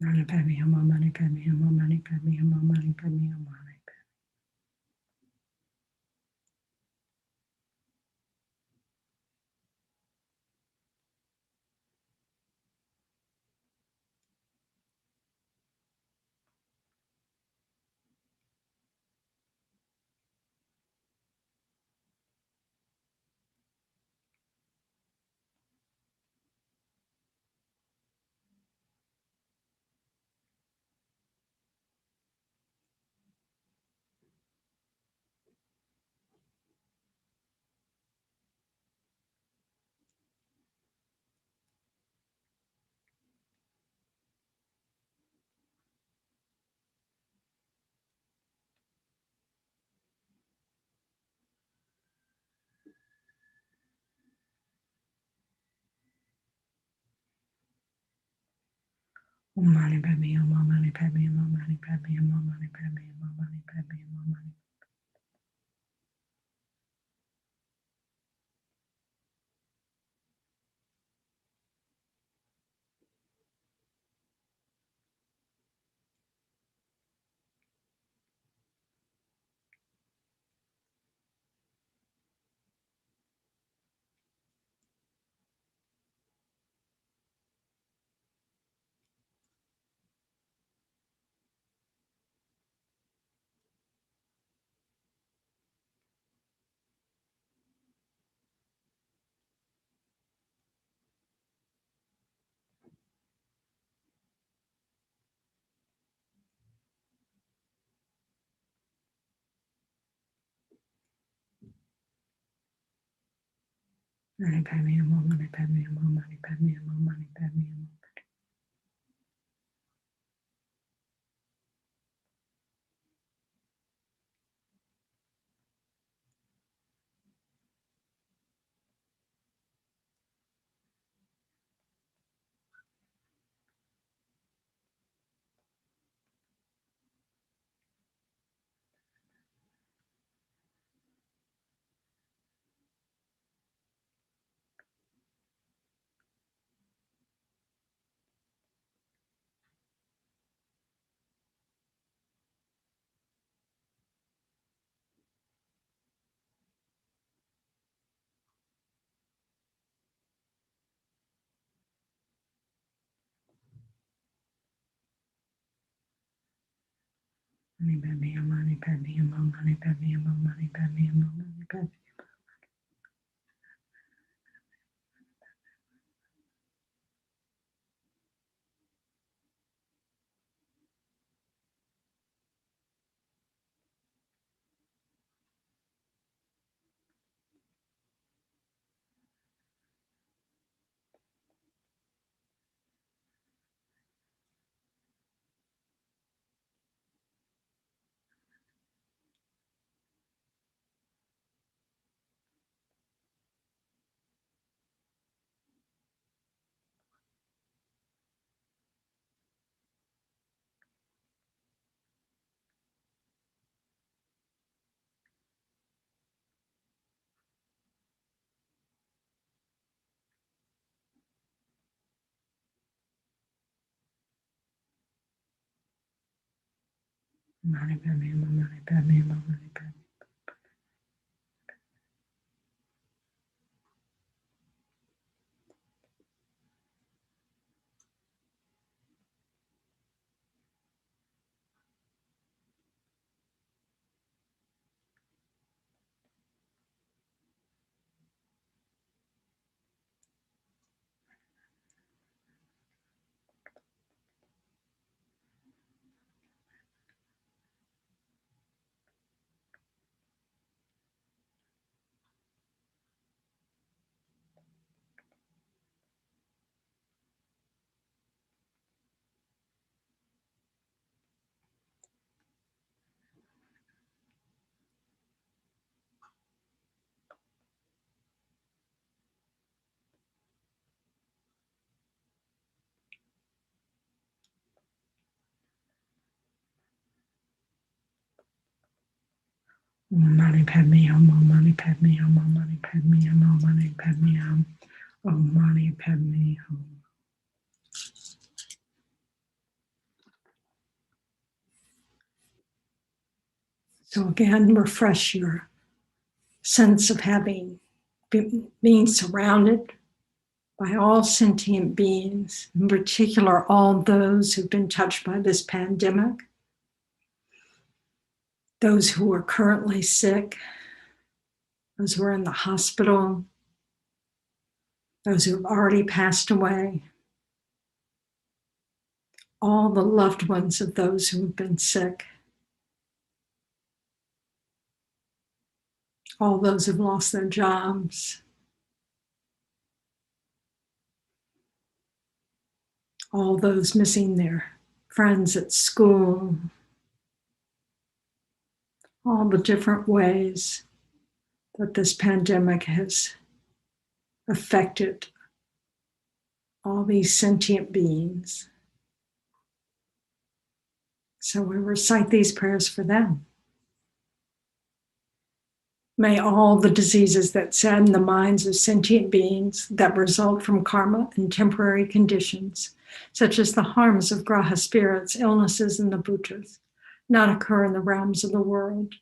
Mani Padme Hum, Mani Padme Hum, Mani Padme Hum, Mani Padme Hum, Mani. Mani Padme Hum, Mani Padme Hum, Mani Padme Hum, Mani Padme Hum, Mani Padme Hum, Mani. Mani Padme Hum, Mani Padme Hum, Mani Padme Hum, Mani Padme Hum. Mani Padme Hum, Mani Padme Hum, Mani Padme Hum, Mani Padme Hum, Mani Padme. Mani Padme Hum, Mani Padme Hum, Mani Padme. Mani Padme Hum, Mani Padme Hum, Mani Padme Hum, Mani Padme Hum, Om Mani Padme Hum. So again, refresh your sense of being surrounded by all sentient beings, in particular, all those who've been touched by this pandemic, those who are currently sick, those who are in the hospital, those who have already passed away, all the loved ones of those who have been sick, all those who've lost their jobs, all those missing their friends at school, all the different ways that this pandemic has affected all these sentient beings. So we recite these prayers for them. May all the diseases that sadden the minds of sentient beings that result from karma and temporary conditions, such as the harms of graha spirits, illnesses, and the bhutas, not occur in the realms of the world.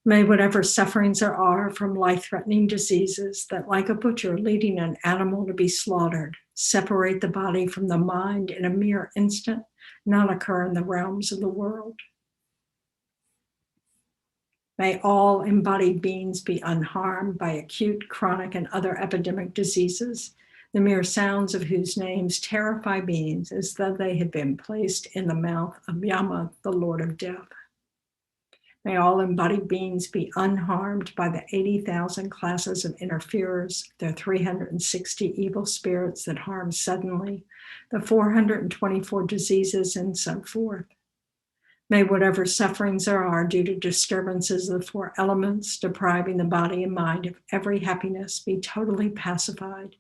May whatever sufferings there are from life-threatening diseases that, like a butcher leading an animal to be slaughtered, separate the body from the mind in a mere instant, not occur in the realms of the world. May all embodied beings be unharmed by acute, chronic, and other epidemic diseases, the mere sounds of whose names terrify beings as though they had been placed in the mouth of Yama, the Lord of Death. May all embodied beings be unharmed by the 80,000 classes of interferers, the 360 evil spirits that harm suddenly, the 424 diseases, and so forth. May whatever sufferings there are due to disturbances of the four elements, depriving the body and mind of every happiness, be totally pacified.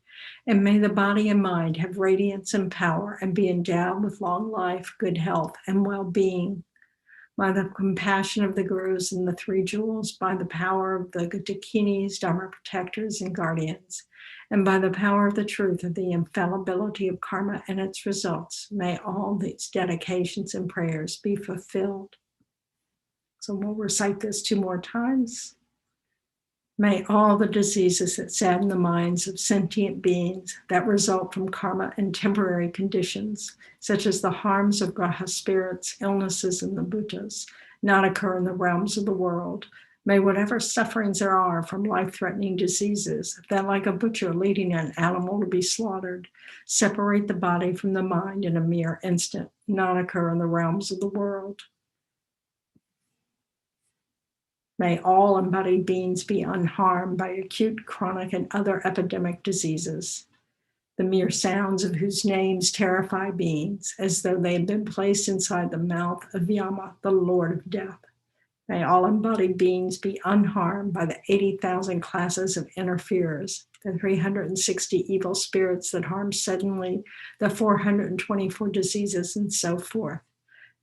And may the body and mind have radiance and power and be endowed with long life, good health, and well-being. By the compassion of the gurus and the three jewels, by the power of the dakinis, dharma protectors, and guardians, and by the power of the truth of the infallibility of karma and its results, may all these dedications and prayers be fulfilled. So we'll recite this 2 more times. May all the diseases that sadden the minds of sentient beings that result from karma and temporary conditions, such as the harms of graha spirits, illnesses, and the bhutas, not occur in the realms of the world. May whatever sufferings there are from life-threatening diseases that, like a butcher leading an animal to be slaughtered, separate the body from the mind in a mere instant, not occur in the realms of the world. May all embodied beings be unharmed by acute, chronic, and other epidemic diseases, the mere sounds of whose names terrify beings as though they had been placed inside the mouth of Yama, the Lord of Death. May all embodied beings be unharmed by the 80,000 classes of interferers, the 360 evil spirits that harm suddenly, the 424 diseases, and so forth.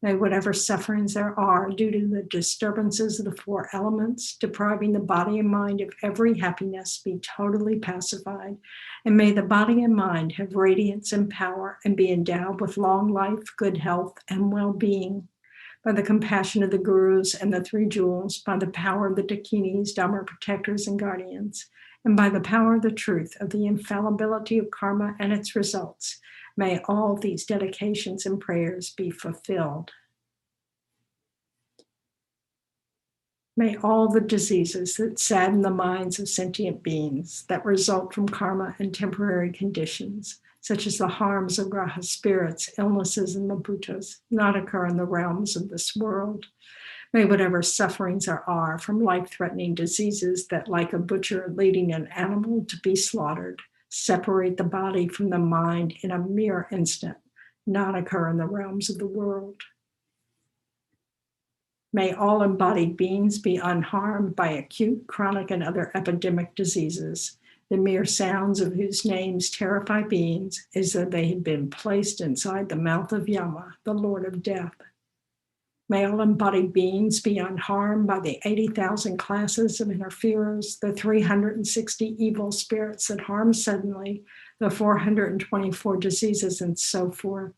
May whatever sufferings there are due to the disturbances of the four elements, depriving the body and mind of every happiness, be totally pacified. And may the body and mind have radiance and power and be endowed with long life, good health, and well-being. By the compassion of the gurus and the three jewels, by the power of the dakinis, dharma protectors, and guardians, and by the power of the truth of the infallibility of karma and its results, may all these dedications and prayers be fulfilled. May all the diseases that sadden the minds of sentient beings that result from karma and temporary conditions, such as the harms of graha spirits, illnesses, and the bhutas, not occur in the realms of this world. May whatever sufferings there are from life-threatening diseases that, like a butcher leading an animal to be slaughtered, separate the body from the mind in a mere instant, not occur in the realms of the world. May all embodied beings be unharmed by acute, chronic, and other epidemic diseases, the mere sounds of whose names terrify beings as though they had been placed inside the mouth of Yama, the Lord of Death. May all embodied beings be unharmed by the 80,000 classes of interferers, the 360 evil spirits that harm suddenly, the 424 diseases, and so forth.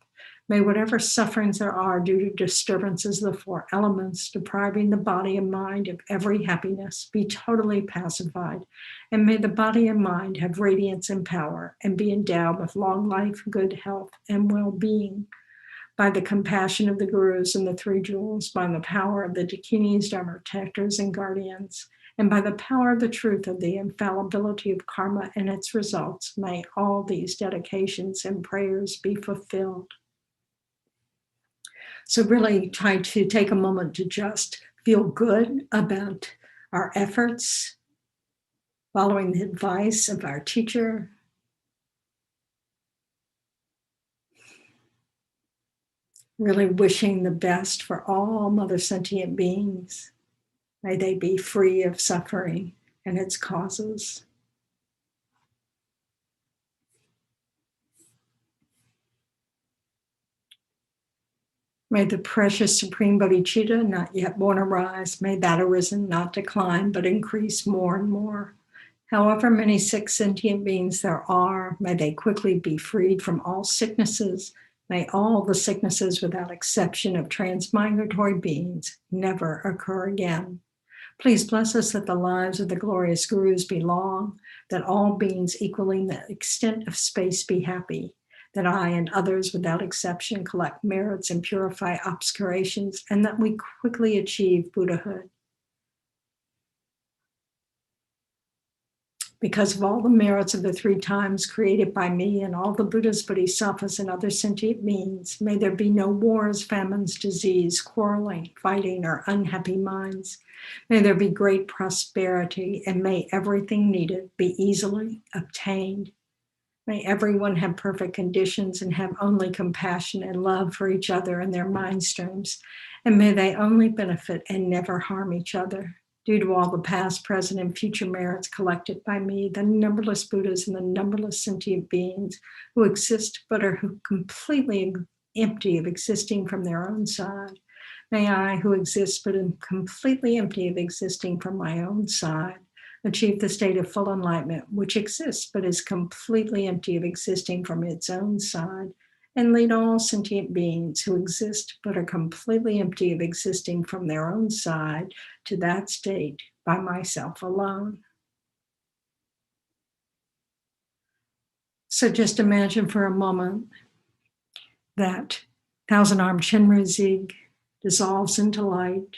May whatever sufferings there are due to disturbances of the four elements, depriving the body and mind of every happiness, be totally pacified. And may the body and mind have radiance and power and be endowed with long life, good health, and well-being. By the compassion of the gurus and the three jewels, by the power of the dakinis, dharma protectors, and guardians, and by the power of the truth of the infallibility of karma and its results, may all these dedications and prayers be fulfilled. So really try to take a moment to just feel good about our efforts, following the advice of our teacher. Really wishing the best for all mother sentient beings. May they be free of suffering and its causes. May the precious Supreme Bodhicitta not yet born arise. May that arisen not decline, but increase more and more. However many sick sentient beings there are, may they quickly be freed from all sicknesses. May all the sicknesses without exception of transmigratory beings never occur again. Please bless us that the lives of the glorious gurus be long, that all beings equaling the extent of space be happy, that I and others without exception collect merits and purify obscurations, and that we quickly achieve Buddhahood. Because of all the merits of the 3 times created by me and all the Buddhas, Bodhisattvas, and other sentient beings, may there be no wars, famines, disease, quarreling, fighting, or unhappy minds. May there be great prosperity, and may everything needed be easily obtained. May everyone have perfect conditions and have only compassion and love for each other and their mind streams, and may they only benefit and never harm each other. Due to all the past, present, and future merits collected by me, the numberless Buddhas and the numberless sentient beings who exist but are completely empty of existing from their own side. May I, who exist but am completely empty of existing from my own side, achieve the state of full enlightenment, which exists but is completely empty of existing from its own side, and lead all sentient beings who exist but are completely empty of existing from their own side to that state by myself alone. So just imagine for a moment that thousand-armed Chenrezig dissolves into light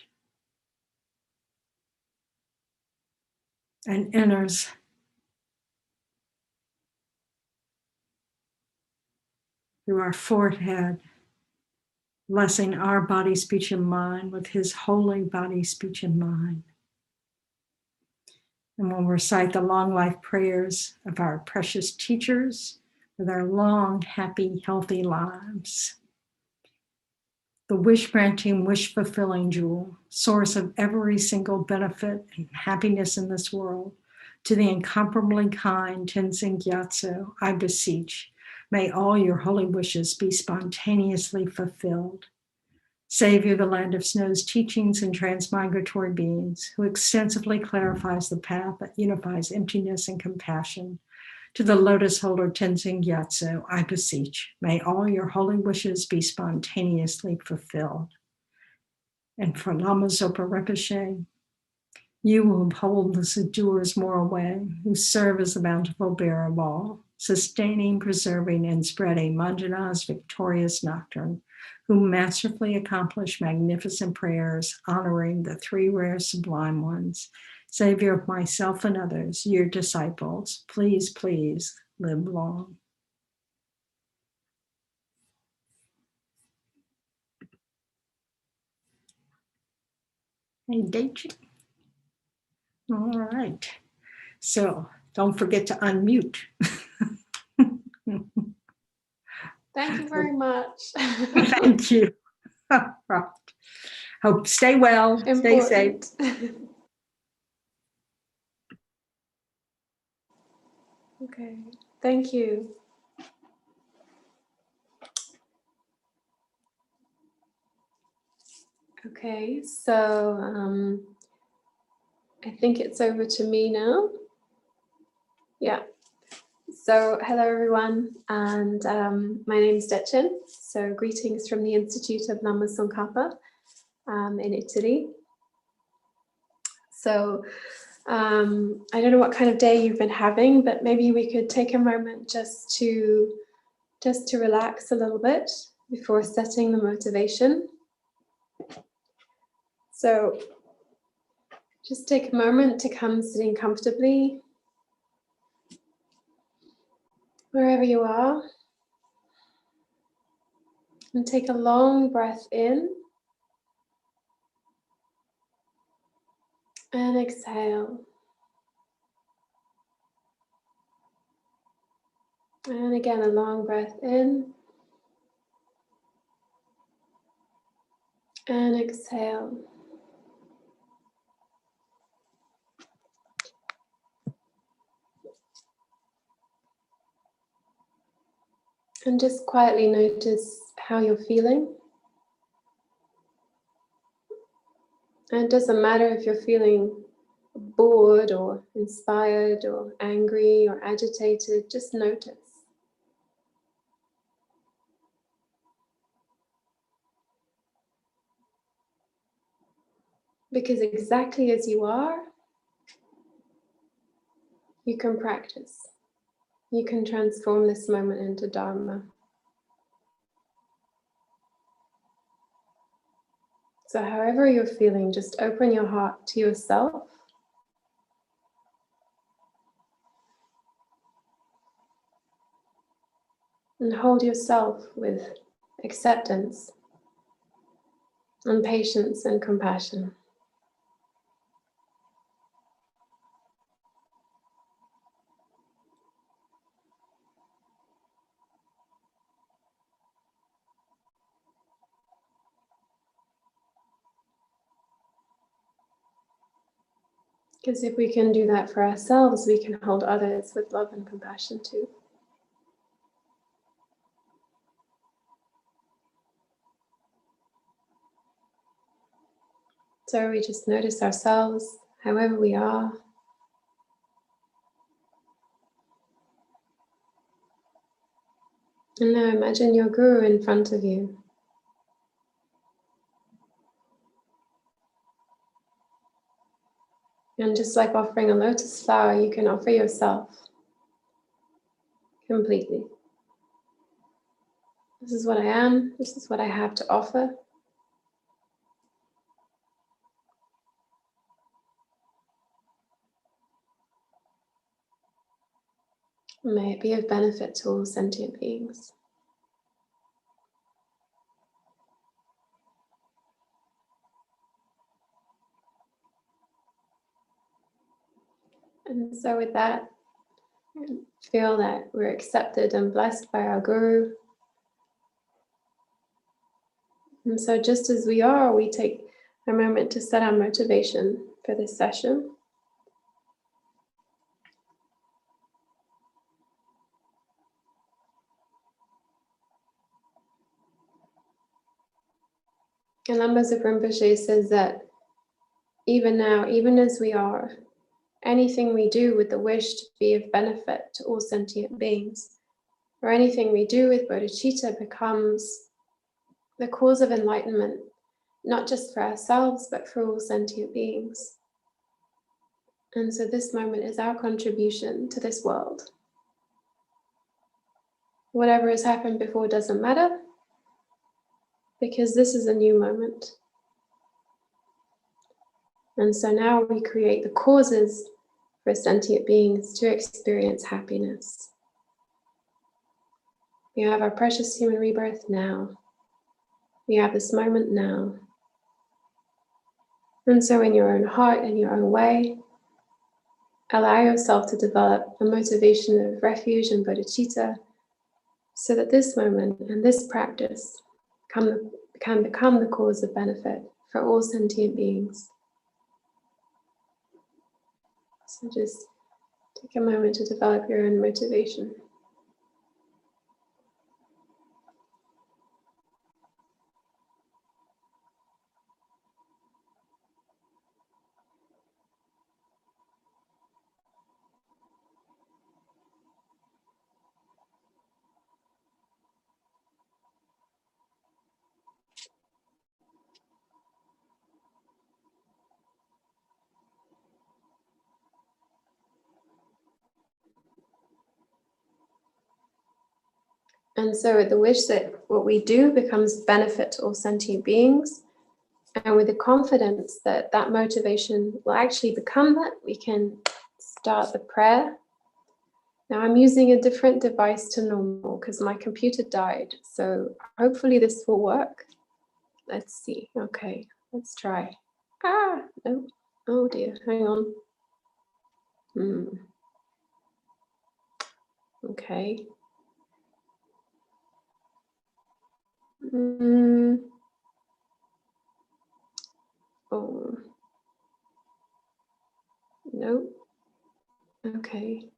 and enters through our forehead, blessing our body, speech, and mind with his holy body, speech, and mind. And we'll recite the long life prayers of our precious teachers with our long, happy, healthy lives. The wish-granting, wish-fulfilling jewel, source of every single benefit and happiness in this world, to the incomparably kind Tenzin Gyatso, I beseech, may all your holy wishes be spontaneously fulfilled. Savior, the land of snow's teachings and transmigratory beings, who extensively clarifies the path that unifies emptiness and compassion, to the lotus holder Tenzin Gyatso, I beseech, may all your holy wishes be spontaneously fulfilled. And for Lama Zopa Rinpoche, you who uphold the Sedur's moral way, who serve as the bountiful bearer of all, sustaining, preserving, and spreading Manjana's victorious nocturne, who masterfully accomplish magnificent prayers, honoring the 3 rare sublime ones, Savior of myself and others, your disciples, please, please live long. Hey, Deji. All right. So don't forget to unmute. Thank you very much. Thank you. Hope stay well, stay safe. Okay, thank you. Okay, so I think it's over to me now. Yeah. So hello everyone, and my name is Dechen. So greetings from the Institute of Lama Tsongkhapa in Italy. So I don't know what kind of day you've been having, but maybe we could take a moment just to relax a little bit before setting the motivation. So just take a moment to come sitting comfortably wherever you are, and take a long breath in and exhale. And again, a long breath in and exhale. And just quietly notice how you're feeling. And it doesn't matter if you're feeling bored or inspired or angry or agitated, just notice. Because exactly as you are, you can practice. You can transform this moment into Dharma. So however you're feeling, just open your heart to yourself. And hold yourself with acceptance and patience and compassion. Because if we can do that for ourselves, we can hold others with love and compassion too. So we just notice ourselves, however we are. And now imagine your guru in front of you. And just like offering a lotus flower, you can offer yourself completely. This is what I am. This is what I have to offer. May it be of benefit to all sentient beings. And so with that, feel that we're accepted and blessed by our guru. And so just as we are, we take a moment to set our motivation for this session. And Lama Zopa Rinpoche says that even now, even as we are, anything we do with the wish to be of benefit to all sentient beings, or anything we do with bodhicitta becomes the cause of enlightenment, not just for ourselves, but for all sentient beings. And so this moment is our contribution to this world. Whatever has happened before doesn't matter, because this is a new moment. And so now we create the causes for sentient beings to experience happiness. We have our precious human rebirth now. We have this moment now. And so in your own heart and your own way, allow yourself to develop a motivation of refuge and bodhicitta so that this moment and this practice can become the cause of benefit for all sentient beings. So just take a moment to develop your own motivation. And so with the wish that what we do becomes benefit to all sentient beings, and with the confidence that that motivation will actually become that, we can start the prayer. Now I'm using a different device to normal because my computer died. So hopefully this will work. Let's see. Okay, let's try. No. Oh dear, hang on. Okay. Oh. No. Okay.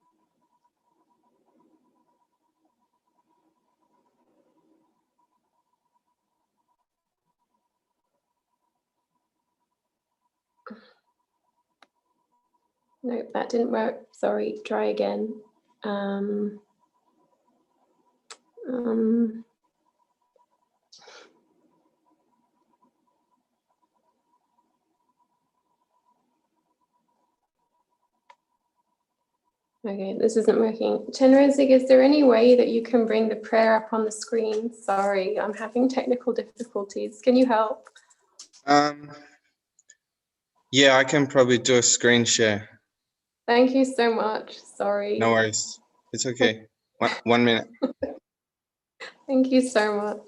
Nope, that didn't work. Sorry, try again. Okay, this isn't working. Chenrezig, is there any way that you can bring the prayer up on the screen? Sorry, I'm having technical difficulties. Can you help? Yeah, I can probably do a screen share. Thank you so much. Sorry. No worries. It's okay. 1 minute. Thank you so much.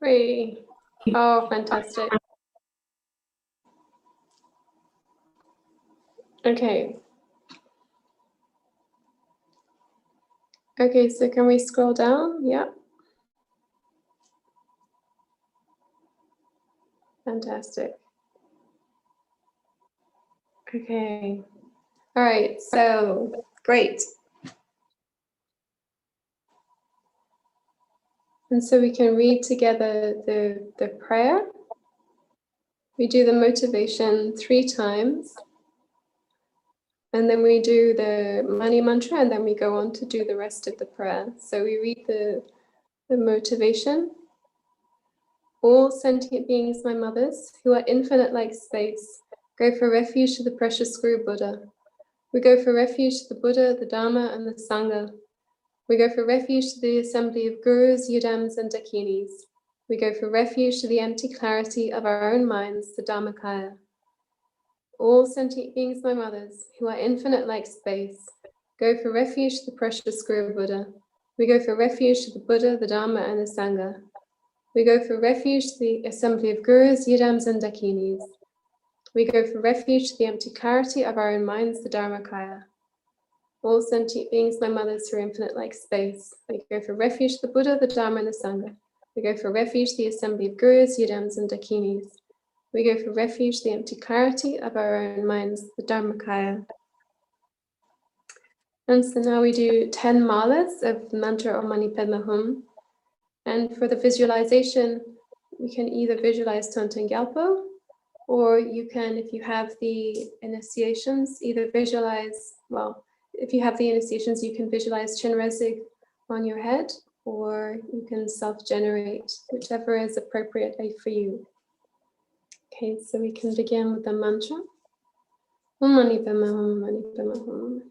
Great. Oh, fantastic. Okay. Okay, so can we scroll down? Yeah. Fantastic. Okay. All right, so great. And so we can read together the prayer. We do the motivation 3 times. And then we do the money mantra, and then we go on to do the rest of the prayer. So we read the motivation. All sentient beings, my mothers, who are infinite like space, go for refuge to the precious Guru Buddha. We go for refuge to the Buddha, the Dharma, and the Sangha. We go for refuge to the assembly of Gurus, Yudams, and Dakinis. We go for refuge to the empty clarity of our own minds, the Dharmakaya. All sentient beings, my mothers, who are infinite like space, go for refuge to the precious Guru Buddha. We go for refuge to the Buddha, the Dharma, and the Sangha. We go for refuge to the assembly of Gurus, Yidams, and Dakinis. We go for refuge to the empty clarity of our own minds, the Dharmakaya. All sentient beings, my mothers, who are infinite like space. We go for refuge to the Buddha, the Dharma, and the Sangha. We go for refuge to the assembly of Gurus, Yidams, and Dakinis. We go for refuge to the empty clarity of our own minds, the Dharmakaya. And so now we do 10 malas of the mantra Om Mani Padme Hum. And for the visualization, we can either visualize Thangtong Gyalpo, or you can, if you have the initiations, either visualize, well, if you have the initiations, you can visualize Chenrezig on your head, or you can self-generate, whichever is appropriate for you. Okay, so we can begin with the mantra. Om Mani Padme Hum, Om Mani Padme Hum.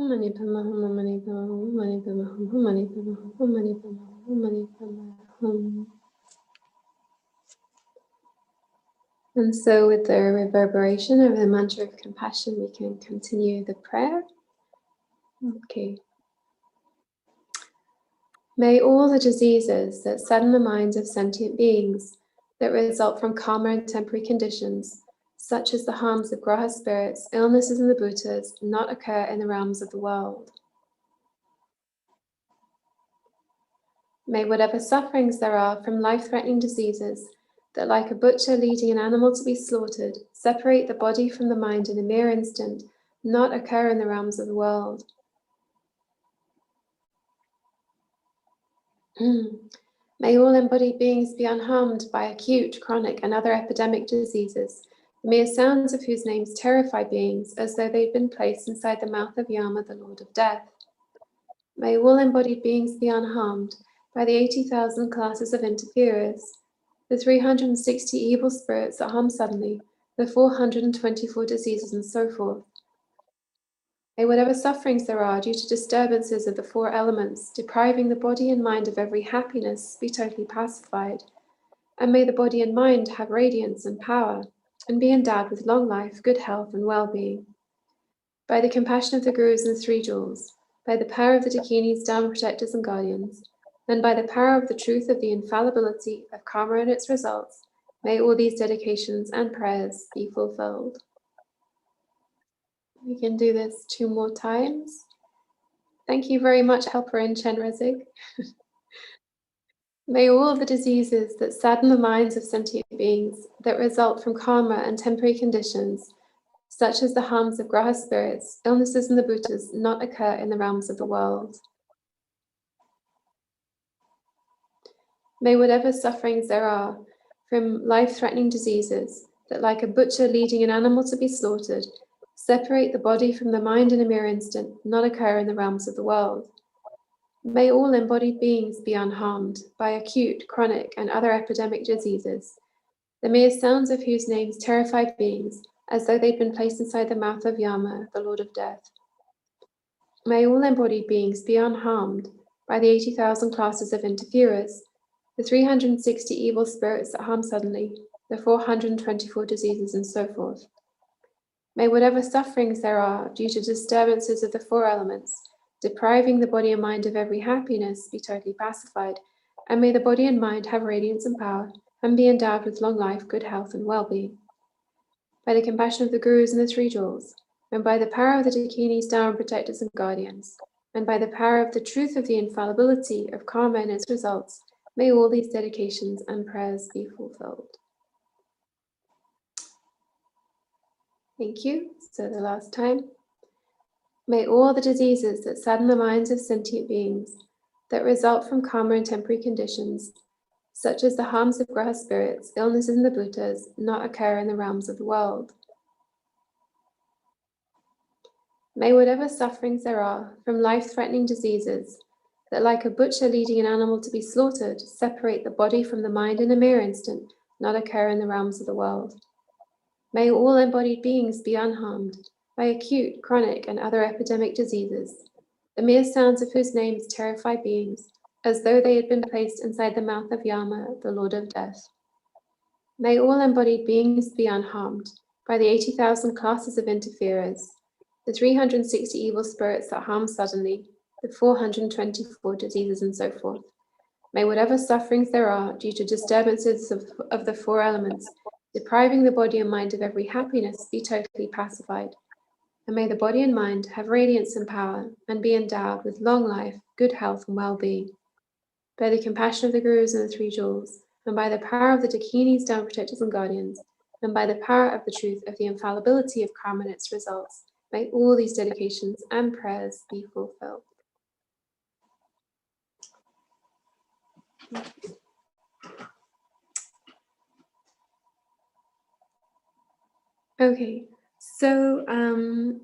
Mani Padma Hum, Mani Padma Hum, Mani Padma Hum, Mani Padma Hum, Mani Padma Hum, Mani Padma Hum. And so with the reverberation of the mantra of compassion, we can continue the prayer. Okay. May all the diseases that sadden the minds of sentient beings, that result from karma and temporary conditions, such as the harms of graha spirits, illnesses in the bhutas, not occur in the realms of the world. May whatever sufferings there are from life-threatening diseases, that like a butcher leading an animal to be slaughtered, separate the body from the mind in a mere instant, not occur in the realms of the world. May all embodied beings be unharmed by acute, chronic, and other epidemic diseases, the mere sounds of whose names terrify beings as though they'd been placed inside the mouth of Yama, the Lord of Death. May all embodied beings be unharmed by the 80,000 classes of interferers, the 360 evil spirits that harm suddenly, the 424 diseases, and so forth. May whatever sufferings there are due to disturbances of the four elements, depriving the body and mind of every happiness, be totally pacified. And may the body and mind have radiance and power, and be endowed with long life, good health, and well-being. By the compassion of the Gurus and the Three Jewels, by the power of the Dakinis, Dharma protectors, and guardians, and by the power of the truth of the infallibility of karma and its results, may all these dedications and prayers be fulfilled. We can do this 2 more times. Thank you very much, Helper in Chenrezig. May all the diseases that sadden the minds of sentient beings, that result from karma and temporary conditions, such as the harms of graha spirits, illnesses in the bhutas, not occur in the realms of the world. May whatever sufferings there are from life-threatening diseases, that like a butcher leading an animal to be slaughtered, separate the body from the mind in a mere instant, not occur in the realms of the world. May all embodied beings be unharmed by acute, chronic, and other epidemic diseases, the mere sounds of whose names terrify beings as though they'd been placed inside the mouth of Yama, the Lord of Death. May all embodied beings be unharmed by the 80,000 classes of interferers, the 360 evil spirits that harm suddenly, the 424 diseases, and so forth. May whatever sufferings there are due to disturbances of the four elements, depriving the body and mind of every happiness, be totally pacified, and may the body and mind have radiance and power, and be endowed with long life, good health, and well-being. By the compassion of the Gurus and the Three Jewels, and by the power of the Dakinis, Dharma protectors, and guardians, and by the power of the truth of the infallibility of karma and its results, may all these dedications and prayers be fulfilled. Thank you. So the last time. May all the diseases that sadden the minds of sentient beings, that result from karma and temporary conditions, such as the harms of graha spirits, illnesses in the bhutas, not occur in the realms of the world. May whatever sufferings there are from life-threatening diseases, that like a butcher leading an animal to be slaughtered, separate the body from the mind in a mere instant, not occur in the realms of the world. May all embodied beings be unharmed by acute, chronic, and other epidemic diseases, the mere sounds of whose names terrify beings as though they had been placed inside the mouth of Yama, the Lord of Death. May all embodied beings be unharmed by the 80,000 classes of interferers, the 360 evil spirits that harm suddenly, the 424 diseases, and so forth. May whatever sufferings there are due to disturbances of the four elements, depriving the body and mind of every happiness, be totally pacified. And may the body and mind have radiance and power, and be endowed with long life, good health, and well-being. By the compassion of the Gurus and the Three Jewels, and by the power of the Dakinis, Dharma protectors, and guardians, and by the power of the truth of the infallibility of karma and its results, may all these dedications and prayers be fulfilled. Okay, so who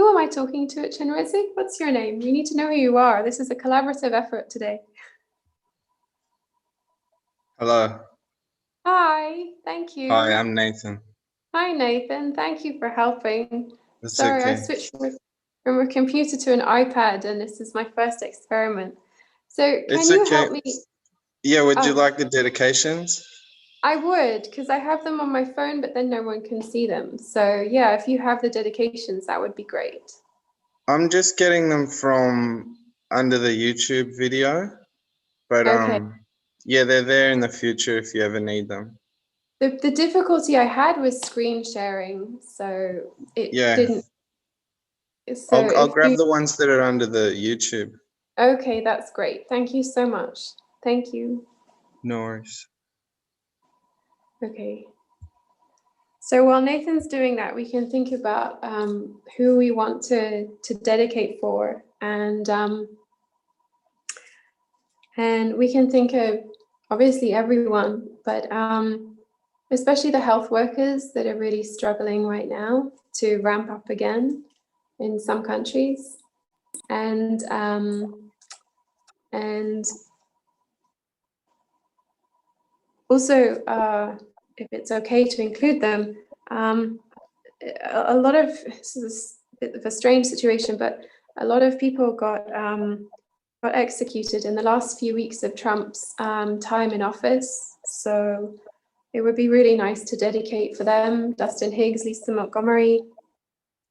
am I talking to at Chenrezig? What's your name? We need to know who you are. This is a collaborative effort today. Hello. Hi, thank you. Hi, I'm Nathan. Hi, Nathan. Thank you for helping. That's Sorry, I okay. switched from a computer to an iPad, and this is my first experiment. So can It's you okay. help me? Yeah, would you Oh, like the dedications? I would, because I have them on my phone, but then no one can see them. So yeah, if you have the dedications, that would be great. I'm just getting them from under the YouTube video, but Okay. yeah, they're there in the future if you ever need them. The difficulty I had was screen sharing, so it Yeah, didn't. So I'll if grab you, the ones that are under the YouTube. okay, that's great. Thank you so much. Thank you. No worries. Okay. So while Nathan's doing that, we can think about who we want to dedicate for, and we can think of obviously everyone, but especially the health workers that are really struggling right now to ramp up again in some countries, and also, if it's okay to include them, a lot of, this is a bit of a strange situation, but a lot of people got executed in the last few weeks of Trump's time in office. So it would be really nice to dedicate for them, Dustin Higgs, Lisa Montgomery,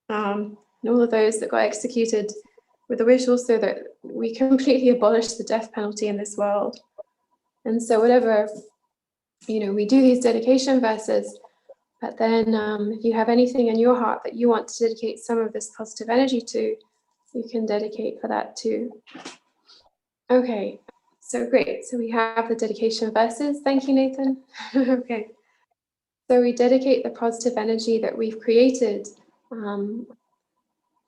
and all of those that got executed, with the wish also that we completely abolish the death penalty in this world. And so whatever, we do these dedication verses, but then if you have anything in your heart that you want to dedicate some of this positive energy to, you can dedicate for that too. Okay, so great. So we have the dedication verses. Thank you, Nathan. Okay. So we dedicate the positive energy that we've created,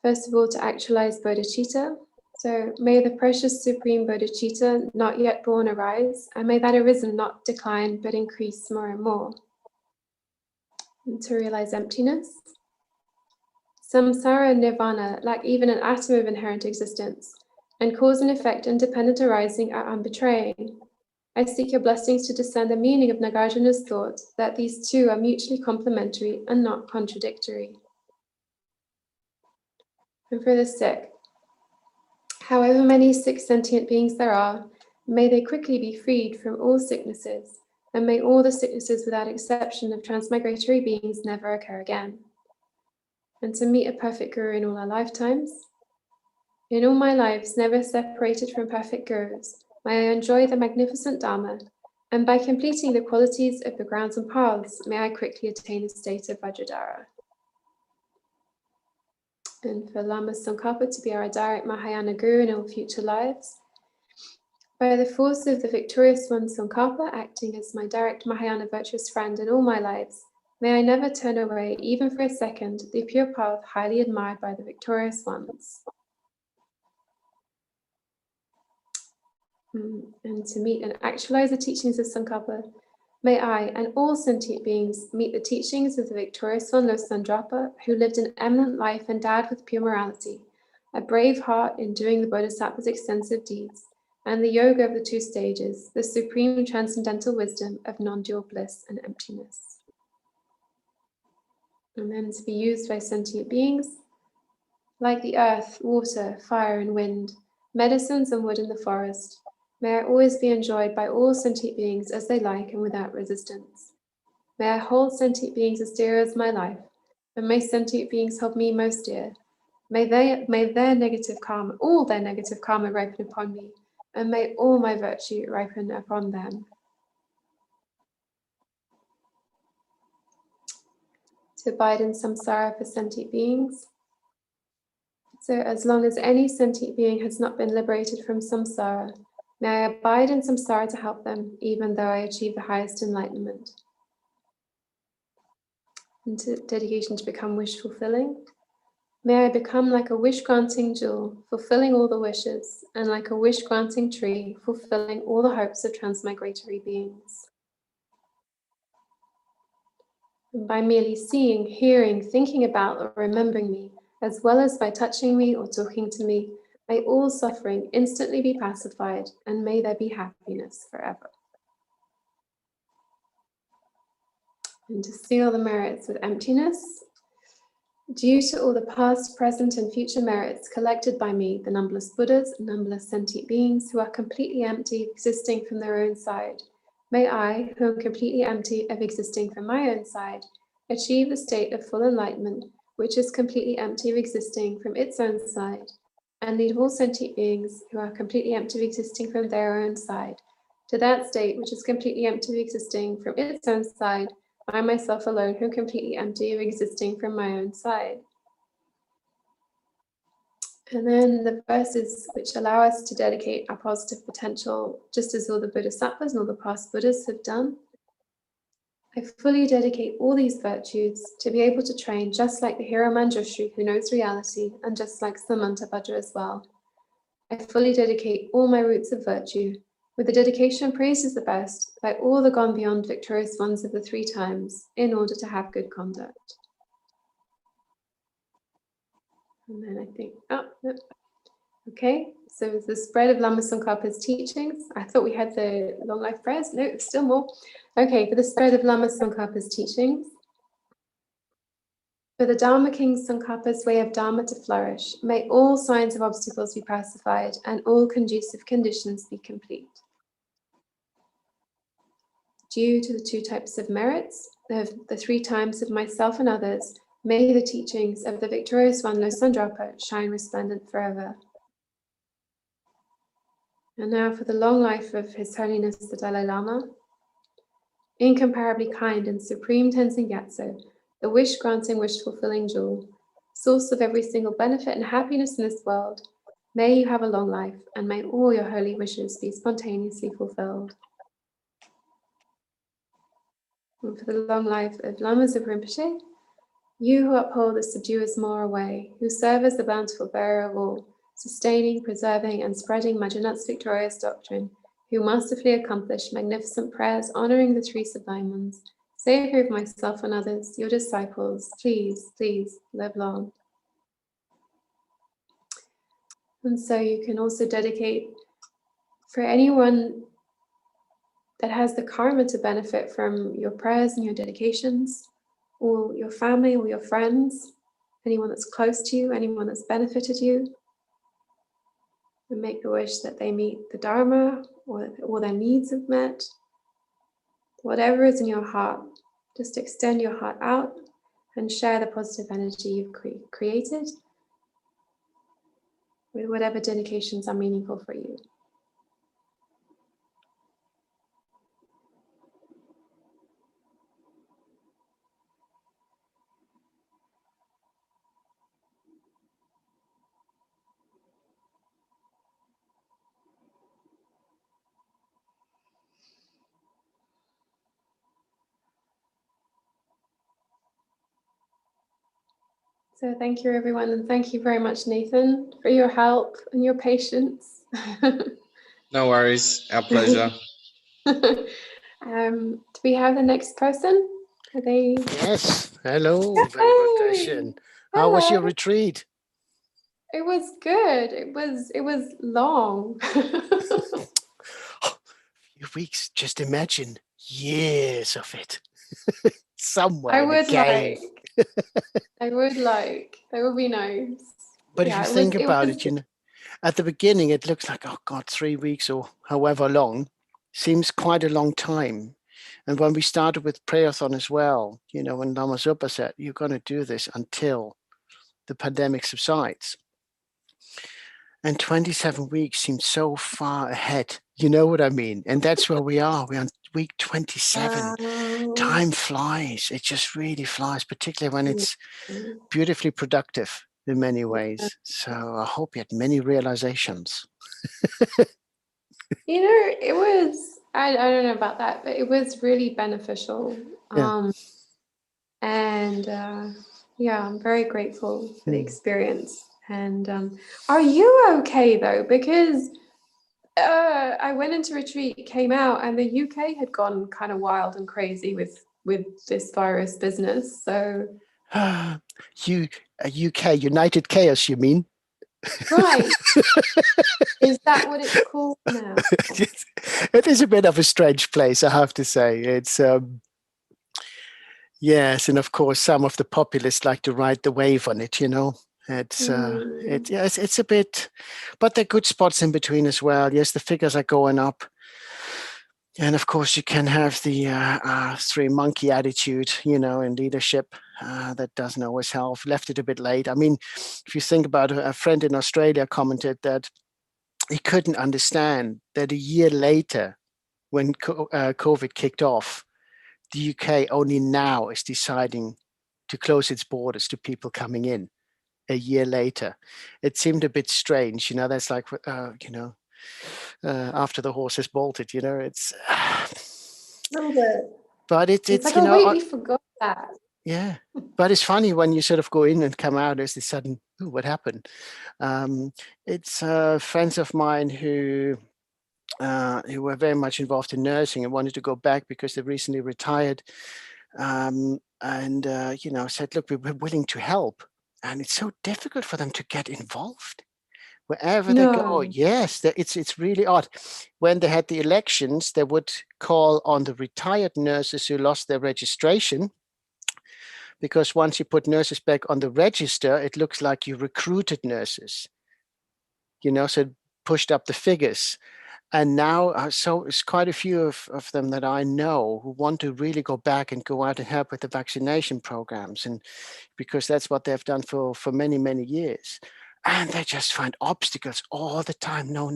first of all, to actualize bodhicitta. So may the precious supreme bodhicitta not yet born arise, and may that arisen not decline but increase more and more. And to realize emptiness. Samsara and nirvana lack even an atom of inherent existence, and cause and effect independent arising are unbetraying. I seek your blessings to discern the meaning of Nagarjuna's thought that these two are mutually complementary and not contradictory. And for the sick, however many sick sentient beings there are, may they quickly be freed from all sicknesses, and may all the sicknesses without exception of transmigratory beings never occur again. And to meet a perfect guru in all our lifetimes. In all my lives, never separated from perfect gurus, may I enjoy the magnificent Dharma, and by completing the qualities of the grounds and paths, may I quickly attain the state of Vajradhara. And for Lama Tsongkhapa to be our direct Mahayana Guru in all future lives. By the force of the victorious one Tsongkhapa acting as my direct Mahayana virtuous friend in all my lives, may I never turn away, even for a second, the pure path highly admired by the victorious ones. And to meet and actualize the teachings of Tsongkhapa, may I and all sentient beings meet the teachings of the victorious one Losandrapa, who lived an eminent life endowed with pure morality, a brave heart in doing the Bodhisattva's extensive deeds, and the yoga of the two stages, the supreme transcendental wisdom of non-dual bliss and emptiness. And then to be used by sentient beings, like the earth, water, fire, and wind, medicines and wood in the forest, may I always be enjoyed by all sentient beings as they like and without resistance. May I hold sentient beings as dear as my life, and may sentient beings hold me most dear. May their negative karma, all their negative karma ripen upon me, and may all my virtue ripen upon them. To abide in samsara for sentient beings. So as long as any sentient being has not been liberated from samsara, may I abide in samsara to help them, even though I achieve the highest enlightenment. And to dedication to become wish-fulfilling. May I become like a wish-granting jewel, fulfilling all the wishes, and like a wish-granting tree, fulfilling all the hopes of transmigratory beings. And by merely seeing, hearing, thinking about, or remembering me, as well as by touching me or talking to me, may all suffering instantly be pacified, and may there be happiness forever. And to seal the merits with emptiness. Due to all the past, present, and future merits collected by me, the numberless Buddhas and numberless sentient beings who are completely empty, existing from their own side, may I, who am completely empty of existing from my own side, achieve the state of full enlightenment, which is completely empty of existing from its own side, and lead all sentient beings who are completely empty of existing from their own side, to that state which is completely empty of existing from its own side, I myself alone who am completely empty of existing from my own side. And then the verses which allow us to dedicate our positive potential, just as all the Bodhisattvas and all the past Buddhas have done. I fully dedicate all these virtues to be able to train just like the hero Manjushri who knows reality, and just like Samantabhadra as well. I fully dedicate all my roots of virtue, with the dedication praised as the best by all the gone beyond victorious ones of the 3 times, in order to have good conduct. And then I think, okay, so the spread of Lama Tsongkhapa's teachings. I thought we had the long life prayers. No, still more. Okay, for the spread of Lama Tsongkhapa's teachings. For the Dharma King Tsongkhapa's way of Dharma to flourish, may all signs of obstacles be pacified and all conducive conditions be complete. Due to the 2 types of merits, of the 3 times of myself and others, may the teachings of the victorious one Losang Drapa shine resplendent forever. And now for the long life of His Holiness the Dalai Lama, incomparably kind and supreme Tenzin Gyatso, the wish-granting, wish-fulfilling jewel, source of every single benefit and happiness in this world, may you have a long life, and may all your holy wishes be spontaneously fulfilled. And for the long life of Lama Zopa Rinpoche, you who uphold the subduer's moral way, who serve as the bountiful bearer of all, sustaining, preserving, and spreading Majunat's victorious doctrine, who masterfully accomplish magnificent prayers honoring the 3 sublime ones, Savior of myself and others, your disciples, please, please live long. And so you can also dedicate for anyone that has the karma to benefit from your prayers and your dedications, or your family or your friends, anyone that's close to you, anyone that's benefited you. And make the wish that they meet the Dharma, or that all their needs are met. Whatever is in your heart, just extend your heart out and share the positive energy you've created with whatever dedications are meaningful for you. So thank you, everyone, and thank you very much, Nathan, for your help and your patience. No worries, our pleasure. Do we have the next person? Are they? Yes. Hello. Very good question. How was your retreat? It was good. It was long. Few weeks. Just imagine years of it. Somewhere I in a would cave. like. That would be nice. But Yeah, if you think about it, you know, at the beginning it looks like, oh God, 3 weeks or however long seems quite a long time. And when we started with prayerathon as well, you know, when Lama Zopa said, you're going to do this until the pandemic subsides. And 27 weeks seems so far ahead. You know what I mean? And that's where we are. We're on week 27. Wow. Time flies. It just really flies, particularly when it's beautifully productive in many ways. So I hope you had many realizations. You know, it was, I don't know about that, but it was really beneficial. Yeah. And yeah, I'm very grateful for the experience. And are you okay though? Because I went into retreat, came out, and the UK had gone kind of wild and crazy with this virus business. So UK, United Chaos, you mean? right. Is that what it's called now? It is a bit of a strange place, I have to say. It's Yes, and of course, some of the populists like to ride the wave on it. It's it's a bit, but there are good spots in between as well. Yes, the figures are going up, and of course, you can have the three monkey attitude, in leadership. That doesn't always help. Left it a bit late. I mean, if you think about a friend in Australia commented that he couldn't understand that a year later, when COVID kicked off, the UK only now is deciding to close its borders to people coming in a year later. It seemed a bit strange, that's like, after the horse has bolted, it's, A little bit. but It's it's, like, oh, wait, we forgot that. yeah, but it's funny when you sort of go in and come out, there's this sudden, ooh, what happened? It's friends of mine who were very much involved in nursing and wanted to go back because they recently retired, and said, look, we're willing to help. And it's so difficult for them to get involved wherever they go. Yes, it's really odd. When they had the elections, they would call on the retired nurses who lost their registration, because once you put nurses back on the register, it looks like you recruited nurses, so it pushed up the figures. And now, so it's quite a few of them that I know who want to really go back and go out and help with the vaccination programs, and because that's what they've done for many, many years. And they just find obstacles all the time. No.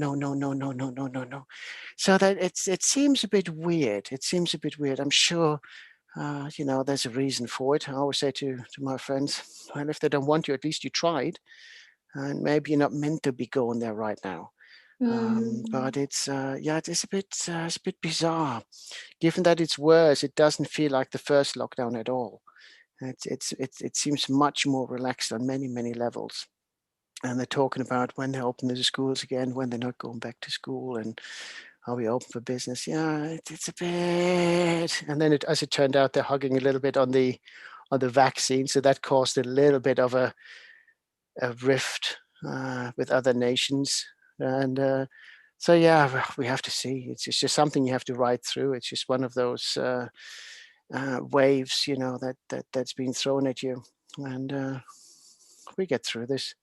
So that it seems a bit weird. I'm sure, there's a reason for it. I always say to my friends, well, if they don't want you, at least you tried. And maybe you're not meant to be going there right now. But it's it's a bit bizarre. Given that it's worse, it doesn't feel like the first lockdown at all. It seems much more relaxed on many, many levels. And they're talking about when they open the schools again, when they're not going back to school, and are we open for business? Yeah, it's a bit. And then as it turned out, they're hugging a little bit on the vaccine, so that caused a little bit of a rift with other nations. And so, yeah, we have to see. It's just something you have to ride through. It's just one of those waves, that's been thrown at you, and we get through this.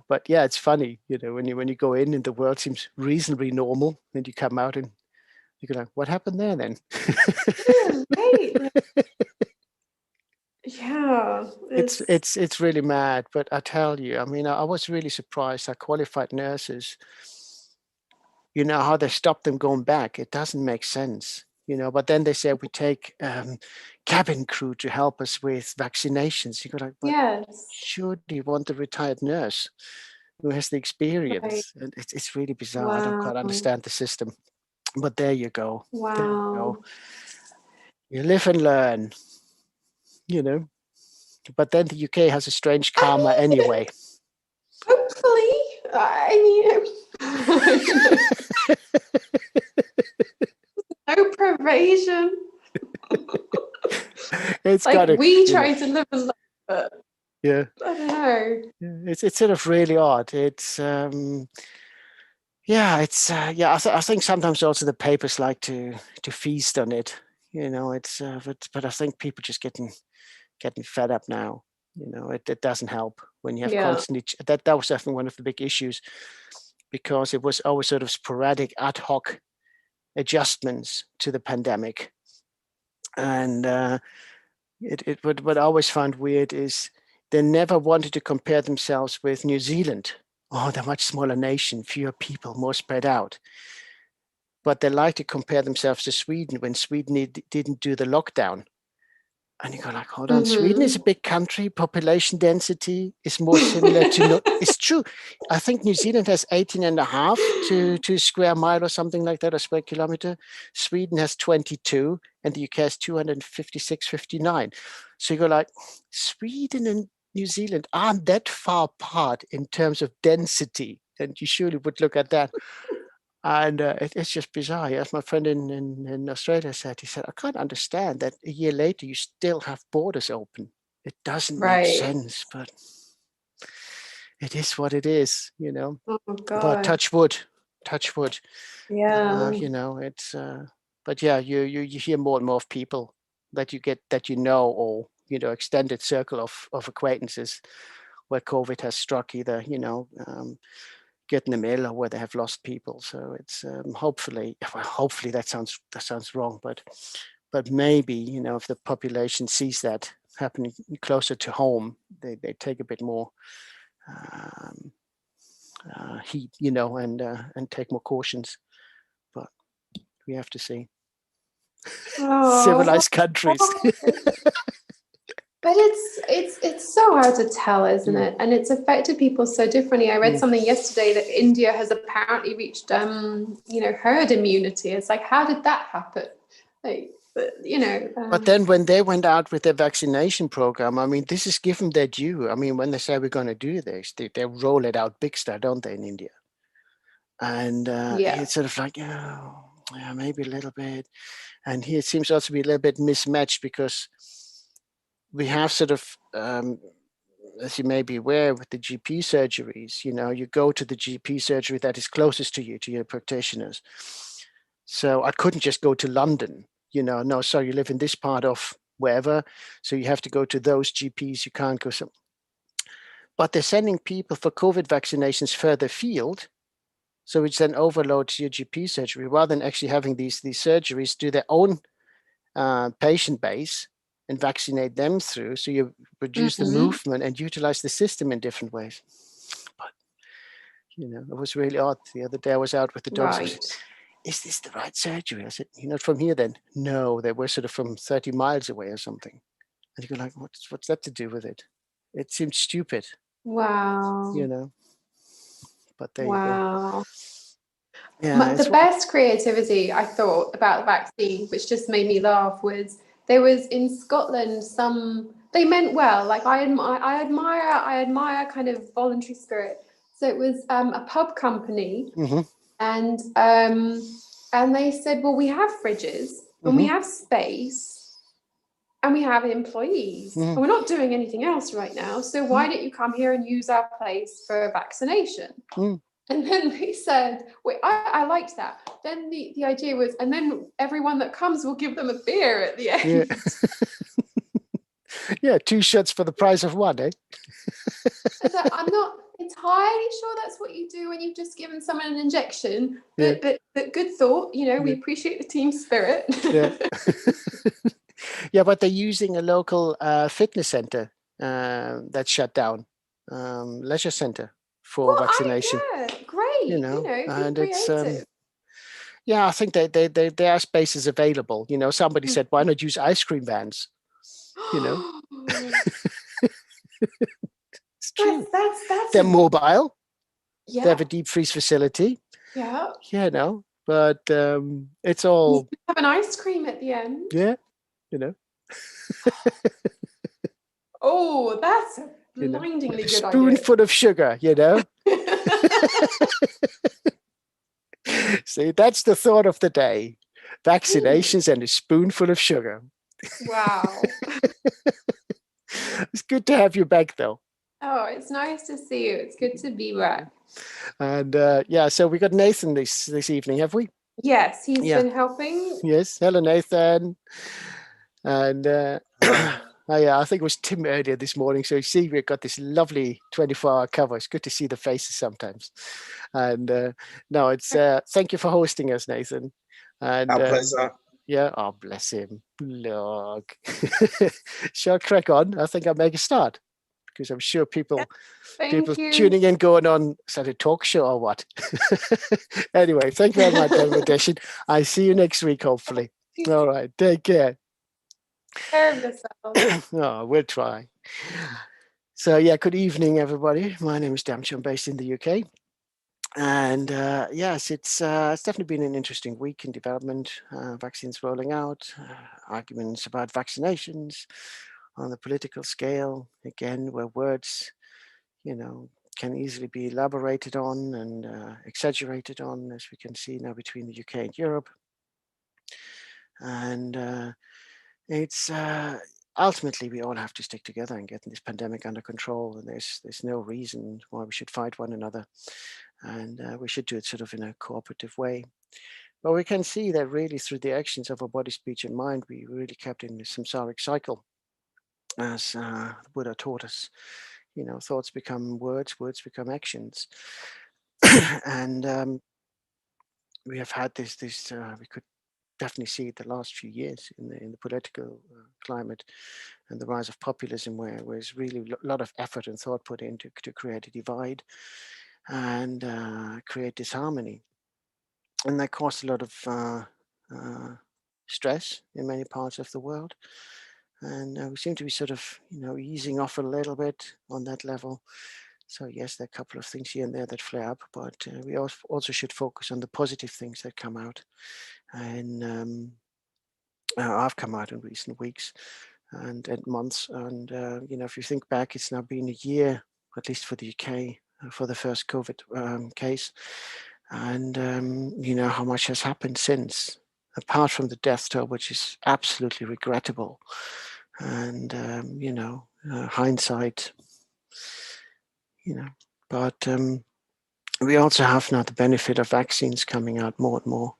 But yeah, it's funny, when you go in and the world seems reasonably normal, and you come out and you go like, what happened there then? Yeah, right. Yeah, it's really mad. But I tell you, I mean, I was really surprised. Our qualified nurses, how they stopped them going back. It doesn't make sense, but then they said we take cabin crew to help us with vaccinations. You go like, yes, sure, do you want the retired nurse who has the experience? right. And it's really bizarre. Wow. I don't quite understand the system, but there you go. Wow. There you go. You live and learn, but then the UK has a strange karma anyway. Hopefully, no probation. It's like gotta, we try to live a life, but yeah. I don't know. It's sort of really odd. It's I think sometimes also the papers like to feast on it. It's but I think people just getting fed up now. It doesn't help when you have constantly that was definitely one of the big issues, because it was always sort of sporadic ad hoc adjustments to the pandemic. And what I always found weird is they never wanted to compare themselves with New Zealand. Oh, they're a much smaller nation, fewer people, more spread out. But they like to compare themselves to Sweden when Sweden didn't do the lockdown. And you go like, hold on, Sweden is a big country, population density is more similar to, it's true. I think New Zealand has 18.5 to square mile or something like that, a square kilometer. Sweden has 22 and the UK has 256, 59. So you go like, Sweden and New Zealand aren't that far apart in terms of density. And you surely would look at that. And it's just bizarre. As my friend in Australia said, he said, I can't understand that a year later you still have borders open. It doesn't make sense, but it is what it is, Oh, God. But touch wood. Yeah. It's, but yeah, you hear more and more of people that you get, that you know, or, you know, extended circle of acquaintances where COVID has struck, either, you know, get in the middle or where they have lost people. So it's hopefully, well, hopefully that sounds wrong, but maybe, you know, if the population sees that happening closer to home, they take a bit more heat, you know, and take more cautions. But we have to see. Oh, Civilized countries. But it's so hard to tell, isn't it? And it's affected people so differently. I read something yesterday that India has apparently reached, you know, herd immunity. It's like, how did that happen? Like, you know. But then when they went out with their vaccination program, I mean, this is given their due. I mean, when they say we're going to do this, they roll it out big style, don't they, in India? And it's sort of like, oh, yeah, maybe a little bit. And here it seems also to be a little bit mismatched, because we have sort of, as you may be aware, with the GP surgeries, you know, you go to the GP surgery that is closest to you, to your practitioners. So I couldn't just go to London, you know, no, sorry, you live in this part of wherever, so you have to go to those GPs, you can't go some. But they're sending people for COVID vaccinations further afield, so which then overloads your GP surgery, rather than actually having these surgeries do their own patient base and vaccinate them through, so you reduce the movement and utilize the system in different ways. But, you know, it was really odd. The other day I was out with the dogs. Right. Is this the right surgery? I said, you're not from here then? No, they were sort of from 30 miles away or something. And you go like, what's that to do with it? It seemed stupid. Wow. You know, but there you Wow. go. Yeah, The best creativity I thought about the vaccine, which just made me laugh, was there was in Scotland they meant well. Like I admire kind of voluntary spirit. So it was a pub company, and they said, well, we have fridges and we have space and we have employees and we're not doing anything else right now. So why don't you come here and use our place for a vaccination? And then they said, wait, I liked that. Then the idea was, and then everyone that comes will give them a beer at the end. Yeah, 2 shots for the price of 1, eh? So I'm not entirely sure that's what you do when you've just given someone an injection, but good thought. You know, we appreciate the team spirit. Yeah, but they're using a local fitness center that's shut down, leisure center for vaccination. Great. You know, and it's creative. yeah, I think there are spaces available. You know, somebody said, why not use ice cream vans? You know, it's true. They're mobile. Yeah. They have a deep freeze facility. Yeah. You know, but it's all. You have an ice cream at the end. Yeah, you know. Oh, that's a blindingly good idea. Spoonful of sugar, you know. See, that's the thought of the day. Vaccinations and a spoonful of sugar. Wow. It's good to have you back, though. Oh, it's nice to see you. It's good to be back. And yeah, so we got Nathan this evening, have we? Yes, he's been helping. Yes, hello, Nathan. And I think it was Tim earlier this morning. So you see, we've got this lovely 24-hour cover. It's good to see the faces sometimes. And no, it's thank you for hosting us, Nathan. And our pleasure. Yeah, oh, bless him. Look. Shall I crack on? I think I'll make a start, because I'm sure people tuning in going on, is that a talk show or what? Anyway, thank you very much, invitation. I see you next week, hopefully. All right, take care. Care of yourself. Oh, we'll try. So yeah, good evening, everybody. My name is Thangtong. I'm based in the UK. And yes, it's definitely been an interesting week in development. Vaccines rolling out, arguments about vaccinations on the political scale, again, where words, you know, can easily be elaborated on and exaggerated on, as we can see now between the UK and Europe. And it's ultimately, we all have to stick together and get this pandemic under control. And there's no reason why we should fight one another. And we should do it sort of in a cooperative way. But we can see that really through the actions of our body, speech, and mind, we really kept in the samsaric cycle, as the Buddha taught us. You know, thoughts become words, words become actions, and we have had this. We could definitely see it the last few years in the political climate and the rise of populism, where there's really a lot of effort and thought put into to create a divide and create disharmony. And that caused a lot of stress in many parts of the world. And we seem to be sort of, easing off a little bit on that level. So yes, there are a couple of things here and there that flare up, but we also should focus on the positive things that come out. And I've come out in recent weeks and months. And, if you think back, it's now been a year, at least for the UK, for the first COVID case. And how much has happened since, apart from the death toll, which is absolutely regrettable. And, hindsight, but we also have now the benefit of vaccines coming out more and more.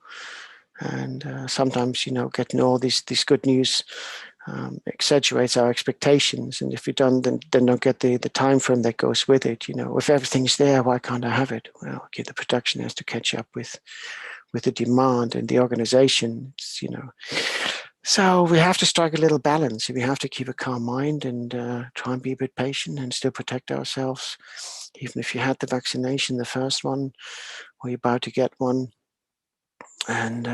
And sometimes, getting all this good news exaggerates our expectations. And if we don't, then don't get the time frame that goes with it. If everything's there, why can't I have it? Well, okay, the production has to catch up with the demand and the organization. So we have to strike a little balance. We have to keep a calm mind and try and be a bit patient and still protect ourselves. Even if you had the vaccination, the first one, or you're about to get one, and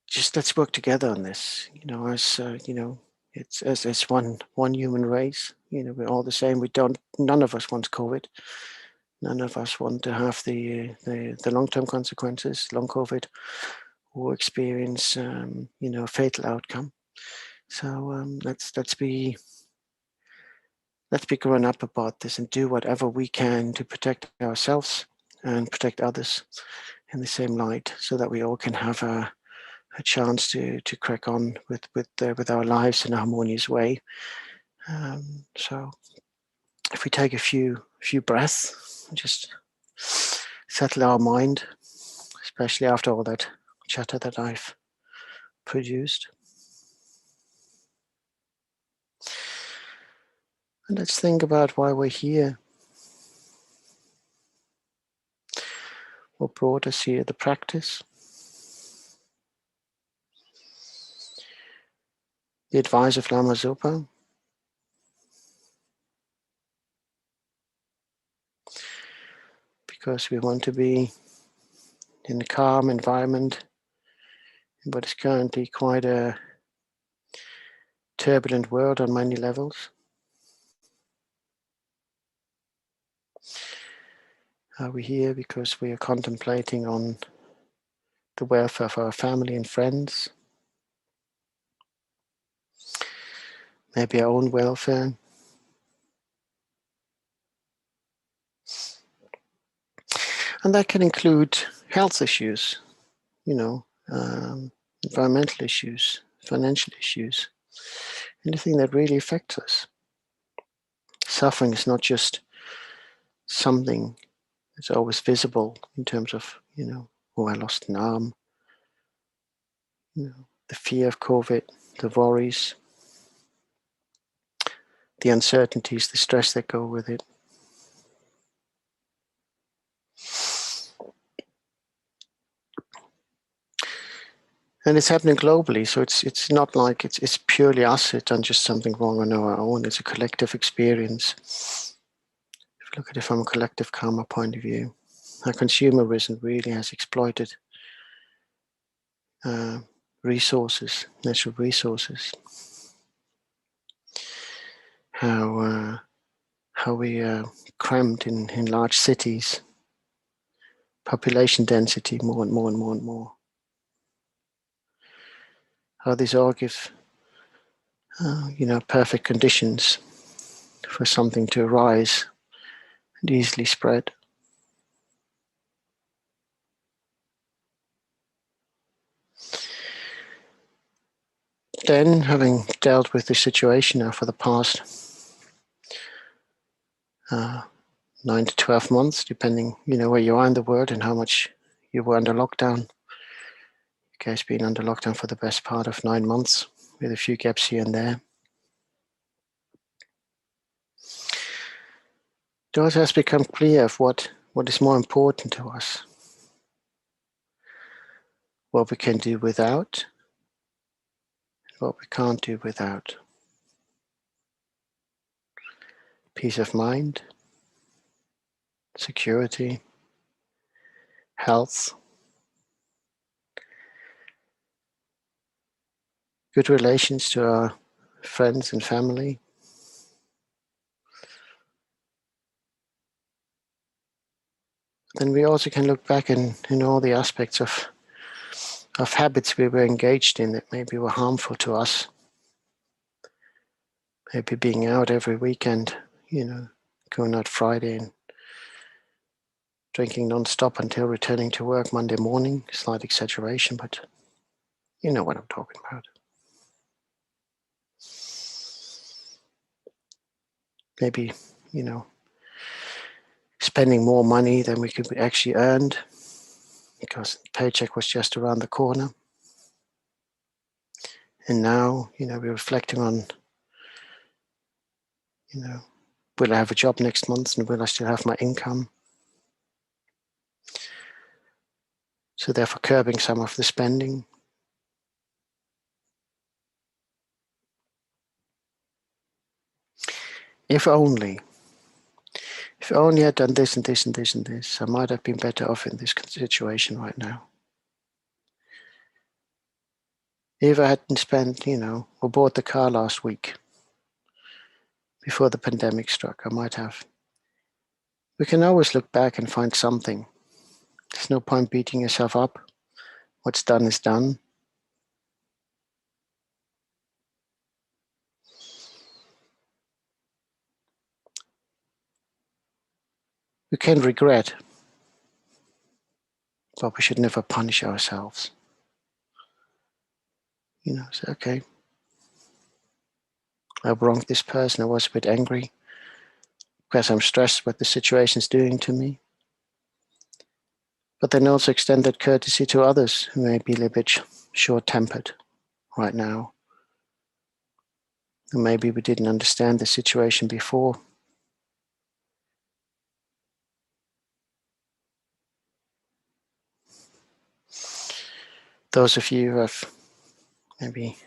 just let's work together on this. It's as one human race. We're all the same. None of us wants COVID. None of us want to have the long-term consequences, long COVID, or experience a fatal outcome. So let's be grown up about this and do whatever we can to protect ourselves and protect others in the same light, so that we all can have a chance to crack on with our lives in a harmonious way. So if we take a few breaths, just settle our mind, especially after all that chatter that I've produced. And let's think about why we're here. What brought us here? The practice, the advice of Lama Zopa, because we want to be in a calm environment, but it's currently quite a turbulent world on many levels. Are we here because we are contemplating on the welfare of our family and friends? Maybe our own welfare? And that can include health issues, environmental issues, financial issues, anything that really affects us. Suffering is not just something that's always visible in terms of, I lost an arm, the fear of COVID, the worries, the uncertainties, the stress that go with it. And it's happening globally, so it's not like it's purely us. It's done just something wrong on our own. It's a collective experience. If you look at it from a collective karma point of view, how consumerism really has exploited resources, natural resources. How we are crammed in large cities, population density more and more and more and more. How these all give perfect conditions for something to arise and easily spread. Then, having dealt with the situation now for the past 9 to 12 months, depending, where you are in the world and how much you were under lockdown. UK's been under lockdown for the best part of 9 months, with a few gaps here and there. It also has become clear of what is more important to us, what we can do without, what we can't do without. Peace of mind, security, health, good relations to our friends and family. Then we also can look back in all the aspects of habits we were engaged in that maybe were harmful to us. Maybe being out every weekend, going out Friday and drinking non-stop until returning to work Monday morning. Slight exaggeration, but you know what I'm talking about. Maybe, spending more money than we could actually earned because the paycheck was just around the corner. And now, we're reflecting on, will I have a job next month and will I still have my income? So therefore curbing some of the spending. If only I had done this and this and this and this, I might have been better off in this situation right now. If I hadn't spent, or bought the car last week before the pandemic struck, I might have. We can always look back and find something. There's no point beating yourself up. What's done is done. We can regret, but we should never punish ourselves. Say, okay, I wronged this person, I was a bit angry because I'm stressed what the situation's doing to me. But then also extend that courtesy to others who may be a little bit short-tempered right now. And maybe we didn't understand the situation before. Those of you who have maybe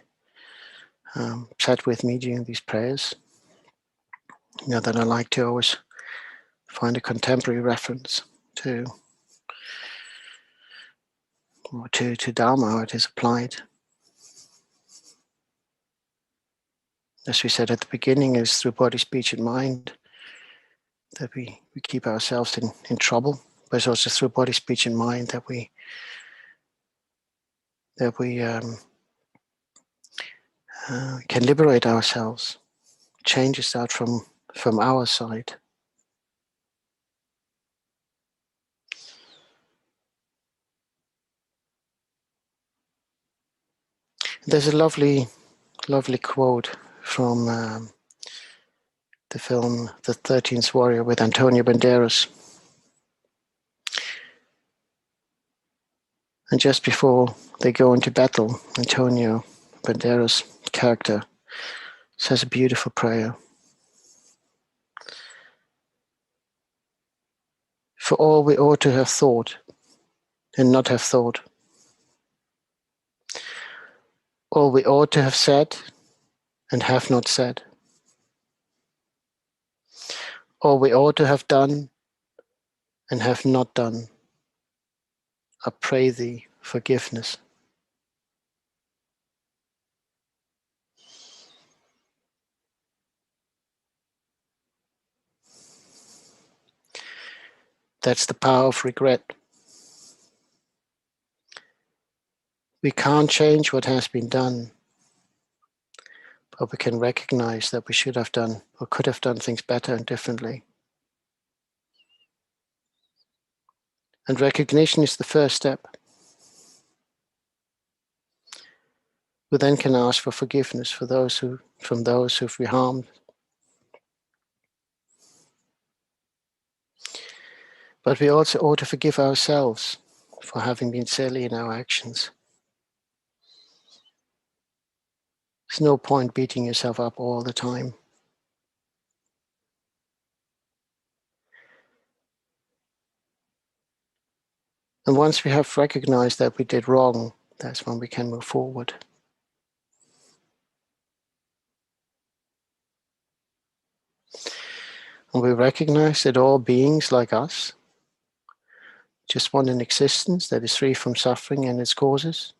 sat with me during these prayers, that I like to always find a contemporary reference to Dharma, how it is applied. As we said at the beginning, is through body, speech, and mind that we keep ourselves in trouble, but it's also through body, speech, and mind that we can liberate ourselves. Change start from our side. There's a lovely quote from the film The 13th Warrior with Antonio Banderas. And just before they go into battle, Antonio Banderas' character says a beautiful prayer. For all we ought to have thought and not have thought. All we ought to have said and have not said. All we ought to have done and have not done. I pray thee forgiveness. That's the power of regret. We can't change what has been done, but we can recognize that we should have done or could have done things better and differently. And recognition is the first step. We then can ask for forgiveness from those who've we harmed. But we also ought to forgive ourselves for having been silly in our actions. There's no point beating yourself up all the time. And once we have recognized that we did wrong, that's when we can move forward. And we recognize that all beings like us just want an existence that is free from suffering and its causes,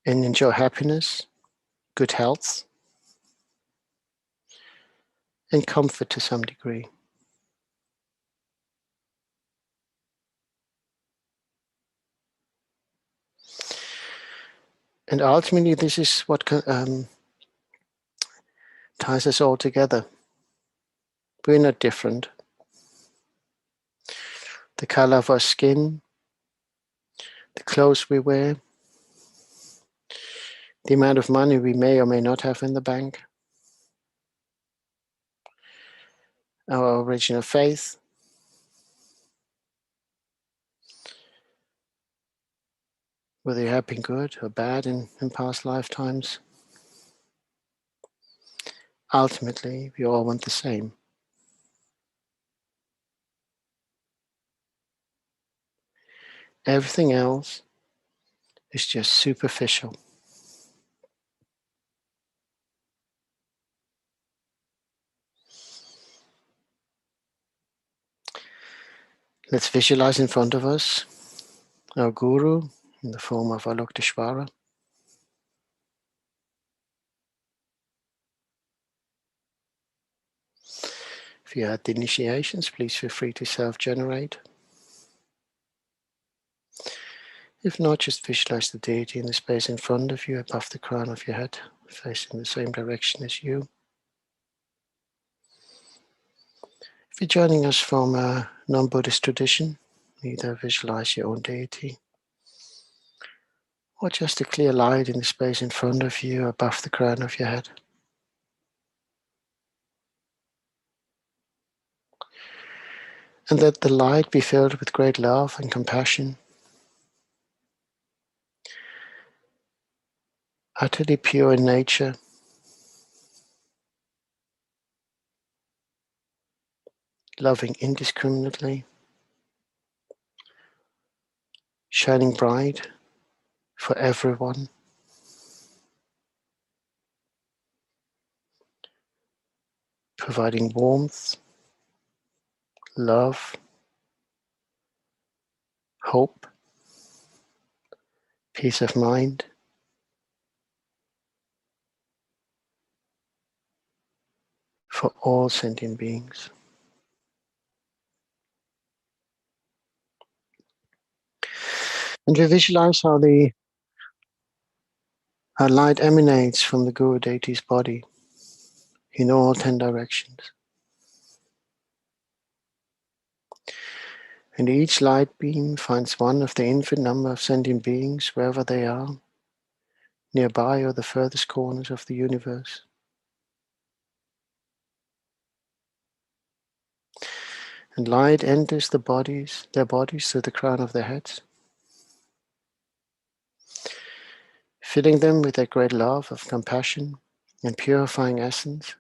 and enjoy happiness, good health, and comfort to some degree. And ultimately, this is what ties us all together. We're not different. The color of our skin, the clothes we wear, the amount of money we may or may not have in the bank, our original faith, whether you have been good or bad in past lifetimes. Ultimately, we all want the same. Everything else is just superficial. Let's visualize in front of us our Guru in the form of Avalokiteshvara. If you had the initiations, please feel free to self-generate. If not, just visualize the deity in the space in front of you, above the crown of your head, facing the same direction as you. If you're joining us from a non-Buddhist tradition, either visualize your own deity, or just a clear light in the space in front of you, above the crown of your head. And let the light be filled with great love and compassion, utterly pure in nature, loving indiscriminately, shining bright for everyone, providing warmth, love, hope, peace of mind, for all sentient beings. And we visualize how light emanates from the Guru deity's body in all 10 directions. And each light beam finds one of the infinite number of sentient beings wherever they are, nearby or the furthest corners of the universe. And light enters their bodies through the crown of their heads, filling them with their great love of compassion and purifying essence,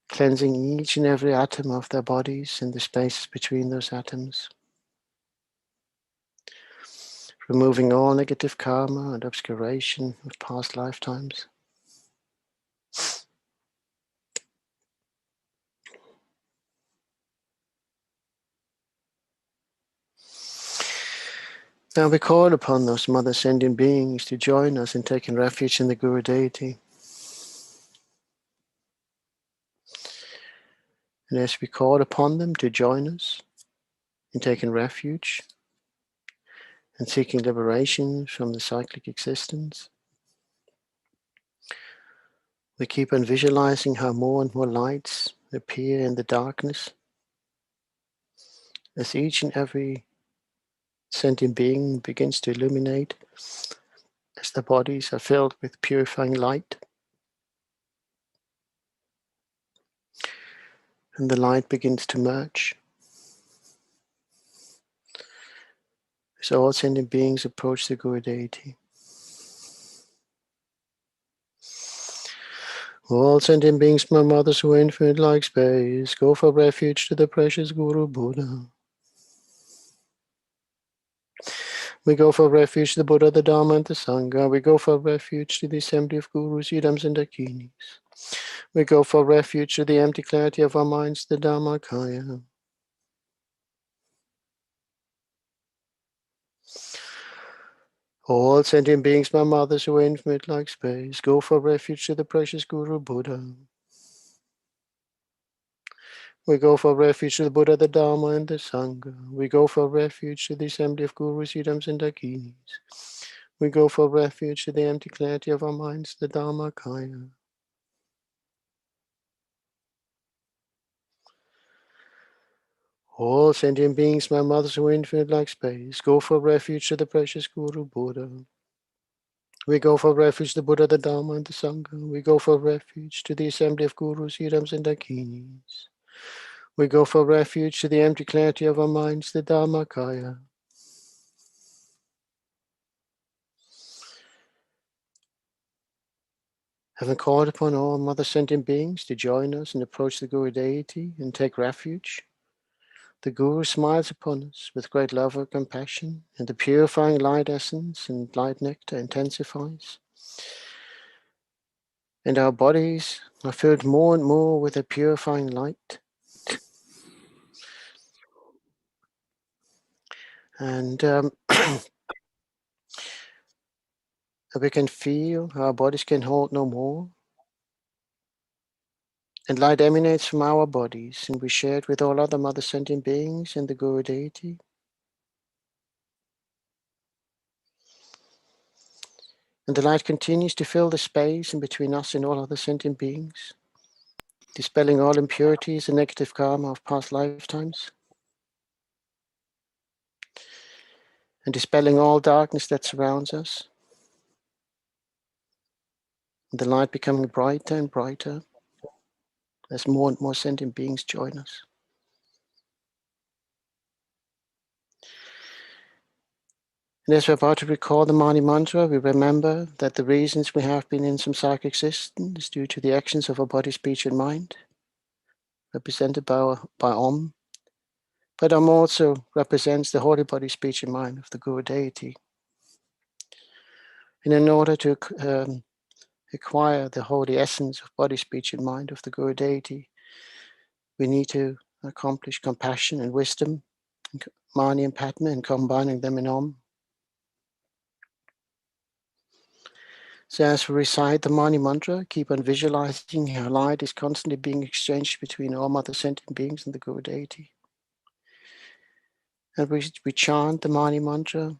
cleansing each and every atom of their bodies and the spaces between those atoms, removing all negative karma and obscuration of past lifetimes. Now we call upon those mother sentient beings to join us in taking refuge in the Guru deity. And as we call upon them to join us in taking refuge and seeking liberation from the cyclic existence, we keep on visualizing how more and more lights appear in the darkness as each and every sentient being begins to illuminate, as their bodies are filled with purifying light. and the light begins to merge. As all sentient beings approach the Guru Deity. All sentient beings, my mothers who are infinite like space, go for refuge to the precious Guru Buddha. We go for refuge to the Buddha, the Dharma, and the Sangha. We go for refuge to the assembly of Gurus, Yidams, and Dakinis. We go for refuge to the empty clarity of our minds, the Dharmakaya. All sentient beings, my mothers who are infinite like space, go for refuge to the precious Guru Buddha. We go for refuge to the Buddha, the Dharma, and the Sangha. We go for refuge to the assembly of Gurus, Yidams, and Dakinis. We go for refuge to the empty clarity of our minds, the Dharmakaya. All sentient beings, my mothers who are infinite like space, go for refuge to the precious Guru Buddha. We go for refuge to the Buddha, the Dharma, and the Sangha. We go for refuge to the assembly of Gurus, Yidams, and Dakinis. We go for refuge to the empty clarity of our minds, the Dharmakaya. Having called upon all mother sentient beings to join us and approach the Guru Deity and take refuge, the Guru smiles upon us with great love and compassion, and the purifying light essence and light nectar intensifies. And our bodies are filled more and more with a purifying light. And we can feel our bodies can hold no more. And light emanates from our bodies, and we share it with all other mother sentient beings and the Guru Deity. And the light continues to fill the space in between us and all other sentient beings, dispelling all impurities and negative karma of past lifetimes, and dispelling all darkness that surrounds us. And the light becoming brighter and brighter as more and more sentient beings join us. And as we're about to recall the Mani Mantra, we remember that the reasons we have been in samsaric existence is due to the actions of our body, speech, and mind, represented by Om. But Om also represents the holy body, speech, and mind of the Guru Deity. And in order to acquire the holy essence of body, speech, and mind of the Guru Deity, we need to accomplish compassion and wisdom, Mani and Padma, and combining them in Om. So as we recite the Mani Mantra, keep on visualizing how light is constantly being exchanged between all mother sentient beings and the Guru Deity. And we chant the Mani Mantra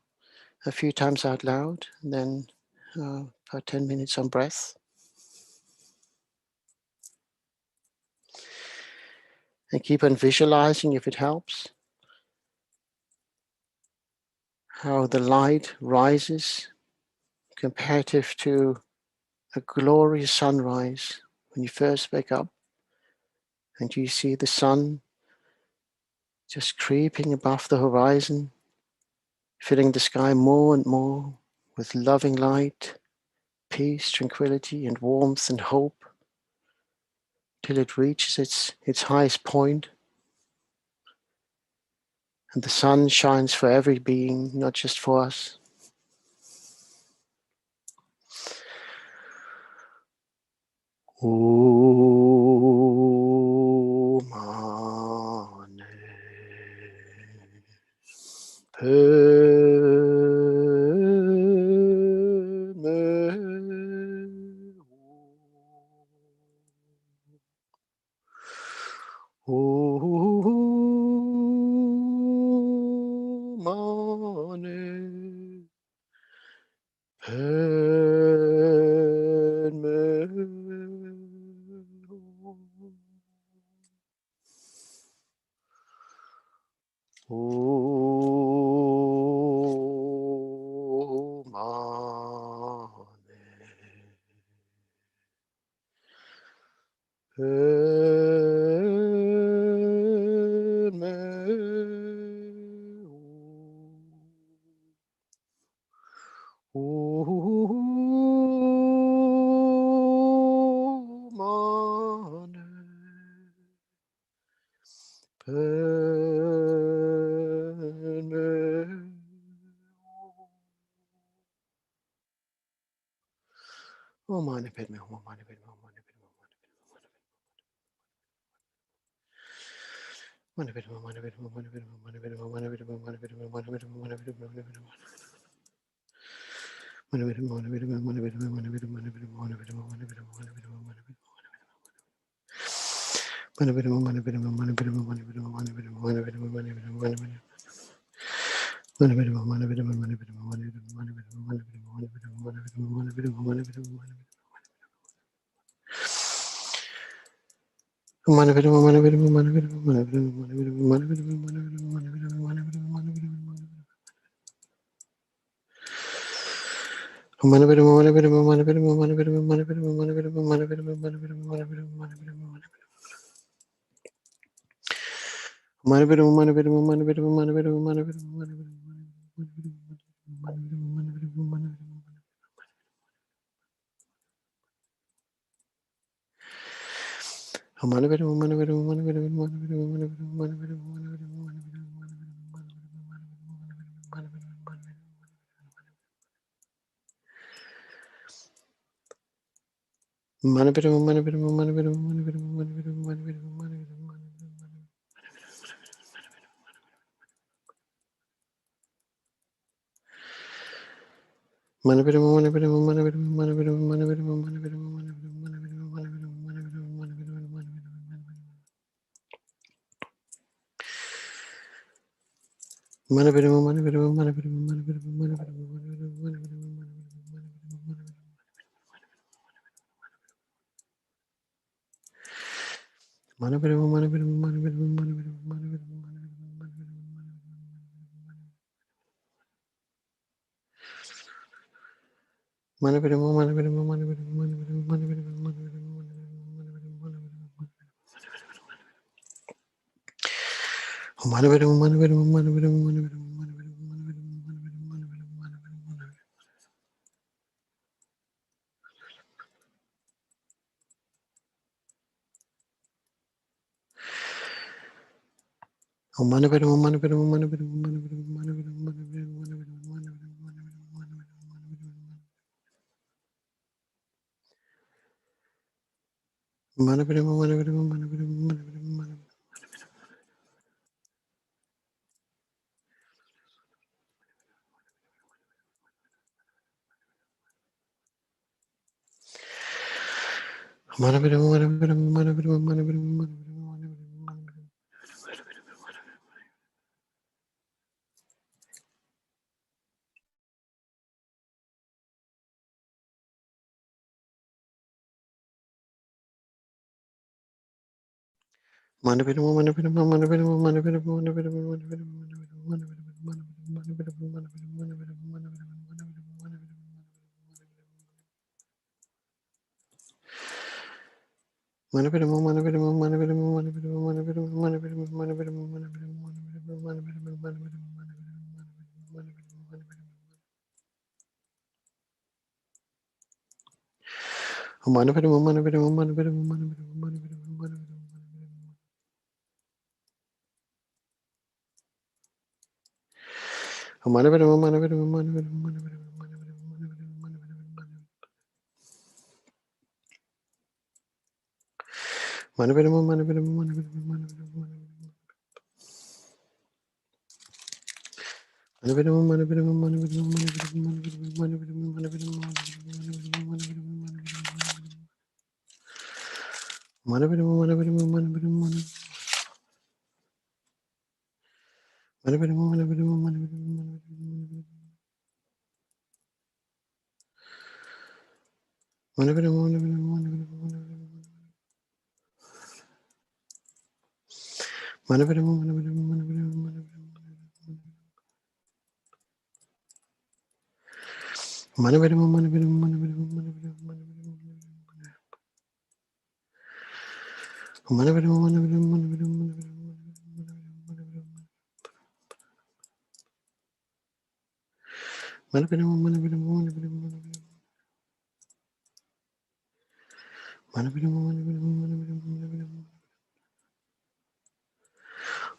a few times out loud, and then about 10 minutes on breath. And keep on visualizing, if it helps, how the light rises comparative to a glorious sunrise when you first wake up and you see the sun just creeping above the horizon, filling the sky more and more with loving light, peace, tranquility, and warmth and hope, till it reaches its highest point. And the sun shines for every being, not just for us. Om Mani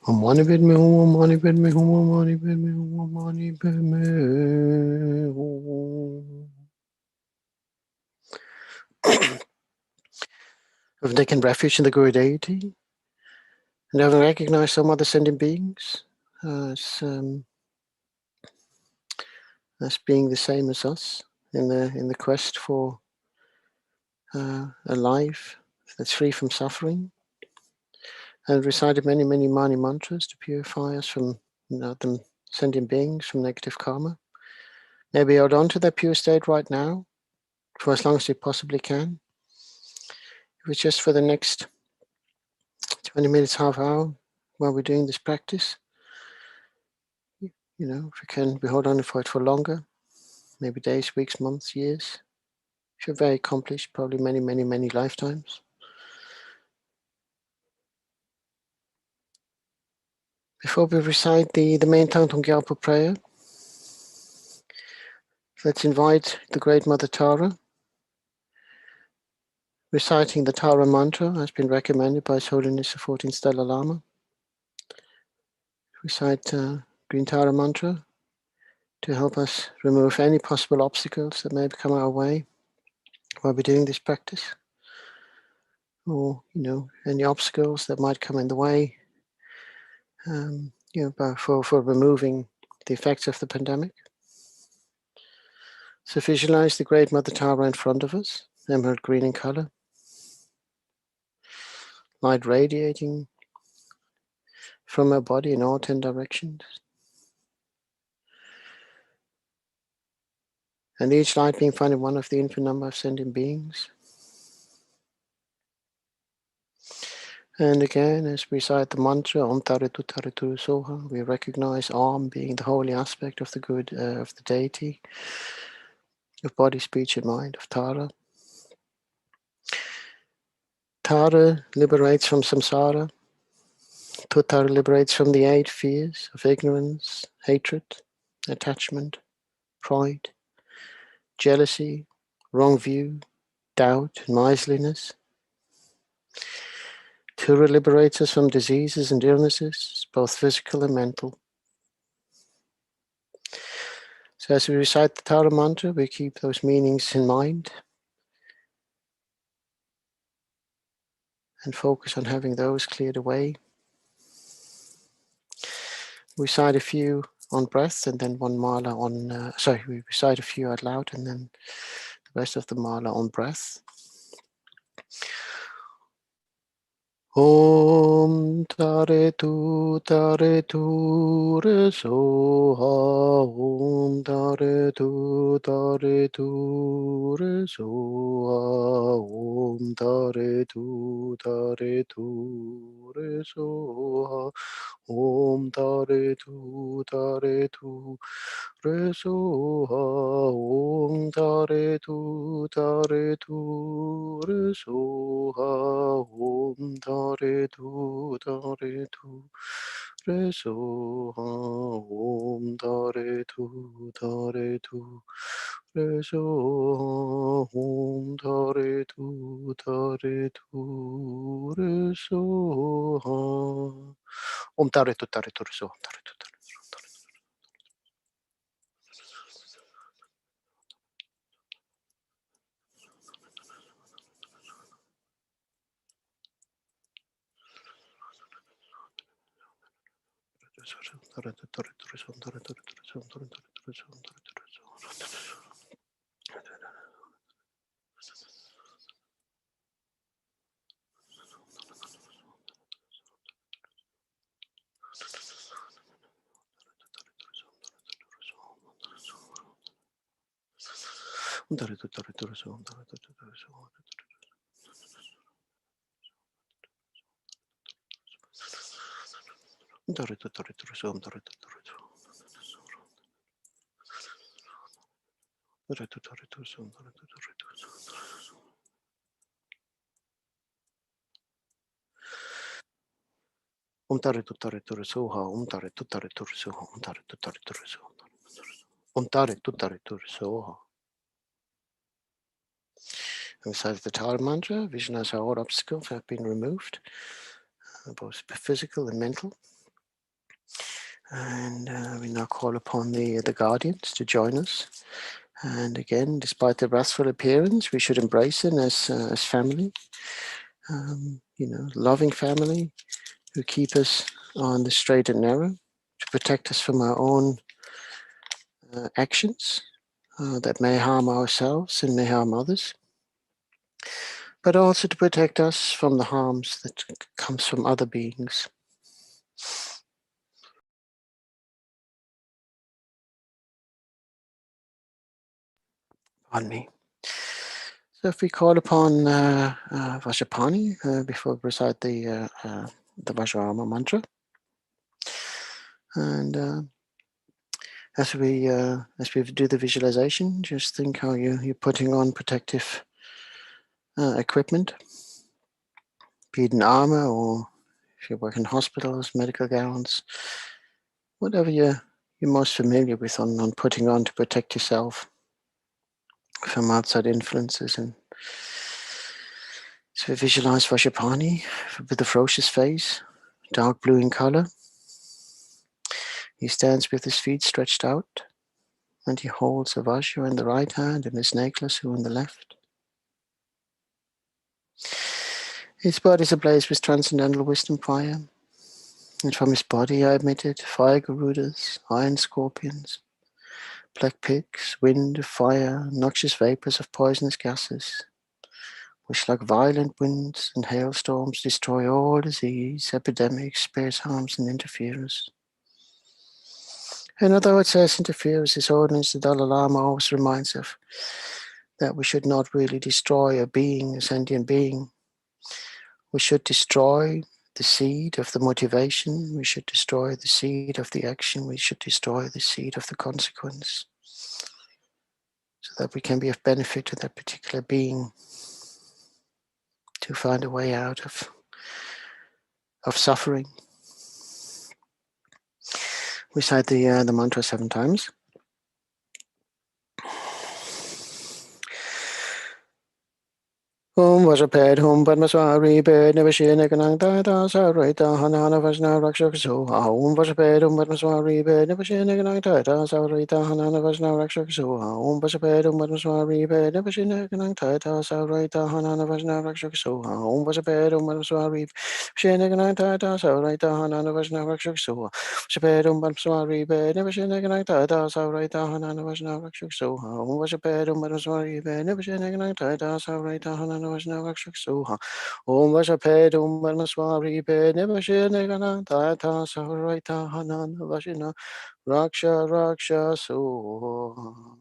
Om mani padme hum, om mani padme hum, om mani padme hum, om mani padme hum. Having taken refuge in the Guru deity, and having recognized some other sentient beings as being the same as us in the quest for a life that's free from suffering, and recited many mani mantras to purify us from them sentient beings from negative karma. Maybe hold on to that pure state right now for as long as you possibly can. If it's just for the next 20 minutes, half hour while we're doing this practice, if we can, we hold on for it for longer, maybe days, weeks, months, years. If you're very accomplished, probably many lifetimes. Before we recite the main Thangtong Gyalpo Prayer, let's invite the Great Mother Tara. Reciting the Tara mantra has been recommended by His Holiness the 14th Dalai Lama. Recite Green Tara mantra to help us remove any possible obstacles that may come our way while we're doing this practice, or any obstacles that might come in the way, for removing the effects of the pandemic. So visualize the Great Mother Tara in front of us, emerald green in color, light radiating from her body in all 10 directions. And each light being found in one of the infinite number of sentient beings. And again, as we recite the mantra, Om Tare Tu Tare Tu Soha, we recognize Om being the holy aspect of the good, of the deity, of body, speech, and mind, of Tara. Tara liberates from samsara. Tutara liberates from the 8 fears of ignorance, hatred, attachment, pride, jealousy, wrong view, doubt, and miserliness. Tura liberates us from diseases and illnesses, both physical and mental. So as we recite the Tara mantra, we keep those meanings in mind and focus on having those cleared away. We recite a few on breath and then one mala on, we recite a few out loud and then the rest of the mala on breath. Om Tare Tu Re Soha. Om Tare Tu Re Soha. Om Tare Tu Re Soha. Om Tare Tu Re Soha. Om Tare Tu Re Soha. Om Tare Tu Re Soha. Om Tare Tu Re Soha. Om Tare Tu Re Soha. Om Tare Tu Re Soha. Om Tare Tu Soha. Om Tare Tu Soha. Om Tare Tu Soha. Om Tare Tu Soha. And besides the Tara mantra, visualize how all obstacles have been removed, both physical and mental. And we now call upon the guardians to join us. And again, despite their wrathful appearance, we should embrace them as family, loving family who keep us on the straight and narrow, to protect us from our own actions that may harm ourselves and may harm others, but also to protect us from the harms that comes from other beings. Pardon me. So if we call upon Vajrapani before we recite the Vajrayana mantra, and as we do the visualization, just think how you're putting on protective equipment, be it an armor or if you work in hospitals, medical gowns, whatever you're most familiar with on putting on to protect yourself from outside influences. And so visualize Vajrapani with a ferocious face, dark blue in color. He stands with his feet stretched out, and he holds a Vajra in the right hand and his necklace in the left. His body is ablaze with transcendental wisdom fire, and from his body are emitted fire garudas, iron scorpions, black pigs, wind, fire, noxious vapors of poisonous gases, which like violent winds and hailstorms destroy all disease, epidemics, spirits, harms, and interferers. And although it says interferers is ordinance, the Dalai Lama always reminds us that we should not really destroy a being, a sentient being. We should destroy the seed of the motivation. We should destroy the seed of the action. We should destroy the seed of the consequence, so that we can be of benefit to that particular being, to find a way out of suffering. Recite the mantra 7 times. Om Vajraped Hum Padmaswari Ped Navashina Kananta Tasa Raita Hanana Vajna Rakshak Soha Om Vajraped Hum Padmaswari Ped Navashina Kananta Tasa Raita Hanana Vajna Rakshak Soha Om Vajraped Hum Padmaswari Ped Navashina Kananta Tasa Raita Hanana Vajna Rakshak Soha Om Vajraped Hum Padmaswari Shina Kananta Tasa Raita Hanana Vajna Rakshak Soha Vajraped Hum Padmaswari Ped Navashina Kananta Tasa Raita Hanana Vajna Rakshak Soha Om Vajraped Hum Padmaswari Ped Navashina Kananta Tasa Raita Hanana Vajna Rakshak Soha Om Vajraped Hum Padmaswari Ped Navashina Kananta Tasa Raita Hanana Vajna Raksha Soha.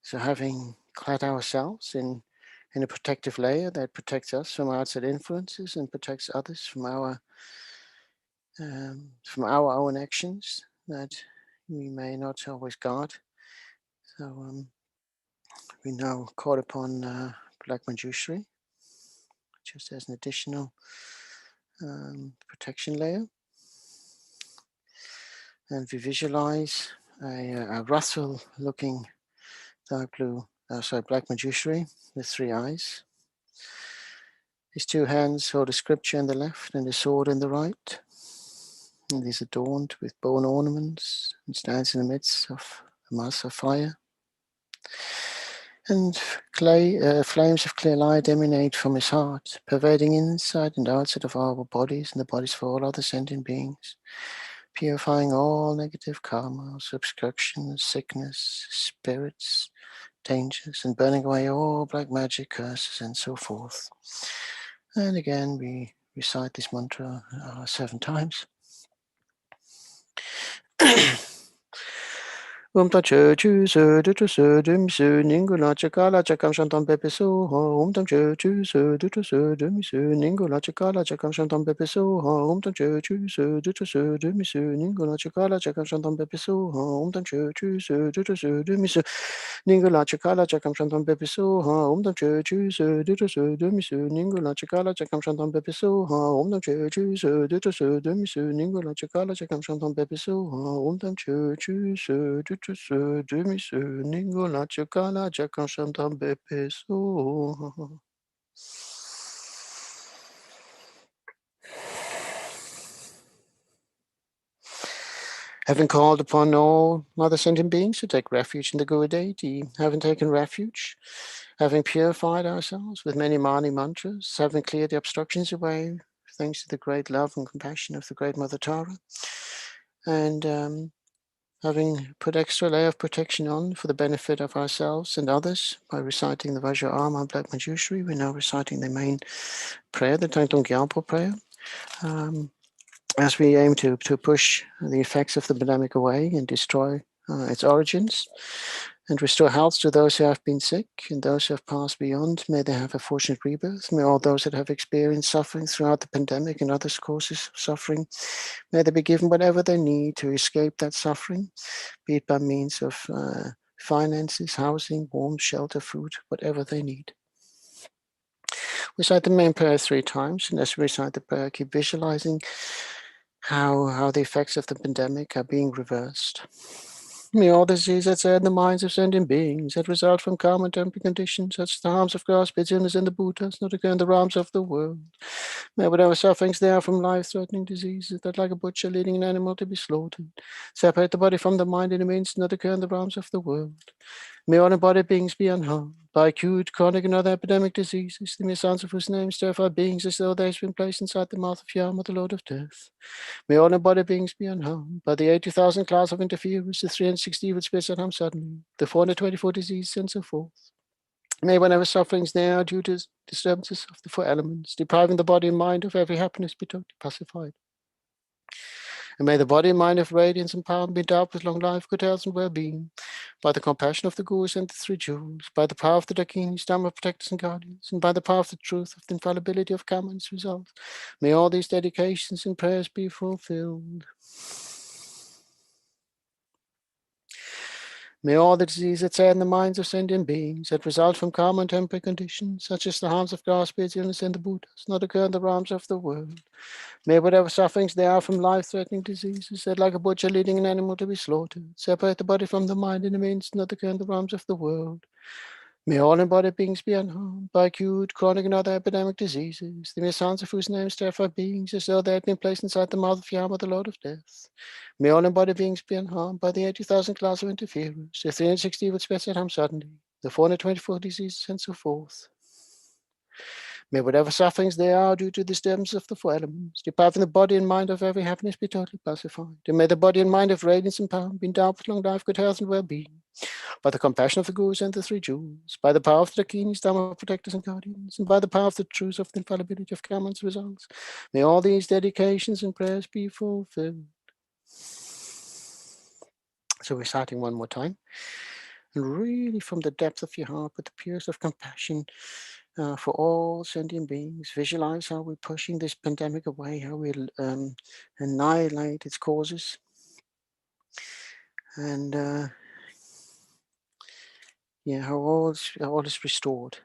So having clad ourselves in a protective layer that protects us from outside influences and protects others from our own actions that we may not always guard. So we now call upon Black Manjushri, just as an additional protection layer. And we visualize a wrathful looking black Manjushri with 3 eyes. His 2 hands hold a scripture in the left and a sword in the right. And he's adorned with bone ornaments and stands in the midst of a mass of fire. And flames of clear light emanate from his heart, pervading inside and outside of our bodies and the bodies for all other sentient beings, purifying all negative karmas, obstructions, sickness, spirits, dangers, and burning away all black magic, curses, and so forth. And again, we recite this mantra 7 times. Om ta che chu se du tu se du mi su ningu la che ka la che kam shantam pepe so ha om tam che chu se du tu se du mi su ningu la che ka la che kam shantam pepe so ha om tam che chu se du tu se du mi su ningu la che ka la che kam shantam pepe so ha om tam che chu se du tu se du mi su ningu la che ka la che kam shantam pepe so ha om tam che chu se du tu se du mi su ningu la che ka la che kam shantam pepe so ha om tam che chu se du tu se du mi su ningu la che ka la che kam shantam pepe so ha om tam che chu se du tu se du mi su ningu la che ka la che kam shantam pepe so. Having called upon all other sentient beings to take refuge in the Guru deity, having taken refuge, having purified ourselves with many Mani mantras, having cleared the obstructions away, thanks to the great love and compassion of the great Mother Tara, and having put extra layer of protection on for the benefit of ourselves and others by reciting the Vajra Arma Black Manjushri, we're now reciting the main prayer, the Thangtong Gyalpo Prayer. As we aim to push the effects of the pandemic away and destroy its origins and restore health to those who have been sick and those who have passed beyond, may they have a fortunate rebirth. May all those that have experienced suffering throughout the pandemic and other causes of suffering, may they be given whatever they need to escape that suffering, be it by means of finances, housing, warmth, shelter, food, whatever they need. Recite the main prayer 3 times, and as we recite the prayer, keep visualizing how the effects of the pandemic are being reversed. May all disease that's in the minds of sentient beings that result from karma and temporary conditions, such as the harms of grass, pits, illness, and the Buddhas, not occur in the realms of the world. May whatever sufferings there are from life-threatening diseases that, like a butcher leading an animal to be slaughtered, separate the body from the mind in a means not occur in the realms of the world. May all embodied beings be unharmed by acute, chronic, and other epidemic diseases, the mere sounds of whose names terrify beings as though they have been placed inside the mouth of Yama, the Lord of Death. May all embodied beings be unharmed by the 80,000 class of interferers, the 360 evil spirits that harm suddenly, the 424 diseases, and so forth. May whenever sufferings there are due to disturbances of the 4 elements, depriving the body and mind of every happiness, be totally pacified. And may the body and mind of radiance and power be endowed with long life, good health, and well-being, by the compassion of the Gurus and the 3 jewels, by the power of the Dakinis, Dharma protectors and guardians, and by the power of the truth of the infallibility of karma and its results. May all these dedications and prayers be fulfilled. May all the disease that's in the minds of sentient beings that result from karma and temporary conditions, such as the harms of grass, pits, illness, and the Buddhas, not occur in the realms of the world. May whatever sufferings there are from life-threatening diseases that, like a butcher leading an animal to be slaughtered, separate the body from the mind in a means not occur in the realms of the world. May all embodied beings be unharmed by acute, chronic, and other epidemic diseases, the mere sounds of whose names terrify beings as though they had been placed inside the mouth of Yama, the Lord of Death. May all embodied beings be unharmed by the 80,000 class of interferers, the 360 evil spirits that harm suddenly, the 424 diseases, and so forth. May whatever sufferings there are due to disturbance of the 4 elements, depriving the body and mind of every happiness, be totally pacified. And may the body and mind of radiance and power be endowed with long life, good health, and well-being, by the compassion of the Gurus and the 3 jewels, by the power of the Dakinis, Dharma protectors and guardians, and by the power of the truth of the infallibility of karma and its results. May all these dedications and prayers be fulfilled. So reciting one more time, and really from the depth of your heart, with the purest of compassion, for all sentient beings, visualize how we're pushing this pandemic away, how we'll annihilate its causes, and how all is restored.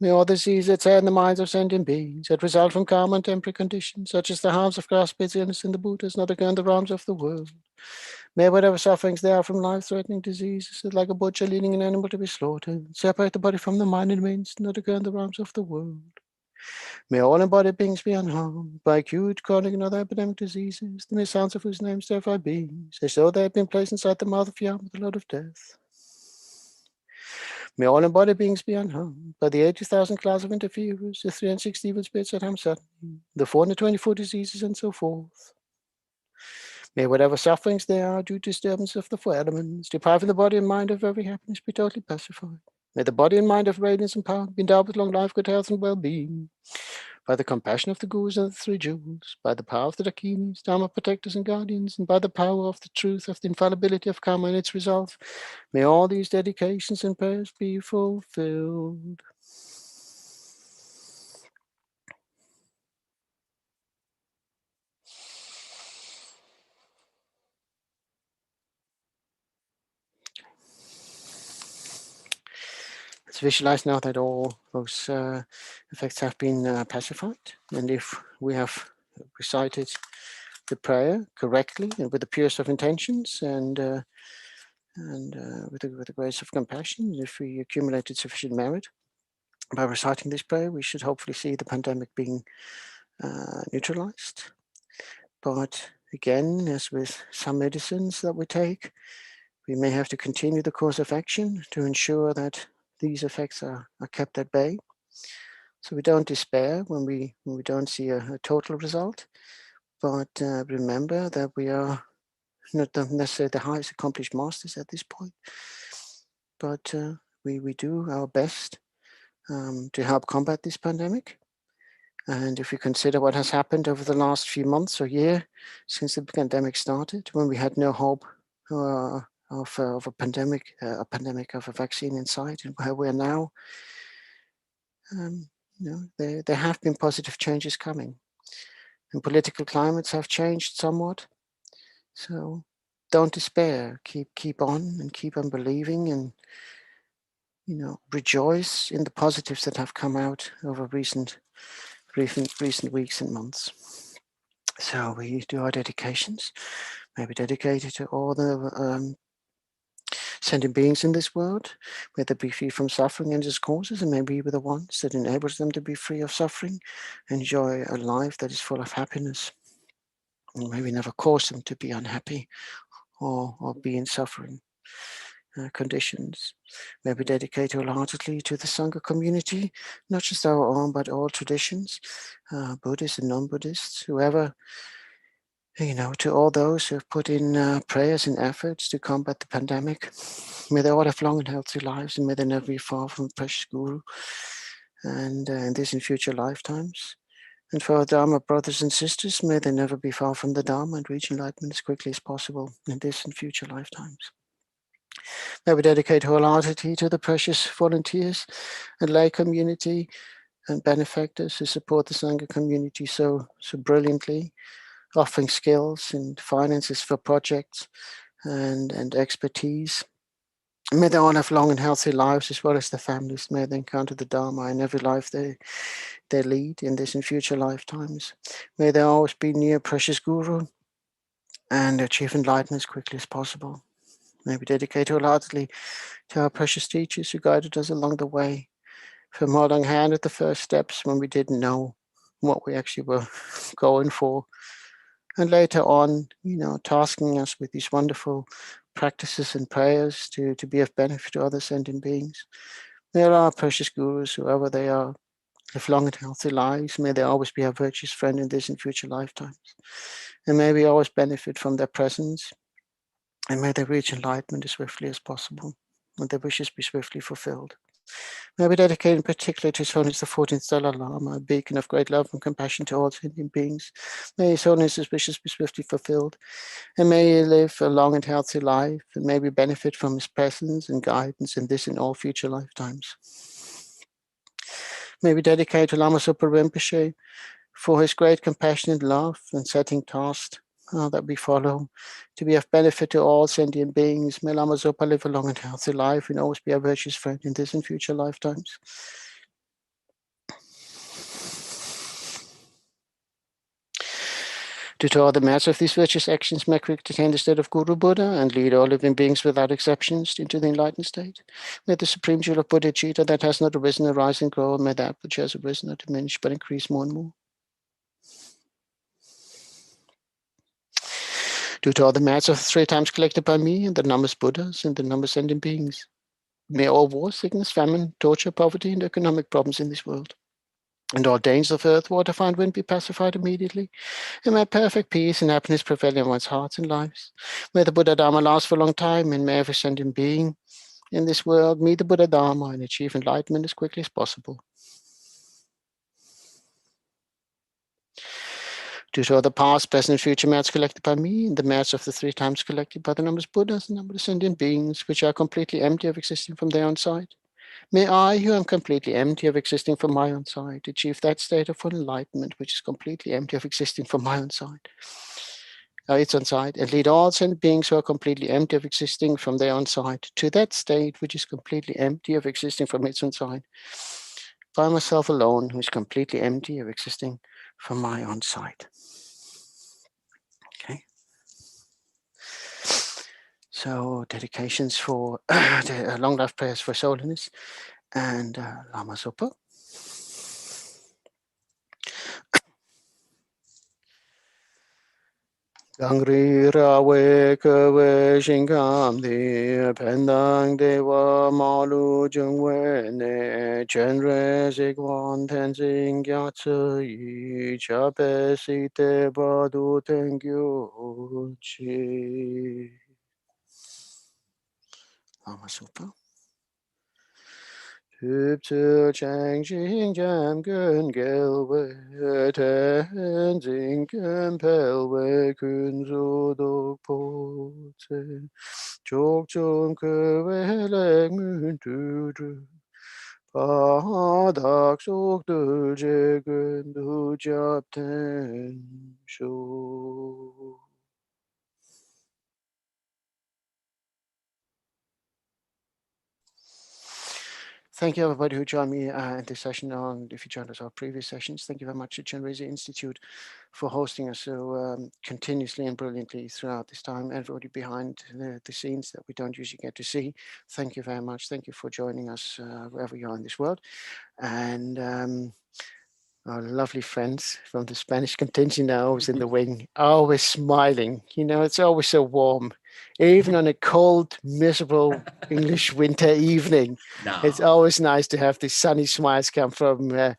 May all disease that's in the minds of sentient beings that result from karma and temporary conditions, such as the harms of grass, pits, illness, and the Buddhas, not occur in the realms of the world. May whatever sufferings there are from life-threatening diseases, that, like a butcher leading an animal to be slaughtered, separate the body from the mind and means not occur in the realms of the world. May all embodied beings be unharmed by acute, chronic, and other epidemic diseases, the mere sounds of whose names terrify beings, as though they had been placed inside the mouth of Yama, the Lord of Death. May all embodied beings be unharmed by the 80,000 class of interferers, the 360 evil spirits that harm suddenly, the 424 diseases, and so forth. May whatever sufferings there are due to disturbance of the 4 elements, depriving the body and mind of every happiness, be totally pacified. May the body and mind of radiance and power be endowed with long life, good health, and well-being, by the compassion of the Gurus and the 3 jewels, by the power of the Dakinis, Dharma protectors and guardians, and by the power of the truth of the infallibility of karma and its results. May all these dedications and prayers be fulfilled. Let's visualize now that all those effects have been pacified. And if we have recited the prayer correctly and with the purest of intentions and with the grace of compassion, if we accumulated sufficient merit by reciting this prayer, we should hopefully see the pandemic being neutralized. But again, as with some medicines that we take, we may have to continue the course of action to ensure that these effects are kept at bay. So we don't despair when we don't see a total result, but remember that we are not necessarily the highest accomplished masters at this point, but we do our best to help combat this pandemic. And if we consider what has happened over the last few months or year since the pandemic started, when we had no hope of a pandemic of a vaccine in sight, and where we are now, there have been positive changes coming, and political climates have changed somewhat. So don't despair. Keep on and keep on believing, and rejoice in the positives that have come out over recent weeks and months. So we do our dedications, maybe dedicated to all the sentient beings in this world, may they be free from suffering and its causes, and maybe we're the ones that enables them to be free of suffering, enjoy a life that is full of happiness, and maybe never cause them to be unhappy or be in suffering conditions. Maybe dedicate wholeheartedly to the Sangha community, not just our own, but all traditions, Buddhists and non-Buddhists, whoever, to all those who have put in prayers and efforts to combat the pandemic. May they all have long and healthy lives, and may they never be far from the precious Guru, and in this and future lifetimes. And for our Dharma brothers and sisters, may they never be far from the Dharma and reach enlightenment as quickly as possible in this and future lifetimes. May we dedicate wholeheartedly to the precious volunteers and lay community and benefactors who support the Sangha community so brilliantly, offering skills and finances for projects and expertise. May they all have long and healthy lives, as well as their families. May they encounter the Dharma in every life they lead in this and future lifetimes. May they always be near precious Guru and achieve enlightenment as quickly as possible. May we dedicate wholeheartedly to our precious teachers who guided us along the way, from holding hand at the first steps when we didn't know what we actually were going for, and later on, tasking us with these wonderful practices and prayers to be of benefit to other sentient beings. May our precious Gurus, whoever they are, live long and healthy lives. May they always be our virtuous friend in this and future lifetimes. And may we always benefit from their presence. And may they reach enlightenment as swiftly as possible, and their wishes be swiftly fulfilled. May we dedicate in particular to His Holiness the 14th Dalai Lama, a beacon of great love and compassion to all sentient beings. May His Holiness's wishes be swiftly fulfilled, and may he live a long and healthy life, and may we benefit from his presence and guidance in this and all future lifetimes. May we dedicate to Lama Zopa Rinpoche for his great compassion and love and setting tasks that we follow to be of benefit to all sentient beings. May Lama Zopa live a long and healthy life and always be a virtuous friend in this and future lifetimes. Due to all the merits of these virtuous actions, may we attain the state of Guru Buddha and lead all living beings without exceptions into the enlightened state. May the supreme jewel of Buddhacita that has not arisen arise and grow, and may that which has arisen not diminish but increase more and more. Due to all the merits of the 3 times collected by me and the numbers Buddhas and the numbers sentient beings, may all war, sickness, famine, torture, poverty, and economic problems in this world, and all dangers of earth, water, fire, and wind be pacified immediately, and may perfect peace and happiness prevail in one's hearts and lives. May the Buddha Dharma last for a long time, and may every sentient being in this world meet the Buddha Dharma and achieve enlightenment as quickly as possible. Due to all the past, present, and future merits collected by me, and the merits of the 3 times collected by the numbers Buddhas and numbers sentient beings, which are completely empty of existing from their own side, may I, who am completely empty of existing from my own side, achieve that state of full enlightenment, which is completely empty of existing from my own side, its own side, and lead all sentient beings who are completely empty of existing from their own side to that state which is completely empty of existing from its own side, by myself alone, who is completely empty of existing from my own side. Okay. So dedications for long life prayers for Holiness and Lama Zopa. Gangri rawe kewe shingam di pendang dewa malu jungwe ne Chenrezig Gyalpo yi chape site badu tengyu chi. Lama Zopa. Tübze chang jing jam gun gelwe ten zing gun pelwe kun zo dok po tse chok chom kewe lek mun tu dru pa dak sok dul je gun du jap ten sho. Thank you, everybody who joined me in this session. If you joined us our previous sessions, thank you very much to Chenrezig Institute for hosting us so continuously and brilliantly throughout this time. Everybody behind the scenes that we don't usually get to see, thank you very much. Thank you for joining us wherever you are in this world. And our lovely friends from the Spanish contingent are always in the wing, always smiling. You know, it's always so warm, even on a cold, miserable English winter evening. No. It's always nice to have these sunny smiles come from the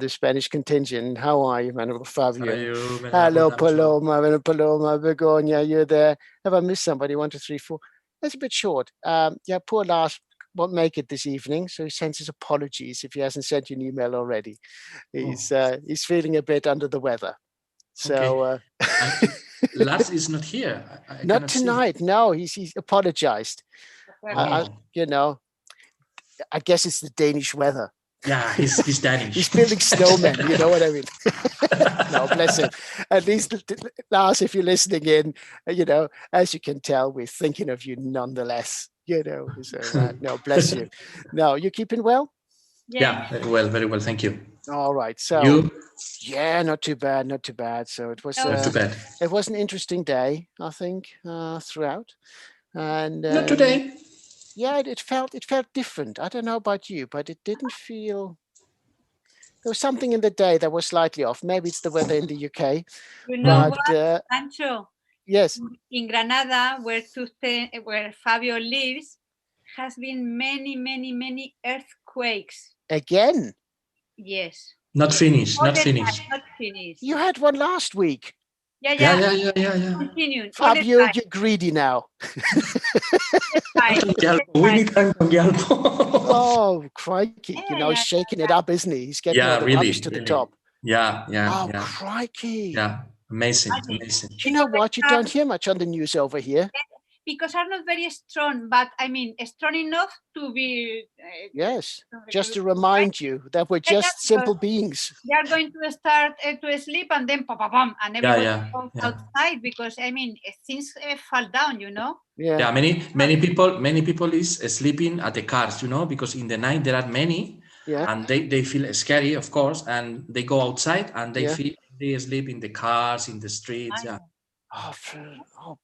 Spanish contingent. How are you, Manuel Fabio? Hello, Paloma, Paloma, Begonia, you're there. Have I missed somebody? 1, 2, 3, 4. That's a bit short. Yeah, poor Lars won't make it this evening, so he sends his apologies if he hasn't sent you an email already. He's feeling a bit under the weather. So Lars is not here. I not tonight. See. No, he's apologized. You know, I guess it's the Danish weather. Yeah, he's Danish. He's building snowmen. You know what I mean? No, bless him. At least, Lars, if you're listening in, you know, as you can tell, we're thinking of you nonetheless. You know, so no, bless you. No, you keeping well? Yeah, very well. Thank you. All right. So you? Yeah, not too bad, not too bad. So it was not too bad. It was an interesting day, I think, throughout. And not today. Yeah, it felt different. I don't know about you, but it didn't feel. There was something in the day that was slightly off. Maybe it's the weather in the UK. You know what, Sancho? Yes. In Granada, where Fabio lives, has been many earthquakes. Again? Yes. Not finished. Not finished. You had one last week. Yeah. Continue. Fabio, you're greedy now. We need Thangtong Gyalpo. Oh, crikey. You know, he's shaking it up, isn't he? He's getting all the rubbish to the top. Yeah. Oh, crikey. Yeah, amazing. You know what? You don't hear much on the news over here. Because are not very strong, but I mean, strong enough to be... yes, just to remind you that we're just simple beings. They are going to start to sleep and then pop, and everybody goes outside because, I mean, things fall down, you know? Yeah, many people is sleeping at the cars, you know, because in the night there are many, and they feel scary, of course, and they go outside and they feel they sleep in the cars, in the streets, Oh,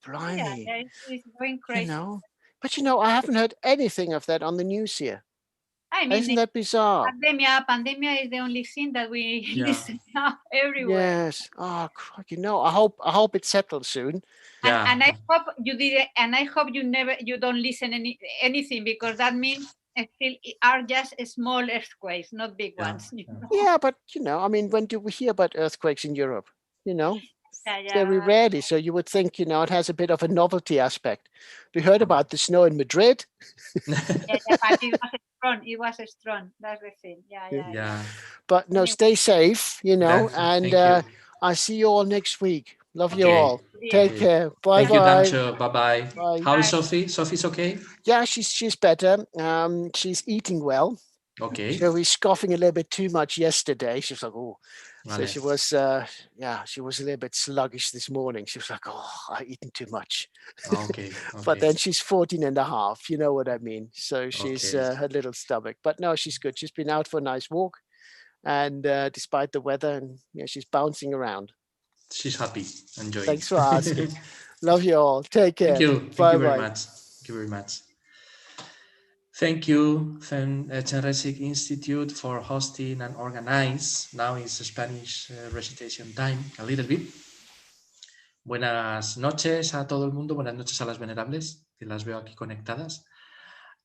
blimey. Yeah, it's going crazy. You know, but you know, I haven't heard anything of that on the news here. I mean, isn't that bizarre? Pandemia is the only thing that we listen now everywhere. Yes. Oh, you know, I hope it settles soon. And I hope you did it, and I hope you don't listen anything, because that means still are just small earthquakes, not big ones. You know? Yeah, but you know, I mean, when do we hear about earthquakes in Europe? You know, very rarely. So you would think, you know, it has a bit of a novelty aspect. We heard about the snow in Madrid. But it was strong. That's the thing. Yeah. But no, stay safe, you know, and I'll see you all next week. Love you all. Take care. Bye. Thank you, Dancho. Bye. How is Sophie? Sophie's okay? Yeah, she's better. She's eating well. Okay. So he's coughing a little bit too much yesterday. She was like, oh. So she was, she was a little bit sluggish this morning. She was like, oh, I've eaten too much. Okay. But then she's 14 and a half, you know what I mean? So she's her little stomach. But no, she's good. She's been out for a nice walk. And despite the weather, and she's bouncing around. She's happy, enjoying. Thanks for asking. Love you all. Take care. Thank you. Bye. Thank you very much. Thank you, Chenrezig Institute, for hosting and organize. Now is Spanish recitation time, a little bit. Buenas noches a todo el mundo, buenas noches a las venerables, que las veo aquí conectadas.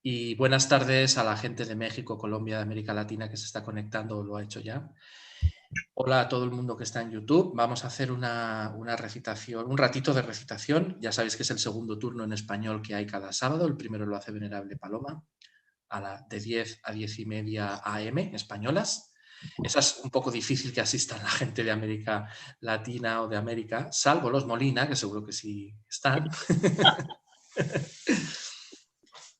Y buenas tardes a la gente de México, Colombia, de América Latina que se está conectando o lo ha hecho ya. Hola a todo el mundo que está en YouTube. Vamos a hacer una recitación, un ratito de recitación. Ya sabéis que es el segundo turno en español que hay cada sábado. El primero lo hace Venerable Paloma, de 10 a 10:30 AM, españolas. Esa es un poco difícil que asistan la gente de América Latina o de América, salvo los Molina, que seguro que sí están.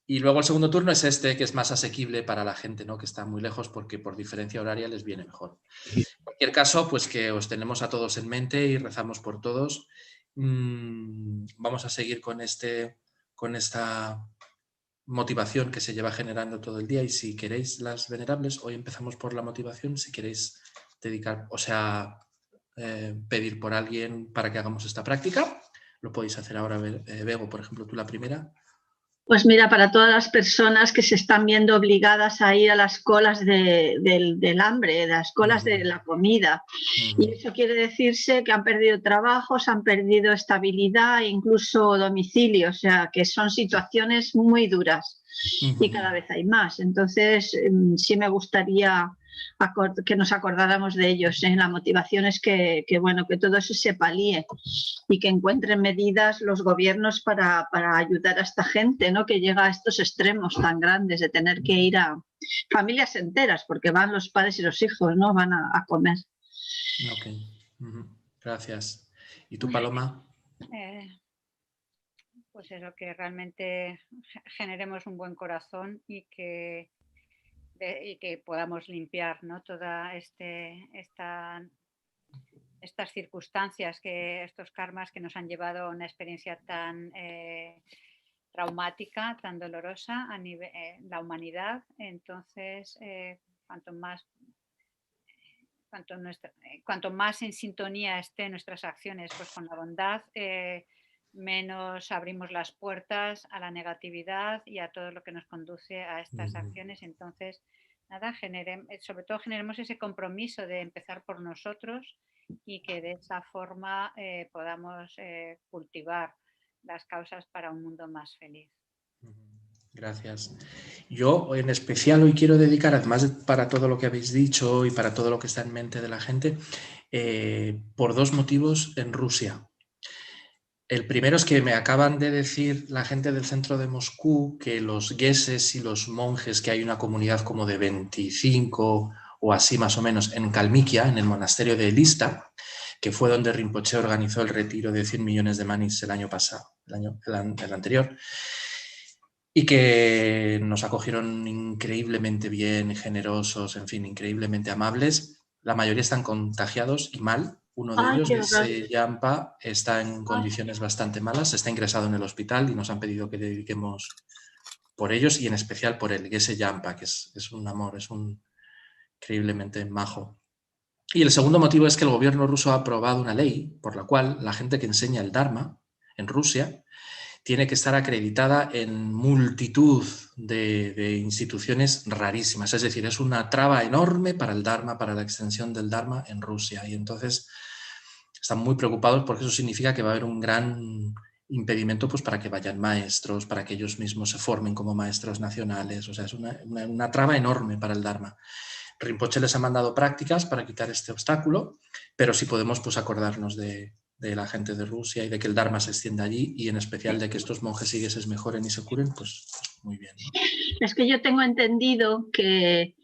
Y luego el segundo turno es este, que es más asequible para la gente, ¿no?, que está muy lejos, porque por diferencia horaria les viene mejor. En cualquier caso, pues que os tenemos a todos en mente y rezamos por todos. Vamos a seguir con esta motivación que se lleva generando todo el día, y si queréis, las venerables, hoy empezamos por la motivación. Si queréis dedicar, o sea, pedir por alguien para que hagamos esta práctica, lo podéis hacer ahora. Bego, por ejemplo, tú la primera. Pues mira, para todas las personas que se están viendo obligadas a ir a las colas del hambre, de las colas de la comida. Y eso quiere decirse que han perdido trabajos, han perdido estabilidad e incluso domicilio, o sea, que son situaciones muy duras y cada vez hay más. Entonces, sí me gustaría que nos acordáramos de ellos. La motivación es que todo eso se palíe y que encuentren medidas los gobiernos para ayudar a esta gente, ¿no?, que llega a estos extremos tan grandes de tener que ir a familias enteras, porque van los padres y los hijos, ¿no?, van a comer. Ok, gracias. ¿Y tú, Paloma? Pues eso, que realmente generemos un buen corazón y que podamos limpiar, ¿no?, toda estas circunstancias, estos karmas que nos han llevado a una experiencia tan traumática, tan dolorosa a nivel la humanidad. Entonces, cuanto más en sintonía estén nuestras acciones pues con la bondad, menos abrimos las puertas a la negatividad y a todo lo que nos conduce a estas acciones. Entonces, nada, sobre todo generemos ese compromiso de empezar por nosotros y que de esa forma podamos cultivar las causas para un mundo más feliz. Gracias. Yo en especial hoy quiero dedicar, además para todo lo que habéis dicho y para todo lo que está en mente de la gente, por dos motivos en Rusia. El primero es que me acaban de decir la gente del centro de Moscú que los gueses y los monjes, que hay una comunidad como de 25 o así más o menos en Kalmykia, en el monasterio de Elista, que fue donde Rinpoche organizó el retiro de 100 millones de manis el año pasado, el anterior, y que nos acogieron increíblemente bien, generosos, en fin, increíblemente amables. La mayoría están contagiados y mal. Uno de ellos, Kyabje Lama, está en condiciones bastante malas, está ingresado en el hospital y nos han pedido que dediquemos por ellos y en especial por él, Kyabje Lama, que es un amor, es un increíblemente majo. Y el segundo motivo es que el gobierno ruso ha aprobado una ley por la cual la gente que enseña el Dharma en Rusia tiene que estar acreditada en multitud de instituciones rarísimas. Es decir, es una traba enorme para el Dharma, para la extensión del Dharma en Rusia. Y entonces están muy preocupados porque eso significa que va a haber un gran impedimento pues, para que vayan maestros, para que ellos mismos se formen como maestros nacionales. O sea, es una traba enorme para el Dharma. Rinpoche les ha mandado prácticas para quitar este obstáculo, pero sí podemos pues, acordarnos de la gente de Rusia y de que el Dharma se extienda allí y en especial de que estos monjes y gueses mejoren y se curen, pues muy bien, ¿no? Es que yo tengo entendido que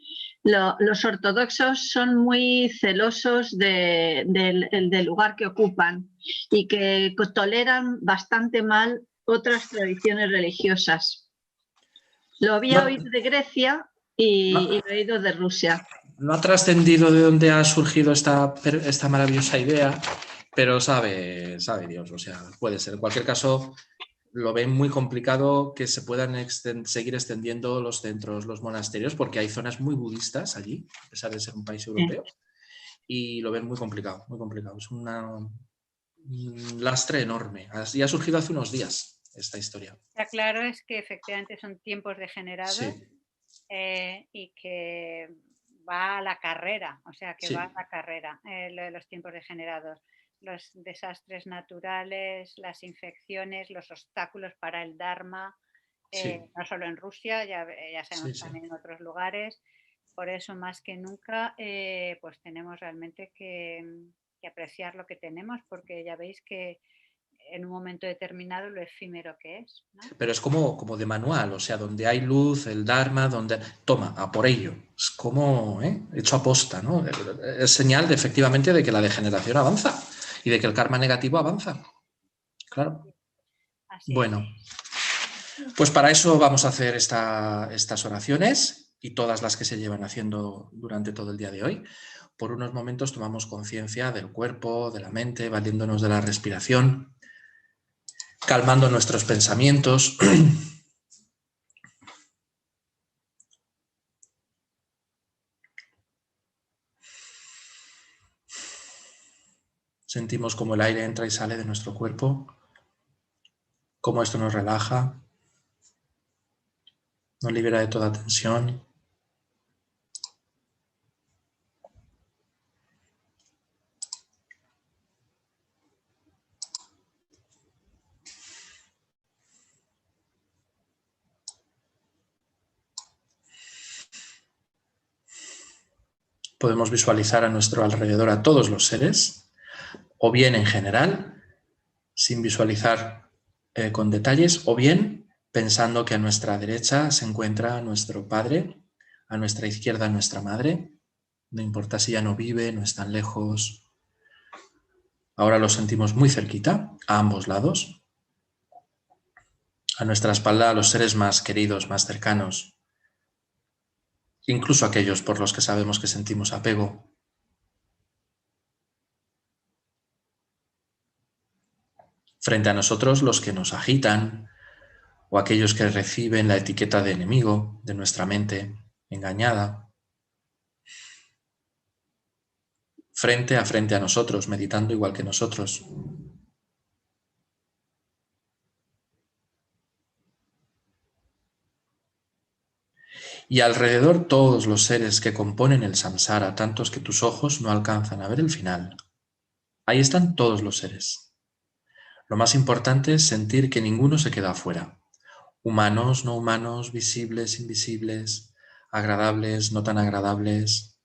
los ortodoxos son muy celosos del lugar que ocupan y que toleran bastante mal otras tradiciones religiosas. Lo había oído de Grecia y lo he oído de Rusia. No ha trascendido de dónde ha surgido esta maravillosa idea, pero sabe Dios, o sea, puede ser. En cualquier caso, lo ven muy complicado que se puedan seguir extendiendo los centros, los monasterios, porque hay zonas muy budistas allí, a pesar de ser un país europeo, y lo ven muy complicado, muy complicado. Es un lastre enorme. Y ha surgido hace unos días esta historia. Está claro es que efectivamente son tiempos degenerados, sí. Y que va a la carrera, o sea, que sí. Va a la carrera, lo de los tiempos degenerados. los desastres naturales, las infecciones, los obstáculos para el Dharma, no solo en Rusia, ya sabemos también en otros lugares. Por eso, más que nunca, pues tenemos realmente que apreciar lo que tenemos, porque ya veis que en un momento determinado lo efímero que es, ¿no? Pero es como de manual, o sea, donde hay luz, el Dharma, donde... Toma, a por ello. Es como hecho a posta, ¿no? Es señal efectivamente de que la degeneración avanza y de que el karma negativo avanza. Claro. Así bueno, pues para eso vamos a hacer estas oraciones y todas las que se llevan haciendo durante todo el día de hoy. Por unos momentos tomamos conciencia del cuerpo, de la mente, valiéndonos de la respiración, calmando nuestros pensamientos. Sentimos cómo el aire entra y sale de nuestro cuerpo, cómo esto nos relaja, nos libera de toda tensión. Podemos visualizar a nuestro alrededor a todos los seres, o bien en general, sin visualizar con detalles, o bien pensando que a nuestra derecha se encuentra nuestro Padre, a nuestra izquierda nuestra Madre, no importa si ya no vive, no están lejos. Ahora lo sentimos muy cerquita, a ambos lados. A nuestra espalda los seres más queridos, más cercanos, incluso aquellos por los que sabemos que sentimos apego. Frente a nosotros los que nos agitan, o aquellos que reciben la etiqueta de enemigo de nuestra mente engañada. Frente a nosotros, meditando igual que nosotros. Y alrededor todos los seres que componen el samsara, tantos que tus ojos no alcanzan a ver el final. Ahí están todos los seres. Lo más importante es sentir que ninguno se queda afuera. Humanos, no humanos, visibles, invisibles, agradables, no tan agradables.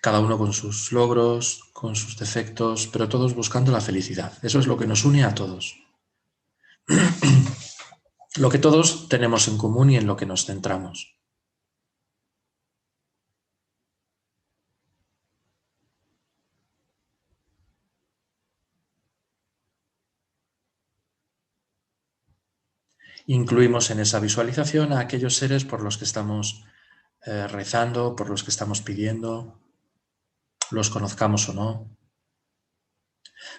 Cada uno con sus logros, con sus defectos, pero todos buscando la felicidad. Eso es lo que nos une a todos. Lo que todos tenemos en común y en lo que nos centramos. Incluimos en esa visualización a aquellos seres por los que estamos rezando, por los que estamos pidiendo, los conozcamos o no.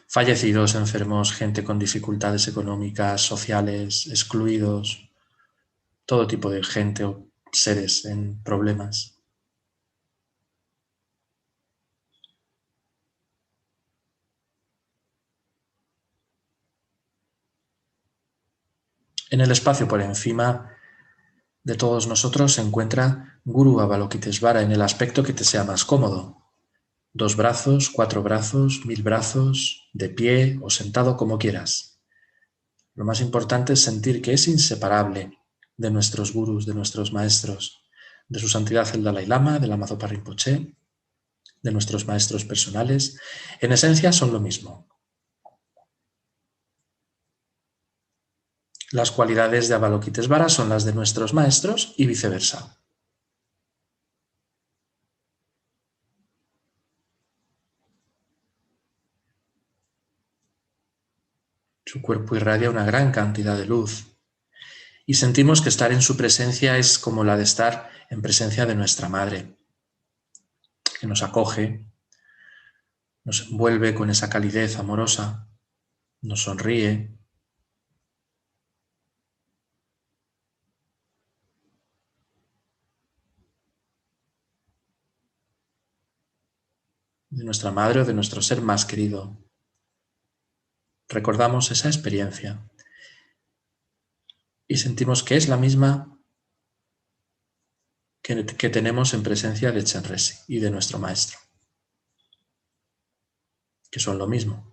Fallecidos, enfermos, gente con dificultades económicas, sociales, excluidos, todo tipo de gente o seres en problemas. En el espacio por encima de todos nosotros se encuentra Guru Avalokitesvara en el aspecto que te sea más cómodo. 2 brazos, 4 brazos, 1000 brazos, de pie o sentado como quieras. Lo más importante es sentir que es inseparable de nuestros gurus, de nuestros maestros, de su santidad el Dalai Lama, de Lama Zopa Rinpoche, de nuestros maestros personales. En esencia son lo mismo. Las cualidades de Avalokitesvara son las de nuestros maestros y viceversa. Su cuerpo irradia una gran cantidad de luz y sentimos que estar en su presencia es como la de estar en presencia de nuestra madre, que nos acoge, nos envuelve con esa calidez amorosa, nos sonríe. De nuestra madre o de nuestro ser más querido. Recordamos esa experiencia y sentimos que es la misma que que tenemos en presencia de Chenrezig y de nuestro maestro, que son lo mismo.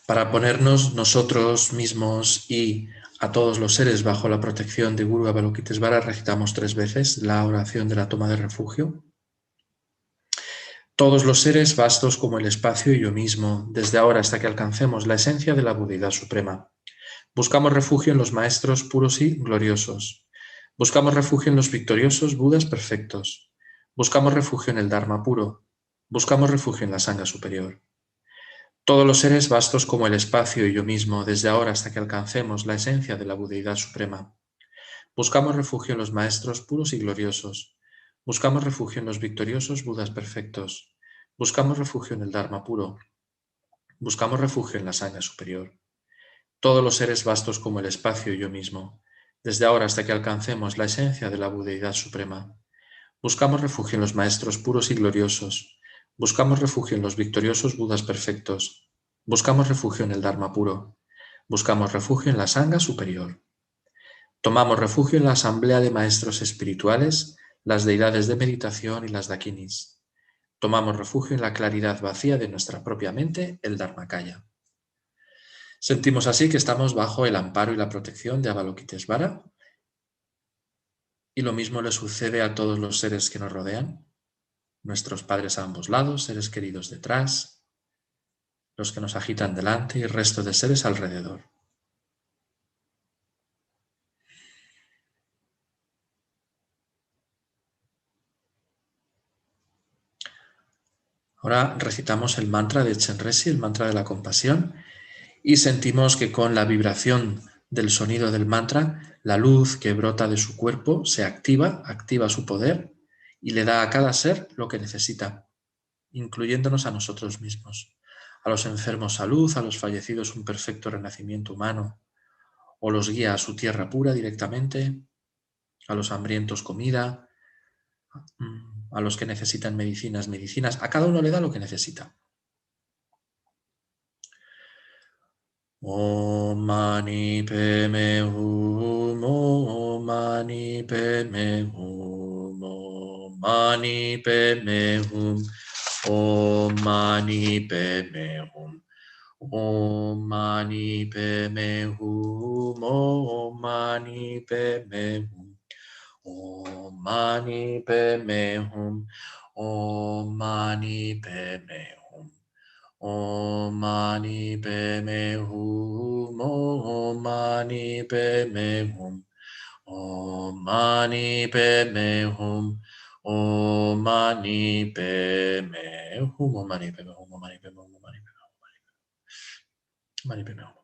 Para ponernos nosotros mismos y a todos los seres bajo la protección de Guru Avalokitesvara, recitamos 3 veces la oración de la toma de refugio. Todos los seres vastos como el espacio y yo mismo, desde ahora hasta que alcancemos la esencia de la Budeidad Suprema. Buscamos refugio en los maestros puros y gloriosos. Buscamos refugio en los victoriosos Budas perfectos. Buscamos refugio en el Dharma puro. Buscamos refugio en la Sangha superior. Todos los seres vastos como el espacio y yo mismo, desde ahora hasta que alcancemos la esencia de la Budeidad Suprema. Buscamos refugio en los maestros puros y gloriosos. Buscamos refugio en los victoriosos Budas perfectos. Buscamos refugio en el Dharma puro. Buscamos refugio en la Sangha superior. Todos los seres vastos como el espacio y yo mismo, desde ahora hasta que alcancemos la esencia de la Budeidad Suprema. Buscamos refugio en los maestros puros y gloriosos. Buscamos refugio en los victoriosos Budas perfectos. Buscamos refugio en el Dharma puro. Buscamos refugio en la Sangha superior. Tomamos refugio en la asamblea de maestros espirituales, las deidades de meditación y las dakinis. Tomamos refugio en la claridad vacía de nuestra propia mente, el Dharmakaya. Sentimos así que estamos bajo el amparo y la protección de Avalokitesvara, y lo mismo le sucede a todos los seres que nos rodean, nuestros padres a ambos lados, seres queridos detrás, los que nos agitan delante y el resto de seres alrededor. Ahora recitamos el mantra de Chenrezig, el mantra de la compasión, y sentimos que con la vibración del sonido del mantra, la luz que brota de su cuerpo se activa su poder y le da a cada ser lo que necesita, incluyéndonos a nosotros mismos. A los enfermos salud, a los fallecidos un perfecto renacimiento humano, o los guía a su tierra pura directamente, a los hambrientos comida, a los que necesitan medicinas, a cada uno le da lo que necesita. Om Mani Padme Hum, Om Mani Padme Hum, Om Mani Padme Hum, Om Mani Padme Hum, Om Mani Padme Hum, Om Mani Padme Hum, Om Mani Padme Hum, Om Mani Padme Hum. Om Mani Padme Hum, Om Mani Padme Hum, Om Mani Padme Hum, Om Mani Padme Hum, Om Mani Padme Hum, Om Mani Padme Hum, Om Mani Padme Hum, Mani Padme Hum. Mani Padme Hum.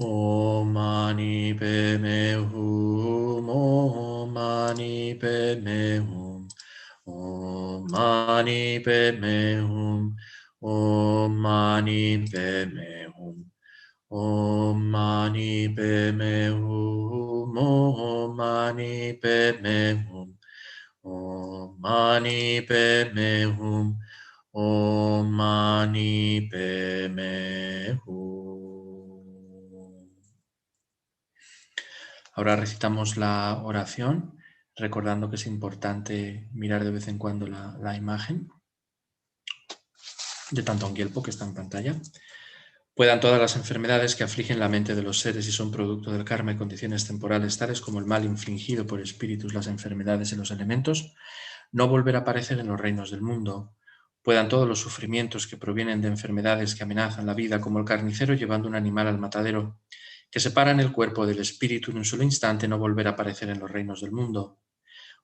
Om Mani Padme Hum, Om Mani Padme Hum, Om Mani Padme Hum, Om Mani Padme Hum, Om Mani Padme Hum, Om Mani Padme Hum, Om Mani Padme Hum, Om Mani Padme Hum. Ahora recitamos la oración, recordando que es importante mirar de vez en cuando la imagen de Thangtong Gyalpo que está en pantalla. Puedan todas las enfermedades que afligen la mente de los seres y son producto del karma y condiciones temporales, tales como el mal infligido por espíritus, las enfermedades y los elementos, no volver a aparecer en los reinos del mundo. Puedan todos los sufrimientos que provienen de enfermedades que amenazan la vida, como el carnicero llevando un animal al matadero, que separan el cuerpo del espíritu en un solo instante, no volver a aparecer en los reinos del mundo.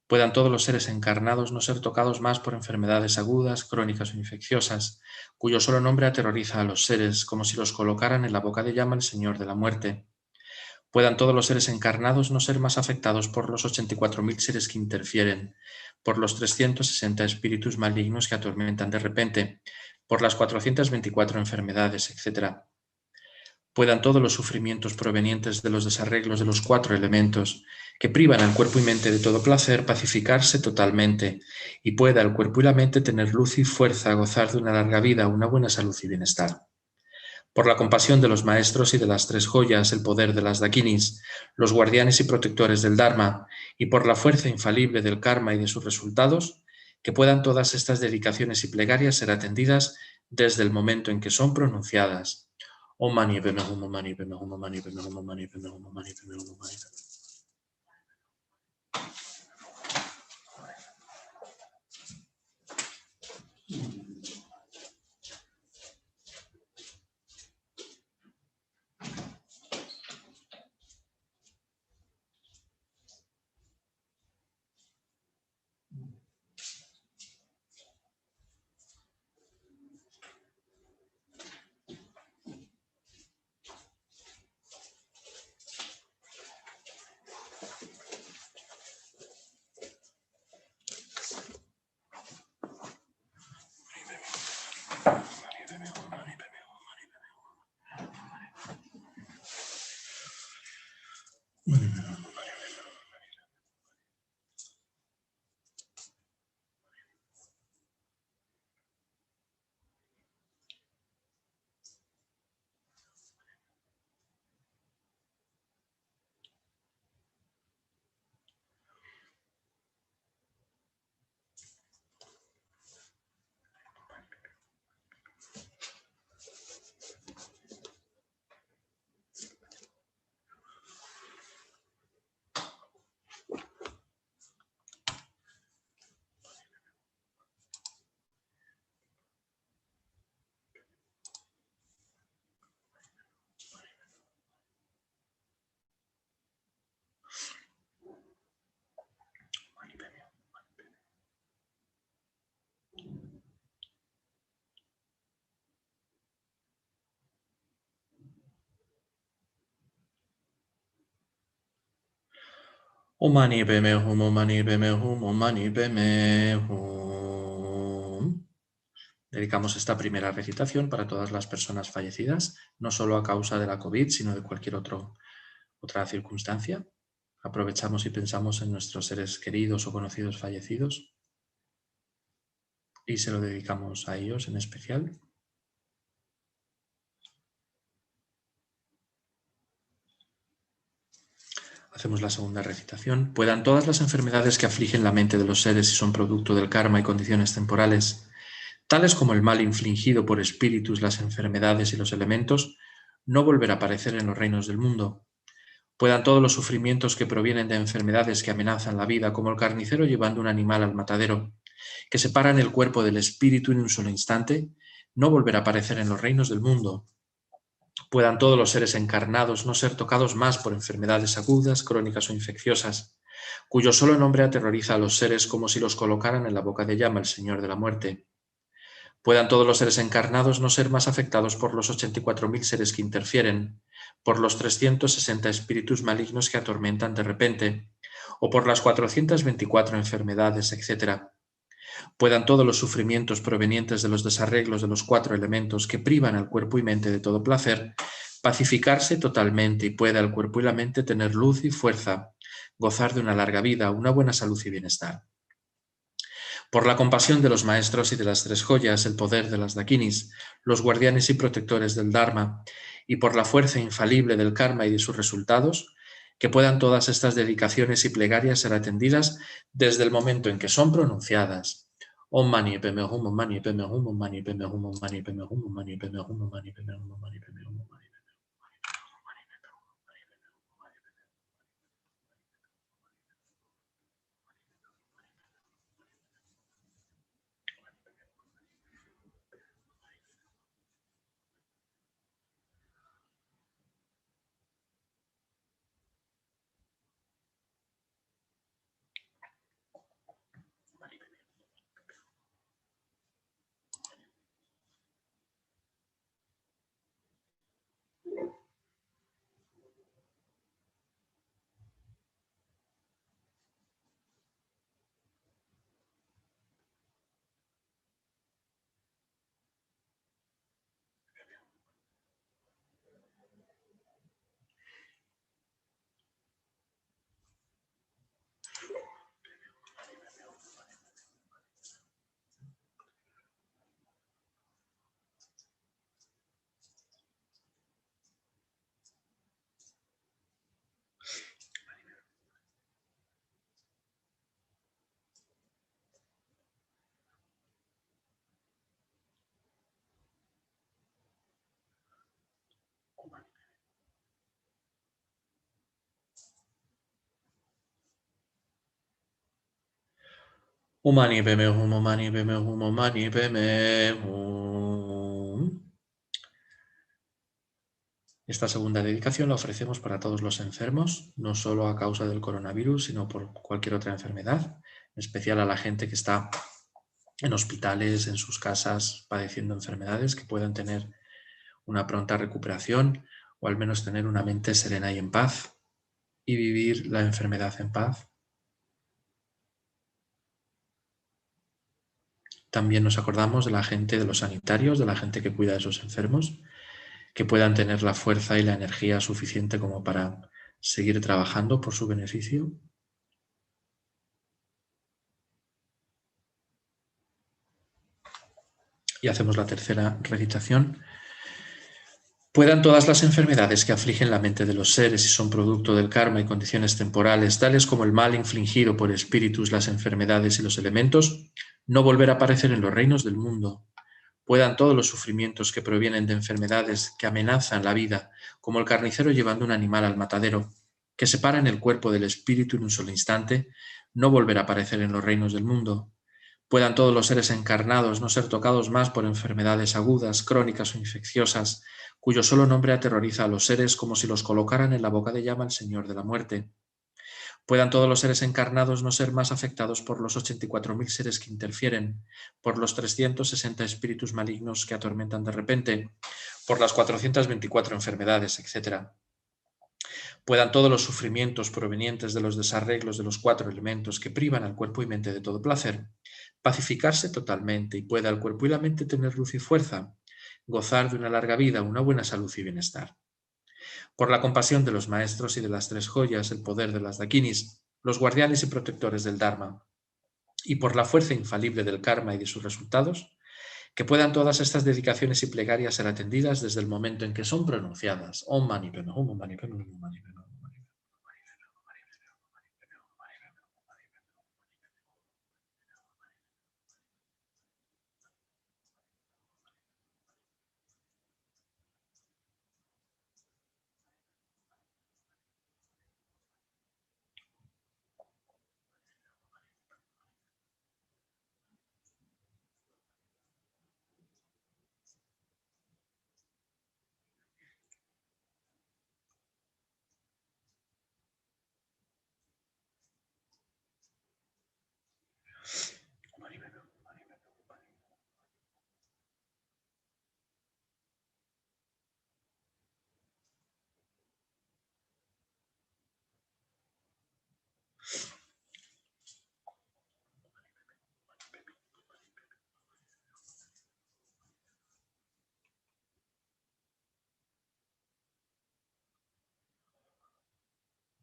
Puedan todos los seres encarnados no ser tocados más por enfermedades agudas, crónicas o infecciosas, cuyo solo nombre aterroriza a los seres, como si los colocaran en la boca de llama el Señor de la muerte. Puedan todos los seres encarnados no ser más afectados por los 84.000 seres que interfieren, por los 360 espíritus malignos que atormentan de repente, por las 424 enfermedades, etc. Puedan todos los sufrimientos provenientes de los desarreglos de los 4 elementos, que privan al cuerpo y mente de todo placer, pacificarse totalmente, y pueda el cuerpo y la mente tener luz y fuerza, gozar de una larga vida, una buena salud y bienestar. Por la compasión de los maestros y de las 3 joyas, el poder de las dakinis, los guardianes y protectores del Dharma, y por la fuerza infalible del karma y de sus resultados, que puedan todas estas dedicaciones y plegarias ser atendidas desde el momento en que son pronunciadas. Om Mani Padme Hum, Om Mani Padme Hum, Om Mani Padme Hum, Om Mani Padme Hum, Om Mani Padme Hum, Om Mani Padme Hum. Om Mani Padme Hum, Om Mani Padme Hum, Om Mani Padme Hum. Dedicamos esta primera recitación para todas las personas fallecidas, no solo a causa de la COVID, sino de cualquier otra circunstancia. Aprovechamos y pensamos en nuestros seres queridos o conocidos fallecidos y se lo dedicamos a ellos en especial. Hacemos la segunda recitación. Puedan todas las enfermedades que afligen la mente de los seres y son producto del karma y condiciones temporales, tales como el mal infligido por espíritus, las enfermedades y los elementos, no volver a aparecer en los reinos del mundo. Puedan todos los sufrimientos que provienen de enfermedades que amenazan la vida, como el carnicero llevando un animal al matadero, que separan el cuerpo del espíritu en un solo instante, no volver a aparecer en los reinos del mundo. Puedan todos los seres encarnados no ser tocados más por enfermedades agudas, crónicas o infecciosas, cuyo solo nombre aterroriza a los seres como si los colocaran en la boca de llama el Señor de la muerte. Puedan todos los seres encarnados no ser más afectados por los 84.000 seres que interfieren, por los 360 espíritus malignos que atormentan de repente, o por las 424 enfermedades, etc. Puedan todos los sufrimientos provenientes de los desarreglos de los 4 elementos que privan al cuerpo y mente de todo placer, pacificarse totalmente y pueda el cuerpo y la mente tener luz y fuerza, gozar de una larga vida, una buena salud y bienestar. Por la compasión de los maestros y de las 3 joyas, el poder de las dakinis, los guardianes y protectores del Dharma, y por la fuerza infalible del karma y de sus resultados, que puedan todas estas dedicaciones y plegarias ser atendidas desde el momento en que son pronunciadas. Om mani padme hum, om mani padme hum, om mani padme hum, om mani padme hum, om mani padme hum, om mani padme hum, om mani padme hum, om mani padme hum. Om mani padme hum, om mani padme hum, om mani padme hum. Esta segunda dedicación la ofrecemos para todos los enfermos, no solo a causa del coronavirus, sino por cualquier otra enfermedad, en especial a la gente que está en hospitales, en sus casas, padeciendo enfermedades, que puedan tener una pronta recuperación o al menos tener una mente serena y en paz y vivir la enfermedad en paz. También nos acordamos de la gente, de los sanitarios, de la gente que cuida de esos enfermos, que puedan tener la fuerza y la energía suficiente como para seguir trabajando por su beneficio. Y hacemos la tercera recitación. Puedan todas las enfermedades que afligen la mente de los seres y son producto del karma y condiciones temporales, tales como el mal infligido por espíritus, las enfermedades y los elementos, no volver a aparecer en los reinos del mundo. Puedan todos los sufrimientos que provienen de enfermedades que amenazan la vida, como el carnicero llevando un animal al matadero, que separan el cuerpo del espíritu en un solo instante, no volver a aparecer en los reinos del mundo. Puedan todos los seres encarnados no ser tocados más por enfermedades agudas, crónicas o infecciosas, cuyo solo nombre aterroriza a los seres como si los colocaran en la boca de llama el Señor de la muerte. Puedan todos los seres encarnados no ser más afectados por los 84.000 seres que interfieren, por los 360 espíritus malignos que atormentan de repente, por las 424 enfermedades, etc. Puedan todos los sufrimientos provenientes de los desarreglos de los 4 elementos que privan al cuerpo y mente de todo placer, pacificarse totalmente y pueda el cuerpo y la mente tener luz y fuerza, gozar de una larga vida, una buena salud y bienestar. Por la compasión de los maestros y de las 3 joyas, el poder de las dakinis, los guardianes y protectores del Dharma, y por la fuerza infalible del karma y de sus resultados, que puedan todas estas dedicaciones y plegarias ser atendidas desde el momento en que son pronunciadas. Om mani padme hum, om mani padme hum, om mani padme hum.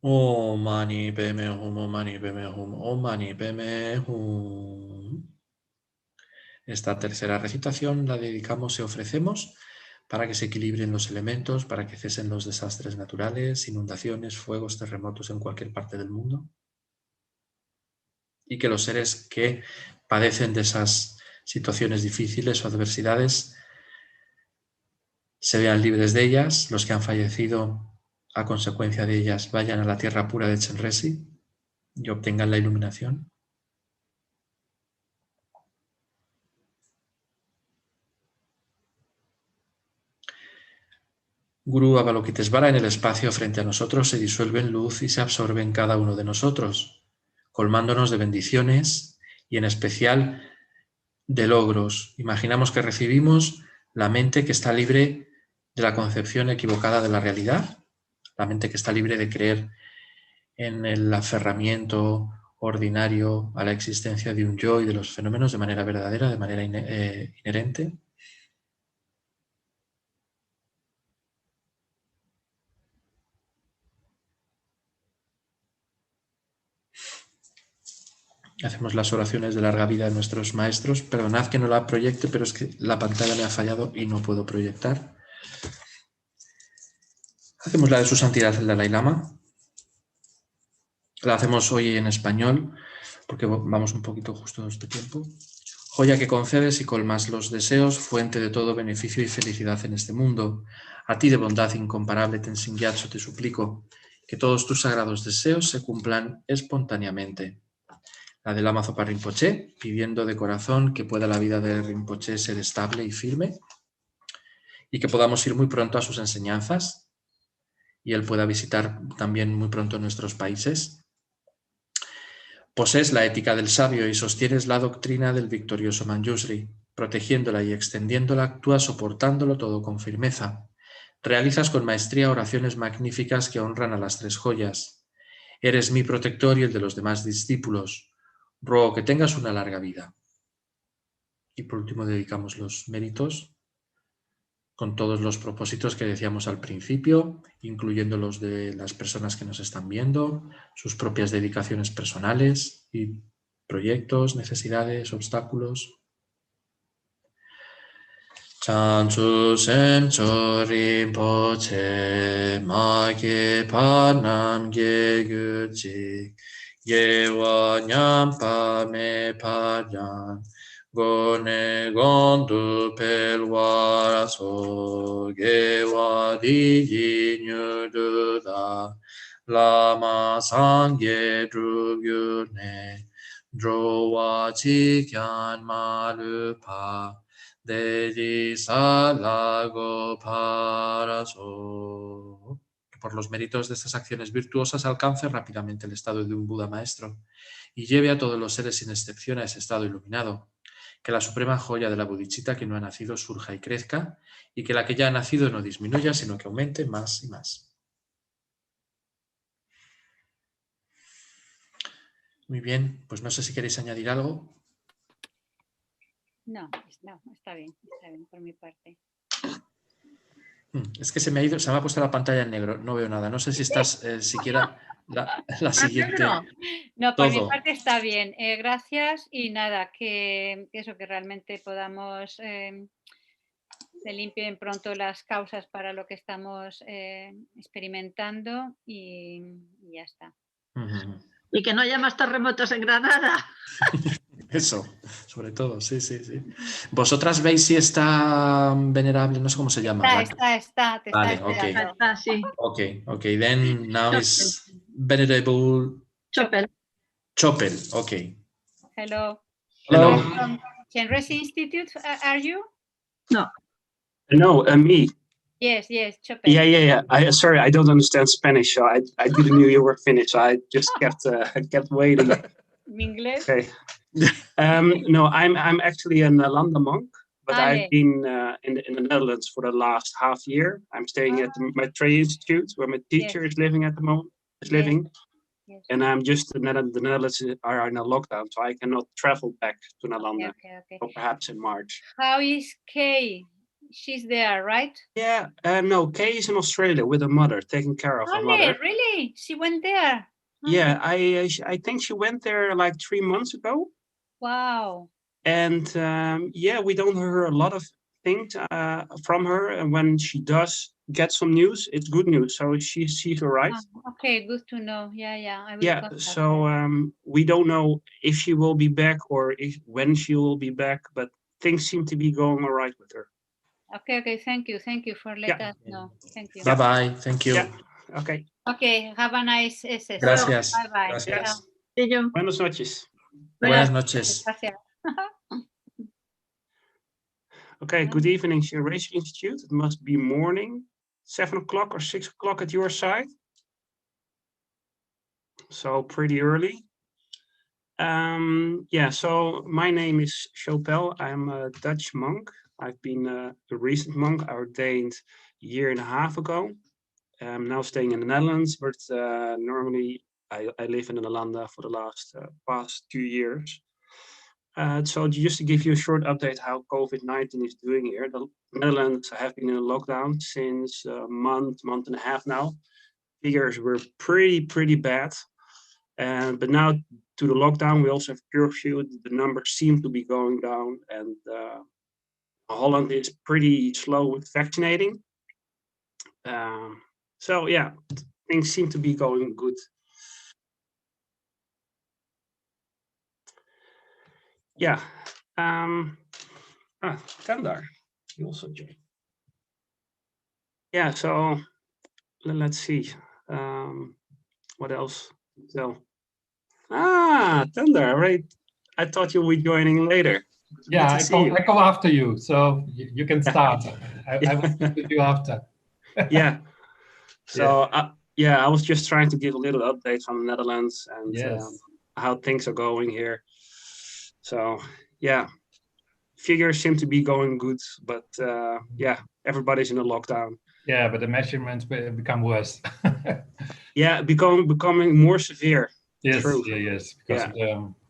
Om Mani Padme Hum, Om Mani Padme Hum, Om Mani Padme Hum. Esta tercera recitación la dedicamos y ofrecemos para que se equilibren los elementos, para que cesen los desastres naturales, inundaciones, fuegos, terremotos en cualquier parte del mundo, y que los seres que padecen de esas situaciones difíciles o adversidades se vean libres de ellas, los que han fallecido a consecuencia de ellas vayan a la tierra pura de Chenrezig y obtengan la iluminación. Guru Avalokitesvara en el espacio frente a nosotros se disuelve en luz y se absorbe en cada uno de nosotros, colmándonos de bendiciones y en especial de logros. Imaginamos que recibimos la mente que está libre de la concepción equivocada de la realidad, la mente que está libre de creer en el aferramiento ordinario a la existencia de un yo y de los fenómenos de manera verdadera, de manera inherente. Hacemos las oraciones de larga vida de nuestros maestros. Perdonad que no la proyecte, pero es que la pantalla me ha fallado y no puedo proyectar. Hacemos la de su santidad el Dalai Lama. La hacemos hoy en español, porque vamos un poquito justo de este tiempo. Joya que concedes y colmas los deseos, fuente de todo beneficio y felicidad en este mundo. A ti de bondad incomparable, Tenzin Gyatso, te suplico que todos tus sagrados deseos se cumplan espontáneamente. La de Lama Zopa Rinpoche, pidiendo de corazón que pueda la vida de Rinpoche ser estable y firme y que podamos ir muy pronto a sus enseñanzas y él pueda visitar también muy pronto nuestros países. Posees la ética del sabio y sostienes la doctrina del victorioso Manjusri. Protegiéndola y extendiéndola, actúas soportándolo todo con firmeza. Realizas con maestría oraciones magníficas que honran a las tres joyas. Eres mi protector y el de los demás discípulos. Ruego que tengas una larga vida. Y por último dedicamos los méritos con todos los propósitos que decíamos al principio, incluyendo los de las personas que nos están viendo, sus propias dedicaciones personales y proyectos, necesidades, obstáculos. Chanchu Sencho Rinpoche Mage Panam Ge Gyurjik Yewa Nyampa Me Pajan Gone Gondu Pelwara So Gewa Di Nyududa Lama Sangye Drugyune Drowa Chikyan Malupa que por los méritos de estas acciones virtuosas alcance rápidamente el estado de un Buda maestro y lleve a todos los seres sin excepción a ese estado iluminado. Que la suprema joya de la bodhicitta que no ha nacido surja y crezca y que la que ya ha nacido no disminuya, sino que aumente más y más. Muy bien, pues no sé si queréis añadir algo. No, está bien por mi parte. Es que se me ha puesto la pantalla en negro, no veo nada. No sé si estás siquiera la siguiente. No, por mi parte está bien. Gracias y nada, que eso, que realmente podamos se limpien pronto las causas para lo que estamos experimentando y ya está. Y que no haya más terremotos en Granada. Eso, sobre todo, sí. ¿Vosotras veis si está venerable? No sé cómo se llama. Está. Vale, Está, sí. Ok, then now is Venerable Chopel. Ok. Hello. From Chenrezig Institute, are you? No, me. Yes, Chopel. Yeah. Sorry, I don't understand Spanish, so I didn't know you were finished. So I just kept waiting. English? Okay. No, I'm actually a Nalanda monk, but I've been in the Netherlands for the last half year. I'm staying at the Maitreya Institute, where my teacher is living at the moment. Yes. And I'm just the Netherlands are in a lockdown, so I cannot travel back to Nalanda. Okay. Or perhaps in March. How is Kay she's there, right? Yeah, no, Kay is in Australia with her mother, taking care of her mother. Really? She went there? Yeah, I think she went there like 3 months ago. Wow. And yeah, we don't hear a lot of things from her. And when she does get some news, it's good news. So she's all right. Okay, good to know. Yeah. I will contact so her. we don't know if she will be back or when she will be back, but things seem to be going all right with her. Okay. Thank you for letting us know. Thank you. Bye. Thank you. Yeah. Okay. Okay, have a nice session. Gracias. Bye. Gracias. Buenas noches. Buenas noches. Gracias. Okay, good evening, Chenrezig Institute. It must be morning, 7 o'clock or 6 o'clock at your side. So pretty early. Yeah, so my name is Chopel. I'm a Dutch monk. I've been a recent monk, ordained a year and a half ago. I'm now staying in the Netherlands, but normally I live in the Nederlanden for the past 2 years. So just to give you a short update how COVID-19 is doing here, the Netherlands have been in a lockdown since a month and a half now. Figures were pretty bad. But now to the lockdown, we also have curfew. The numbers seem to be going down, and Holland is pretty slow with vaccinating. So yeah, things seem to be going good. Yeah. Tendar, you also joined. Yeah, so let's see. What else to tell? Tendar, right? I thought you were joining later. Yeah, I come after you, so you can start. I will speak with you after. Yeah. So I was just trying to give a little update from the Netherlands and how things are going here. So yeah, figures seem to be going good, but yeah, everybody's in a lockdown. Yeah, but the measurements become worse. Yeah, becoming more severe. Yes, True. yes, because of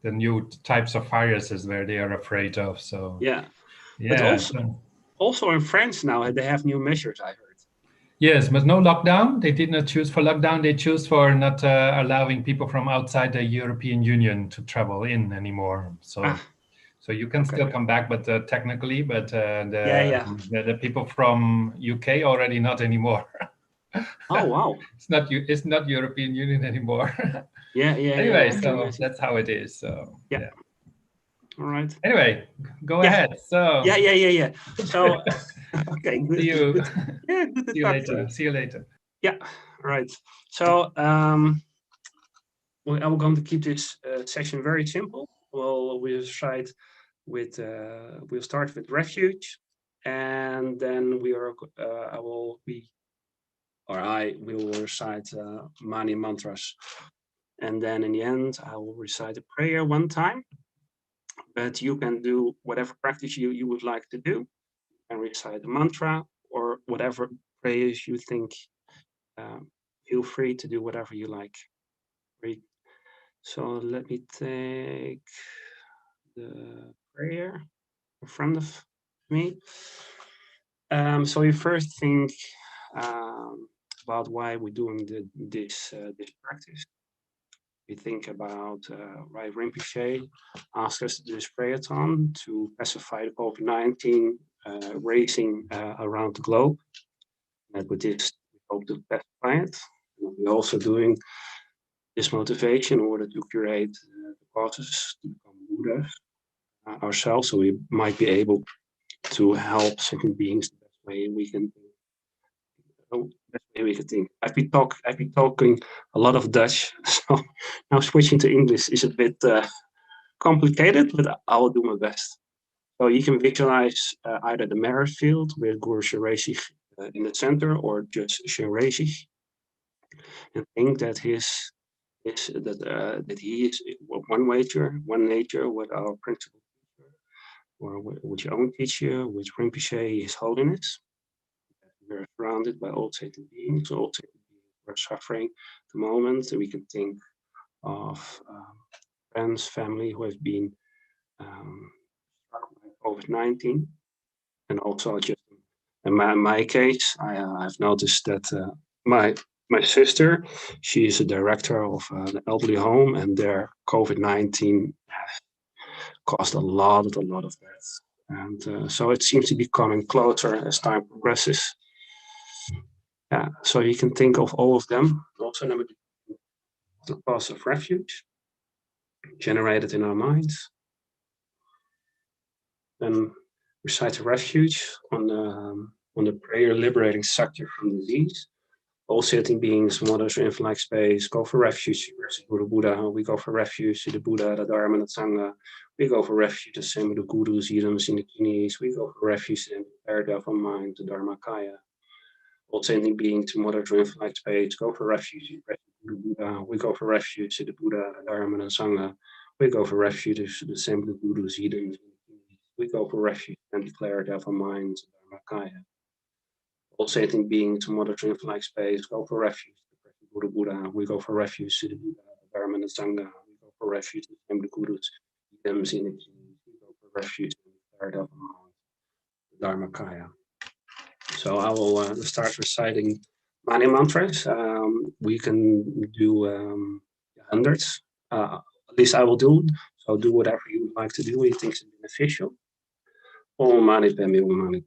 the new types of viruses where they are afraid of. So yeah. But also in France now they have new measures, I heard. Yes, but no lockdown. They did not choose for lockdown. They choose for not allowing people from outside the European Union to travel in anymore. So you can still come back, but technically, but the people from UK already not anymore. Oh wow! It's not European Union anymore. Yeah. Anyway, so that's how it is. So yeah. All right. Anyway, go ahead. So yeah. So okay, good. See you. Good. Yeah, good to talk to you. See you later. Yeah. Right. So I'm going to keep this session very simple. We'll start with refuge, and then I will recite many mantras, and then in the end I will recite a prayer one time. But you can do whatever practice you would like to do, and recite a mantra or whatever prayers you think. Feel free to do whatever you like. Great. So let me take the prayer in front of me. So you first think about why we're doing this practice. We think about why Rinpoche asked us to do this prayerathon to pacify the COVID-19 racing around the globe. And with this, we hope to pacify it. And we're also doing this motivation in order to create the causes to become Buddhas ourselves, so we might be able to help certain beings the best way we can think. I've been talking a lot of Dutch, so now switching to English is a bit complicated, but I will do my best. So you can visualize either the merit field with Guru Chenrezig in the center, or just Chenrezig, and think that he is one nature with our principal teacher, or with your own teacher, with Rinpoche, His Holiness. We're surrounded by all sentient beings. All sentient beings who are suffering at the moment. So we can think of friends, family who have been struck by COVID-19, and also just In my case, I've noticed that my sister, she is a director of an elderly home, and their COVID-19 has caused a lot of deaths. And so it seems to be coming closer as time progresses. Yeah, so you can think of all of them. Also, number two, the thoughts of refuge generated in our minds. Then recite a refuge on the prayer liberating sector from disease. All sitting beings, mothers, or infant-like space, go for refuge to the Buddha. We go for refuge to the Buddha, the Dharma, and the Sangha. We go for refuge to same with the gurus, idams, in the kines. We go for refuge to the paragraph of mind, the Dharmakaya. All sentient being to mother to infant-like space, go for refuge to the Buddha. We go for refuge to the Buddha, the Dharma, and the Sangha. We go for refuge to the same with the gurus, idams. We go for refuge and declare death of mind, the Dharmakaya. All sentient being to mother to infant-like space, go for refuge to the Buddha. We go for refuge to the Buddha, the Dharma, and the Sangha. We go for refuge to the same with the gurus, idams, in the kines. We go for refuge and declare death of mind, the Dharmakaya. So I will start reciting many mantras. We can do hundreds. At least I will do. So do whatever you would like to do. You think is beneficial. Om Mani Padme Hum,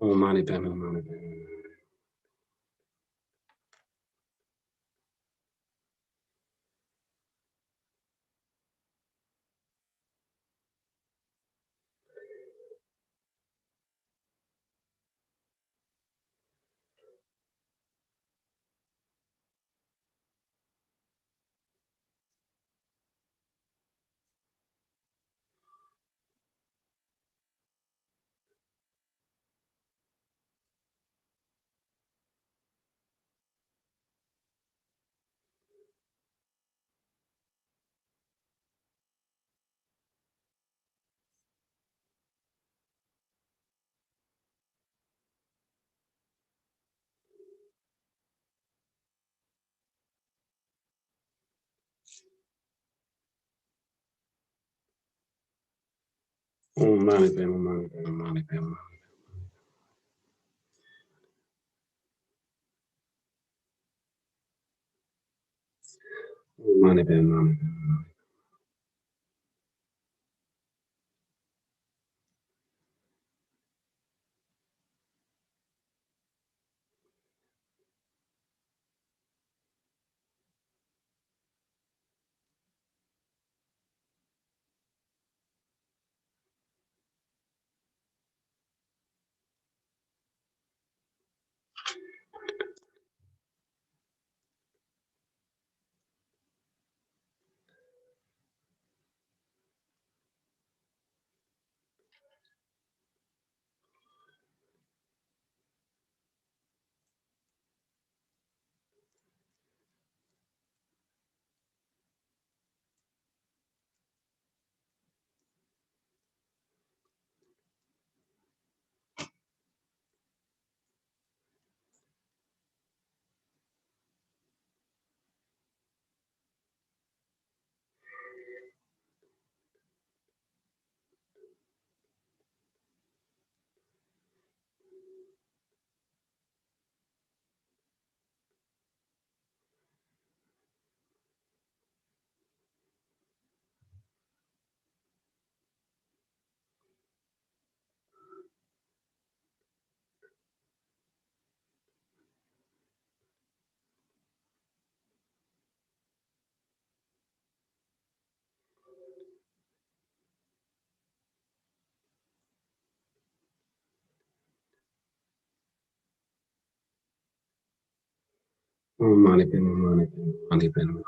Om Mani Padme Hum. Om Mani Padme Hum, Om Mani Padme Hum. Om Mani Padme Hum, Om Mani Padme Hum, Om Mani Padme Hum. Om Mani Padme Hum, Om Mani Padme Hum. Om Mani Padme Hum, Om Mani Padme Hum, Om Mani Padme Hum.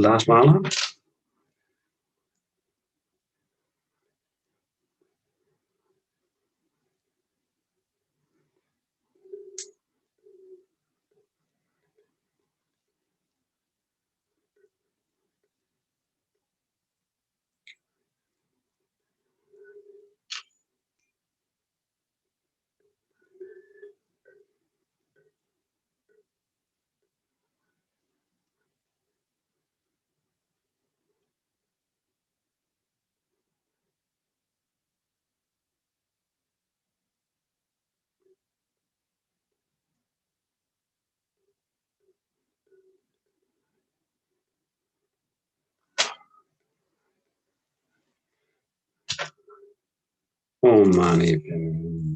Last mala. Om Mani Padme.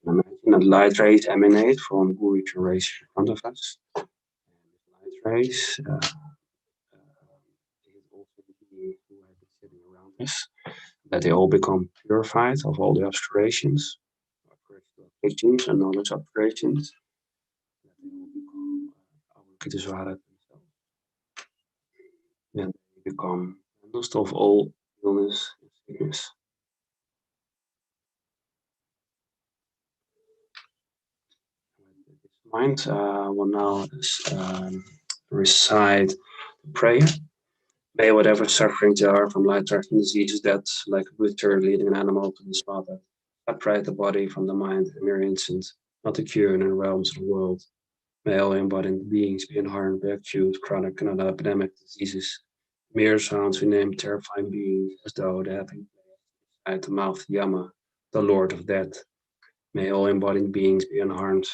Imagine that light rays emanate from Guru Chenrezig in front of us. Light rays also who have been sitting around us, that they all become purified of all the obscurations, teachings and knowledge obscurations, that they will become Avalokitesvara themselves. Then they become cleansed of all illness and sickness. Mind will now recite the prayer. May whatever sufferings there are from life-threatening diseases that, like a butcher leading an animal to the slaughter, separate the body from the mind in a mere instant, not a cure in the realms of the world. May all embodied beings be unharmed by acute, chronic, and other epidemic diseases. Mere sounds we name terrifying beings as though they have been at the mouth Yama, the Lord of Death. May all embodied beings be unharmed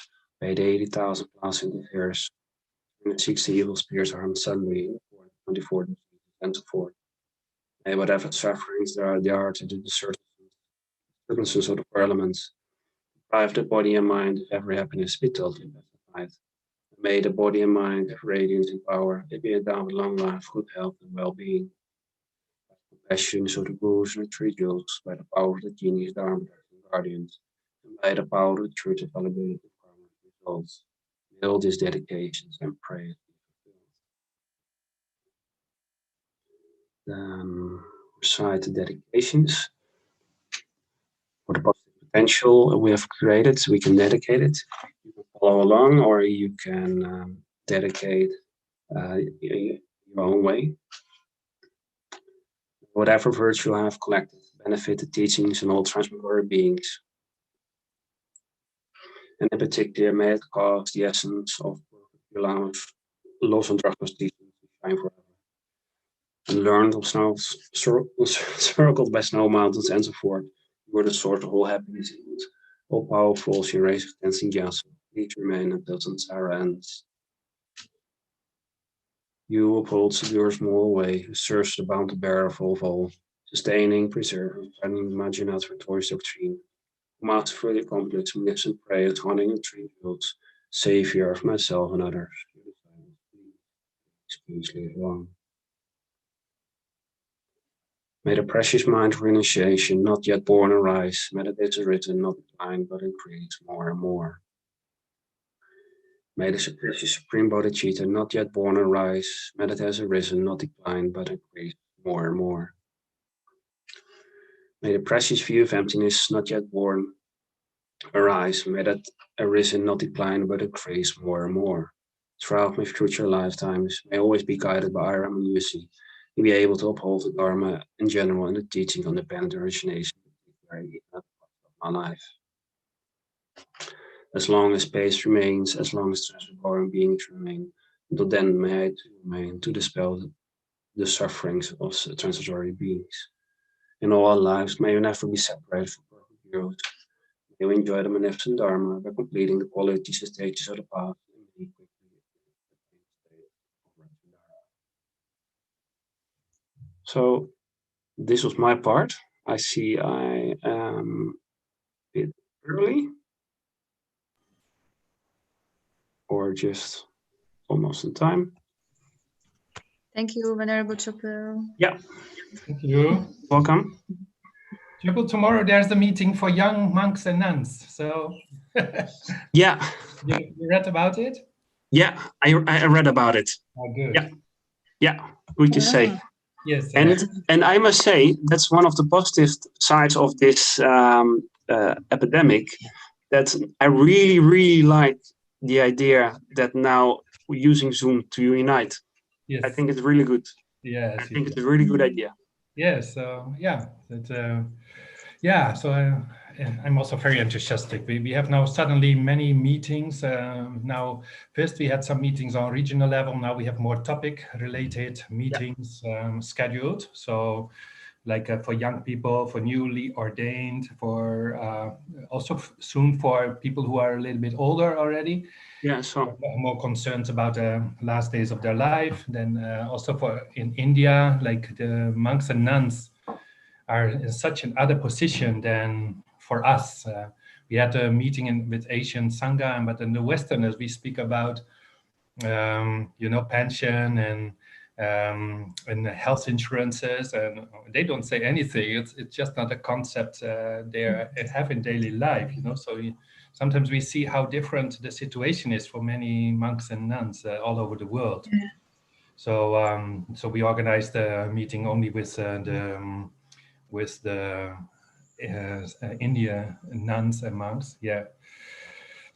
by the 80,000 plus interferes, and the 60 evil spirits harmed suddenly in the 24 and so forth. May whatever sufferings there are to the circumstances of the elements, deprive the body and mind of every happiness, be totally pacified. May the body and mind have radiance and power, they be endowed with long life, good health, and well-being. Compassions of the gurus and the three jewels, by the power of the genius, dharma, and guardians, and by the power of the truth of validated karma results. May all these dedications and prayers be fulfilled. Then recite the dedications. For the positive potential we have created, we can dedicate it. You can follow along, or you can dedicate your own way. Whatever virtue I have collected, benefit the teachings and all transmigratory beings. And in particular, may it cause the essence of Lama's loss and drugos teachings to shine forever. And learned of snow, circled by snow mountains and so forth, you are the source of all happiness and good. All powerful, Chenrezig Thangtong Gyalpo, please remain until samsara ends. You uphold Sadhguru's moral way, who serves the bounty bearer of all, sustaining, preserving, spreading the Mahayana's victorious doctrine, who masterfully accomplished magnificent prayers, haunting the three jewels, savior of myself and others. Please leave alone. May the precious mind of renunciation, not yet born, arise. May that it is written, not decline, but increase more and more. May the precious supreme bodhicitta, not yet born, arise. May that has arisen, not decline, but increase more and more. May the precious view of emptiness, not yet born, arise. May that arisen, not decline, but increase more and more. Throughout my future lifetimes, may I always be guided by Iram and Yusi, and be able to uphold the Dharma in general and the teaching on the independent origination of my life. As long as space remains, as long as transforming beings remain, until then may I remain to dispel the sufferings of transitory beings. In all our lives, may you never be separated from perfect heroes. May you enjoy the magnificent Dharma by completing the qualities and stages of the path. So this was my part. I see I am a bit early, or just almost in time. Thank you, Venerable Chopel. Yeah. Thank you. Welcome. Chopel, tomorrow there's a meeting for young monks and nuns. So yeah. You read about it? Yeah, I read about it. Oh, good. Yeah. Yeah, good to say. Yes. And I must say, that's one of the positive sides of this epidemic, that I really, really like the idea that now we're using Zoom to unite. Yes. I think it's really good. Yes. I think it's a really good idea. Yes. Yeah. So I'm also very enthusiastic. We have now suddenly many meetings. Now, first we had some meetings on regional level. Now we have more topic-related meetings scheduled. So like for young people, for newly ordained, for also soon for people who are a little bit older already. Yeah, so more concerns about the last days of their life. Then also for in India, like the monks and nuns are in such another position than for us. We had a meeting with Asian Sangha, but in the Westerners we speak about pension and health insurances, and they don't say anything. It's just not a concept they have in daily life, So sometimes we see how different the situation is for many monks and nuns all over the world. Yeah. So we organized a meeting only with the India nuns and monks. Yeah.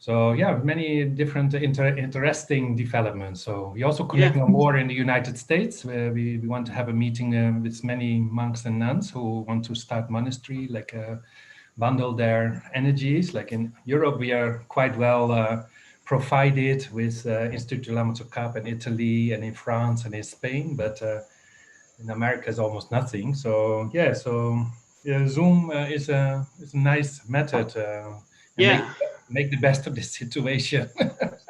So yeah, many different interesting developments. So we also connect more in the United States, where we want to have a meeting with many monks and nuns who want to start monastery, like bundle their energies. Like in Europe, we are quite well provided with Institute Lama Zopa in Italy and in France and in Spain, but in America is almost nothing. So yeah, Zoom is a nice method. Make the best of the situation.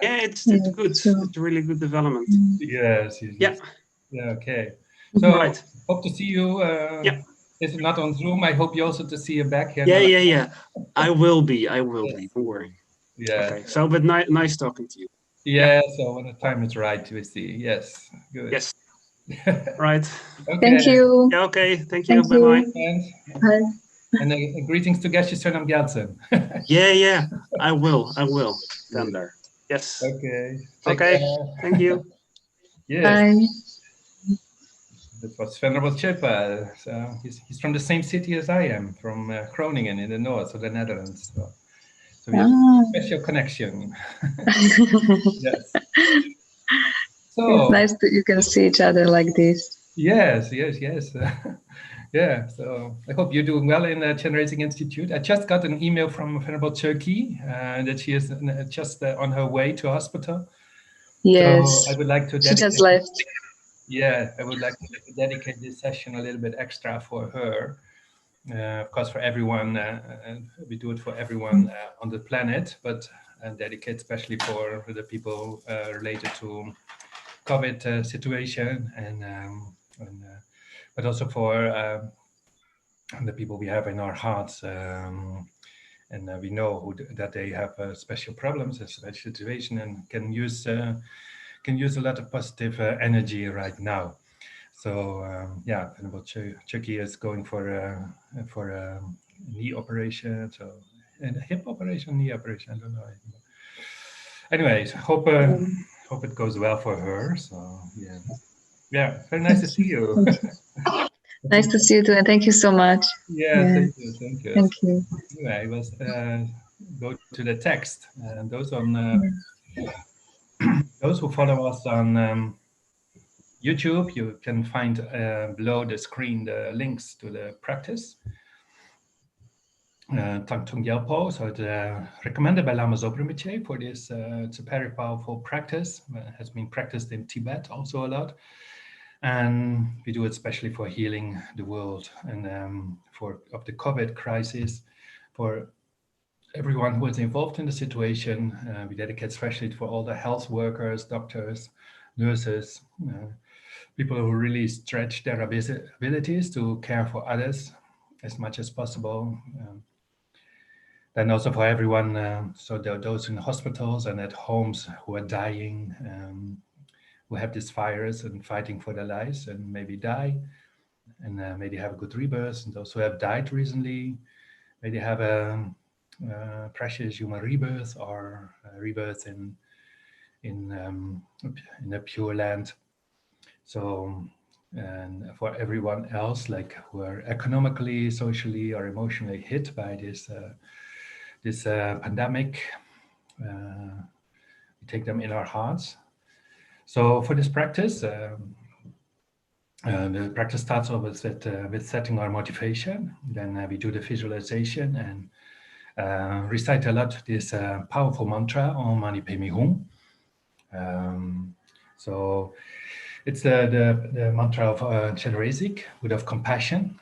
Yeah, it's good. It's a really good development. Yes. Yeah. Yeah. Okay. So hope to see you. Is it not on Zoom? I hope you also to see you back here. Yeah. I will be. Don't worry. Yeah. Okay. So, but nice talking to you. Yeah. So when the time is right, we see. Yes. Good. Yes. Right. Okay. Thank you. Yeah. Okay. Thank you. Bye. Bye. And greetings to Geshe Thangtong Gyalpo. Yeah. I will. Stand there. Yes. Okay. Okay. Thank you. Yes. Bye. That was Venerable Chöpa. So he's from the same city as I am, from Groningen in the north of the Netherlands. So we have a special connection. Yes. So it's nice that you can see each other like this. Yes. Yeah, so I hope you're doing well in the Chenrezig Institute. I just got an email from Venerable Turkey that she is just on her way to hospital. Yes, so I would like to she just left. Yeah, I would like to dedicate this session a little bit extra for her. Of course, for everyone, we do it for everyone on the planet, but dedicate especially for the people related to COVID situation but also for the people we have in our hearts, and we know that they have special problems, a special situation, and can use a lot of positive energy right now. So yeah, Venerable Chucky is going for a knee operation, and a hip operation, knee operation, I don't know. Anyways, hope it goes well for her. So yeah, very nice to see you. Nice to see you too, and thank you so much. Yeah. Thank you. Thank you. Anyway, let's go to the text. Those who follow us on YouTube, you can find below the screen the links to the practice. Thangtong Gyalpo, so it's recommended by Lama Zopa Rinpoche for this. It's a very powerful practice. It has been practiced in Tibet also a lot. And we do it especially for healing the world and of the COVID crisis, for everyone who is involved in the situation. We dedicate especially for all the health workers, doctors, nurses, people who really stretch their abilities to care for others as much as possible. Then also for everyone, so there are those in hospitals and at homes who are dying, who have this virus and fighting for their lives and maybe die, and maybe have a good rebirth. And those who have died recently, maybe have a precious human rebirth or a rebirth in a pure land. So, and for everyone else, like who are economically, socially, or emotionally hit by this pandemic, we take them in our hearts. So for this practice, the practice starts off with setting our motivation. Then we do the visualization and recite a lot this powerful mantra, Om Mani Padme Hum. So it's the mantra of Chenrezig, word of compassion.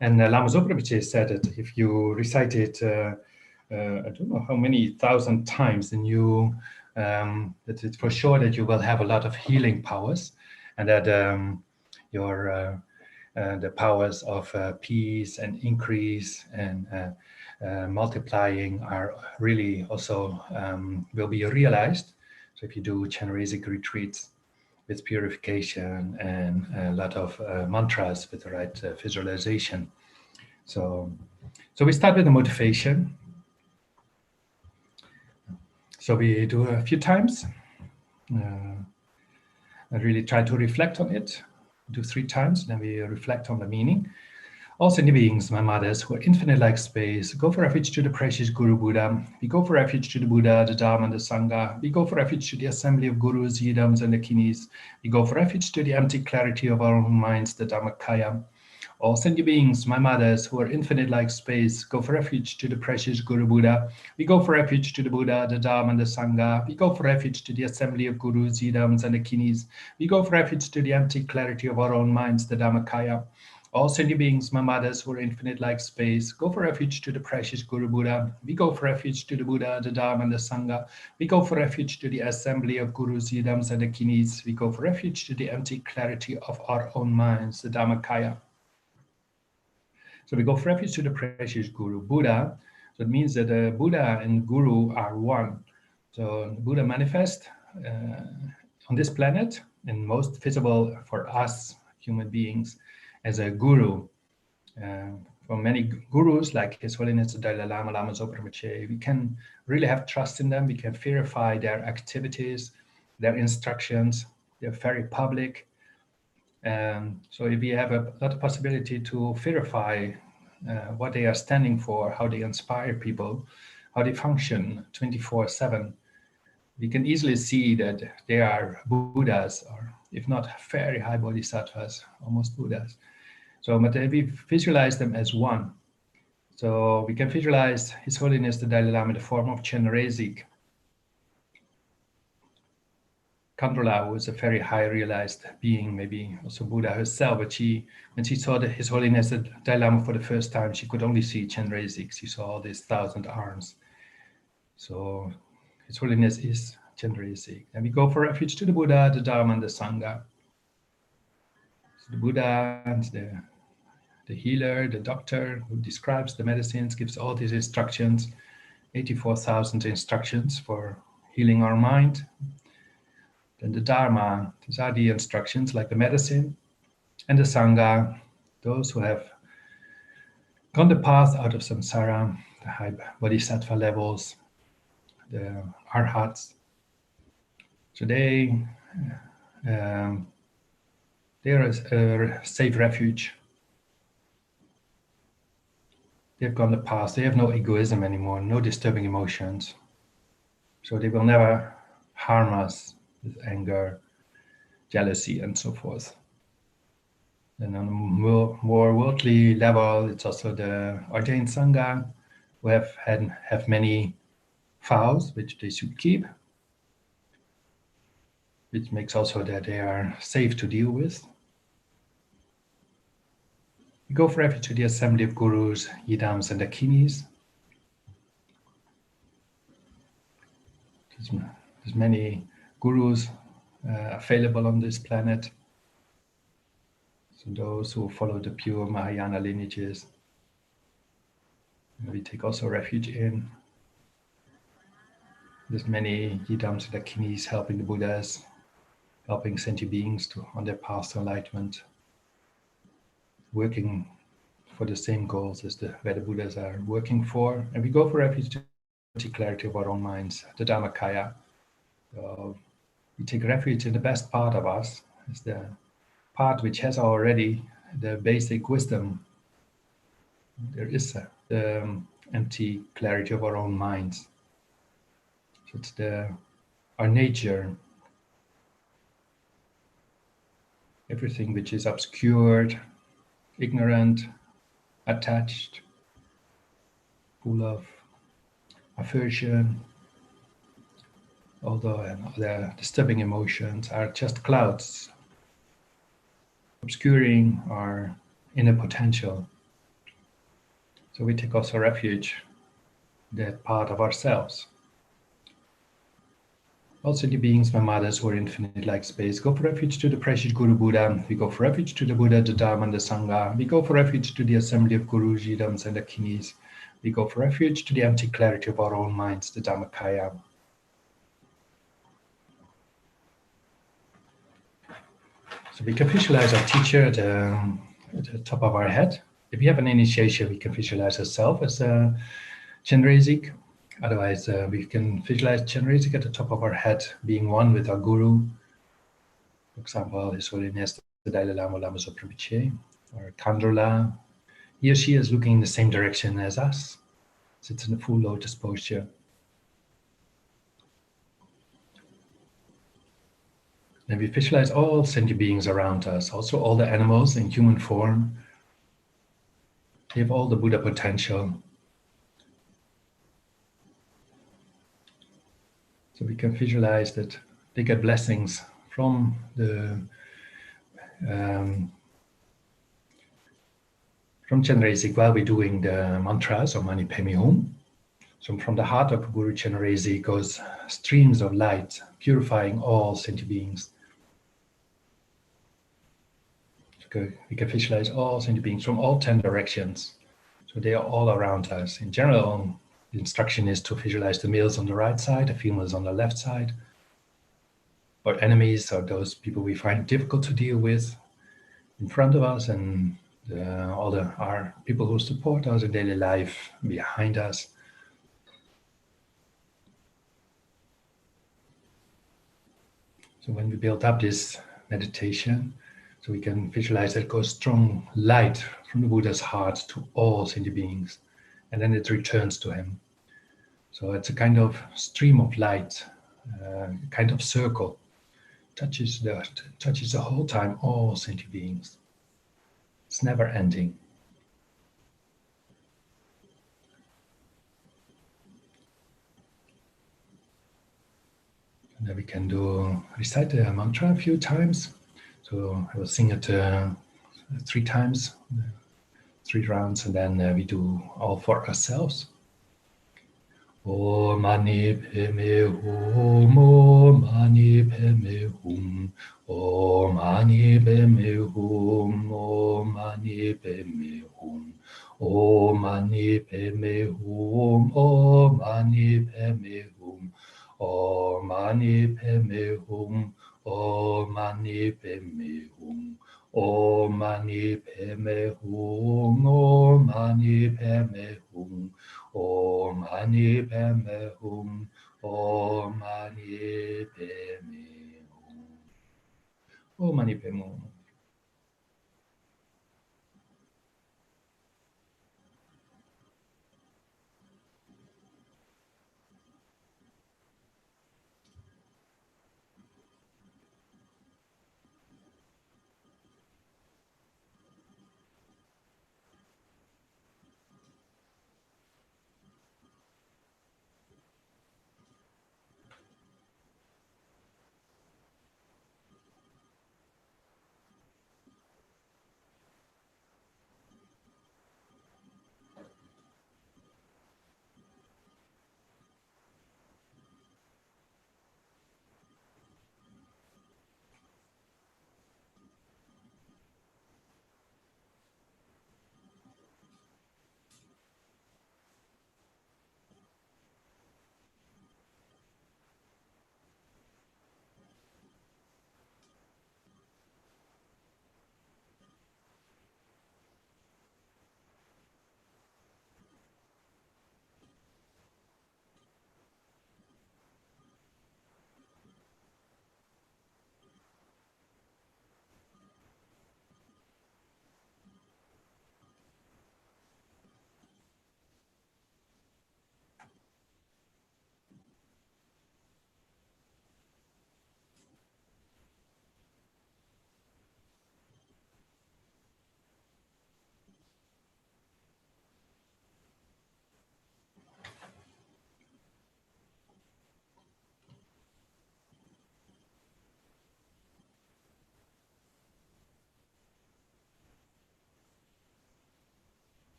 And Lama Zopa Rinpoche said that if you recite it, I don't know how many thousand times, then you that it's for sure that you will have a lot of healing powers, and that the powers of peace and increase and multiplying are really also will be realized. So if you do Chenrezig retreats with purification and a lot of mantras with the right visualization. So we start with the motivation. So we do a few times. I really try to reflect on it. Do 3 times, then we reflect on the meaning. All sentient beings, my mothers, who are infinite like space, go for refuge to the precious Guru Buddha. We go for refuge to the Buddha, the Dharma, and the Sangha. We go for refuge to the assembly of Gurus, Yidams, and the Kinis. We go for refuge to the empty clarity of our own minds, the Dhammakaya. All sentient beings, my mothers, who are infinite like space, go for refuge to the precious Guru Buddha. We go for refuge to the Buddha, the Dharma, and the Sangha. We go for refuge to the assembly of Gurus, Yidams, and the Kinis. We go for refuge to the empty clarity of our own minds, the Dhammakaya. All sentient beings, my mothers, who are infinite like space, go for refuge to the precious Guru Buddha. We go for refuge to the Buddha, the Dharma, and the Sangha. We go for refuge to the assembly of Gurus, Yidams, and the Kinis. We go for refuge to the empty clarity of our own minds, the Dhammakaya. So we go for refuge to the precious Guru Buddha. So it means that the Buddha and Guru are one. So the Buddha manifest on this planet and most visible for us human beings as a guru. For many gurus, like His Holiness the Dalai Lama, Lama Zopa Rinpoche, we can really have trust in them. We can verify their activities, their instructions. They're very public. So if we have a lot of possibility to verify what they are standing for, how they inspire people, how they function 24/7, we can easily see that they are Buddhas, or if not very high bodhisattvas, almost Buddhas. So, but we visualize them as one. So we can visualize His Holiness the Dalai Lama in the form of Chenrezig Kandrula, who is a very high realized being, maybe also Buddha herself, but when she saw His Holiness the Dalai Lama for the first time, she could only see Chenrezig. She saw all these 1,000 arms. So His Holiness is Chenrezig. And we go for refuge to the Buddha, the Dharma, and the Sangha. So the Buddha and the healer, the doctor who describes the medicines, gives all these instructions, 84,000 instructions for healing our mind. Then the Dharma, these are the instructions like the medicine. And the Sangha, those who have gone the path out of samsara, the high bodhisattva levels, the arhats. So they are a safe refuge. They've gone the path. They have no egoism anymore, no disturbing emotions. So they will never harm us with anger, jealousy, and so forth. And on a more worldly level, it's also the ordained Sangha who have many vows which they should keep, which makes also that they are safe to deal with. We go for refuge to the assembly of Gurus, Yidams, and Akinis. There's many Gurus available on this planet. So those who follow the pure Mahayana lineages, we take also refuge in. There's many Yidams and Akinis helping the Buddhas, helping sentient beings on their path to enlightenment, working for the same goals as where the Buddhas are working for. And we go for refuge to the clarity of our own minds, the Dhammakaya. So we take refuge in the best part of us, is the part which has already the basic wisdom. There is the empty clarity of our own minds. So it's our nature. Everything which is obscured, ignorant, attached, full of aversion, although the disturbing emotions are just clouds obscuring our inner potential. So we take also refuge in that part of ourselves. All sentient beings, my mothers who are infinite like space, go for refuge to the precious Guru Buddha. We go for refuge to the Buddha, the Dharma, and the Sangha. We go for refuge to the assembly of Guru, Jidams, and Akinis. We go for refuge to the empty clarity of our own minds, the Dhammakaya. So we can visualize our teacher at the top of our head. If we have an initiation, we can visualize ourselves as Chenrezig. Otherwise, we can visualize Chenrezig at the top of our head, being one with our Guru. For example, His Holiness the Dalai Lama Zopa Rinpoche, or Kandrila. He or she is looking in the same direction as us. Sits in a full lotus posture. Then we visualize all sentient beings around us, also all the animals in human form. They have all the Buddha potential. So we can visualize that they get blessings from the from Chenrezig while we're doing the mantras or Mani Padme Hum. So from the heart of Guru Chenrezig goes streams of light, purifying all sentient beings. So we can visualize all sentient beings from all 10 directions. So they are all around us. In general, the instruction is to visualize the males on the right side, the females on the left side. Our enemies are those people we find difficult to deal with in front of us, and our people who support us in daily life behind us. So when we build up this meditation, so we can visualize that goes strong light from the Buddha's heart to all sentient beings, and then it returns to him. So it's a kind of stream of light, kind of circle, touches the whole time all sentient beings. It's never ending. And then we can recite the mantra a few times. So I will sing it 3 times, 3 rounds, and then we do all for ourselves. Om Mani Padme Hum, Om Mani Padme Hum, Om Mani Padme Hum, Om Mani Padme Hum, Om Mani Padme Hum, Om Mani Padme Hum, Om Mani Padme Hum, Om Mani Padme Hum, Om Mani Padme Hum, Om Mani Padme Hum, Om Mani Padme Hum, Om Mani Padme Hum, Om Mani Padme Hum.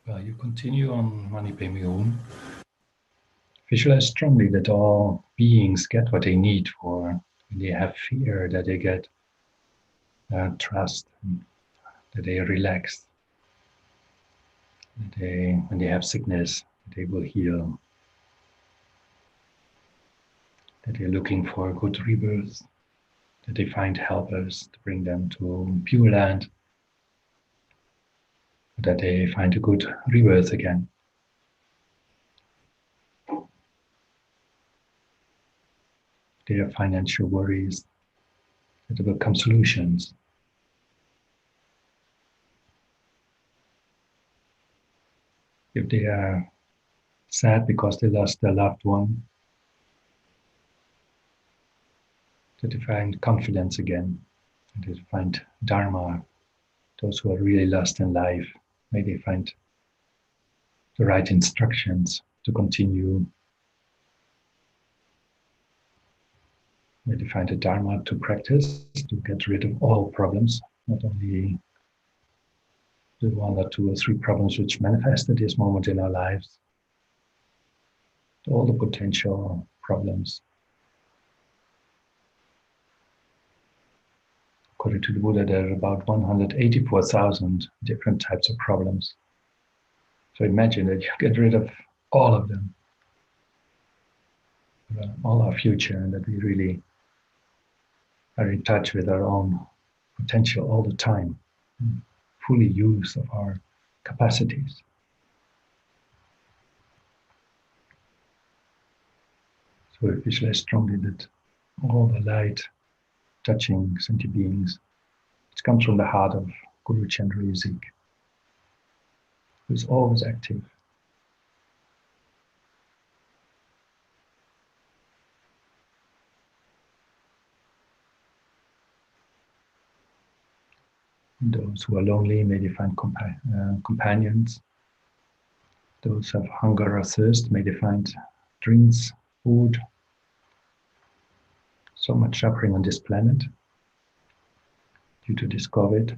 Well, you continue on Mani Padme Hum. Visualize strongly that all beings get what they need for when they have fear, that they get trust, that they relax, that when they have sickness, they will heal, that they're looking for good rebirth, that they find helpers to bring them to Pure Land, that they find a good rebirth again. They have financial worries, that there will come solutions. If they are sad because they lost their loved one, that they find confidence again, that they find Dharma. Those who are really lost in life, may they find the right instructions to continue. May they find a Dharma to practice, to get rid of all problems, not only the 1 or 2 or 3 problems which manifest at this moment in our lives, all the potential problems. According to the Buddha, there are about 184,000 different types of problems. So imagine that you get rid of all of them, all our future, and that we really are in touch with our own potential all the time, fully use of our capacities. So we visualize strongly that all the light touching sentient beings, it comes from the heart of Guru Chenrezig, who is always active. And those who are lonely, may they find companions. Those who have hunger or thirst, may they find drinks, food. So much suffering on this planet due to this COVID.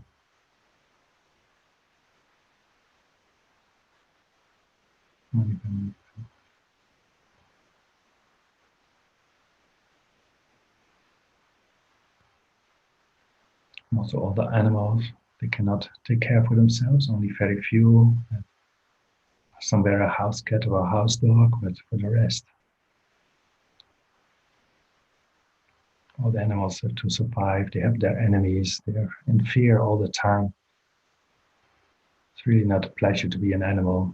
Also all the animals, they cannot take care for themselves, only very few. Some wear a house cat or a house dog, but for the rest, all the animals have to survive. They have their enemies. They are in fear all the time. It's really not a pleasure to be an animal.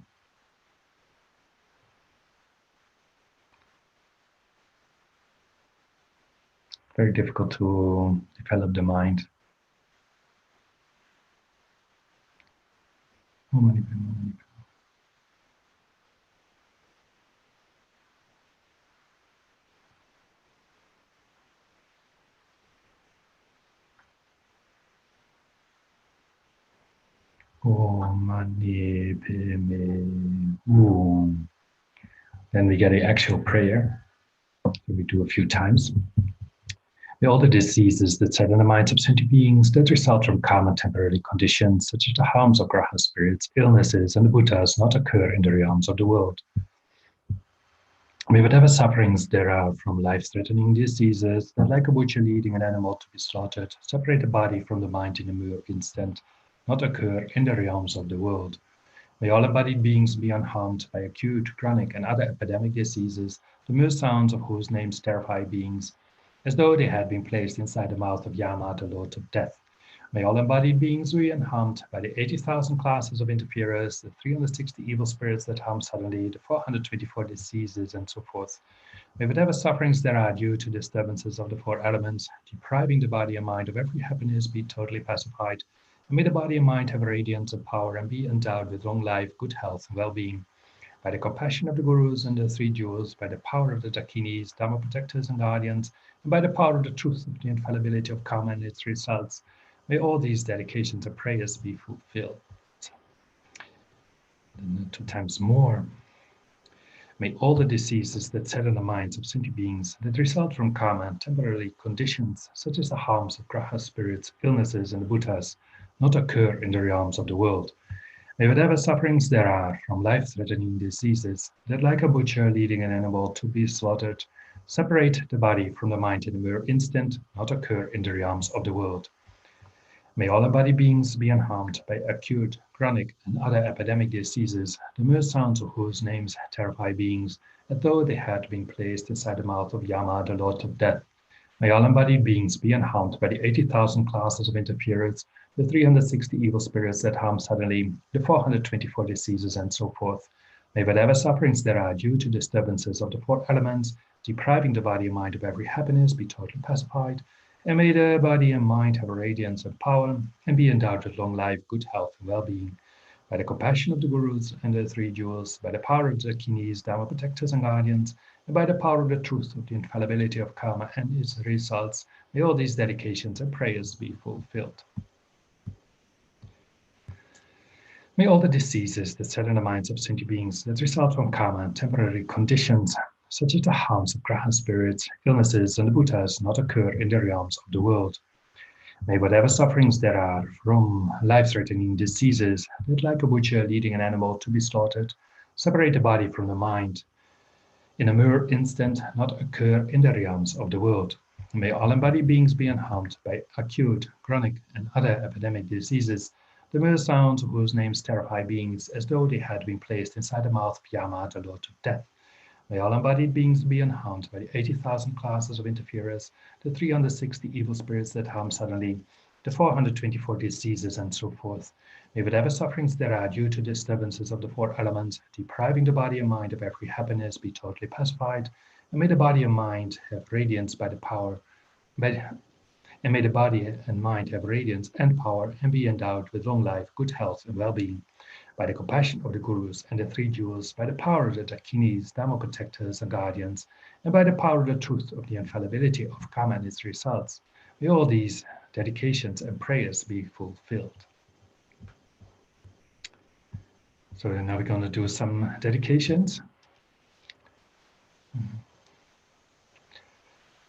Very difficult to develop the mind. Then we get the actual prayer. We do a few times. All the diseases that set in the minds of sentient beings that result from karma temporary conditions, such as the harms of graha spirits, illnesses, and the Buddhas, not occur in the realms of the world. May whatever sufferings there are from life-threatening diseases, that like a butcher leading an animal to be slaughtered, separate the body from the mind in a mere instant, not occur in the realms of the world. May all embodied beings be unharmed by acute, chronic, and other epidemic diseases, the mere sounds of whose names terrify beings, as though they had been placed inside the mouth of Yama, the Lord of Death. May all embodied beings be unharmed by the 80,000 classes of interferers, the 360 evil spirits that harm suddenly, the 424 diseases, and so forth. May whatever sufferings there are due to disturbances of the four elements, depriving the body and mind of every happiness, be totally pacified. And may the body and mind have radiance and power and be endowed with long life, good health, and well-being. By the compassion of the Gurus and the three jewels, by the power of the Dakinis, Dharma protectors and guardians, and by the power of the truth of the infallibility of karma and its results, may all these dedications and prayers be fulfilled. And 2 times more. May all the diseases that set in the minds of sentient beings that result from karma and temporary conditions, such as the harms of graha spirits, illnesses, and the Buddhas, not occur in the realms of the world. May whatever sufferings there are from life-threatening diseases that, like a butcher leading an animal to be slaughtered, separate the body from the mind in a mere instant, not occur in the realms of the world. May all embodied beings be unharmed by acute, chronic, and other epidemic diseases, the mere sounds of whose names terrify beings, as though they had been placed inside the mouth of Yama, the Lord of Death. May all embodied beings be unharmed by the 80,000 classes of interferers, the 360 evil spirits that harm suddenly, the 424 diseases, and so forth. May whatever sufferings there are due to disturbances of the four elements, depriving the body and mind of every happiness, be totally pacified. And may the body and mind have radiance and power, and be endowed with long life, good health, and well-being. By the compassion of the Gurus and the three jewels, by the power of the Dakinis, Dharma protectors and guardians, and by the power of the truth of the infallibility of karma and its results, may all these dedications and prayers be fulfilled. May all the diseases that set in the minds of sentient beings that result from karma and temporary conditions, such as the harms of graha spirits, illnesses, and the Buddhas, not occur in the realms of the world. May whatever sufferings there are from life-threatening diseases that, like a butcher leading an animal to be slaughtered, separate the body from the mind in a mere instant, not occur in the realms of the world. May all embodied beings be unharmed by acute, chronic, and other epidemic diseases, the mere sounds of whose names terrify beings as though they had been placed inside the mouth of Yama, the Lord of Death. May all embodied beings be unharmed by the 80,000 classes of interferers, the 360 evil spirits that harm suddenly, the 424 diseases, and so forth. May whatever sufferings there are due to disturbances of the four elements, depriving the body and mind of every happiness, be totally pacified, and may the body and mind have radiance by the power, and may the body and mind have radiance and power, and be endowed with long life, good health, and well-being. By the compassion of the Gurus and the three jewels, by the power of the Dakinis, Dharma protectors and guardians, and by the power of the truth of the infallibility of karma and its results, may all these dedications and prayers be fulfilled. So now we're going to do some dedications.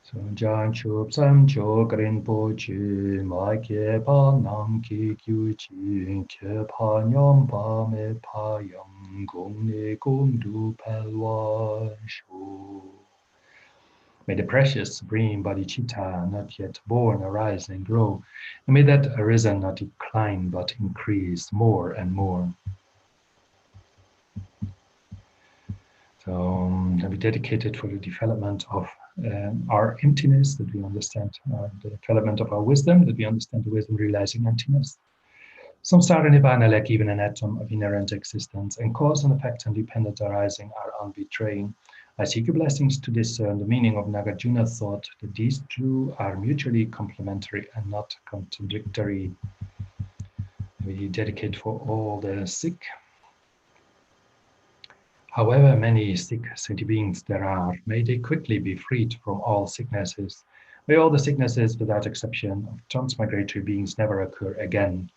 So Jan Chup Sam Chok Rinpoche Ma Ke Pa Nam Ki Kyu Chi Ke Pa Nyam Pa Me Pa Yam Gong Ne Gong Du Pelwa Shu. May the precious supreme bodhicitta not yet born arise and grow, and may that arisen not decline but increase more and more. So that we dedicated for the development of our emptiness, that we understand the development of our wisdom, that we understand the wisdom realizing emptiness. Samsara Nibbana lack even an atom of inherent existence, and cause and effect and dependent arising are unbetraying. I seek your blessings to discern the meaning of Nagarjuna's thought that these two are mutually complementary and not contradictory. We dedicate for all the sick. However many sick sentient beings there are, may they quickly be freed from all sicknesses. May all the sicknesses, without exception, of transmigratory beings never occur again.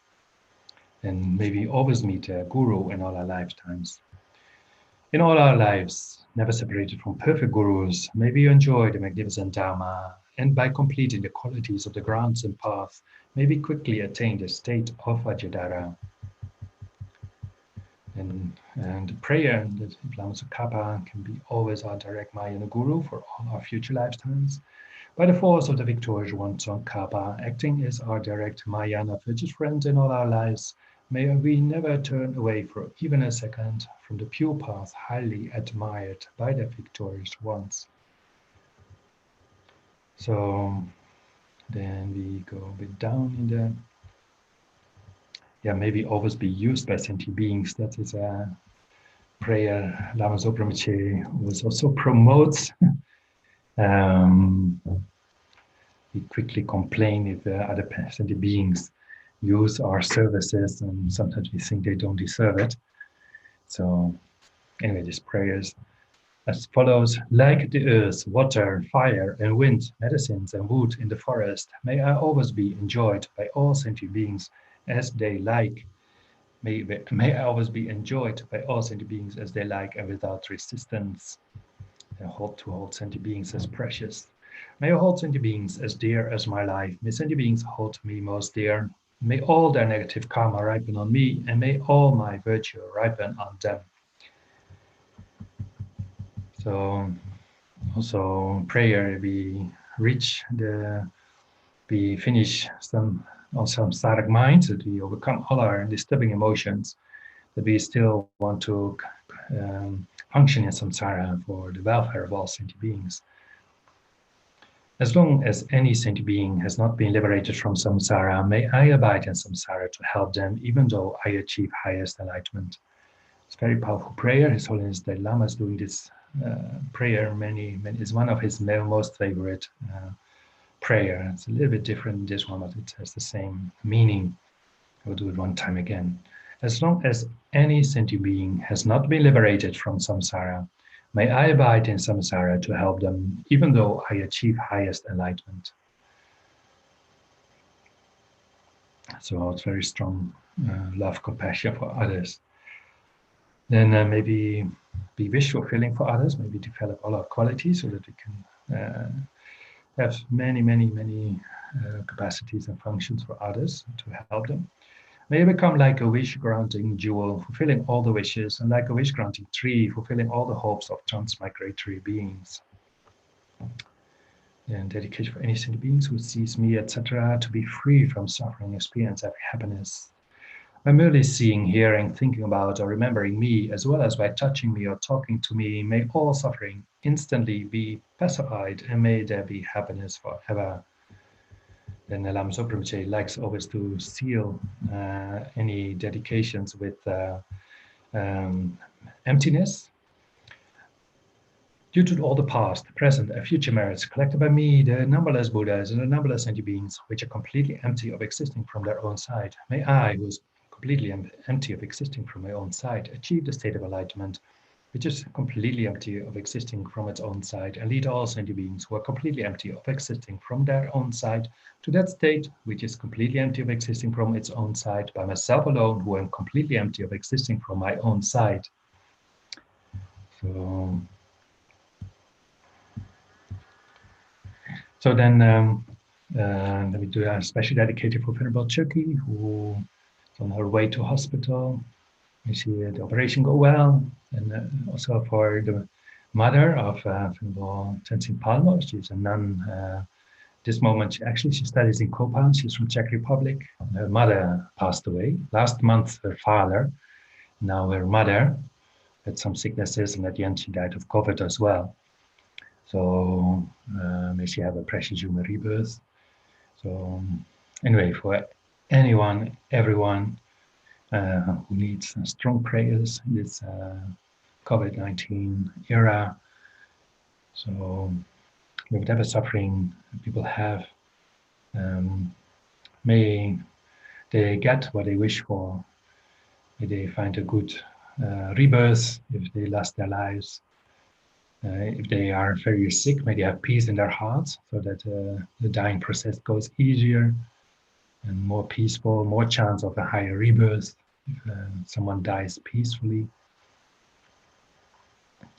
And may we always meet a guru in all our lifetimes. In all our lives, never separated from perfect gurus, may we enjoy the magnificent Dharma, and by completing the qualities of the grounds and path, may we quickly attain the state of Vajradhara. And prayer that Lama Tsongkhapa can be always our direct Mahayana Guru for all our future lifetimes. By the force of the victorious one Tsongkhapa, acting as our direct Mahayana virtuous friend in all our lives, may we never turn away for even a second from the pure path highly admired by the victorious ones. So then we go a bit down in the maybe always be used by sentient beings. That is a prayer Lama Zopa Rinpoche was also promotes. We quickly complain if other sentient beings use our services, and sometimes we think they don't deserve it. So anyway, these prayers as follows: like the earth, water, fire, and wind, medicines and wood in the forest, may I always be enjoyed by all sentient beings as they like. May I always be enjoyed by all sentient beings as they like and without resistance. I hold sentient beings as precious. May I hold sentient beings as dear as my life. May sentient beings hold me most dear. May all their negative karma ripen on me, and may all my virtue ripen on them. So also prayer, we finish some samsaric minds, that we overcome all our disturbing emotions, that we still want to function in samsara for the welfare of all sentient beings. As long as any sentient being has not been liberated from samsara, may I abide in samsara to help them, even though I achieve highest enlightenment. It's a very powerful prayer. His Holiness Dalai Lama is doing this prayer. It's one of his most favorite prayer. It's a little bit different than this one, but it has the same meaning. I will do it one time again. As long as any sentient being has not been liberated from samsara, may I abide in samsara to help them, even though I achieve highest enlightenment. So it's very strong love, compassion for others. Then maybe be wish fulfilling for others, maybe develop all our qualities so that we can have many capacities and functions for others to help them. May I become like a wish-granting jewel, fulfilling all the wishes, and like a wish-granting tree, fulfilling all the hopes of transmigratory beings. And dedication for any sentient beings who sees me, etc., to be free from suffering, experience every happiness. By merely seeing, hearing, thinking about, or remembering me, as well as by touching me or talking to me, may all suffering instantly be pacified, and may there be happiness forever. Then Lama Zopa Rinpoche likes always to seal any dedications with emptiness. Due to all the past, present, and future merits collected by me, the numberless Buddhas and the numberless sentient beings, which are completely empty of existing from their own side, may I, who is completely empty of existing from my own side, achieve the state of enlightenment, which is completely empty of existing from its own side, and lead all sentient beings who are completely empty of existing from their own side to that state which is completely empty of existing from its own side, by myself alone, who am completely empty of existing from my own side. So then let me do a special dedicated for Venerable Chucky, who is on her way to hospital. We see the operation go well, and also for the mother of Venerable Tenzin Palmo. She's a nun. This moment, she studies in Kopan. She's from Czech Republic. Her mother passed away last month. Her father, now her mother, had some sicknesses, and at the end she died of COVID as well. So may she have a precious human rebirth. So anyway, for anyone, everyone who needs strong prayers in this COVID-19 era. So whatever suffering people have, may they get what they wish for. May they find a good rebirth if they lost their lives. If they are very sick, may they have peace in their hearts, so that the dying process goes easier and more peaceful, more chance of a higher rebirth if someone dies peacefully.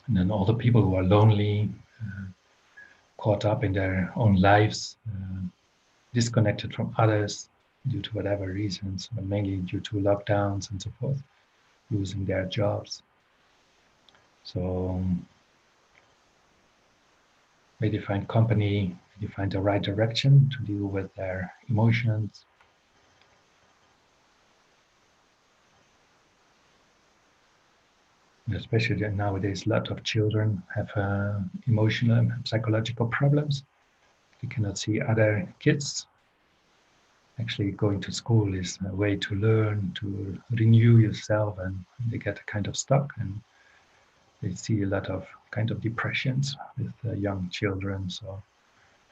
And then all the people who are lonely, caught up in their own lives, disconnected from others due to whatever reasons, but mainly due to lockdowns and so forth, losing their jobs. So may they find company, may they find the right direction to deal with their emotions. Especially nowadays, a lot of children have emotional and psychological problems. They cannot see other kids actually going to school is a way to learn, to renew yourself, and they get kind of stuck, and they see a lot of kind of depressions with young children. So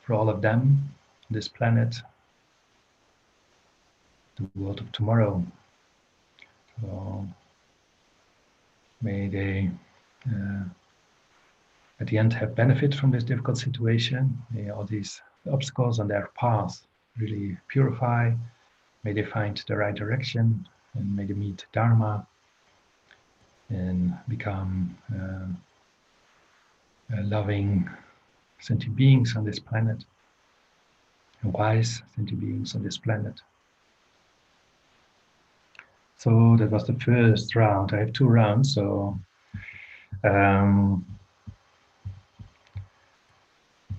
for all of them, this planet, the world of tomorrow, so may they at the end have benefit from this difficult situation. May all these obstacles on their path really purify. May they find the right direction, and may they meet Dharma and become loving sentient beings on this planet, and wise sentient beings on this planet. So that was the first round. I have 2 rounds, so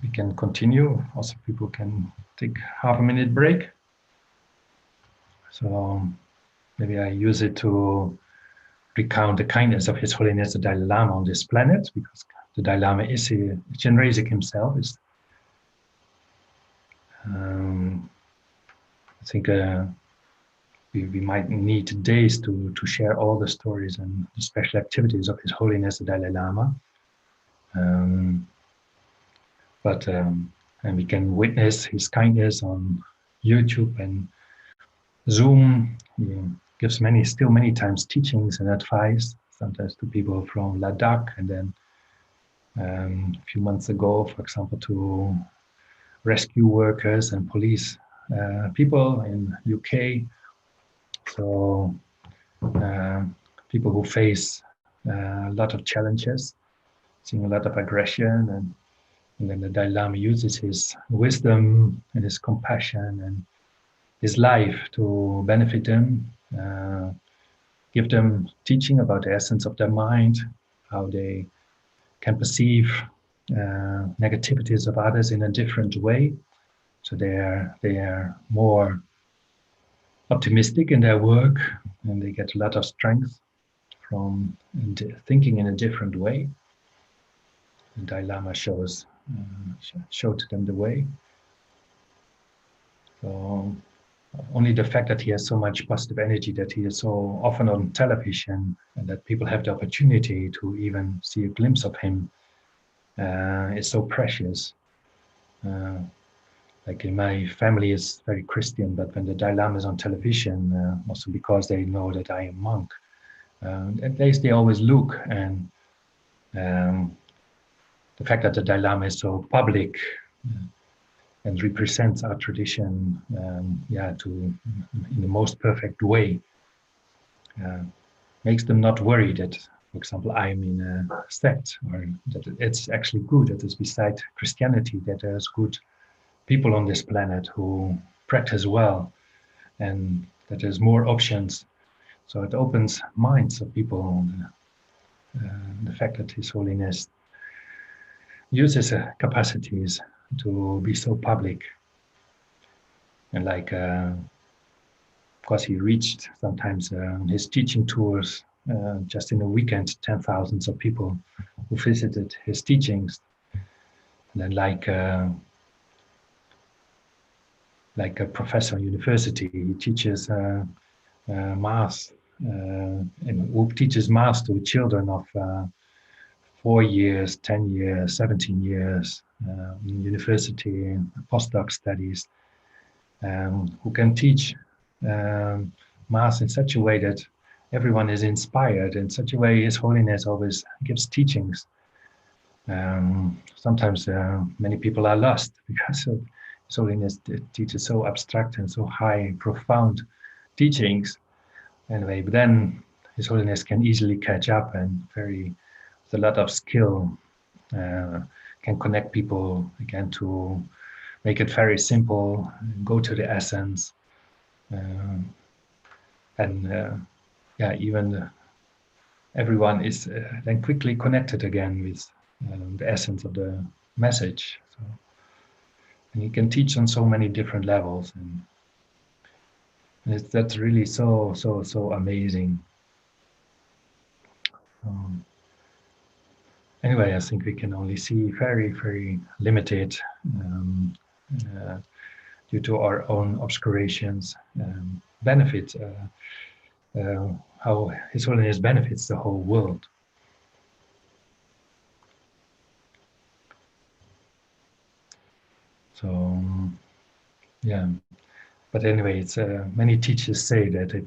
we can continue. Also, people can take half a minute break. So maybe I use it to recount the kindness of His Holiness the Dalai Lama on this planet, because the Dalai Lama is Chenrezig himself. I think we might need days to share all the stories and the special activities of His Holiness the Dalai Lama. And we can witness his kindness on YouTube and Zoom. He gives many times teachings and advice, sometimes to people from Ladakh, and then a few months ago, for example, to rescue workers and police people in UK. So people who face a lot of challenges, seeing a lot of aggression, and then the Dalai Lama uses his wisdom and his compassion and his life to benefit them, give them teaching about the essence of their mind, how they can perceive negativities of others in a different way. So they are more optimistic in their work, and they get a lot of strength from thinking in a different way. The Dalai Lama showed them the way. So only the fact that he has so much positive energy, that he is so often on television, and that people have the opportunity to even see a glimpse of him, is so precious. Like in my family is very Christian, but when the Dalai Lama is on television, also because they know that I am monk, at least they always look, and the fact that the Dalai Lama is so public and represents our tradition, in the most perfect way, makes them not worry that, for example, I'm in a sect, or that it's actually good that it's beside Christianity, that there's good people on this planet who practice well, and that there's more options. So it opens minds of people. The fact that His Holiness uses capacities to be so public, and like, of course, he reached sometimes his teaching tours, just in a weekend, 10,000 of people who visited his teachings. And then like a professor at university, he teaches mass, and who teaches mass to children of 4 years, 10 years, 17 years, in university, postdoc studies, who can teach mass in such a way that everyone is inspired. In such a way, His Holiness always gives teachings. Sometimes many people are lost because His Holiness teaches so abstract and so high, profound teachings. Anyway, but then His Holiness can easily catch up, and with a lot of skill, can connect people again to make it very simple, go to the essence, even everyone is then quickly connected again with the essence of the message. So, and he can teach on so many different levels, and that's really so amazing. Anyway, I think we can only see very limited due to our own obscurations, benefit, how His Holiness benefits the whole world. So, yeah. But anyway, it's many teachers say that if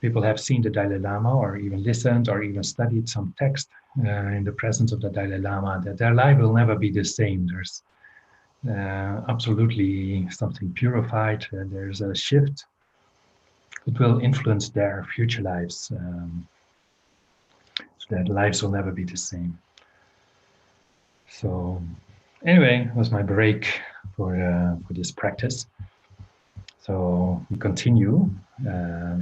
people have seen the Dalai Lama, or even listened, or even studied some text in the presence of the Dalai Lama, that their life will never be the same. There's absolutely something purified. There's a shift. It will influence their future lives, so that lives will never be the same. So, anyway, it was my break for this practice. So we continue,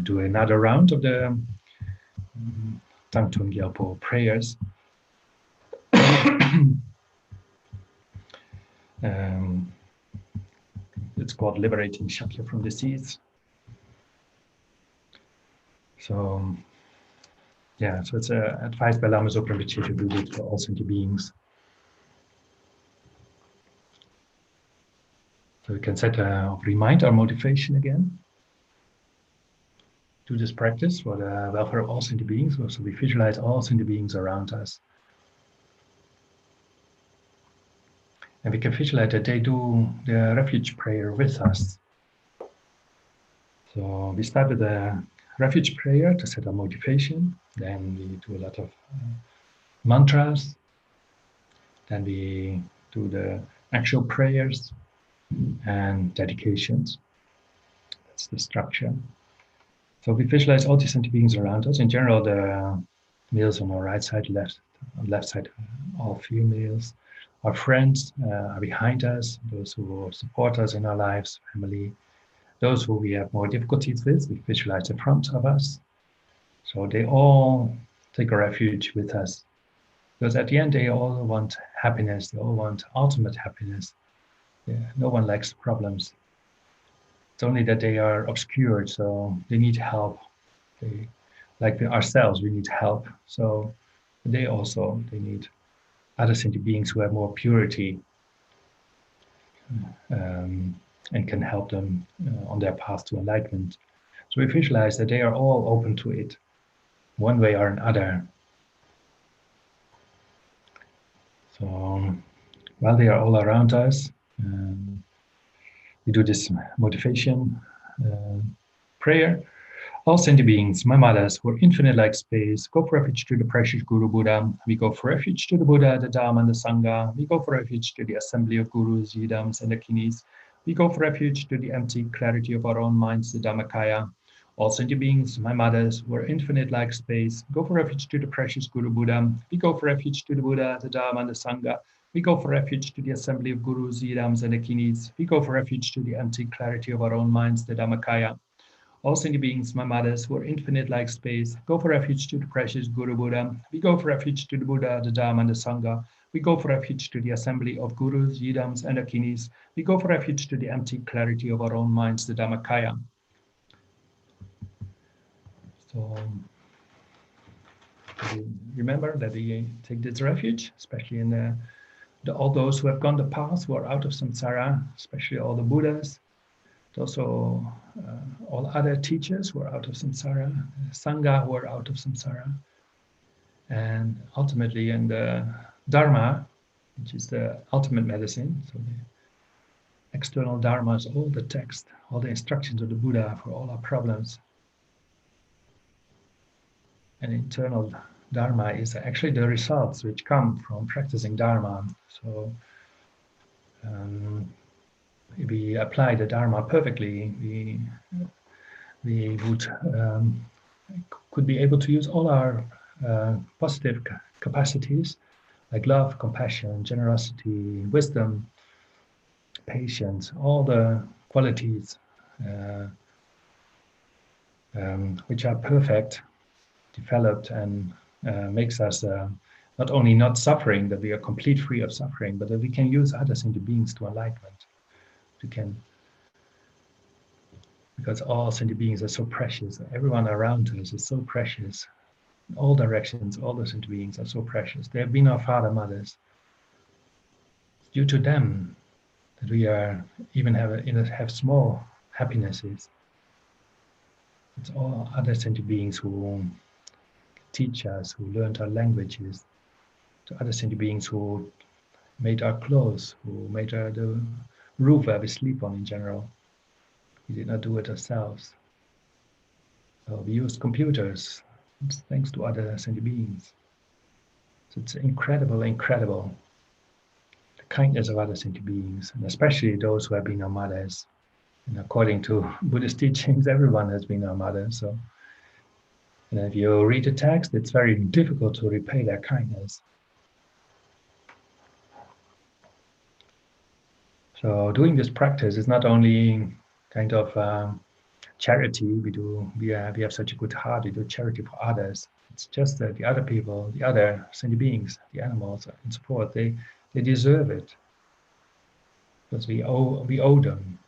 do another round of the Thangtong Gyalpo Prayers. It's called Liberating Shakya from Disease. So, yeah, so it's advised by Lama Zopa Rinpoche to do it for all sentient beings. So we can remind our motivation again. Do this practice for the welfare of all sentient beings. So we visualize all sentient beings around us. And we can visualize that they do the refuge prayer with us. So we start with the refuge prayer to set our motivation. Then we do a lot of mantras. Then we do the actual prayers and dedications. That's the structure. So we visualize all the sentient beings around us. In general, the males on our right side, on left side, all females. Our friends are behind us, those who support us in our lives, family. Those who we have more difficulties with, we visualize in front of us. So they all take a refuge with us. Because at the end, they all want happiness. They all want ultimate happiness. Yeah, no one likes problems. It's only that they are obscured, so they need help. Like ourselves, we need help. So they need other sentient beings who have more purity and can help them on their path to enlightenment. So we visualize that they are all open to it, one way or another. So while they are all around us, we do this motivation prayer. All sentient beings, my mothers, who are infinite like space, go for refuge to the precious Guru Buddha. We go for refuge to the Buddha, the Dharma, and the Sangha. We go for refuge to the assembly of Gurus, Yidams, and the Kinis. We go for refuge to the empty clarity of our own minds, the Dhammakaya. All sentient beings, my mothers, who are infinite like space, go for refuge to the precious Guru Buddha. We go for refuge to the Buddha, the Dharma, and the Sangha. We go for refuge to the assembly of Gurus, Yidams, and the Kinis. We go for refuge to the empty clarity of our own minds, the Dhammakaya. All sentient beings, my mothers, who are infinite like space, go for refuge to the precious Guru Buddha. We go for refuge to the Buddha, the Dharma, and the Sangha. We go for refuge to the assembly of Gurus, Yidams, and Akinis. We go for refuge to the empty clarity of our own minds, the Dhammakaya. So remember that we take this refuge, especially in all those who have gone the path, who are out of samsara, especially all the Buddhas. Also, all other teachers who are out of samsara, Sangha who are out of samsara, and ultimately in the Dharma, which is the ultimate medicine. So the external Dharma is all the text, all the instructions of the Buddha for all our problems. And internal Dharma is actually the results which come from practicing Dharma. So if we apply the Dharma perfectly, we would could be able to use all our positive capacities like love, compassion, generosity, wisdom, patience, all the qualities which are perfect, developed, and makes us not only not suffering, that we are complete free of suffering, but that we can use others into beings to enlightenment. We can, because all sentient beings are so precious. Everyone around us is so precious. In all directions, all the sentient beings are so precious. They have been our father, mothers. It's due to them that we are even have small happinesses. It's all other sentient beings who teach us, who learned our languages, to other sentient beings who made our clothes, who made the roof where we sleep on in general. We did not do it ourselves. So we used computers, it's thanks to other sentient beings. So it's incredible, incredible, the kindness of other sentient beings, and especially those who have been our mothers. And according to Buddhist teachings, everyone has been our mother. So, and if you read the text, it's very difficult to repay their kindness. So doing this practice is not only kind of charity. We have such a good heart. We do charity for others. It's just that the other people, the other sentient beings, the animals and so forth, they deserve it because we owe them.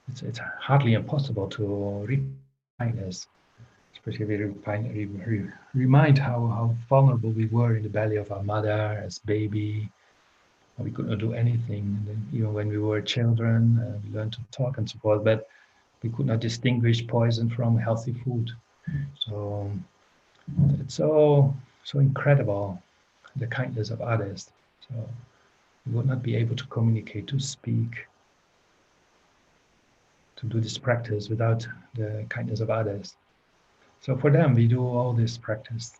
It's hardly impossible to repay kindness, especially if we remind how vulnerable we were in the belly of our mother as baby. We could not do anything. And then even when we were children, we learned to talk and so forth, but we could not distinguish poison from healthy food. So it's so incredible, the kindness of others. So we would not be able to communicate, to speak, to do this practice without the kindness of others. So for them, we do all this practice.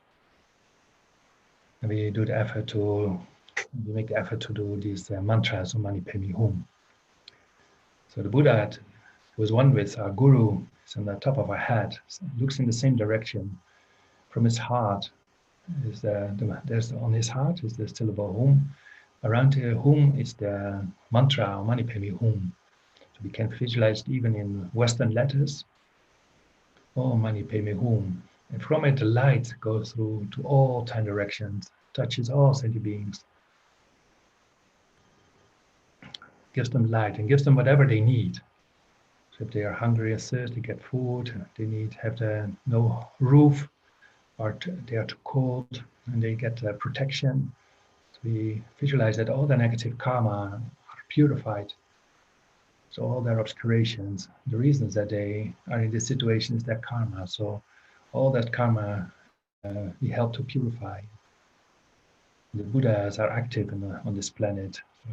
And we do the effort to, we make the effort to do these mantras, Om Mani Padme Hum. So the Buddha was one with our Guru, is on the top of our head, looks in the same direction. From his heart, there's on his heart is the syllable Hum. Around the Hum is the mantra Om Mani Padme Hum. So we can visualize it even in Western letters. Om Mani Padme Hum. And from it, the light goes through to all 10 directions, touches all sentient beings, gives them light and gives them whatever they need. So if they are hungry or thirsty, they get food. They have no roof, or they are too cold, and they get protection. So we visualize that all the negative karma are purified. So all their obscurations, the reasons that they are in this situation is their karma. So all that karma we help to purify. The Buddhas are active on this planet. So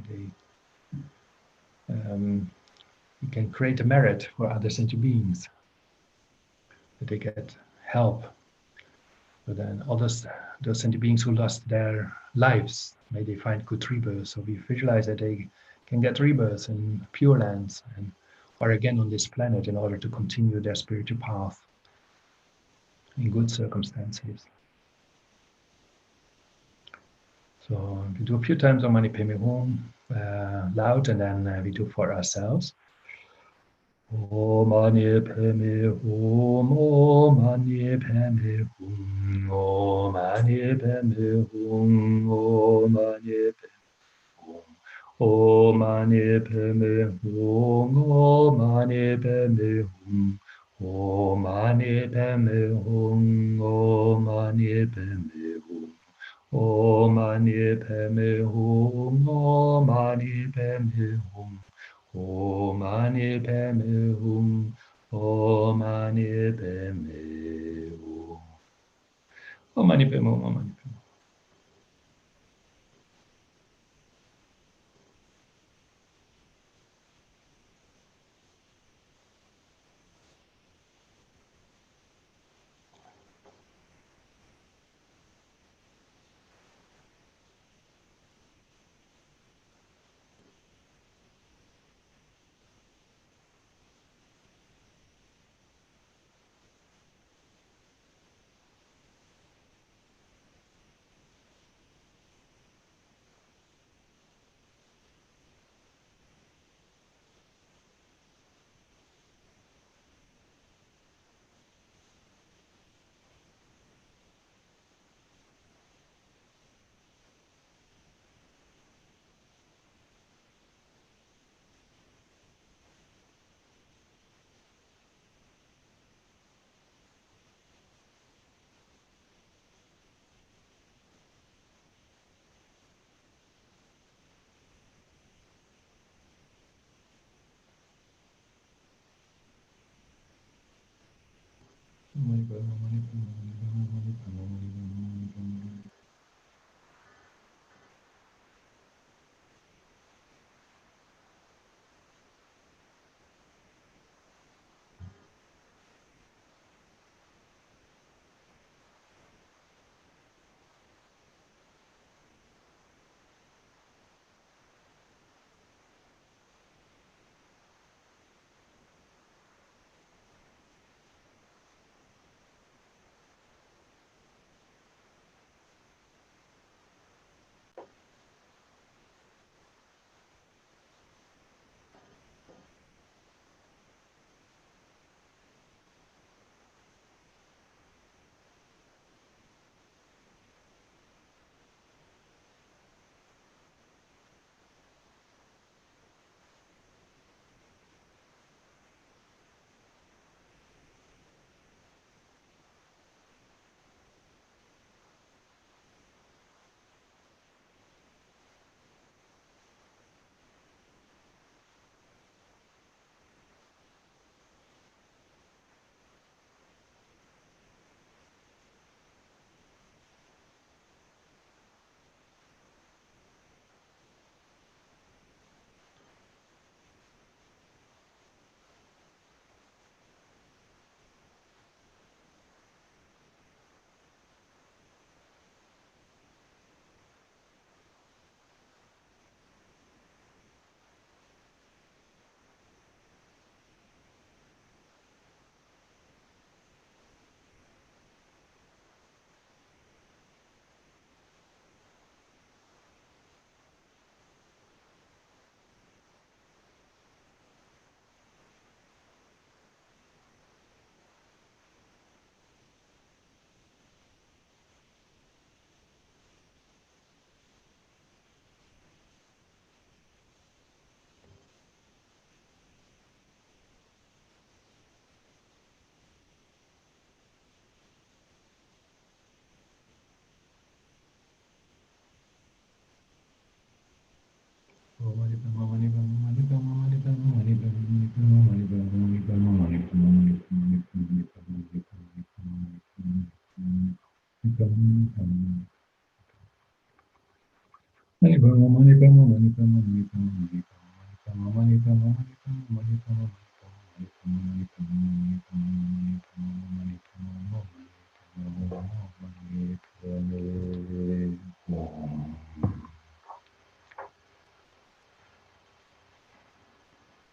we can create a merit for other sentient beings, that they get help. But then others, those sentient beings who lost their lives, may they find good rebirth. So we visualize that they can get rebirth in Pure Lands or again on this planet in order to continue their spiritual path in good circumstances. So we do a few times Om Mani Padme Hum loud, and then we do for ourselves. Om Mani Padme Hum, Om Mani Padme Hum, Om Mani Padme Hum, Om Mani Padme Hum, Om Mani Padme Hum, Om Mani Padme Hum, Om Mani Padme Hum, Om Mani Padme Hum. Om Mani Padme Hum, Om Mani Padme Hum, Om Mani Padme Hum, Om Mani Padme Hum. Om Mani Padme Hum, Om Mani Padme Hum.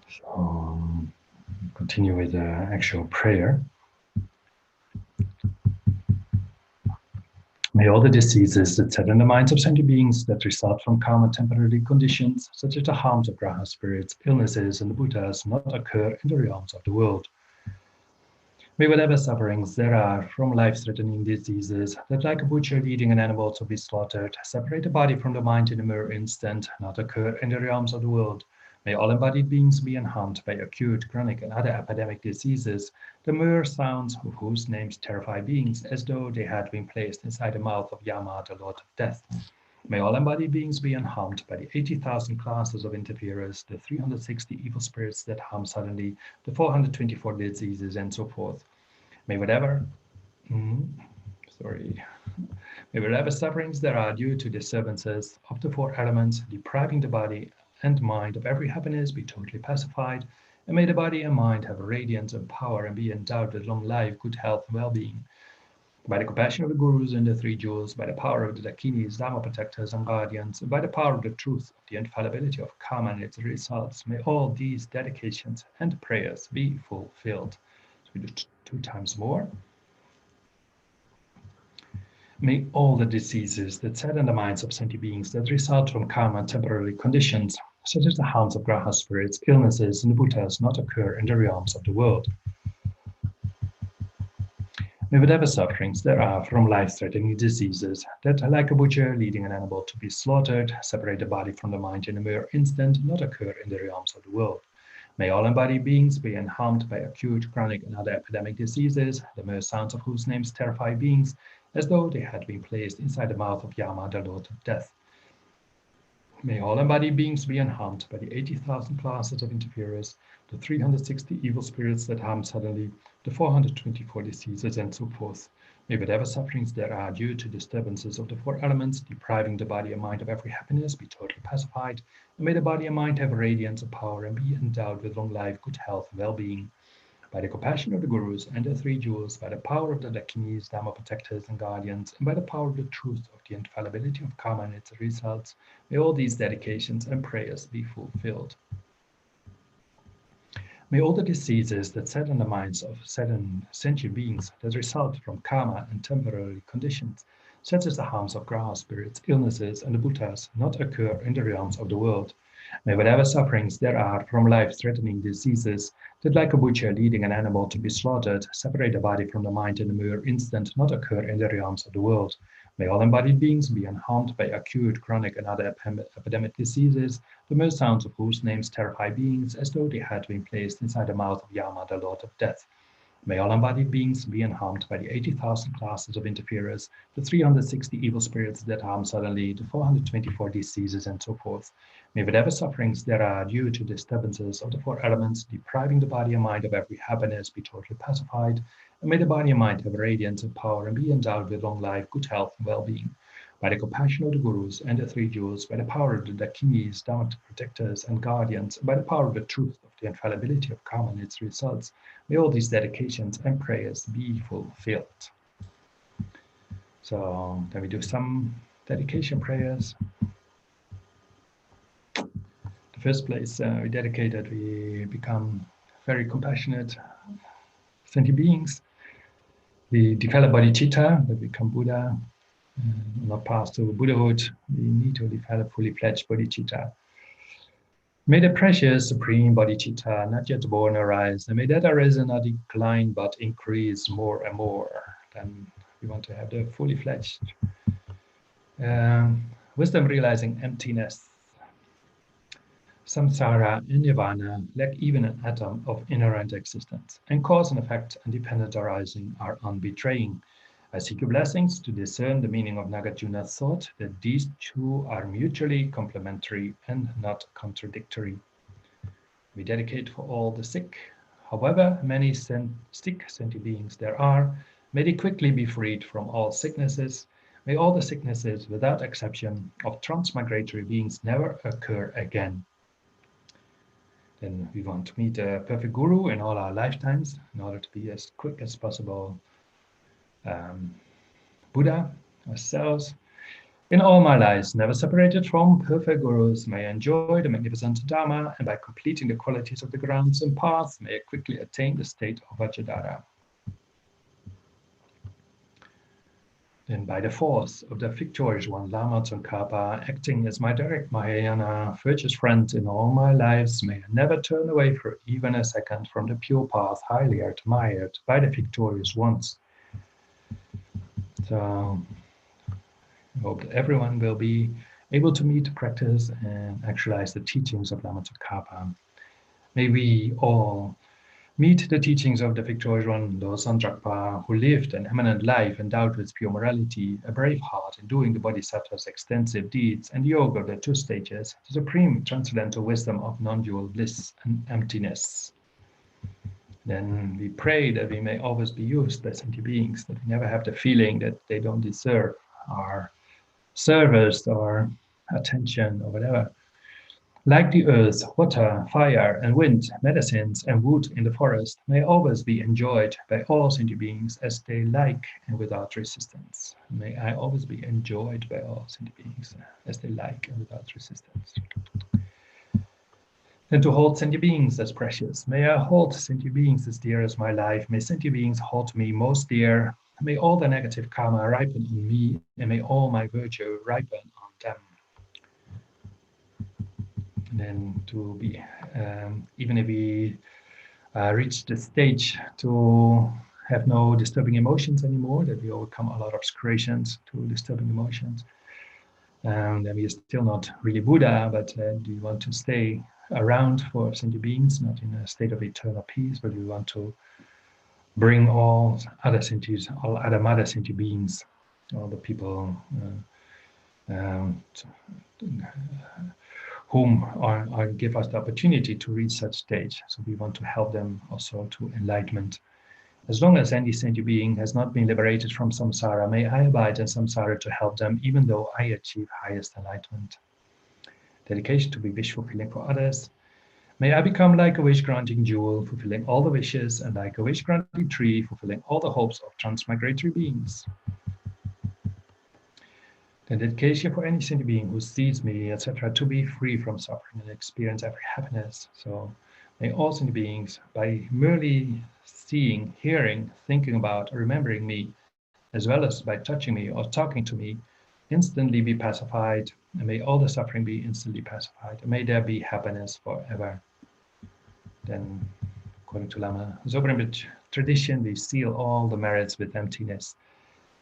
So continue with the actual prayer. May all the diseases that set in the minds of sentient beings that result from common temporary conditions, such as the harms of Graha spirits, illnesses, and the Buddhas, not occur in the realms of the world. May whatever sufferings there are from life-threatening diseases that, like a butcher leading an animal to be slaughtered, separate the body from the mind in a mere instant, not occur in the realms of the world. May all embodied beings be unharmed by acute, chronic, and other epidemic diseases, the mere sounds of whose names terrify beings as though they had been placed inside the mouth of Yama, the Lord of Death. May all embodied beings be unharmed by the 80,000 classes of interferers, the 360 evil spirits that harm suddenly, the 424 diseases, and so forth. May whatever sufferings there are due to disturbances of the four elements, depriving the body and mind of every happiness, be totally pacified, and may the body and mind have radiance and power and be endowed with long life, good health, and well-being. By the compassion of the Gurus and the Three Jewels, by the power of the Dakinis, Dharma protectors, and guardians, and by the power of the truth, the infallibility of karma and its results, may all these dedications and prayers be fulfilled. So we do 2 times more. May all the diseases that set in the minds of sentient beings that result from karma and temporary conditions, such as the harms of Graha spirits, illnesses, and the Buddhas, not occur in the realms of the world. May whatever sufferings there are from life-threatening diseases that, like a butcher leading an animal to be slaughtered, separate the body from the mind in a mere instant, not occur in the realms of the world. May all embodied beings be unharmed by acute, chronic, and other epidemic diseases, the mere sounds of whose names terrify beings, as though they had been placed inside the mouth of Yama, the Lord of Death. May all embodied beings be unharmed by the 80,000 classes of interferers, the 360 evil spirits that harm suddenly, the 424 diseases, and so forth. May whatever sufferings there are due to disturbances of the four elements, depriving the body and mind of every happiness, be totally pacified, and may the body and mind have radiance of power and be endowed with long life, good health, well-being. By the compassion of the Gurus and the three jewels, by the power of the Dakinis, Dharma protectors and guardians, and by the power of the truth of the infallibility of karma and its results, may all these dedications and prayers be fulfilled. May all the diseases that set in the minds of sentient beings that result from karma and temporary conditions, such as the harms of grass spirits, illnesses, and the Buddhas, not occur in the realms of the world. May whatever sufferings there are from life-threatening diseases that, like a butcher leading an animal to be slaughtered, separate the body from the mind in a mere instant, not occur in the realms of the world. May all embodied beings be unharmed by acute, chronic, and other epidemic diseases, the mere sounds of whose names terrify beings as though they had been placed inside the mouth of Yama, the Lord of Death. May all embodied beings be unharmed by the 80,000 classes of interferers, the 360 evil spirits that harm suddenly, the 424 diseases, and so forth. May whatever sufferings there are due to disturbances of the four elements, depriving the body and mind of every happiness, be totally pacified, and may the body and mind have radiance of power and be endowed with long life, good health, and well-being. By the compassion of the Gurus and the three jewels, by the power of the Dakinis, Dharma protectors and guardians, and by the power of the truth of the infallibility of karma and its results, may all these dedications and prayers be fulfilled. So then we do some dedication prayers. The first place we dedicated, we become very compassionate sentient beings. We develop bodhicitta, we become Buddha. On our path to Buddhahood, we need to develop fully fledged bodhicitta. May the precious supreme bodhicitta not yet born arise, and may that arisen not decline but increase more and more. Then we want to have the fully fledged wisdom realizing emptiness. Samsara and nirvana lack even an atom of inherent existence, and cause and effect and dependent arising are unbetraying. I seek your blessings to discern the meaning of Nagarjuna's thought that these two are mutually complementary and not contradictory. We dedicate for all the sick, however many sick sentient beings there are, may they quickly be freed from all sicknesses. May all the sicknesses, without exception, of transmigratory beings never occur again. Then we want to meet a perfect guru in all our lifetimes in order to be as quick as possible Buddha, ourselves. In all my lives, never separated from perfect gurus, may I enjoy the magnificent Dharma, and by completing the qualities of the grounds and paths, may I quickly attain the state of Vajradhara. Then by the force of the victorious one, Lama Tsongkhapa, acting as my direct Mahayana virtuous friend in all my lives, may I never turn away for even a second from the pure path highly admired by the victorious ones. So I hope that everyone will be able to meet, practice, and actualize the teachings of Lama Tsongkhapa. May we all meet the teachings of the victorious one, Losang Drakpa, who lived an eminent life endowed with pure morality, a brave heart in doing the Bodhisattva's extensive deeds, and the yoga of the two stages, the supreme transcendental wisdom of non-dual bliss and emptiness. Then we pray that we may always be used by sentient beings, that we never have the feeling that they don't deserve our service or attention or whatever. Like the earth, water, fire, and wind, medicines, and wood in the forest may always be enjoyed by all sentient beings as they like and without resistance. May I always be enjoyed by all sentient beings as they like and without resistance. And to hold sentient beings as precious. May I hold sentient beings as dear as my life. May sentient beings hold me most dear. May all the negative karma ripen on me, and may all my virtue ripen on them. And then to be, even if we reach the stage to have no disturbing emotions anymore, that we overcome a lot of obscurations to disturbing emotions, then we are still not really Buddha, but we want to stay around for sentient beings, not in a state of eternal peace, but we want to bring all other sentients, all other mother sentient beings, all the people whom are give us the opportunity to reach such stage. So we want to help them also to enlightenment. As long as any sentient being has not been liberated from samsara, may I abide in samsara to help them, even though I achieve highest enlightenment. Dedication to be wish fulfilling for others. May I become like a wish-granting jewel, fulfilling all the wishes, and like a wish-granting tree, fulfilling all the hopes of transmigratory beings. The dedication for any sentient being who sees me, etc., to be free from suffering and experience every happiness. So may all sentient beings, by merely seeing, hearing, thinking about, or remembering me, as well as by touching me or talking to me, instantly be pacified, and may all the suffering be instantly pacified, and may there be happiness forever. Then, according to Lama Zopa Rinpoche tradition, we seal all the merits with emptiness.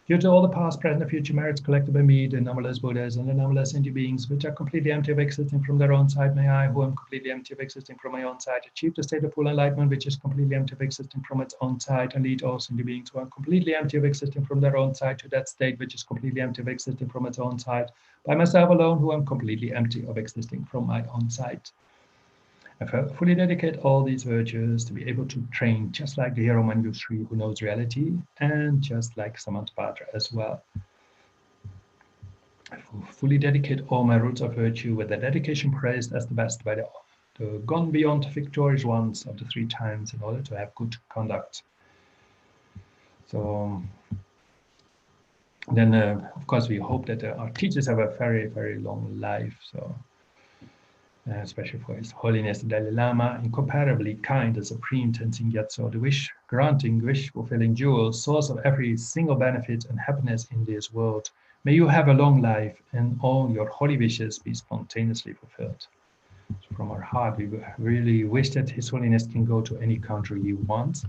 Due to all the past, present, and future merits collected by me, the numberless Buddhas and the numberless sentient beings, which are completely empty of existing from their own side, may I, who am completely empty of existing from my own side, achieve the state of full enlightenment, which is completely empty of existing from its own side, and lead all sentient beings who are completely empty of existing from their own side to that state which is completely empty of existing from its own side, by myself alone, who am completely empty of existing from my own side. I fully dedicate all these virtues to be able to train just like the hero Manjushri who knows reality, and just like Samantabhadra as well. I fully dedicate all my roots of virtue with the dedication praised as the best by the gone beyond victorious ones of the 3 times in order to have good conduct. So then, of course, we hope that our teachers have a very, very long life. So. Especially for His Holiness the Dalai Lama, incomparably kind and supreme Tenzin Gyatso, the wish-granting, wish-fulfilling jewel, source of every single benefit and happiness in this world. May you have a long life and all your holy wishes be spontaneously fulfilled. So from our heart, we really wish that His Holiness can go to any country he wants,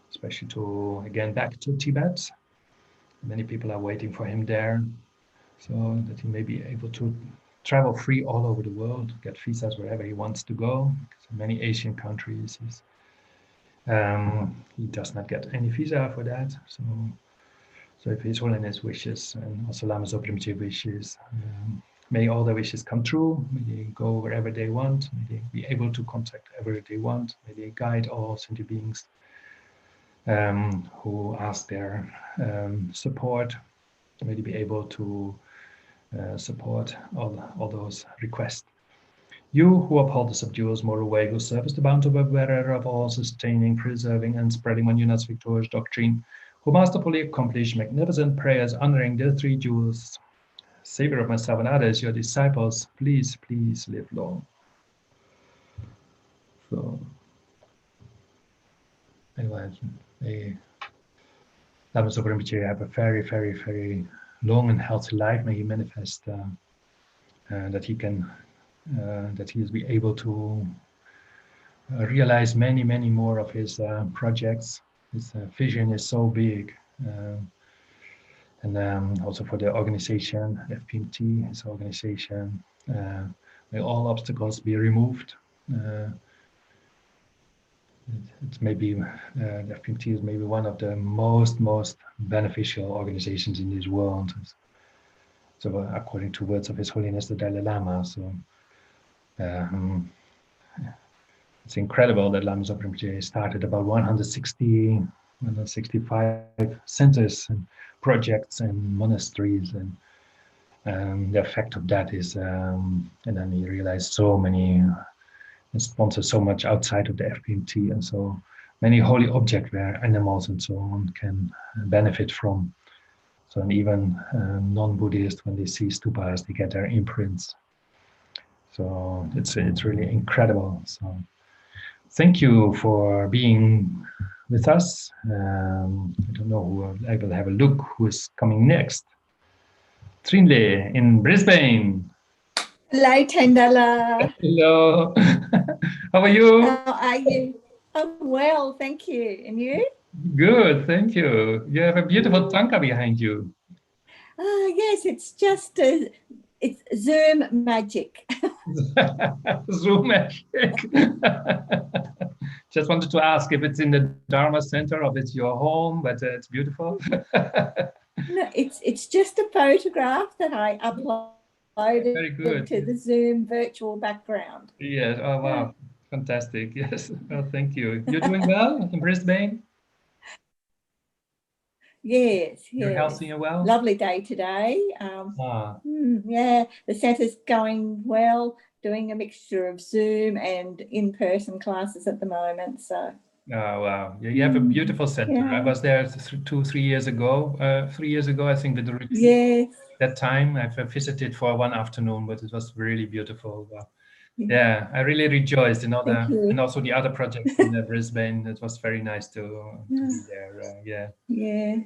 especially to, again, back to Tibet. Many people are waiting for him there, so that he may be able to travel free all over the world, get visas wherever he wants to go. Because in many Asian countries, he does not get any visa for that. So if His Holiness wishes, and also Lama Zopa Rinpoche wishes, may all their wishes come true. May they go wherever they want. May they be able to contact wherever they want. May they guide all sentient beings who ask their support. May they be able to support all those requests. You who uphold the subduous moral way, who serve as the bountiful bearer of all sustaining, preserving, and spreading Manjunath's victorious doctrine, who masterfully accomplish magnificent prayers honoring the 3 jewels, Savior of myself and others, your disciples, please, please live long. So, anyway, Lama Zopa Rinpoche have a very, very, very long and healthy life. May he manifest that he can, that he will be able to realize many, many more of his projects. His vision is so big, and also for the organization, FPMT, his organization. May all obstacles be removed. It's maybe the FPMT is maybe one of the most beneficial organizations in this world. So according to words of His Holiness the Dalai Lama, so it's incredible that Lama Zopa Rinpoche started about 165 centers and projects and monasteries, and the effect of that is, and then he realized so many. And sponsor so much outside of the FPMT, and so many holy objects where animals and so on can benefit from. So, and even non-Buddhists, when they see stupas, they get their imprints. So it's really incredible. So thank you for being with us. I don't know who I will have a look who is coming next. Trinle in Brisbane. Hello, Tendala. Hello. How are you? How are you? I'm well, thank you. And you? Good, thank you. You have a beautiful tanka behind you. Yes, it's just it's Zoom magic. Zoom magic. Just wanted to ask if it's in the Dharma Center or if it's your home, but it's beautiful. No, it's just a photograph that I uploaded Very good. to the Zoom virtual background. Yes. Oh, wow. Fantastic. Yes. Well, thank you. You're doing well in Brisbane? Yes, You're yes. healthy and well? Lovely day today. Yeah, the centre's going well, doing a mixture of Zoom and in-person classes at the moment. So. Oh, wow. You have a beautiful center. Yeah. I was there 2-3 years ago. 3 years ago, I think, with the retreat. Yes. That time I've visited for one afternoon, but it was really beautiful. Wow. Yeah, I really rejoiced in and also the other projects in Brisbane. It was very nice to be there. Yeah. Yes.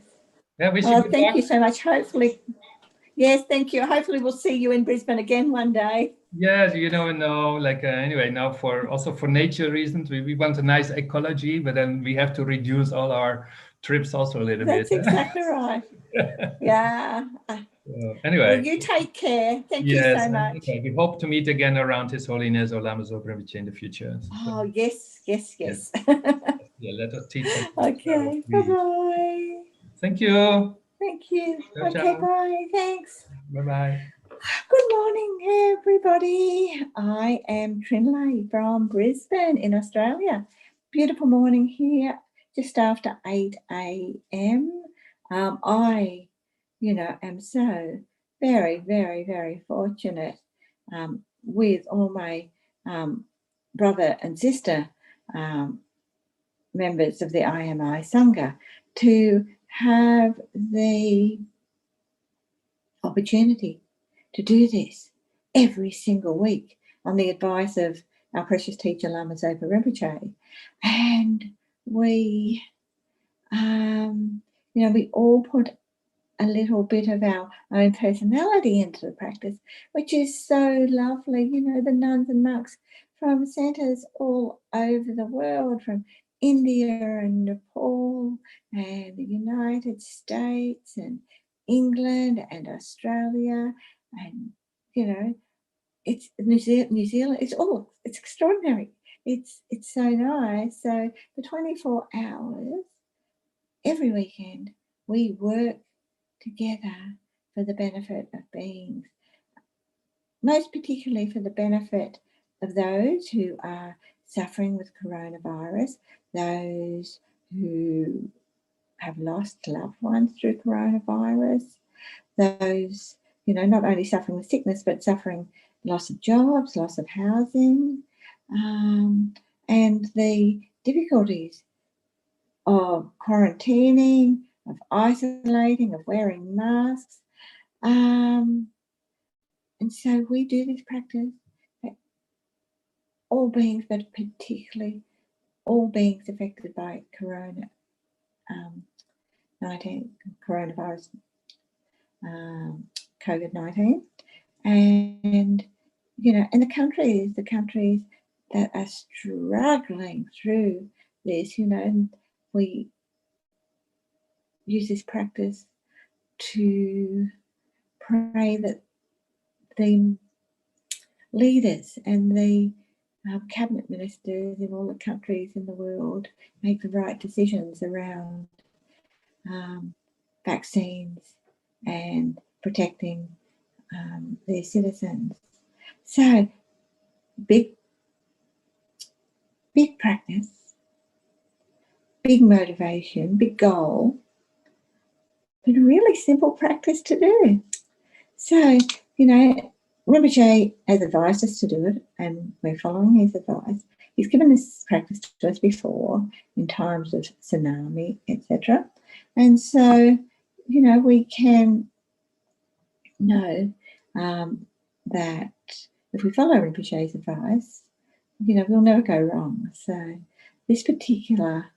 Yeah. Wish you good thank luck. you so much. Hopefully, yes, thank you. Hopefully, we'll see you in Brisbane again one day. Yes, you never know. Like anyway, now for nature reasons, we want a nice ecology, but then we have to reduce all our trips also a little bit. That's exactly right. Yeah. Anyway. Well, you take care. Thank you so much. Okay. We hope to meet again around His Holiness or Lama Zopa Rinpoche in the future. Oh, yes. Yeah, let us teach them. Okay. Bye-bye. Thank you. Thank you. Ciao, Okay, ciao. bye. Thanks. Bye-bye. Good morning, everybody. I am Trinley from Brisbane in Australia. Beautiful morning here, just after 8 a.m. I, am so very, very, very fortunate with all my brother and sister members of the IMI Sangha to have the opportunity to do this every single week on the advice of our precious teacher Lama Zopa Rinpoche. And we, we all put a little bit of our own personality into the practice, which is so lovely. The nuns and monks from centres all over the world, from India and Nepal and the United States and England and Australia and, it's New Zealand. It's extraordinary. It's so nice. So for 24 hours, every weekend, we work together for the benefit of beings, most particularly for the benefit of those who are suffering with coronavirus, those who have lost loved ones through coronavirus, those, not only suffering with sickness, but suffering loss of jobs, loss of housing, and the difficulties of quarantining, of isolating, of wearing masks. And so we do this practice for all beings, but particularly all beings affected by coronavirus, COVID-19. And, and the countries that are struggling through this, and we use this practice to pray that the leaders and the cabinet ministers in all the countries in the world make the right decisions around vaccines and protecting their citizens. So big practice, big motivation, big goal, but a really simple practice to do. So, Rinpoche has advised us to do it, and we're following his advice. He's given this practice to us before in times of tsunami, etc. And so, we can know that if we follow Rinpoche's advice, we'll never go wrong. So this particular,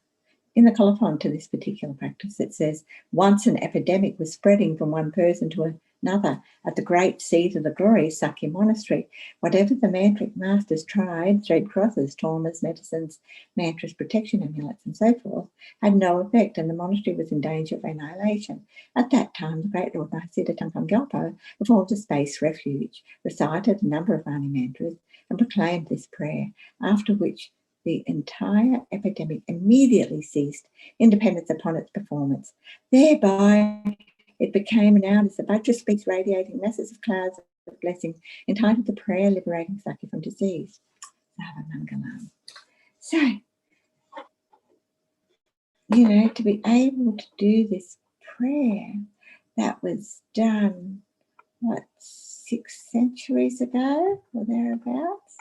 in the colophon to this particular practice, it says, once an epidemic was spreading from one person to another at the great seat of the glorious Sakya monastery. Whatever the mantric masters tried, thread crosses, tormas, medicines, mantras, protection amulets, and so forth, had no effect, and the monastery was in danger of annihilation. At that time, the great Lord Mahasiddha Thangtong Gyalpo performed a space refuge, recited a number of Vani mantras, and proclaimed this prayer, after which the entire epidemic immediately ceased in dependence upon its performance. Thereby, it became renowned as the Vajra speaks radiating masses of clouds blessing entitled The Prayer Liberating Saki from Disease. So, you know, to be able to do this prayer that was done, what, 6 centuries ago or thereabouts,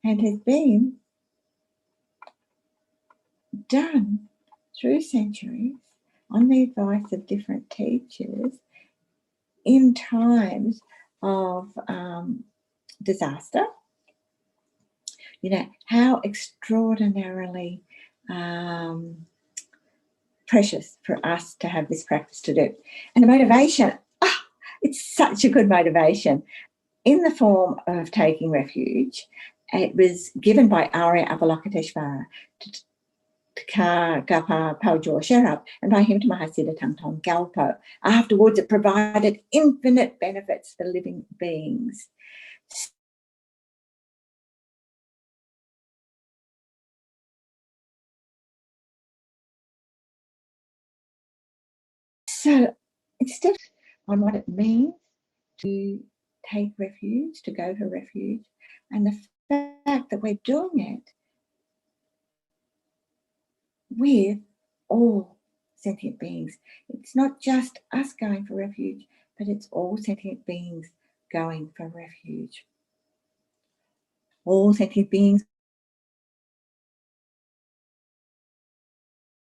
and has been done through centuries on the advice of different teachers in times of disaster. You know, how extraordinarily precious for us to have this practice to do. And the motivation, it's such a good motivation. In the form of taking refuge, it was given by Arya Avalokiteshvara to Gapa Paujor Sherab, and by him to Mahasiddha Thangtong Gyalpo. Afterwards, it provided infinite benefits for living beings. So instead on what it means to take refuge, to go for refuge, and the fact that we're doing it with all sentient beings. It's not just us going for refuge, but it's all sentient beings going for refuge. All sentient beings,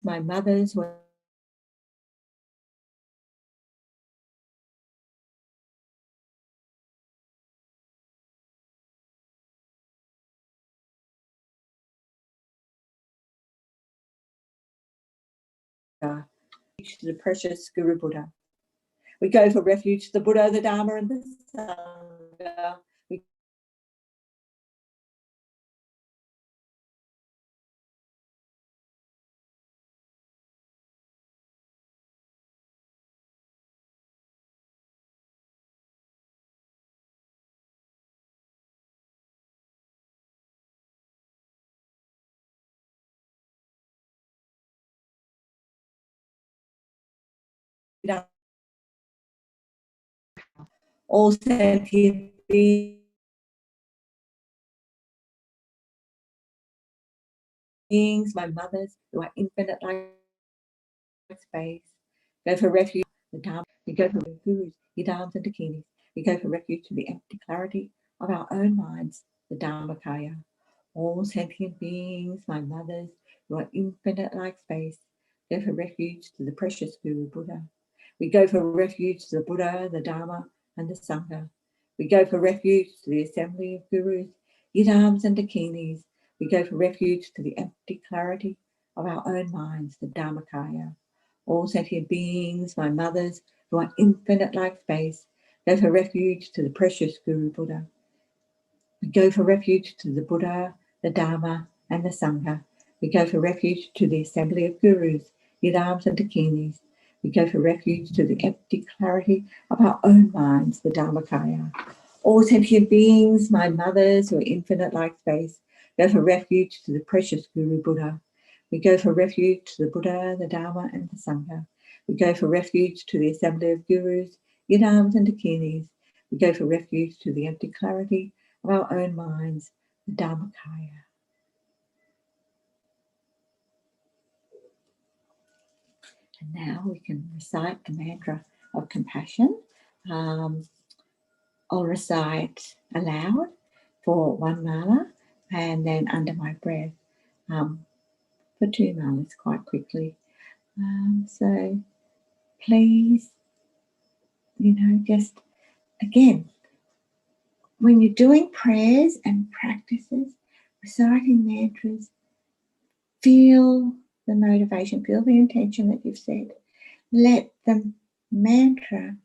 my mothers were to the precious Guru Buddha. We go for refuge to the Buddha, the Dharma, and the Sangha. We all sentient beings, my mothers, who are infinite like space, go for refuge the Dharma. We go for gurus, yidams and dakinis. We go for refuge to the empty clarity of our own minds, the Dharmakaya. All sentient beings, my mothers, who are infinite like space, go for refuge to the precious Guru Buddha. We go for refuge to the Buddha, the Dharma, and the Sangha. We go for refuge to the assembly of gurus, yidams and dakinis. We go for refuge to the empty clarity of our own minds, the Dharmakaya. All sentient beings, my mothers, who are infinite like space, go for refuge to the precious Guru Buddha. We go for refuge to the Buddha, the Dharma, and the Sangha. We go for refuge to the assembly of gurus, yidams and dakinis. We go for refuge to the empty clarity of our own minds, the Dharmakaya. All sentient beings, my mothers, who are infinite like space, go for refuge to the precious Guru Buddha. We go for refuge to the Buddha, the Dharma, and the Sangha. We go for refuge to the assembly of gurus, yidams and dakinis. We go for refuge to the empty clarity of our own minds, the Dharmakaya. And now we can recite the mantra of compassion. I'll recite aloud for 1 mala and then under my breath for 2 malas quite quickly. So please, just again, when you're doing prayers and practices, reciting mantras, feel the motivation, feel the intention that you've said. Let the mantra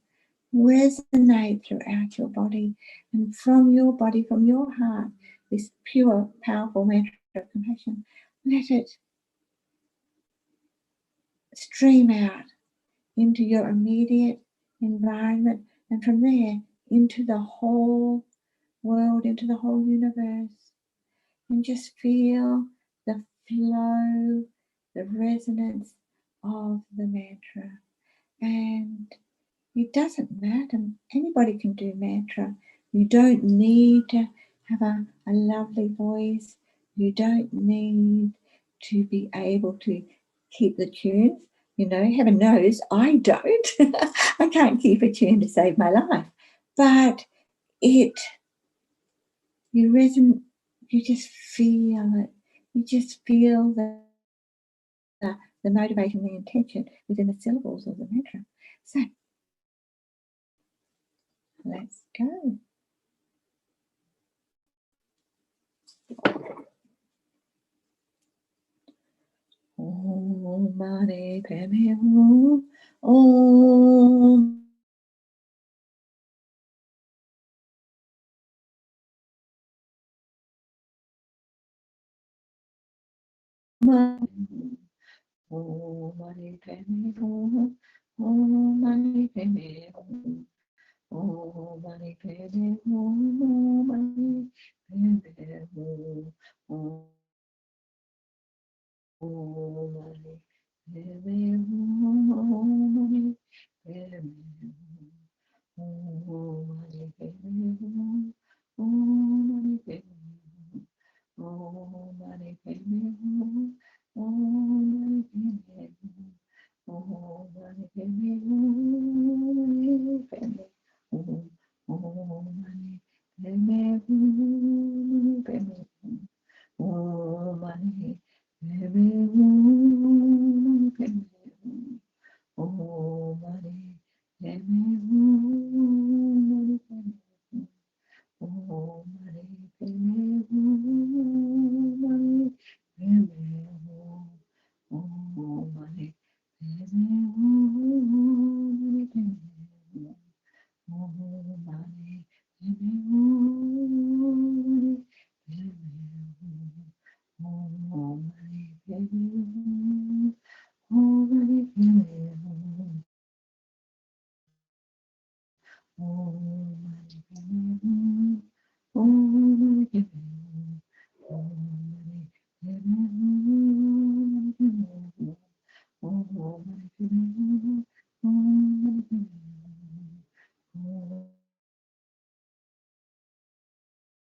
resonate throughout your body, and from your body, from your heart, this pure, powerful mantra of compassion, let it stream out into your immediate environment, and from there into the whole world, into the whole universe, and just feel the flow, the resonance of the mantra. And it doesn't matter, anybody can do mantra, You don't need to have a lovely voice. You don't need to be able to keep the tunes. You know, heaven knows I don't. I can't keep a tune to save my life. But you just feel it. You just feel the motivation, the intention within the syllables of the mantra. So let's go. Om Mani Padme Hum. Om Mani Padme Hum. Om Mani Padme Hum. Om Mani Padme Hum. Om Mani Padme Hum. Om Mani Padme Hum. Om Mani Padme Hum. Om Mani Padme Hum. Om Mani Padme Hum. Om Mani Padme Hum. Om Mani Padme Hum. Om Mani Padme Hum. Om Mani Padme Hum. Om Mani Padme Hum. Om Mani Padme Hum. Om Mani Padme Hum. Mani Padme Hum. Om Mani Padme Hum. Mani Padme Hum. Om Mani Padme Hum. Mani Padme Hum. Om Mani Padme Hum. Om Mani Padme Hum. Om Mani Padme Hum. Om Mani Padme Hum. Om Mani Padme Hum. Om Mani Padme Hum. Om Mani Padme Hum.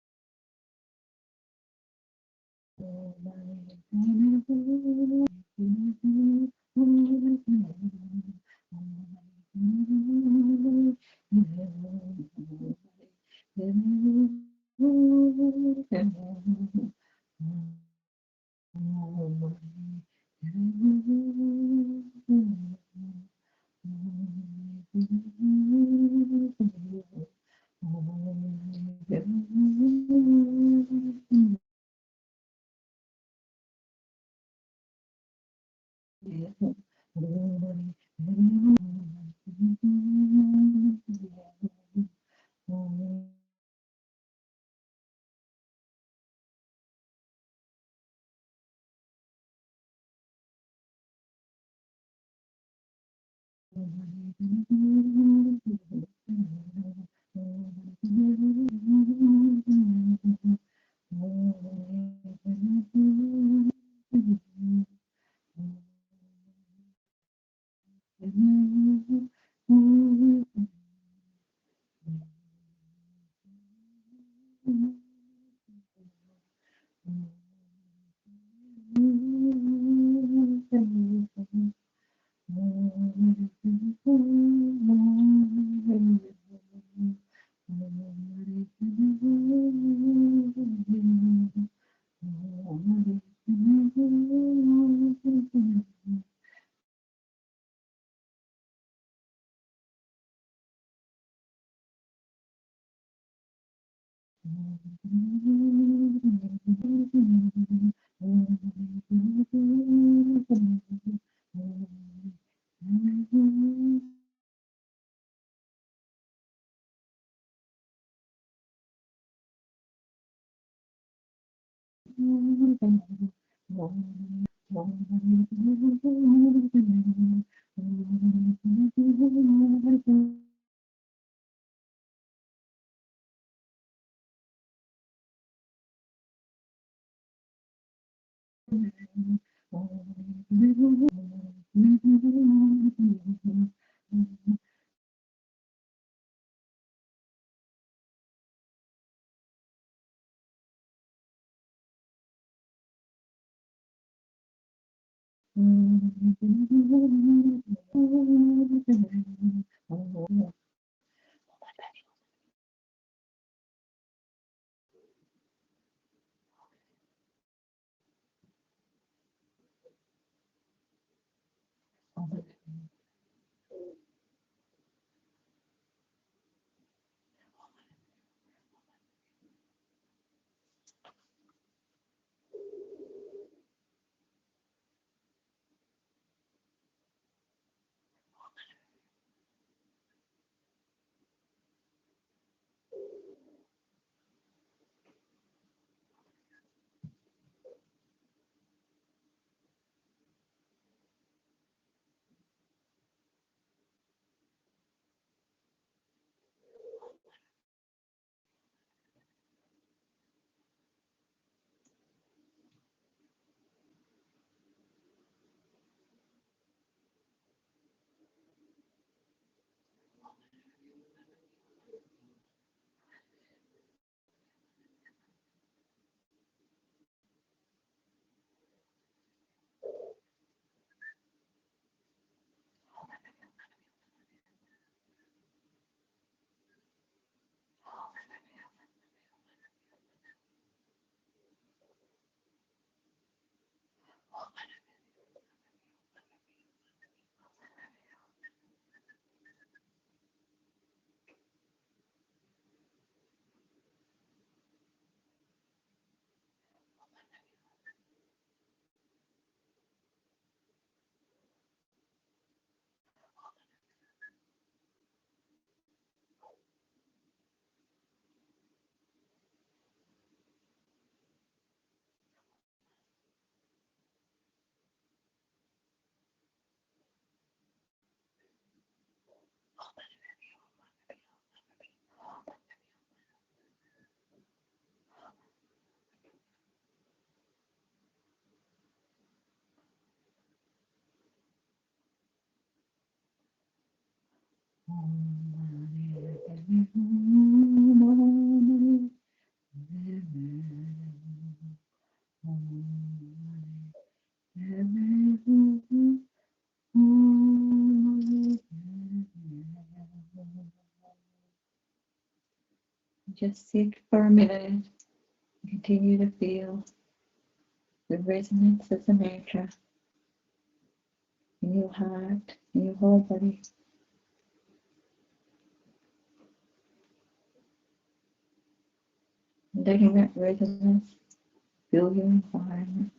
Om Mani Padme Hum. Om Mani Padme Hum. Just sit for a minute. Continue to feel the resonance of the mantra in your heart, in your whole body. Letting that resonance fill your environment.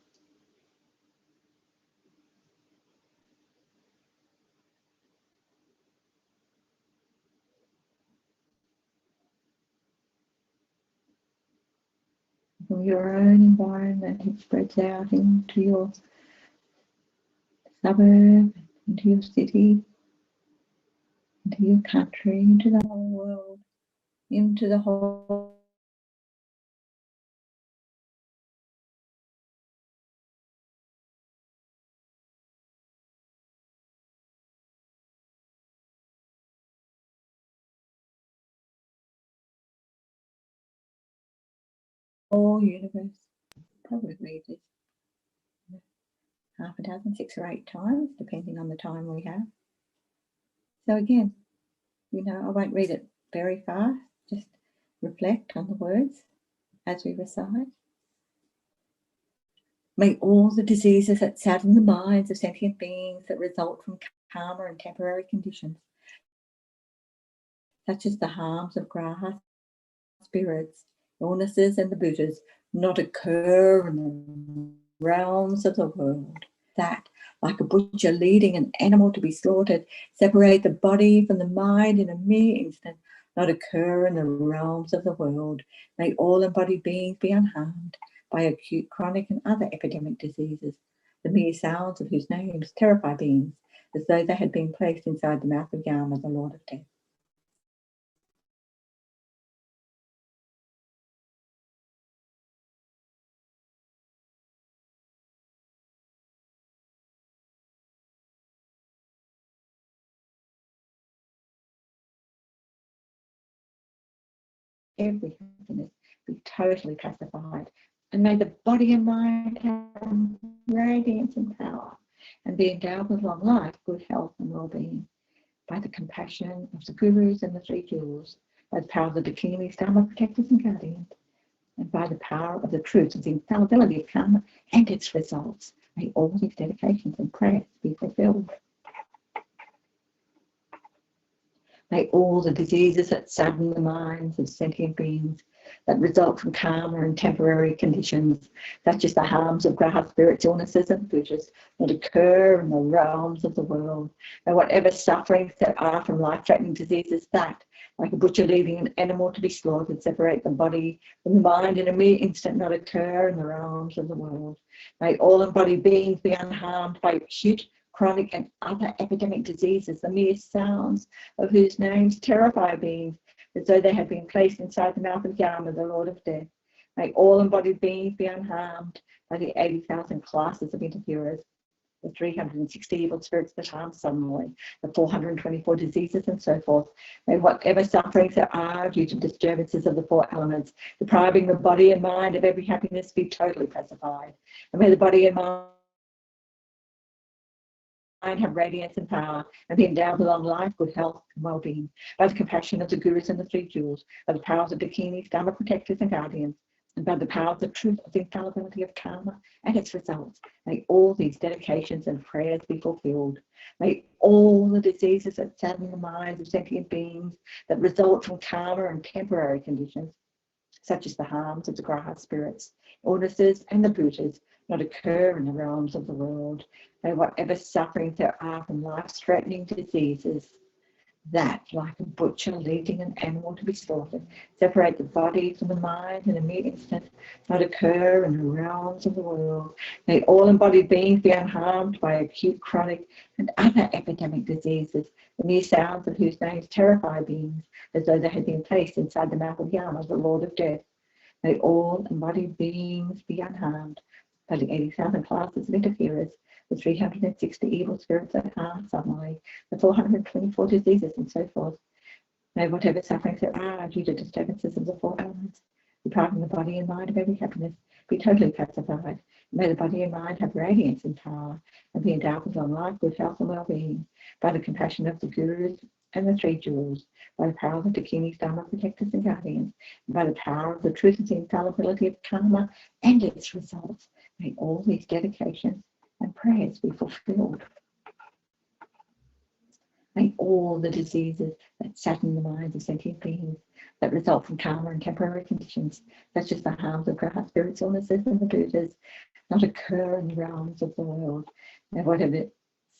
From your own environment, it spreads out into your suburb, into your city, into your country, into the whole world, into the whole universe. Probably just half a dozen, 6 or 8 times, depending on the time we have. So again, I won't read it very fast, just reflect on the words as we recite. May all the diseases that sadden the minds of sentient beings that result from karma and temporary conditions, such as the harms of grass, spirits, illnesses, and the Buddhas, not occur in the realms of the world. That, like a butcher leading an animal to be slaughtered, separate the body from the mind in a mere instant, not occur in the realms of the world. May all embodied beings be unharmed by acute, chronic, and other epidemic diseases, the mere sounds of whose names terrify beings, as though they had been placed inside the mouth of Yama, the Lord of Death. Every happiness be totally pacified, and may the body and mind have radiance and power, and be endowed with long life, good health and well-being. By the compassion of the gurus and the three jewels, by the power of the Dakinis, Dharma protectors and guardians, and by the power of the truth of the infallibility of karma and its results, may all these dedications and prayers be fulfilled. May all the diseases that sadden the minds of sentient beings, that result from karma and temporary conditions, such as the harms of graha spirits, illnesses and bhutas, that occur in the realms of the world. May whatever sufferings there are from life-threatening diseases that, like a butcher leaving an animal to be slaughtered, separate the body from the mind in a mere instant, not occur in the realms of the world. May all embodied beings be unharmed by acute, chronic and other epidemic diseases, the mere sounds of whose names terrify beings, as though they had been placed inside the mouth of Yama, the Lord of Death. May all embodied beings be unharmed by the 80,000 classes of interferers, the 360 evil spirits that harm suddenly, the 424 diseases and so forth. May whatever sufferings there are due to disturbances of the four elements, depriving the body and mind of every happiness, be totally pacified. And may the body and mind have radiance and power, and be endowed with long life, good health and well-being. By the compassion of the gurus and the three jewels, by the power of the Dakinis, Dharma protectors and guardians, and by the power of the truth of the infallibility of karma and its results, may all these dedications and prayers be fulfilled. May all the diseases that sadden the minds of sentient beings, that result from karma and temporary conditions, such as the harms of the graha spirits, illnesses and the bhutas, not occur in the realms of the world. May whatever sufferings there are from life-threatening diseases that, like a butcher leading an animal to be slaughtered, separate the body from the mind in a mere instant, not occur in the realms of the world. May all embodied beings be unharmed by acute, chronic and other epidemic diseases, the mere sounds of whose names terrify beings, as though they had been placed inside the mouth of Yama, the Lord of Death. May all embodied beings be unharmed by the 80,000 classes of interferers, the 360 evil spirits that harm suddenly, the 424 diseases and so forth. May whatever sufferings there are due to disturbances of the four elements, depriving the body and mind of every happiness, be totally pacified. May the body and mind have radiance and power, and be endowed with long life, good health and well-being, by the compassion of the gurus and the three jewels, by the power of the Dakinis, Dharma protectors and guardians, and by the power of the truth and the infallibility of karma and its results. May all these dedications and prayers be fulfilled. May all the diseases that sadden the minds of sentient beings, that result from karma and temporary conditions, such as the harms of graha spirits, illnesses and the bhutas, not occur in the realms of the world. May whatever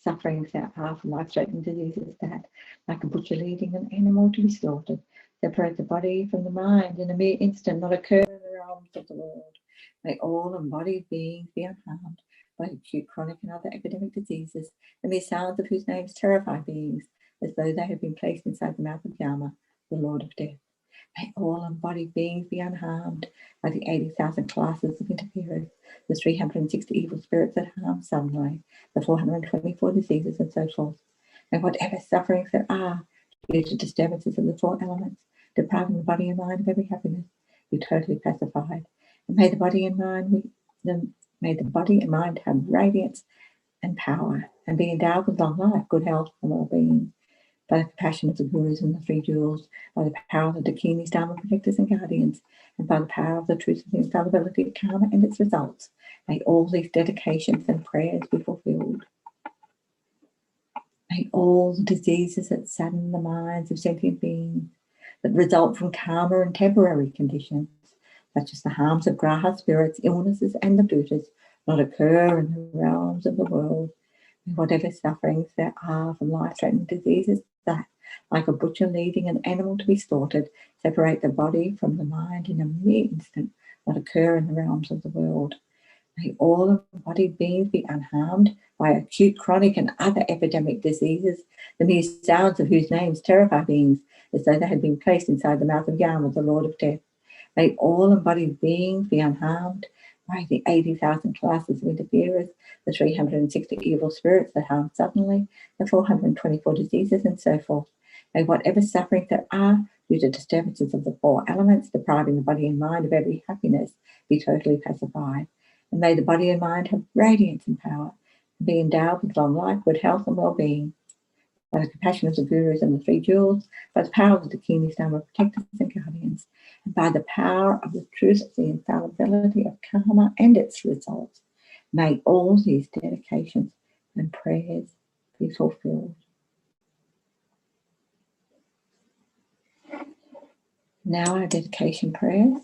sufferings there are from life-threatening diseases that, like a butcher leading an animal to be slaughtered, separate the body from the mind in a mere instant, not occur in the realms of the world. May all embodied beings be unharmed by acute, chronic and other epidemic diseases, the mere sounds of whose names terrify beings, as though they had been placed inside the mouth of Yama, the Lord of Death. May all embodied beings be unharmed by the 80,000 classes of interferers, the 360 evil spirits that harm suddenly, the 424 diseases and so forth. May whatever sufferings there are due to disturbances of the four elements, depriving the body and mind of every happiness, be totally pacified. And may the body and mind have radiance and power, and be endowed with long life, good health and well-being. By the compassion of the gurus and the three jewels, by the power of the Dakinis, Dharma protectors and guardians, and by the power of the truth of the infallibility of karma and its results, may all these dedications and prayers be fulfilled. May all the diseases that sadden the minds of sentient beings, that result from karma and temporary conditions, such as the harms of graha spirits, illnesses and the bhutas, not occur in the realms of the world. And whatever sufferings there are from life-threatening diseases that, like a butcher leading an animal to be slaughtered, separate the body from the mind in a mere instant, not occur in the realms of the world. May all embodied beings be unharmed by acute, chronic and other epidemic diseases, the mere sounds of whose names terrify beings, as though they had been placed inside the mouth of Yama, the Lord of Death. May all embodied beings be unharmed by the 80,000 classes of interferers, the 360 evil spirits that harm suddenly, the 424 diseases and so forth. May whatever sufferings there are due to disturbances of the four elements, depriving the body and mind of every happiness, be totally pacified. And may the body and mind have radiance and power, and be endowed with long life, good health and well-being. By the compassion of the Gurus and the Three Jewels, by the power of the Keenest Dharma protectors and guardians, and by the power of the truth of the infallibility of karma and its results, may all these dedications and prayers be fulfilled. Now our dedication prayers.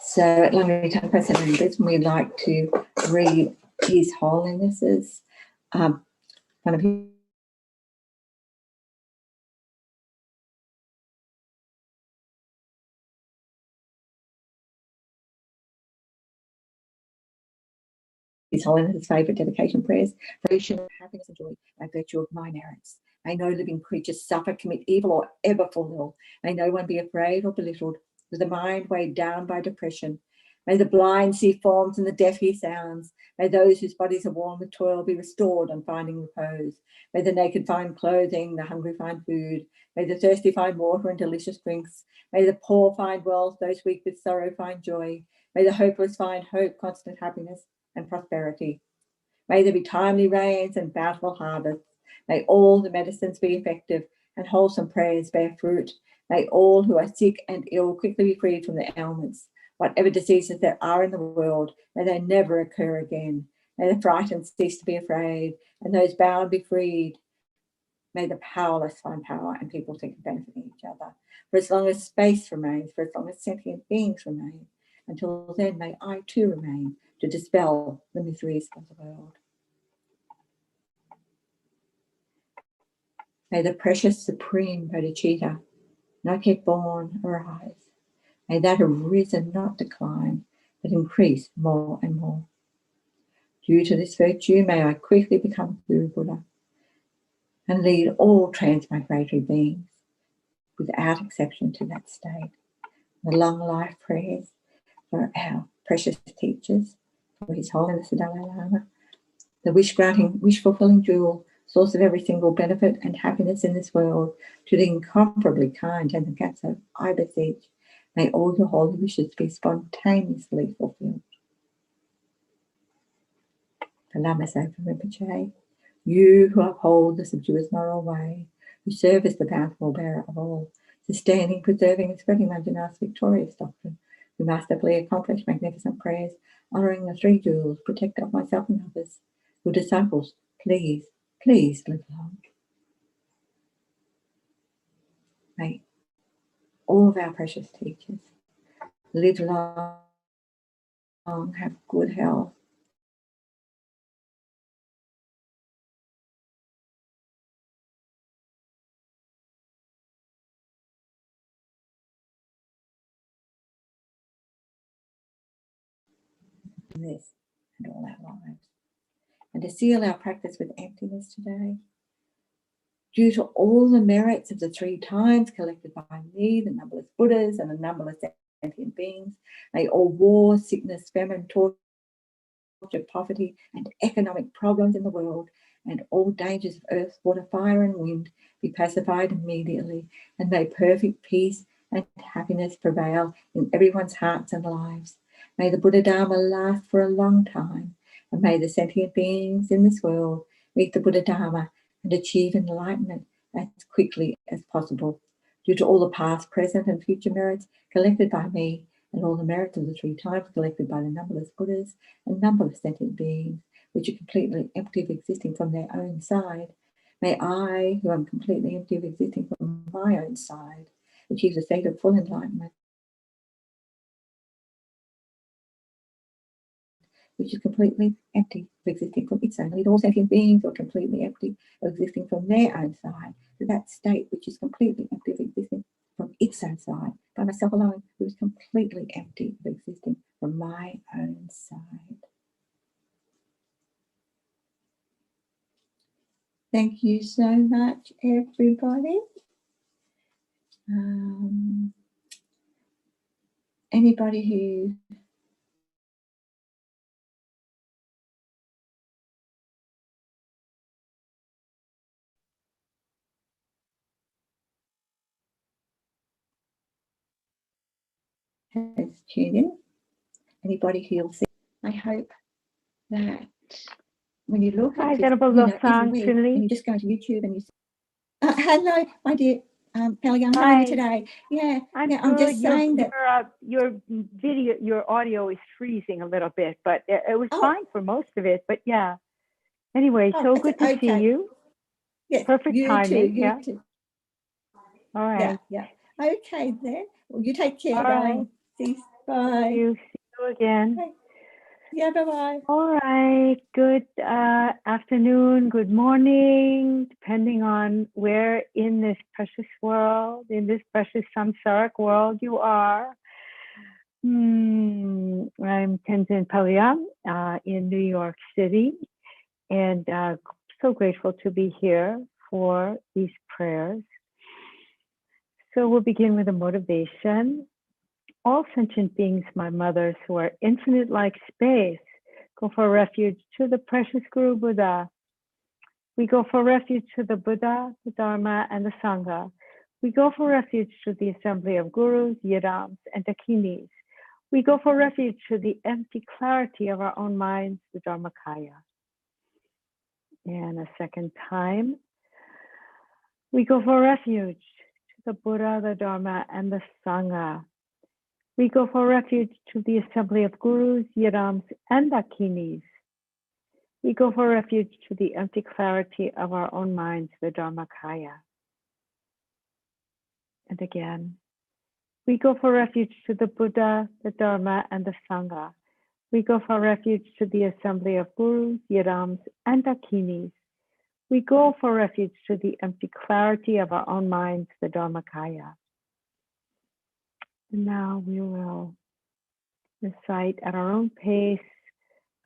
So at Langri Tangpa Center in Brisbane, we'd like to read His Holiness's one of His Holiness's favourite dedication prayers: fruition of happiness and joy by virtue of my merits. May no living creature suffer, commit evil, or ever fall ill. May no one be afraid or belittled, with the mind weighed down by depression. May the blind see forms and the deaf hear sounds. May those whose bodies are worn with toil be restored on finding repose. May the naked find clothing, the hungry find food. May the thirsty find water and delicious drinks. May the poor find wealth, those weak with sorrow find joy. May the hopeless find hope, constant happiness and prosperity. May there be timely rains and bountiful harvests. May all the medicines be effective and wholesome prayers bear fruit. May all who are sick and ill quickly be freed from their ailments. Whatever diseases there are in the world, may they never occur again. May the frightened cease to be afraid, and those bound be freed. May the powerless find power and people think of benefiting each other. For as long as space remains, for as long as sentient beings remain, until then may I too remain to dispel the miseries of the world. May the precious supreme bodhicitta, not yet born, arise. May that have risen not decline, but increase more and more. Due to this virtue, may I quickly become Guru Buddha and lead all transmigratory beings without exception to that state. The long life prayers for our precious teachers, for His Holiness the Dalai Lama, the wish-granting, wish-fulfilling jewel, source of every single benefit and happiness in this world, to the incomparably kind Tangtong Gyalpo, I beseech, may all your holy wishes be spontaneously fulfilled. For Lama Zopa Rinpoche, you who uphold the subduous moral way, who serve as the bountiful bearer of all, sustaining, preserving, and spreading Manjana's victorious doctrine, who masterfully accomplish magnificent prayers, honouring the Three Jewels, protector of myself and others, your disciples, please, please live long. May all of our precious teachers live long, have good health, in this and all our lives. And to seal our practice with emptiness today, due to all the merits of the 3 times collected by me, the numberless Buddhas and the numberless sentient beings, may all war, sickness, famine, torture, poverty, and economic problems in the world, and all dangers of earth, water, fire, and wind be pacified immediately, and may perfect peace and happiness prevail in everyone's hearts and lives. May the Buddha Dharma last for a long time, and may the sentient beings in this world meet the Buddha Dharma and achieve enlightenment as quickly as possible. Due to all the past, present, and future merits collected by me, and all the merits of the 3 times collected by the numberless Buddhas and numberless sentient beings, which are completely empty of existing from their own side, may I, who am completely empty of existing from my own side, achieve the state of full enlightenment, which is completely empty of existing from its own. Lead all sentient beings who are completely empty of existing from their own side to that state which is completely empty of existing from its own side, by myself alone, who is completely empty of existing from my own side. Thank you so much, everybody. Anybody who has tuned in, anybody who will see, I hope that when you look Hi, at it, Venerable you know, every Losang, week, Chinli. and you just go to YouTube and you say, hello, my dear Pelion, how are you today? Yeah, I'm I'm good. just saying that. Your video, your audio is freezing a little bit, but it was fine for most of it. But yeah, anyway, so good to see you. Yes, Perfect you timing. too, Yeah. too. All right. Yeah. Okay then. Well, you take care, All darling. right. See you again. Okay. Yeah, bye-bye. All right. Good afternoon, good morning, depending on where in this precious world, in this precious samsaric world you are. I'm Tenzin Peliam in New York City, and so grateful to be here for these prayers. So we'll begin with a motivation. All sentient beings, my mothers, who are infinite like space, go for refuge to the precious Guru Buddha. We go for refuge to the Buddha, the Dharma, and the Sangha. We go for refuge to the assembly of gurus, yidams, and dakinis. We go for refuge to the empty clarity of our own minds, the Dharmakaya. And a second time, we go for refuge to the Buddha, the Dharma, and the Sangha. We go for refuge to the assembly of gurus, yidams, and dakinis. We go for refuge to the empty clarity of our own minds, the Dharmakaya. And again, we go for refuge to the Buddha, the Dharma, and the Sangha. We go for refuge to the assembly of gurus, yidams, and dakinis. We go for refuge to the empty clarity of our own minds, the Dharmakaya. And now we will recite at our own pace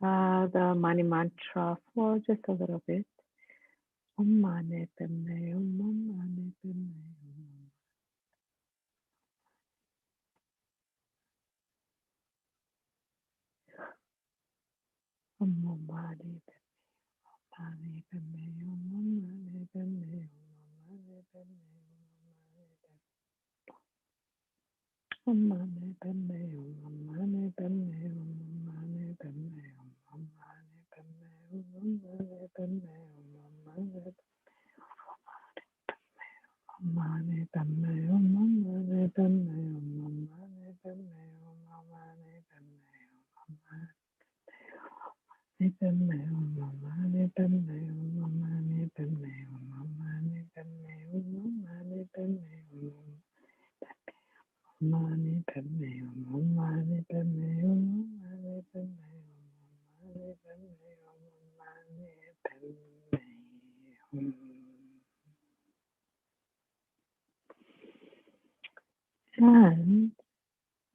the Mani Mantra for just a little bit. Om Mani Padme Hum, Om Mani Padme Hum. Om Mani Padme Hum, Om Mani Padme Hum, Om Mani Padme Hum, Om Mani Padme Hum, Om Mani Padme Hum, Om Mani Padme Hum, Om Mani Padme Hum, Om Mani Padme Hum, Om Mani Padme Hum, Om Mani Padme Hum, Om Mani Padme Hum, Om Mani Padme Hum, Om Mani Padme Hum, Om Mani Padme Hum, Om Mani Padme Hum, Mani Padme Hum, Om Mani Padme Hum, Om Mani Padme Hum, Om Mani Padme Hum. And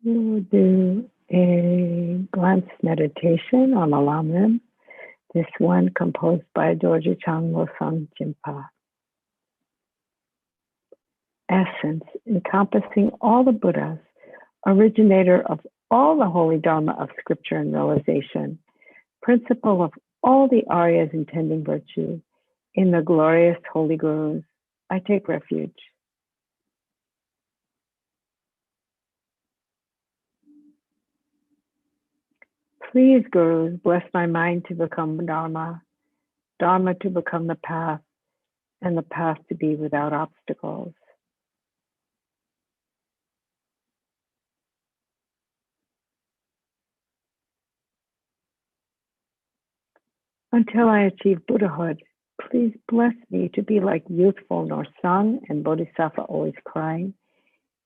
we will do a glance meditation on Alamrim, this one composed by Dorje Chang Losang Jinpa. Essence, encompassing all the Buddhas, originator of all the holy Dharma of scripture and realization, principle of all the Aryas intending virtue, in the glorious holy Gurus, I take refuge. Please, Gurus, bless my mind to become Dharma, Dharma to become the path, and the path to be without obstacles. Until I achieve Buddhahood, please bless me to be like youthful Norsang and Bodhisattva always crying,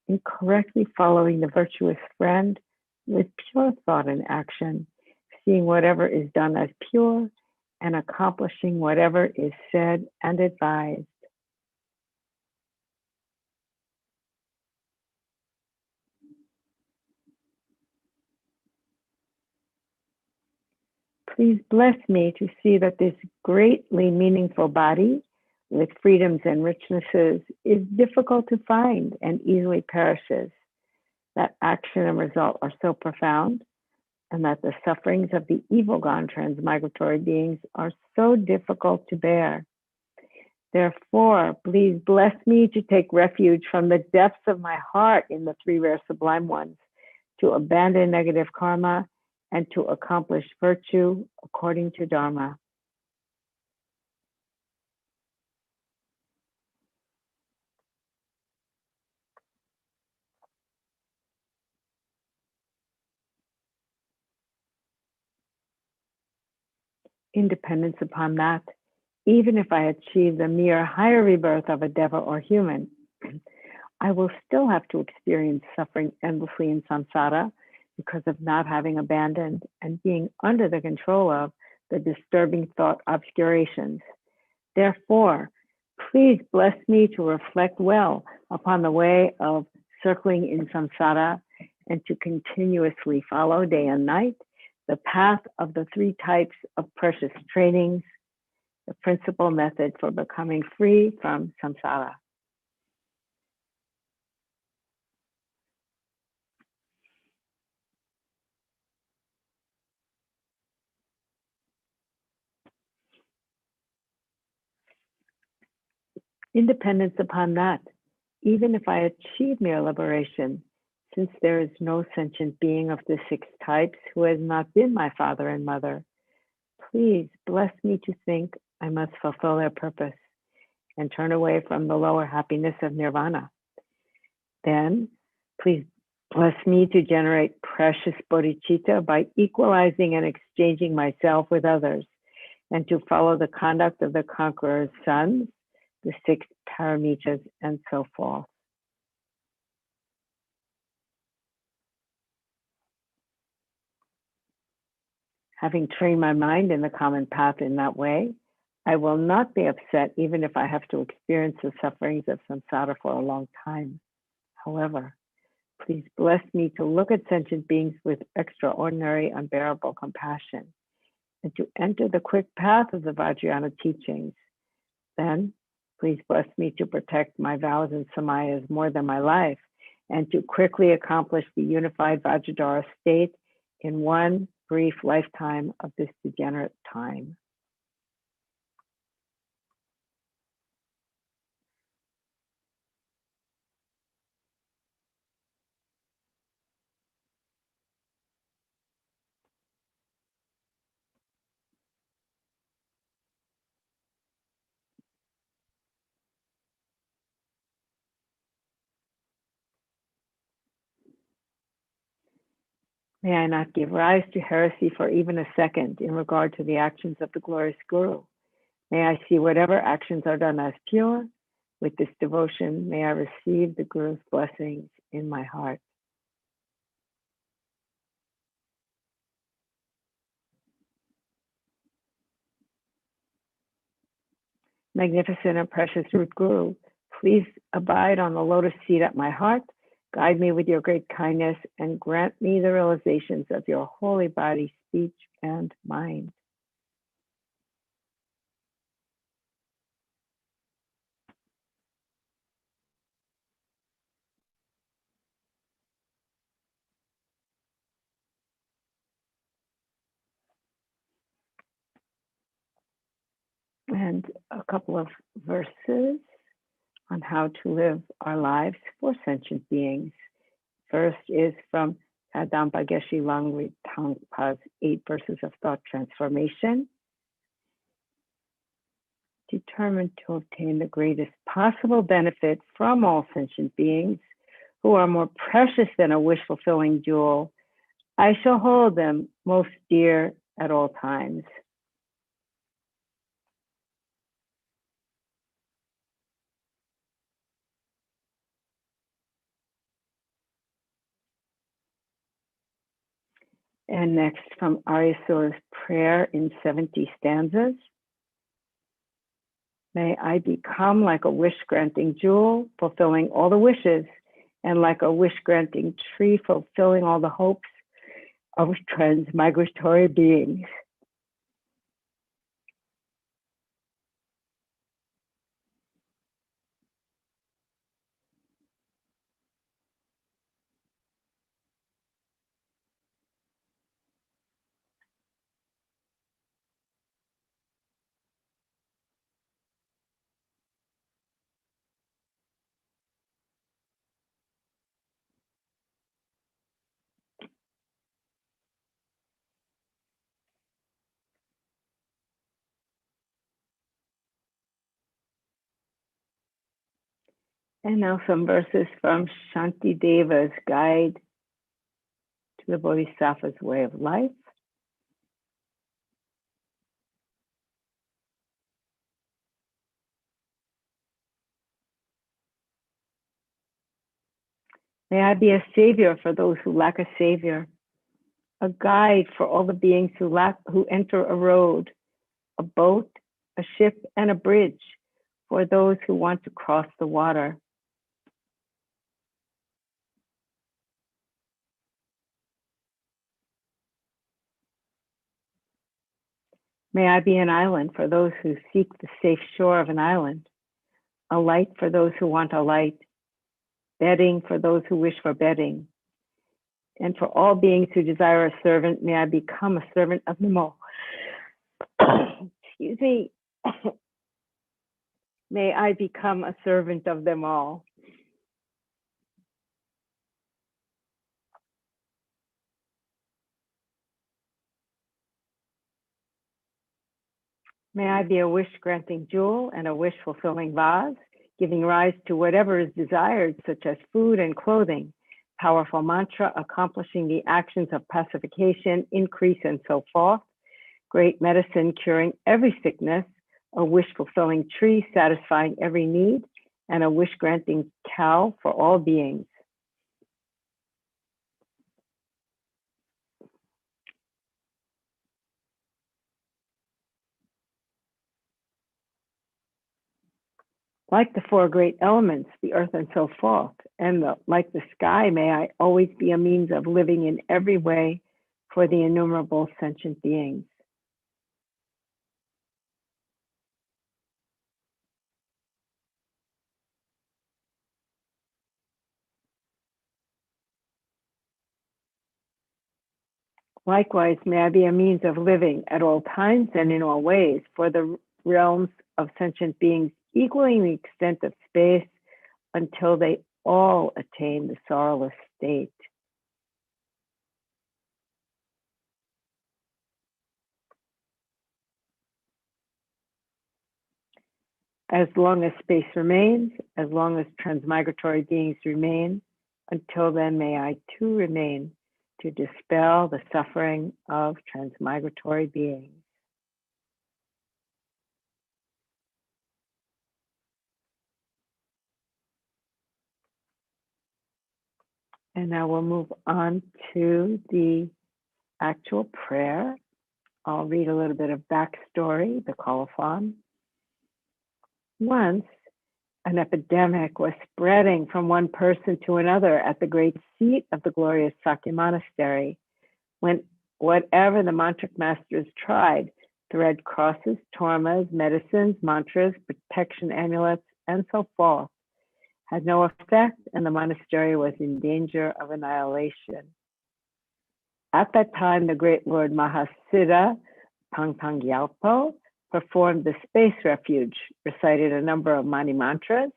in correctly following the virtuous friend with pure thought and action, seeing whatever is done as pure and accomplishing whatever is said and advised. Please bless me to see that this greatly meaningful body with freedoms and richnesses is difficult to find and easily perishes, that action and result are so profound, and that the sufferings of the evil-gone transmigratory beings are so difficult to bear. Therefore, please bless me to take refuge from the depths of my heart in the three rare sublime ones, to abandon negative karma and to accomplish virtue according to Dharma. Independence upon that, even if I achieve the mere higher rebirth of a deva or human, I will still have to experience suffering endlessly in samsara because of not having abandoned and being under the control of the disturbing thought obscurations. Therefore, please bless me to reflect well upon the way of circling in samsara and to continuously follow day and night the path of the 3 types of precious trainings, the principal method for becoming free from samsara. Independence upon that, even if I achieve mere liberation, since there is no sentient being of the 6 types who has not been my father and mother, please bless me to think I must fulfill their purpose and turn away from the lower happiness of nirvana. Then, please bless me to generate precious bodhicitta by equalizing and exchanging myself with others, and to follow the conduct of the conqueror's sons, the 6 paramitas, and so forth. Having trained my mind in the common path in that way, I will not be upset even if I have to experience the sufferings of samsara for a long time. However, please bless me to look at sentient beings with extraordinary, unbearable compassion, and to enter the quick path of the Vajrayana teachings. Then, please bless me to protect my vows and samayas more than my life, and to quickly accomplish the unified Vajradhara state in one brief lifetime of this degenerate time. May I not give rise to heresy for even a second in regard to the actions of the glorious Guru. May I see whatever actions are done as pure. With this devotion, may I receive the Guru's blessings in my heart. Magnificent and precious root Guru, please abide on the lotus seat at my heart, guide me with your great kindness, and grant me the realizations of your holy body, speech, and mind. And a couple of verses on how to live our lives for sentient beings. First is from Kadampa Geshe Langri Tangpa's 8 verses of thought transformation. Determined to obtain the greatest possible benefit from all sentient beings who are more precious than a wish-fulfilling jewel, I shall hold them most dear at all times. And next from Aryasura's prayer in 70 stanzas. May I become like a wish-granting jewel, fulfilling all the wishes, and like a wish-granting tree, fulfilling all the hopes of transmigratory beings. And now some verses from Shanti Deva's Guide to the Bodhisattva's Way of Life. May I be a savior for those who lack a savior, a guide for all the beings who enter a road, a boat, a ship, and a bridge for those who want to cross the water. May I be an island for those who seek the safe shore of an island, a light for those who want a light, bedding for those who wish for bedding. And for all beings who desire a servant, may I become a servant of them all. Excuse me. May I become a servant of them all. May I be a wish-granting jewel and a wish-fulfilling vase, giving rise to whatever is desired, such as food and clothing, powerful mantra accomplishing the actions of pacification, increase, and so forth, great medicine curing every sickness, a wish-fulfilling tree satisfying every need, and a wish-granting cow for all beings. Like the four great elements, the earth and so forth, and like the sky, may I always be a means of living in every way for the innumerable sentient beings. Likewise, may I be a means of living at all times and in all ways for the realms of sentient beings equaling the extent of space until they all attain the sorrowless state. As long as space remains, as long as transmigratory beings remain, until then may I too remain to dispel the suffering of transmigratory beings. And now we'll move on to the actual prayer. I'll read a little bit of backstory, the colophon. Once, an epidemic was spreading from one person to another at the great seat of the glorious Sakya Monastery, when whatever the mantric masters tried, thread crosses, tormas, medicines, mantras, protection amulets, and so forth, had no effect, and the monastery was in danger of annihilation. At that time, the great Lord Mahasiddha, Thangtong Gyalpo, performed the space refuge, recited a number of mani mantras,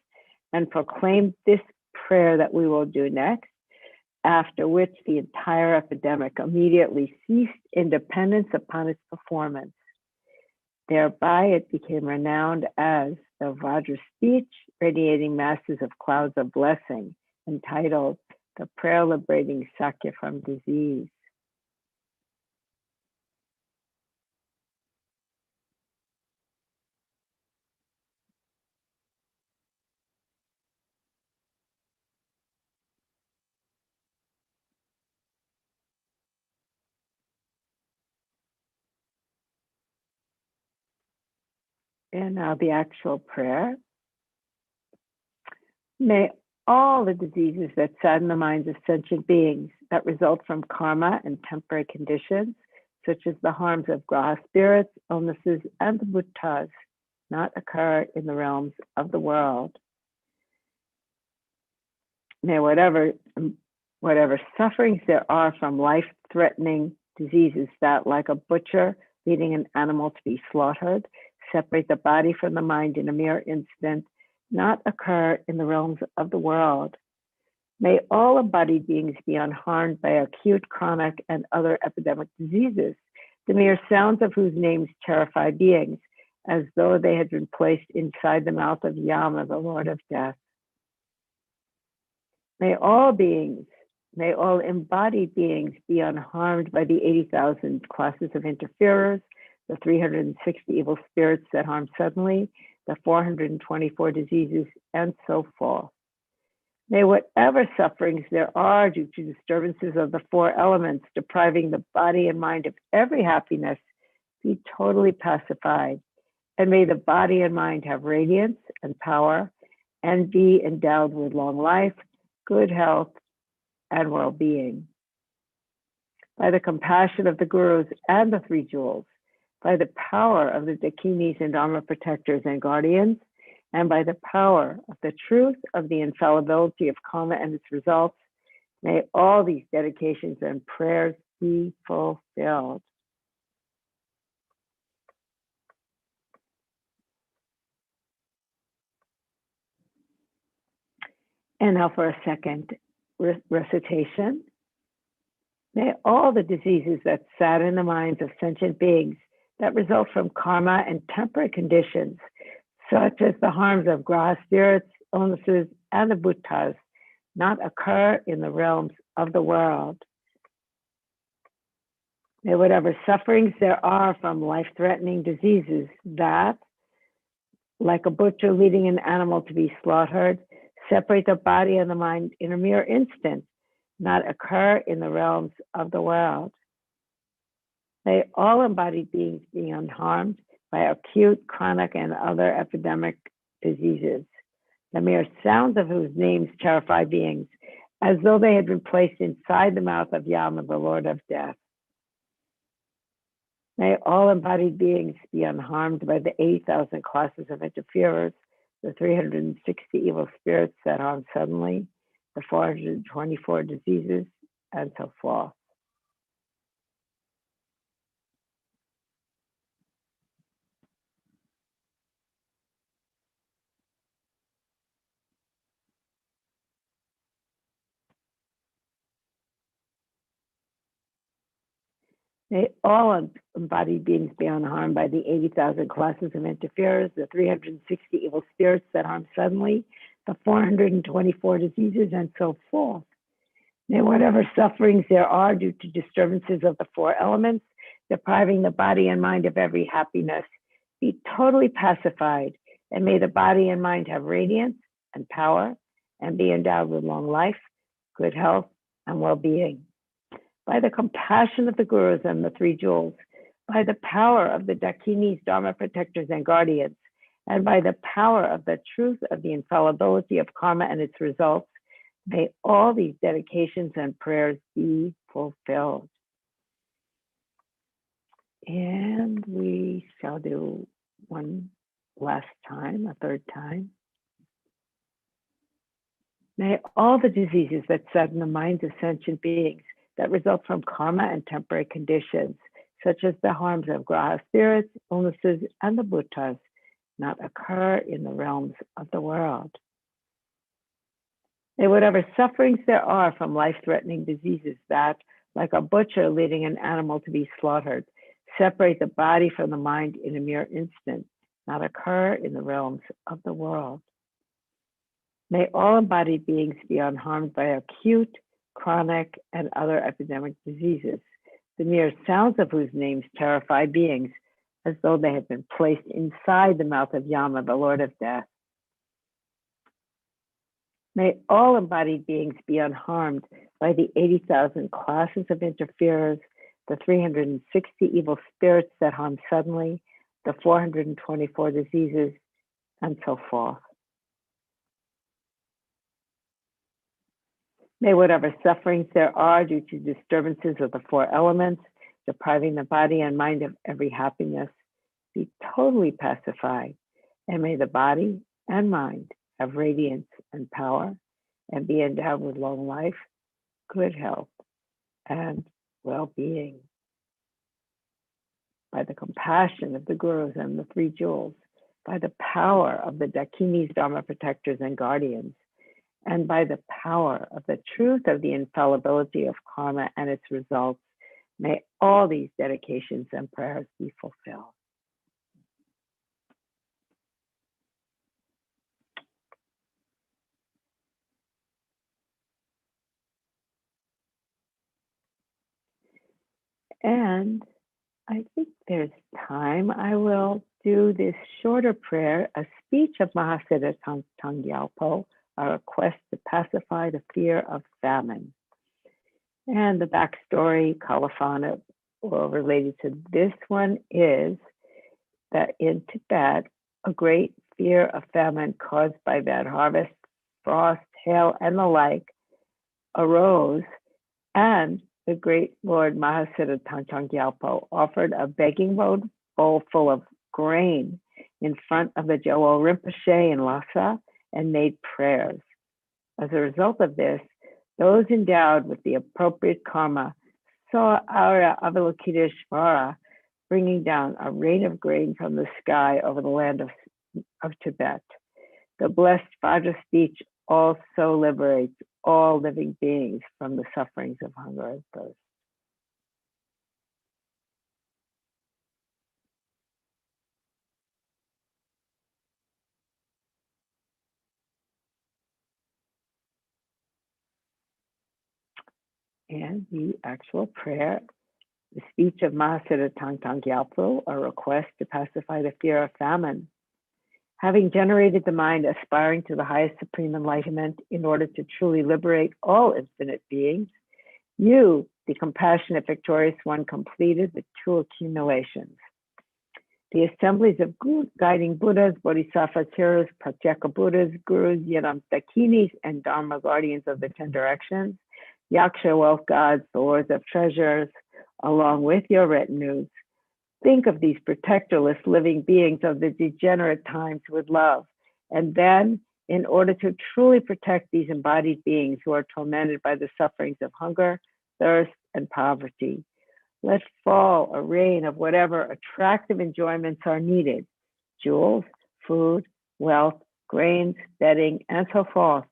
and proclaimed this prayer that we will do next, after which the entire epidemic immediately ceased in dependence upon its performance. Thereby it became renowned as the Vajra speech, radiating masses of clouds of blessing, entitled The Prayer Liberating Sakya from Disease. And now the actual prayer. May all the diseases that sadden the minds of sentient beings that result from karma and temporary conditions, such as the harms of graha spirits, illnesses, and the bhuttas, not occur in the realms of the world. May whatever sufferings there are from life-threatening diseases that, like a butcher leading an animal to be slaughtered, separate the body from the mind in a mere instant, not occur in the realms of the world. May all embodied beings be unharmed by acute, chronic, and other epidemic diseases, the mere sounds of whose names terrify beings, as though they had been placed inside the mouth of Yama, the Lord of Death. May all embodied beings be unharmed by the 80,000 classes of interferers, the 360 evil spirits that harm suddenly, the 424 diseases, and so forth. May whatever sufferings there are due to disturbances of the four elements, depriving the body and mind of every happiness, be totally pacified. And may the body and mind have radiance and power and be endowed with long life, good health, and well-being. By the compassion of the gurus and the three jewels, by the power of the dakinis and dharma protectors and guardians, and by the power of the truth of the infallibility of karma and its results, may all these dedications and prayers be fulfilled. And now for a second recitation. May all the diseases that sadden the minds of sentient beings that result from karma and temporary conditions, such as the harms of grass spirits, illnesses, and the bhuttas, not occur in the realms of the world. May whatever sufferings there are from life-threatening diseases that, like a butcher leading an animal to be slaughtered, separate the body and the mind in a mere instant, not occur in the realms of the world. May all embodied beings be unharmed by acute, chronic, and other epidemic diseases, the mere sounds of whose names terrify beings, as though they had been placed inside the mouth of Yama, the Lord of Death. May all embodied beings be unharmed by the 80,000 classes of interferers, the 360 evil spirits that harm suddenly, the 424 diseases, and so forth. May all embodied beings be unharmed by the 80,000 classes of interferers, the 360 evil spirits that harm suddenly, the 424 diseases, and so forth. May whatever sufferings there are due to disturbances of the four elements, depriving the body and mind of every happiness, be totally pacified, and may the body and mind have radiance and power, and be endowed with long life, good health, and well-being. By the compassion of the gurus and the three jewels, by the power of the dakinis, dharma protectors, and guardians, and by the power of the truth of the infallibility of karma and its results, may all these dedications and prayers be fulfilled. And we shall do one last time, a third time. May all the diseases that sadden the minds of sentient beings that result from karma and temporary conditions, such as the harms of graha spirits, illnesses, and the bhuttas, not occur in the realms of the world. May whatever sufferings there are from life-threatening diseases that, like a butcher leading an animal to be slaughtered, separate the body from the mind in a mere instant, not occur in the realms of the world. May all embodied beings be unharmed by acute, chronic, and other epidemic diseases, the mere sounds of whose names terrify beings, as though they had been placed inside the mouth of Yama, the Lord of Death. May all embodied beings be unharmed by the 80,000 classes of interferers, the 360 evil spirits that harm suddenly, the 424 diseases, and so forth. May whatever sufferings there are due to disturbances of the four elements, depriving the body and mind of every happiness, be totally pacified, and may the body and mind have radiance and power, and be endowed with long life, good health, and well-being. By the compassion of the gurus and the three jewels, by the power of the dakinis, dharma protectors, and guardians, and by the power of the truth of the infallibility of karma and its results, may all these dedications and prayers be fulfilled. And I think there's time. I will do this shorter prayer, a speech of Mahasiddha Thangtong Gyalpo a request to pacify the fear of famine. And the backstory, colophonic, or related to this one, is that in Tibet, a great fear of famine caused by bad harvest, frost, hail, and the like arose, and the great Lord Mahasiddha Thangtong Gyalpo offered a begging bowl full of grain in front of the Gyalpo Rinpoche in Lhasa and made prayers. As a result of this, those endowed with the appropriate karma saw Arya Avalokiteshvara bringing down a rain of grain from the sky over the land of Tibet. The blessed Vajra speech also liberates all living beings from the sufferings of hunger and thirst. And the actual prayer, the speech of Mahasiddha Thangtong Gyalpo, a request to pacify the fear of famine. Having generated the mind aspiring to the highest supreme enlightenment in order to truly liberate all infinite beings, you, the compassionate victorious one, completed the two accumulations. The assemblies of guiding Buddhas, Bodhisattvas, heroes, Pratyeka Buddhas, Gurus, Yadam Dakinis, and Dharma guardians of the 10 directions, Yaksha wealth gods, the lords of treasures, along with your retinues. Think of these protectorless living beings of the degenerate times with love. And then, in order to truly protect these embodied beings who are tormented by the sufferings of hunger, thirst, and poverty, let fall a rain of whatever attractive enjoyments are needed: jewels, food, wealth, grains, bedding, and so forth,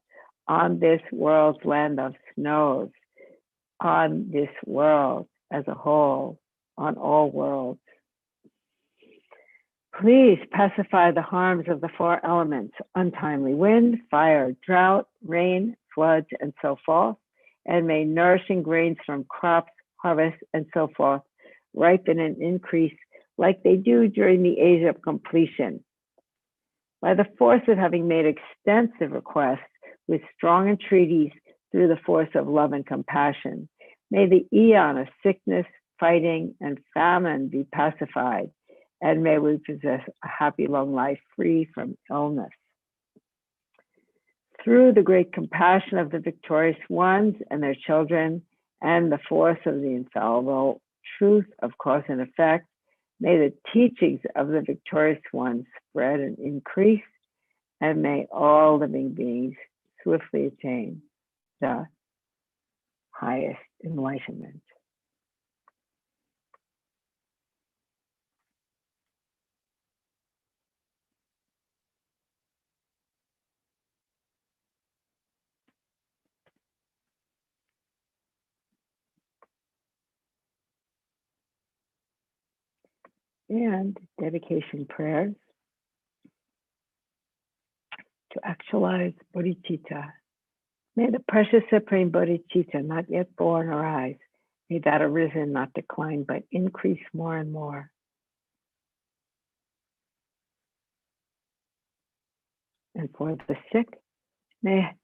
on this world's land of snows, on this world as a whole, on all worlds. Please pacify the harms of the 4 elements: untimely wind, fire, drought, rain, floods, and so forth, and may nourishing grains from crops, harvest, and so forth ripen and increase like they do during the age of completion. By the force of having made extensive requests with strong entreaties through the force of love and compassion, may the eon of sickness, fighting, and famine be pacified, and may we possess a happy long life free from illness. Through the great compassion of the victorious ones and their children, and the force of the infallible truth of cause and effect, may the teachings of the victorious ones spread and increase, and may all living beings swiftly attain the highest enlightenment. And dedication prayers to actualize bodhicitta. May the precious supreme bodhicitta not yet born arise. May that arisen not decline, but increase more and more. And for the sick, may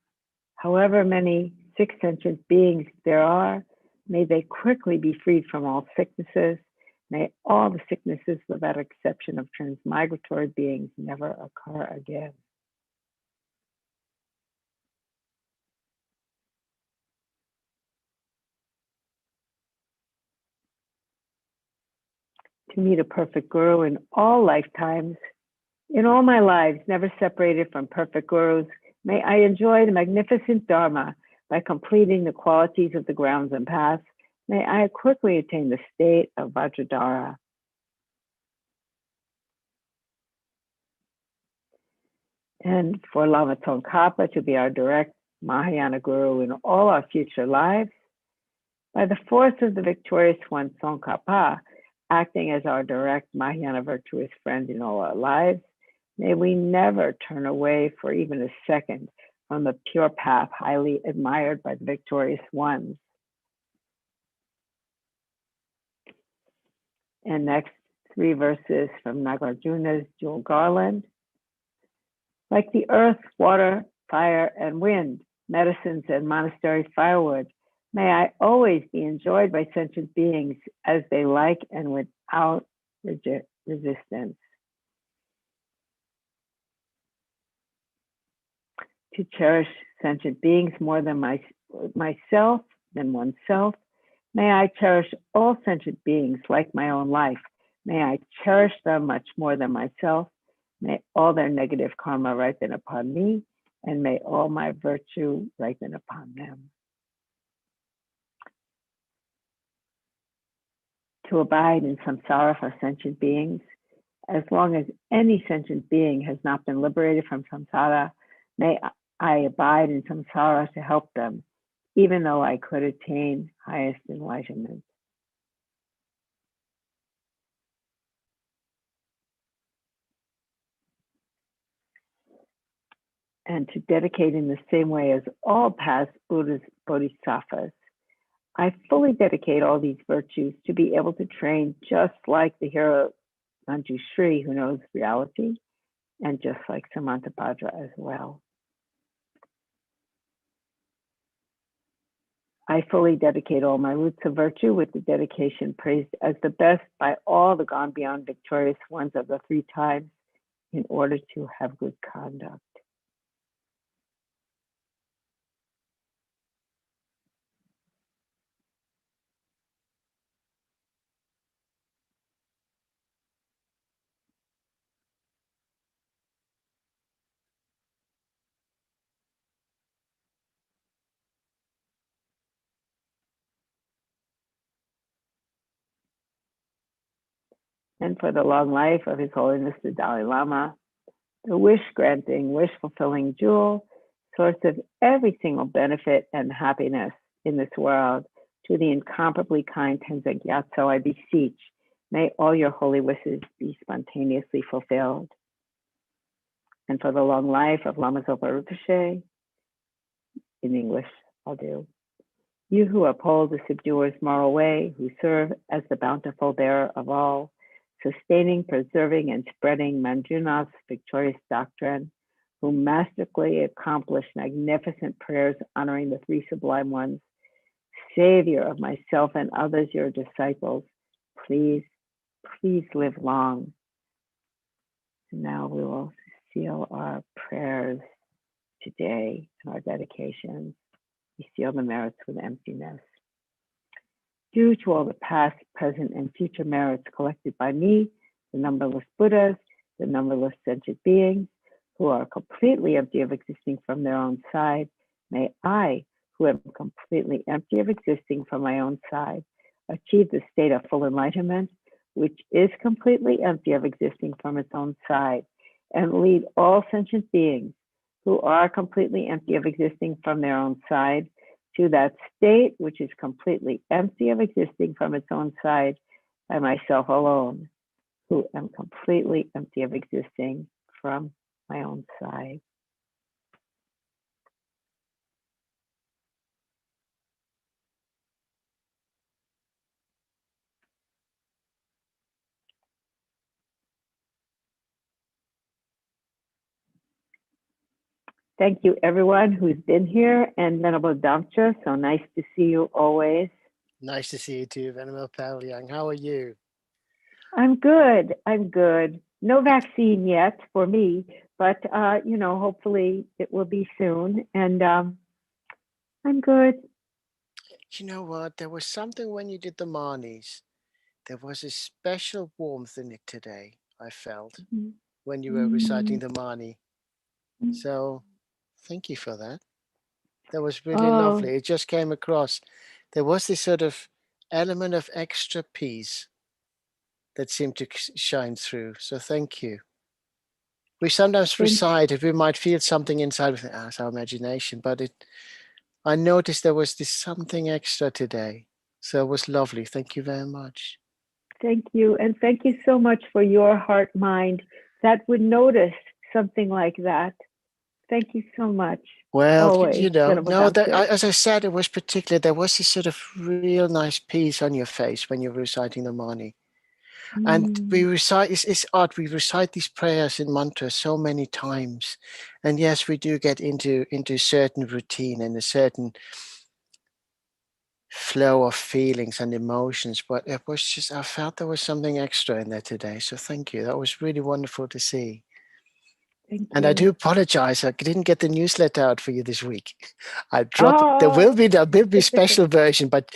however many sick sentient beings there are, may they quickly be freed from all sicknesses. May all the sicknesses, without exception of transmigratory beings, never occur again. To meet a perfect guru in all lifetimes, in all my lives, never separated from perfect gurus, may I enjoy the magnificent Dharma by completing the qualities of the grounds and paths. May I quickly attain the state of Vajradhara. And for Lama Tsongkhapa to be our direct Mahayana Guru in all our future lives, by the force of the victorious one Tsongkhapa, acting as our direct Mahayana virtuous friend in all our lives, may we never turn away for even a second from the pure path highly admired by the victorious ones. And next, 3 verses from Nagarjuna's Jewel Garland. Like the earth, water, fire and wind, medicines and monastery firewood. May I always be enjoyed by sentient beings as they like and without resistance. To cherish sentient beings more than myself, than oneself. May I cherish all sentient beings like my own life. May I cherish them much more than myself. May all their negative karma ripen upon me, and may all my virtue ripen upon them. To abide in samsara for sentient beings, as long as any sentient being has not been liberated from samsara, may I abide in samsara to help them, even though I could attain highest enlightenment. And to dedicate in the same way as all past Buddhas, Bodhisattvas, I fully dedicate all these virtues to be able to train just like the hero Manjushri, who knows reality, and just like Samantabhadra as well. I fully dedicate all my roots of virtue with the dedication praised as the best by all the gone beyond victorious ones of the 3 times in order to have good conduct. And for the long life of His Holiness the Dalai Lama, the wish-granting, wish-fulfilling jewel, source of every single benefit and happiness in this world, to the incomparably kind Tenzin Gyatso, I beseech, may all your holy wishes be spontaneously fulfilled. And for the long life of Lama Zopa Rinpoche, in English, I'll do. You who uphold the subduer's moral way, who serve as the bountiful bearer of all, sustaining, preserving, and spreading Manjunath's victorious doctrine, who masterfully accomplished magnificent prayers honoring the 3 sublime ones, Savior of myself and others, your disciples, please, please live long. And now we will seal our prayers today and our dedications. We seal the merits with emptiness. Due to all the past, present, and future merits collected by me, the numberless Buddhas, the numberless sentient beings, who are completely empty of existing from their own side, may I, who am completely empty of existing from my own side, achieve the state of full enlightenment, which is completely empty of existing from its own side, and lead all sentient beings who are completely empty of existing from their own side to that state which is completely empty of existing from its own side by myself alone, who am completely empty of existing from my own side. Thank you, everyone who's been here, and Venerable Damcha, so nice to see you always. Nice to see you too, Venerable Paoliang. How are you? I'm good. I'm good. No vaccine yet for me, but you know, hopefully it will be soon. And I'm good. You know what? There was something when you did the Manis. There was a special warmth in it today, I felt, when you were reciting the Mani. So thank you for that. That was really lovely. It just came across. There was this sort of element of extra peace that seemed to shine through. So thank you. We sometimes recite if we might feel something inside of our imagination, but I noticed there was this something extra today. So it was lovely. Thank you very much. Thank you. And thank you so much for your heart mind that would notice something like that. Thank you so much. Well, always, you know, no, as I said, it was particular. There was this sort of real nice peace on your face when you were reciting the Mani. And we recite, it's odd, we recite these prayers in mantras so many times. And yes, we do get into a certain routine and a certain flow of feelings and emotions, but it was just, I felt there was something extra in there today. So thank you. That was really wonderful to see. And I do apologize. I didn't get the newsletter out for you this week. I dropped it. There will be a special version, but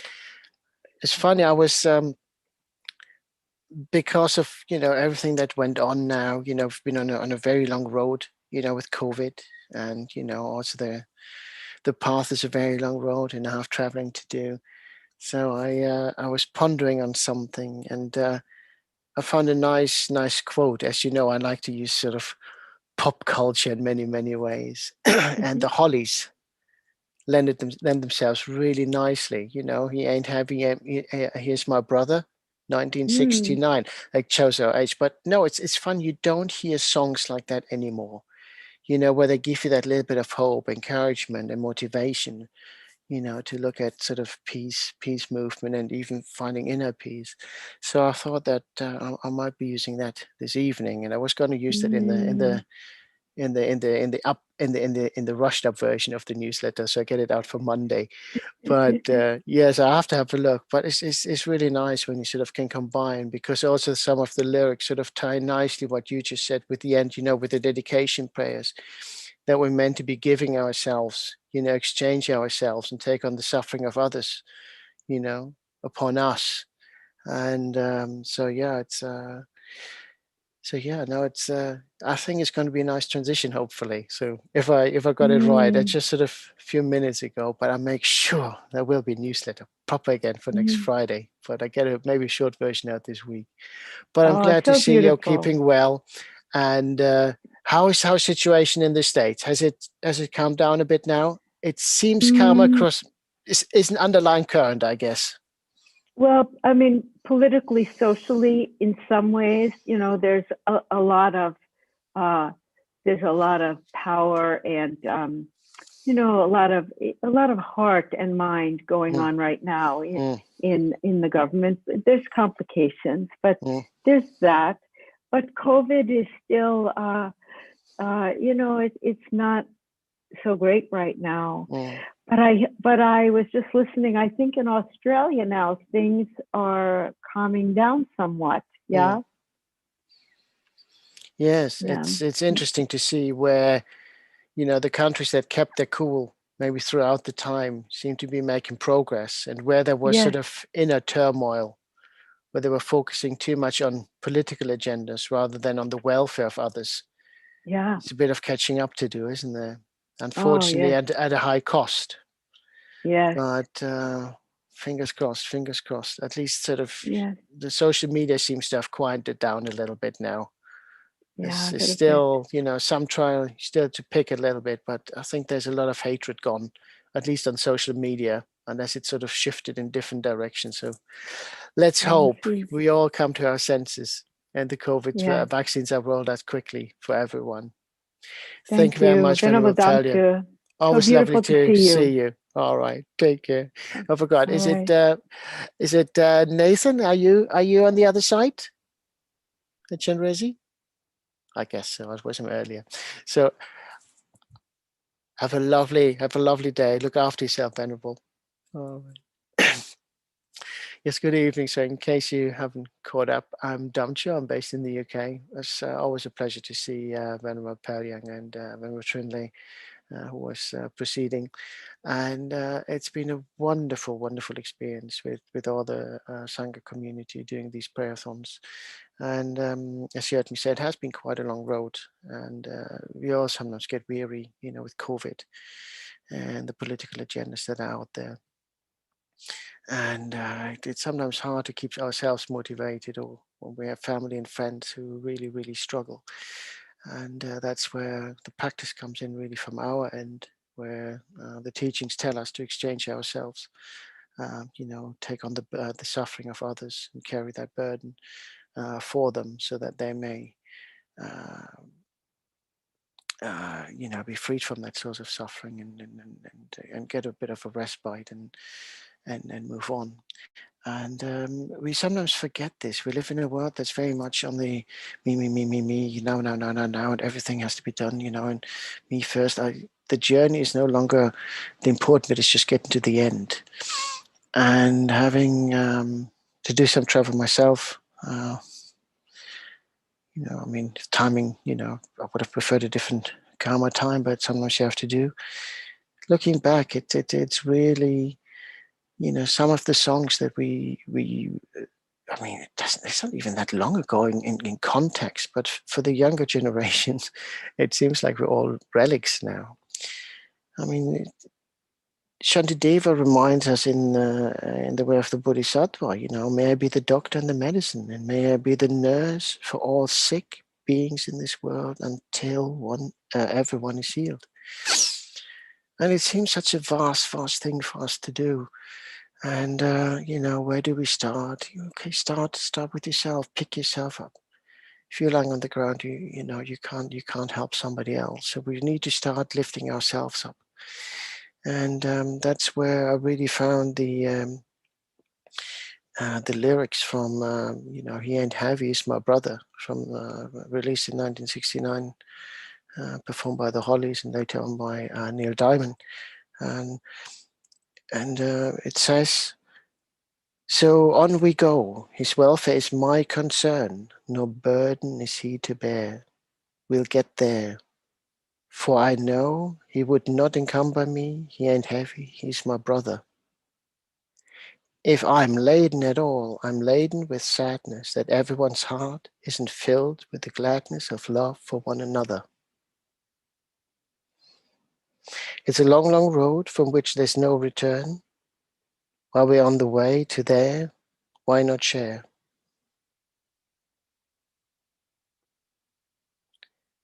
it's funny. I was, because of, everything that went on now, I've been on a very long road, with COVID, and, also the path is a very long road and I have traveling to do. So I was pondering on something, and I found a nice quote. As you know, I like to use sort of pop culture in many, many ways. And the Hollies lend themselves really nicely. He ain't having, here's my brother, 1969, like shows our age. But no, it's fun. You don't hear songs like that anymore, where they give you that little bit of hope, encouragement, and motivation, to look at sort of peace movement and even finding inner peace. So I thought that I might be using that this evening, and I was going to use that in the rushed up version of the newsletter, so I get it out for Monday. But yes, I have to have a look. But it's really nice when you sort of can combine, because also some of the lyrics sort of tie nicely what you just said with the end, with the dedication prayers, that we're meant to be giving ourselves, exchange ourselves and take on the suffering of others, upon us. And so yeah, it's I think it's going to be a nice transition, hopefully. So if I got it right, that's just sort of a few minutes ago, but I'll make sure there will be a newsletter proper again for next Friday. But I get maybe a short version out this week. But I'm glad to see you're keeping well. And how is situation in the States? Has it calmed down a bit now? It seems calm across. Is an underlying current, I guess. Well, I mean, politically, socially, in some ways, there's a lot of power and a lot of heart and mind going on right now in the government. There's complications, but there's that. But COVID is still, it's not so great right now. But I was just listening. I think in Australia now things are calming down somewhat. Yeah. Yes, it's interesting to see where, the countries that kept their cool maybe throughout the time seem to be making progress, and where there was sort of inner turmoil, where they were focusing too much on political agendas rather than on the welfare of others. Yeah. It's a bit of catching up to do, isn't there? Unfortunately, at a high cost. Yeah. But fingers crossed. At least sort of the social media seems to have quieted down a little bit now. Yeah, it's still, some try still to pick a little bit, but I think there's a lot of hatred gone, at least on social media, unless it's sort of shifted in different directions. So let's hope we all come to our senses and the COVID vaccines are rolled out quickly for everyone. Thank you very much, Venerable Palia. Always so lovely to see you. All right, take care. I forgot. Is it Nathan? Are you on the other side? The Chenrezig? I guess so. I was him earlier. So have a lovely day. Look after yourself, Venerable. All right. Yes, good evening. So in case you haven't caught up, I'm Damcho. I'm based in the UK. It's always a pleasure to see Venerable Palyang and Venerable Trinley, who was proceeding. And it's been a wonderful experience with all the Sangha community doing these prayerathons. And as you heard me say, it has been quite a long road, and we all sometimes get weary, with COVID and the political agendas that are out there. And it's sometimes hard to keep ourselves motivated, or when we have family and friends who really struggle. And that's where the practice comes in, really, from our end, where the teachings tell us to exchange ourselves, take on the suffering of others and carry that burden for them, so that they may, be freed from that source of suffering and get a bit of a respite and move on. And we sometimes forget this. We live in a world that's very much on the me, now, and everything has to be done, and me first. The journey is no longer the important bit, it's just getting to the end. And having to do some travel myself, timing, I would have preferred a different calmer time, but sometimes you have to do. Looking back, it's really, some of the songs that we it's not even that long ago in context, but for the younger generations, it seems like we're all relics now. Shantideva reminds us in the way of the Bodhisattva, may I be the doctor and the medicine, and may I be the nurse for all sick beings in this world until everyone is healed. And it seems such a vast thing for us to do. And, where do we start? Okay, start with yourself, pick yourself up. If you're lying on the ground, you can't help somebody else. So we need to start lifting ourselves up. And that's where I really found the lyrics from, He Ain't Heavy Is My Brother, from released in 1969, performed by the Hollies and later on by Neil Diamond. And it says, so on we go, his welfare is my concern, no burden is he to bear. We'll get there, for I know he would not encumber me, he ain't heavy, he's my brother. If I'm laden at all, I'm laden with sadness that everyone's heart isn't filled with the gladness of love for one another. It's a long, long road from which there's no return. While we're on the way to there, why not share?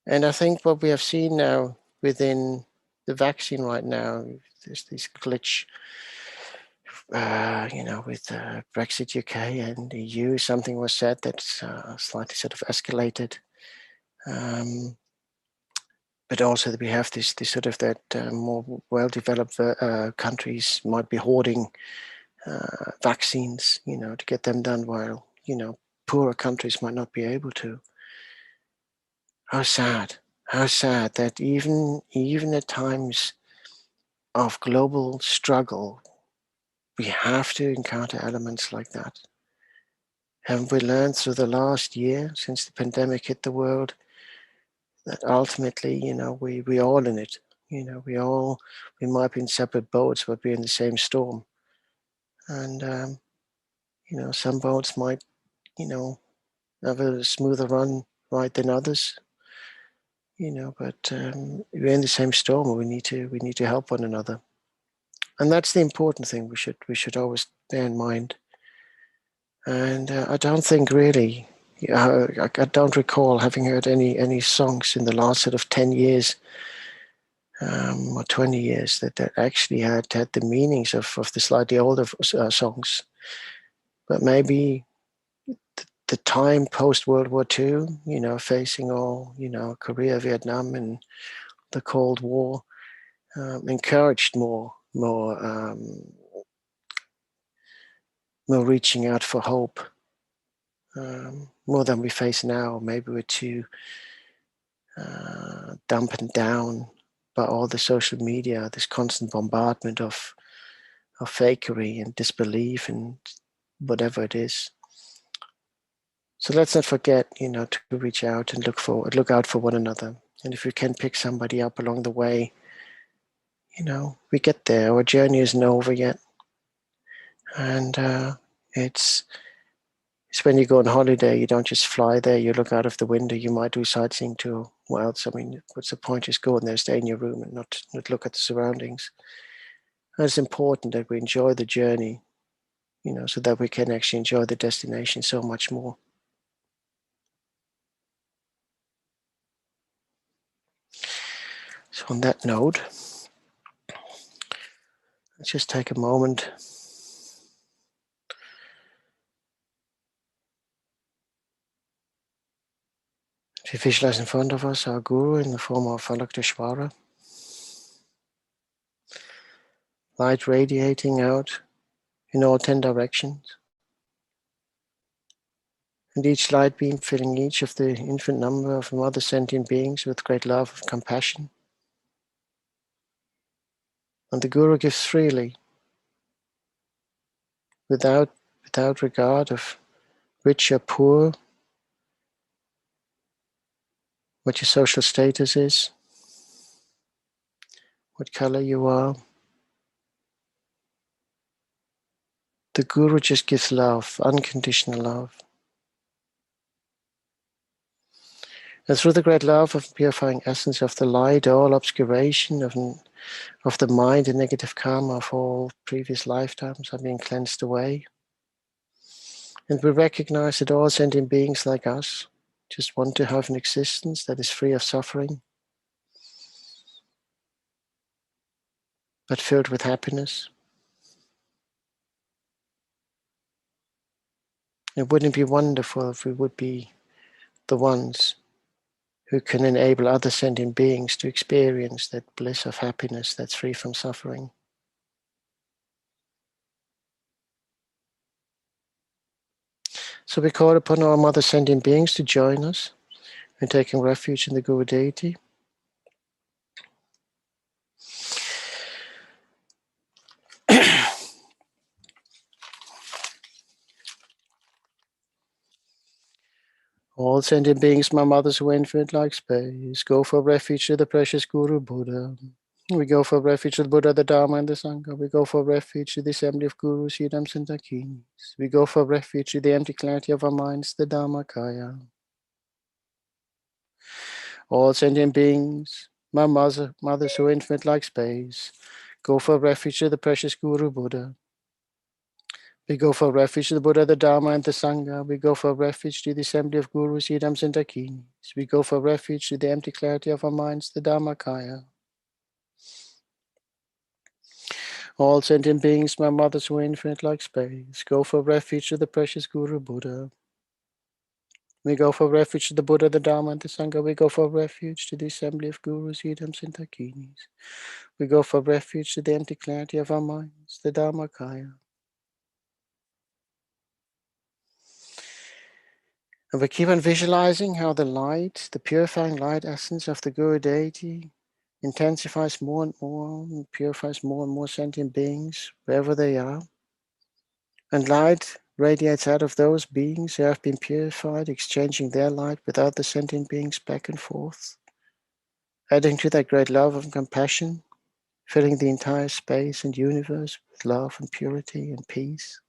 And I think what we have seen now within the vaccine right now, there's this glitch, with Brexit UK and the EU, something was said that's slightly sort of escalated. But also that we have this sort of that more well-developed countries might be hoarding vaccines, to get them done while, poorer countries might not be able to. How sad that even at times of global struggle, we have to encounter elements like that. Haven't we learned through the last year, since the pandemic hit the world, that ultimately, we're all in it. We might be in separate boats, but we're in the same storm. And, some boats might, have a smoother run right than others. But we're in the same storm, and we need to help one another. And that's the important thing we should always bear in mind. And I don't think really, I don't recall having heard any songs in the last sort of 10 years or 20 years that actually had the meanings of the slightly older songs. But maybe the time post-World War II, facing all, Korea, Vietnam, and the Cold War, encouraged more reaching out for hope, more than we face now. Maybe we're too dampened down by all the social media, this constant bombardment of fakery and disbelief and whatever it is. So let's not forget, to reach out and look out for one another. And if we can pick somebody up along the way, we get there. Our journey isn't over yet. And it's when you go on holiday, you don't just fly there, you look out of the window, you might do sightseeing too. Well, what's the point? Just go in there, stay in your room and not look at the surroundings. And it's important that we enjoy the journey, so that we can actually enjoy the destination so much more. So on that note, let's just take a moment to visualize in front of us our Guru in the form of Falakdeshvara, light radiating out in all 10 directions. And each light beam filling each of the infinite number of other sentient beings with great love and compassion. And the Guru gives freely, without regard of rich or poor, what your social status is, what color you are. The Guru just gives love, unconditional love. And through the great love of purifying essence of the light, all obscuration of the mind and negative karma of all previous lifetimes are being cleansed away. And we recognize that all sentient beings like us just want to have an existence that is free of suffering, but filled with happiness. It wouldn't be wonderful if we would be the ones who can enable other sentient beings to experience that bliss of happiness that's free from suffering. So we call upon our mother sentient beings to join us in taking refuge in the Guru deity. All sentient beings, my mothers who are infinite like space, go for refuge to the precious Guru Buddha. We go for refuge to the Buddha, the Dharma, and the Sangha. We go for refuge to the assembly of Gurus, Yidams, and Dakinis. We go for refuge to the empty clarity of our minds, the Dharmakaya. All sentient beings, my mothers who are infinite like space, go for refuge to the precious Guru Buddha. We go for refuge to the Buddha, the Dharma, and the Sangha. We go for refuge to the assembly of Gurus, Yidams, and Dakinis. We go for refuge to the empty clarity of our minds, the Dharmakaya. All sentient beings, my mothers who are infinite like space, go for refuge to the precious Guru Buddha. We go for refuge to the Buddha, the Dharma, and the Sangha. We go for refuge to the assembly of Gurus, Yidams, and Dakinis. We go for refuge to the empty clarity of our minds, the Dharmakaya. And we keep on visualizing how the light, the purifying light essence of the Guru deity intensifies more and more and purifies more and more sentient beings wherever they are. And light radiates out of those beings who have been purified, exchanging their light with other sentient beings back and forth, adding to that great love and compassion, filling the entire space and universe with love and purity and peace.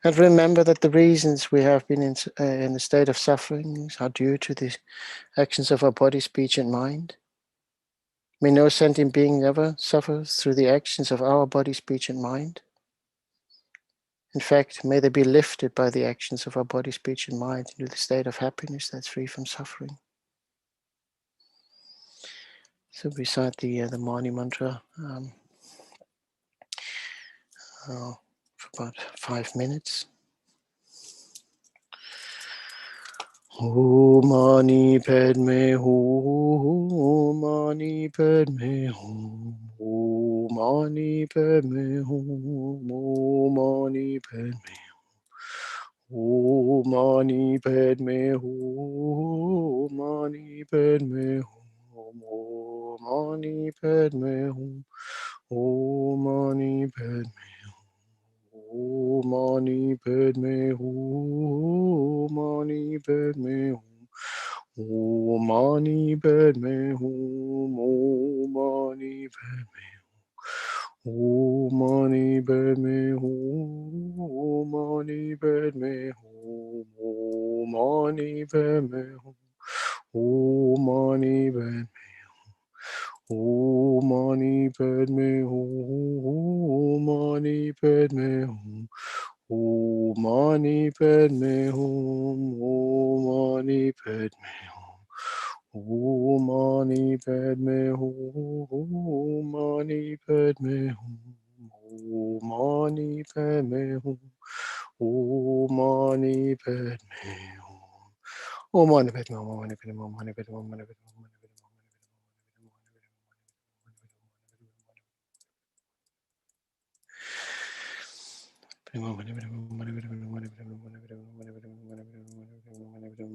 And remember that the reasons we have been in a state of suffering are due to the actions of our body, speech, and mind. May no sentient being ever suffer through the actions of our body, speech, and mind. In fact, may they be lifted by the actions of our body, speech, and mind into the state of happiness that's free from suffering. So recite the Mani mantra for about 5 minutes. Om Mani Padme Hum, Mani Padme Hum, Om Mani Padme Hum, Om Mani Padme Hum, Mani Padme Hum, Mani Padme Hum, Mani Padme Hum, Mani Padme Hum, Mani Padme Hum, Mani Padme Hum, Mani Padme Hum, Mani Padme Hum, Mani Padme Hum, Mani Padme Hum, Mani Padme Hum, Mani Padme Om Mani Padme Hum, Mani Padme Hum, Om Mani Padme Hum, Om Mani Padme Hum, Om Mani Padme Hum, Mani Padme Hum, Om Mani Padme Hum, Om Mani Padme Hum, Om Mani Padme Hum, Om Mani Padme Hum, Om Mani Padme Hum, Om Mani Padme Hum. Mani padme hum, mani padme hum, mani padme hum, mani padme hum, mani padme hum, mani padme hum, mani padme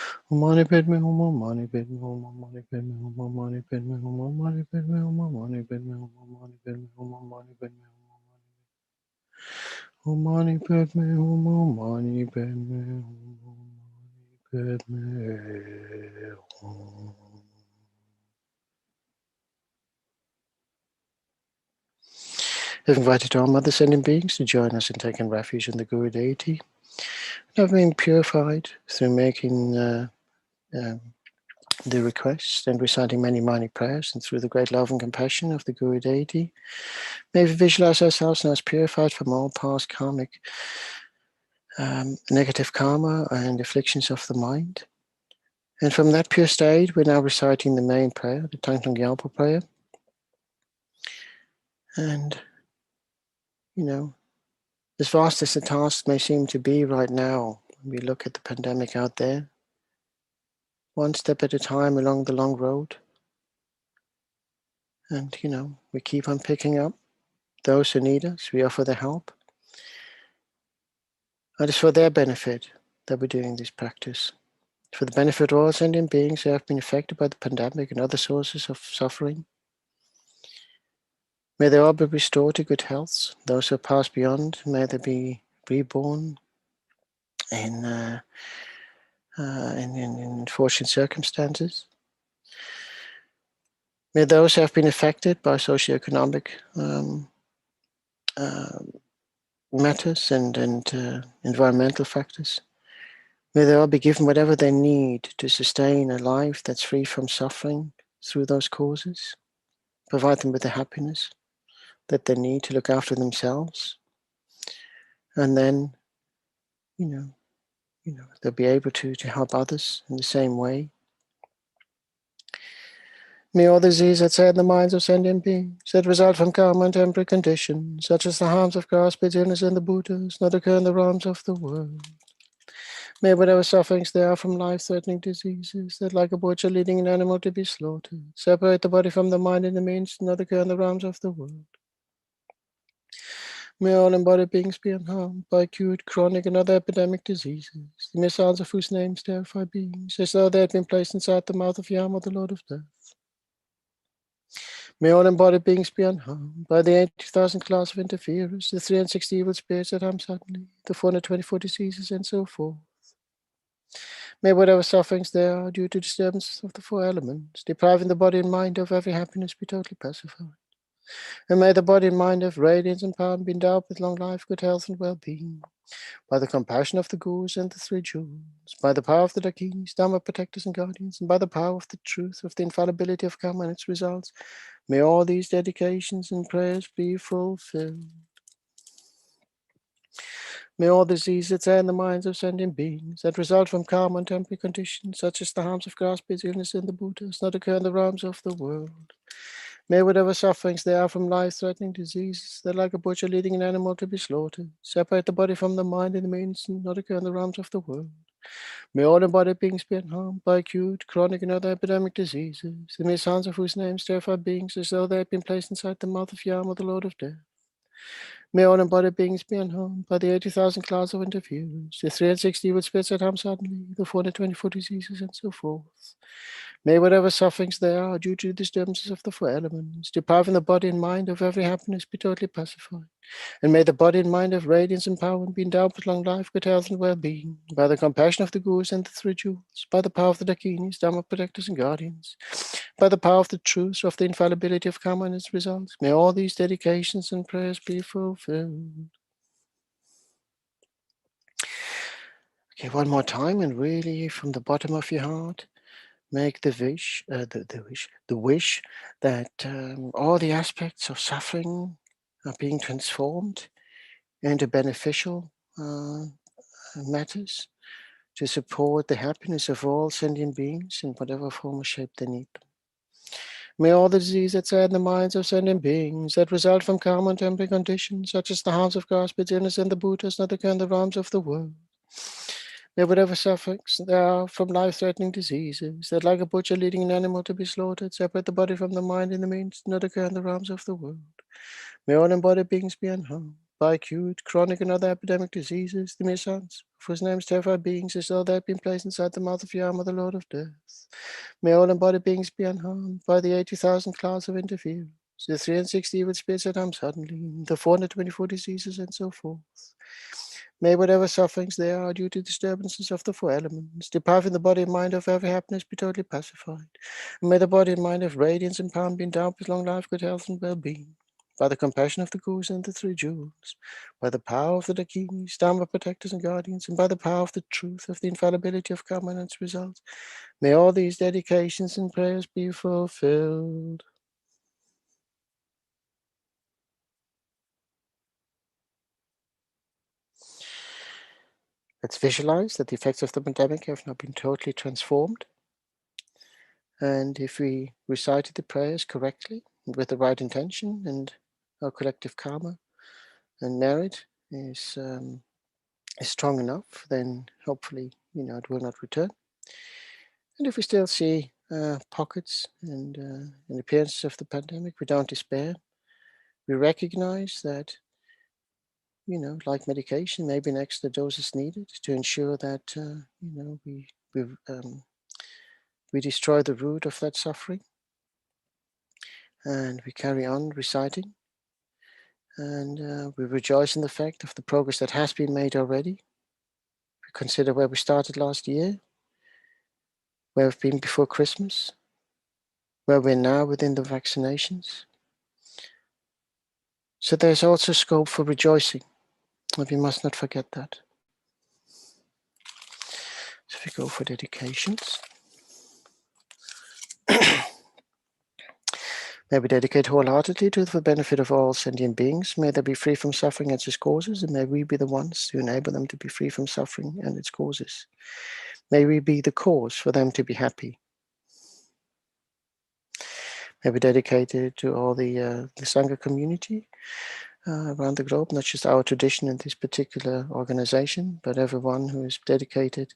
hum, mani padme hum, mani padme hum, mani padme hum, mani padme hum, mani padme hum, mani padme hum, mani padme hum, mani padme hum, mani padme hum, mani padme hum. I've invited all mother sending beings to join us in taking refuge in the Guru deity. I've been purified through making the request and reciting many Mani prayers, and through the great love and compassion of the Guru deity, may we visualize ourselves now as purified from all past karmic negative karma and afflictions of the mind. And from that pure state, we're now reciting the main prayer, the Thangtong Gyalpo Prayer. And, you know, as vast as the task may seem to be right now, when we look at the pandemic out there, one step at a time along the long road. And, you know, we keep on picking up those who need us. We offer their help. And it's for their benefit that we're doing this practice. For the benefit of all sentient beings who have been affected by the pandemic and other sources of suffering. May they all be restored to good health. Those who have passed beyond, may they be reborn in fortunate circumstances. May those who have been affected by socioeconomic matters and environmental factors, may they all be given whatever they need to sustain a life that's free from suffering through those causes. Provide them with the happiness that they need to look after themselves. And then, you know, they'll be able to help others in the same way. May all disease that's in the minds of sentient beings that result from karma and temporary conditions, such as the harms of grasping illness and the Buddhas, not occur in the realms of the world. May whatever sufferings there are from life-threatening diseases that, like a butcher leading an animal to be slaughtered, separate the body from the mind in the means not occur in the realms of the world. May all embodied beings be unharmed by acute, chronic, and other epidemic diseases, the mere sounds of whose names terrify beings, as though they had been placed inside the mouth of Yama, the Lord of Death. May all embodied beings be unharmed by the 80,000 class of interferers, the 360 evil spirits that harm suddenly, the 424 diseases, and so forth. May whatever sufferings there are due to disturbances of the four elements, depriving the body and mind of every happiness, be totally pacified. And may the body and mind have radiance and power and be endowed with long life, good health, and well-being. By the compassion of the gurus and the three jewels, by the power of the dakinis, dharma protectors and guardians, and by the power of the truth of the infallibility of karma and its results, may all these dedications and prayers be fulfilled. May all diseases that are in the minds of sentient beings that result from karma and temporary conditions, such as the harms of grass, illness, and the Buddhas, not occur in the realms of the world. May whatever sufferings there are from life-threatening diseases that, like a butcher leading an animal to be slaughtered, separate the body from the mind in the instant, not occur in the realms of the world. May all embodied beings be unharmed by acute, chronic, and other epidemic diseases, the mere sounds of whose names terrify beings as though they had been placed inside the mouth of Yama, the Lord of Death. May all embodied beings be unharmed by the 80,000 clouds of interference, the 360 evil spirits that harm suddenly, the 424 diseases, and so forth. May whatever sufferings there are due to disturbances of the four elements, depriving the body and mind of every happiness, be totally pacified. And may the body and mind have radiance and power and be endowed with long life, good health, and well-being, by the compassion of the gurus and the three jewels, by the power of the dakinis, dharma protectors and guardians, by the power of the truth of the infallibility of karma and its results. May all these dedications and prayers be fulfilled. Okay, one more time, and really from the bottom of your heart, make the wish, the wish that all the aspects of suffering are being transformed into beneficial matters to support the happiness of all sentient beings in whatever form or shape they need them. May all the diseases that sadden the minds of sentient beings that result from karma and temporary conditions, such as the harms of grass, illness, and the Buddhas, not occur in the realms of the world. May whatever sufferings there are from life-threatening diseases that, like a butcher leading an animal to be slaughtered, separate the body from the mind in the means not occur in the realms of the world. May all embodied beings be unharmed by acute, chronic, and other epidemic diseases, the mere sounds of whose names terrify beings as though they had been placed inside the mouth of Yama, the Lord of Death. May all embodied beings be unharmed by the 80,000 clouds of interference, the 360 evil spirits that harm suddenly, the 424 diseases, and so forth. May whatever sufferings there are due to disturbances of the four elements, depriving the body and mind of every happiness, be totally pacified. And may the body and mind have radiance and power and be endowed with long life, good health, and well-being. By the compassion of the gurus and the three jewels, by the power of the dakinis, dharma protectors and guardians, and by the power of the truth of the infallibility of karma and its results, may all these dedications and prayers be fulfilled. Let's visualize that the effects of the pandemic have now been totally transformed. And if we recited the prayers correctly and with the right intention, and our collective karma and merit is strong enough, then hopefully, it will not return. And if we still see pockets and appearances of the pandemic, we don't despair. We recognize that, like medication, maybe an extra dose is needed to ensure that, we destroy the root of that suffering. And we carry on reciting. And we rejoice in the fact of the progress that has been made already. We consider where we started last year, where we've been before Christmas, where we're now within the vaccinations. So there's also scope for rejoicing, and we must not forget that. So we go for dedications. May we dedicate wholeheartedly to the benefit of all sentient beings. May they be free from suffering and its causes, and may we be the ones who enable them to be free from suffering and its causes. May we be the cause for them to be happy. May we dedicate it to all the Sangha community around the globe, not just our tradition in this particular organization, but everyone who is dedicated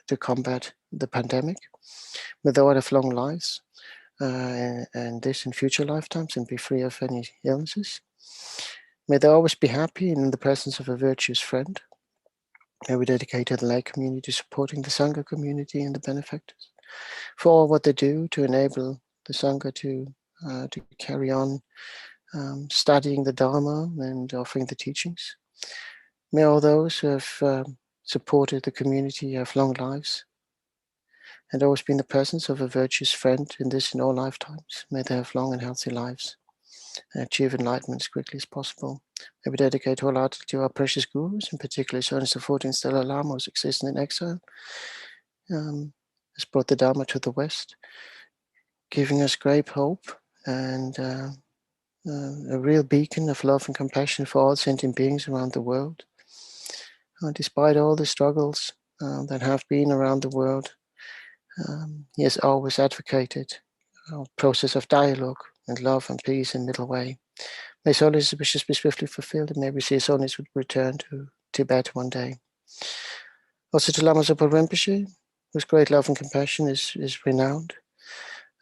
to combat the pandemic. May they all have long lives and this in future lifetimes and be free of any illnesses. May they always be happy and in the presence of a virtuous friend. May we dedicate to the lay community supporting the Sangha community and the benefactors. for all what they do to enable the Sangha to carry on studying the Dharma and offering the teachings. May all those who have supported the community have long lives and always been the presence of a virtuous friend in this and all lifetimes. May they have long and healthy lives and achieve enlightenment as quickly as possible. May we dedicate wholeheartedly to our precious gurus, in particular His Holiness the 14th Dalai Lama, who is existing in exile, has brought the Dharma to the West, giving us great hope and a real beacon of love and compassion for all sentient beings around the world. Despite all the struggles that have been around the world, he has always advocated a process of dialogue and love and peace and middle way. May His Holiness' wishes be swiftly fulfilled, and may we see His Holiness would return to Tibet one day. Also to Lama Zopa Rinpoche, whose great love and compassion is renowned,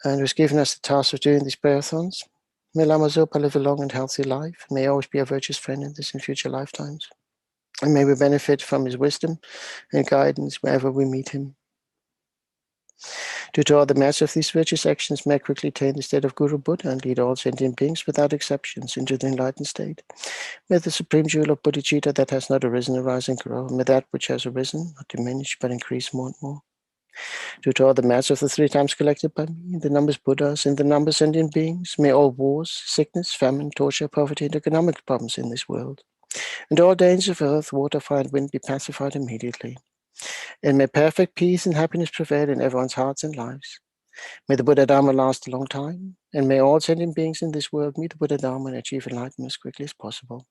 and who has given us the task of doing these prayer-a-thons. May Lama Zopa live a long and healthy life. May he always be a virtuous friend in this and future lifetimes. And may we benefit from his wisdom and guidance wherever we meet him. Due to all the merits of these virtuous actions, may I quickly attain the state of Guru Buddha and lead all sentient beings without exceptions into the enlightened state. May the supreme jewel of bodhicitta that has not arisen arise and grow. May that which has arisen not diminish but increase more and more. Due to all the merits of the 3 times collected by me, in the numbers Buddhas, in the numbers sentient beings, may all wars, sickness, famine, torture, poverty, and economic problems in this world, and all dangers of earth, water, fire, and wind be pacified immediately. And may perfect peace and happiness prevail in everyone's hearts and lives. May the Buddha Dharma last a long time, and may all sentient beings in this world meet the Buddha Dharma and achieve enlightenment as quickly as possible.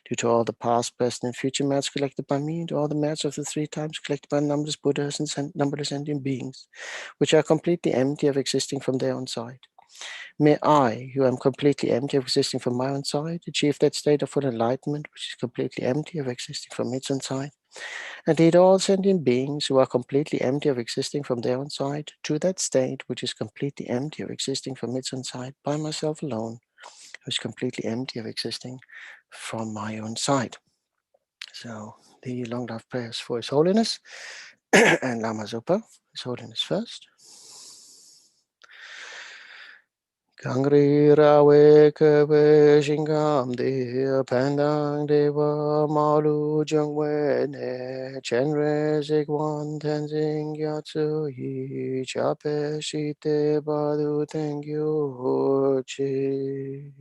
Due to all the past, present, and future merits collected by me, and all the merits of the 3 times collected by numberless Buddhas and numberless sentient beings, which are completely empty of existing from their own side. May I, who am completely empty of existing from my own side, achieve that state of full enlightenment, which is completely empty of existing from its own side, and lead all sentient beings who are completely empty of existing from their own side to that state which is completely empty of existing from its own side by myself alone, who is completely empty of existing from my own side. So the long life prayers for His Holiness and Lama Zopa, His Holiness first. Kangri rawe kebe shingam de pandang deva malu jungwe ne Chenrezig Tangtong Gyalpo yi chape shite badu tengyu chi.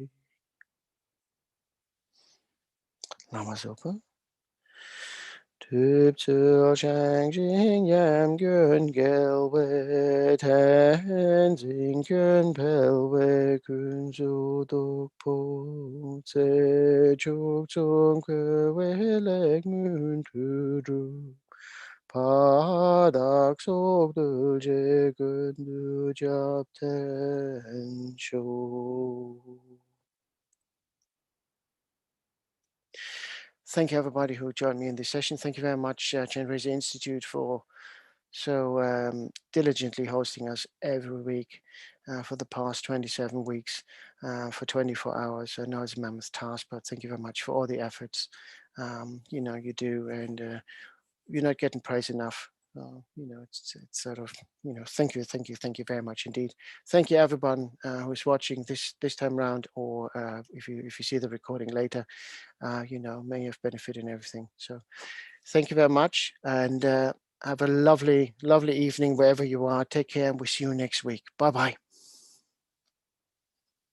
Lama Zopa. Tüb zur Shang Jing Yam Gun Gelwe Tan Zing Gun Pelwe Kun Zu Duk Po Tse Chuk Tsung Kwe Leg Mun Tu Dru Pa Dak Sok Du Je Gun Du Jap Ten Sho. Thank you, everybody who joined me in this session. Thank you very much, Chenrezig Institute, for so diligently hosting us every week for the past 27 weeks for 24 hours. I know it's a mammoth task, but thank you very much for all the efforts you do, and you're not getting praise enough. It's sort of, thank you very much indeed. Thank you, everyone who's watching this time around, or if you see the recording later, may you have benefited in everything. So thank you very much, and have a lovely evening wherever you are. Take care, and we'll see you next week. Bye-bye.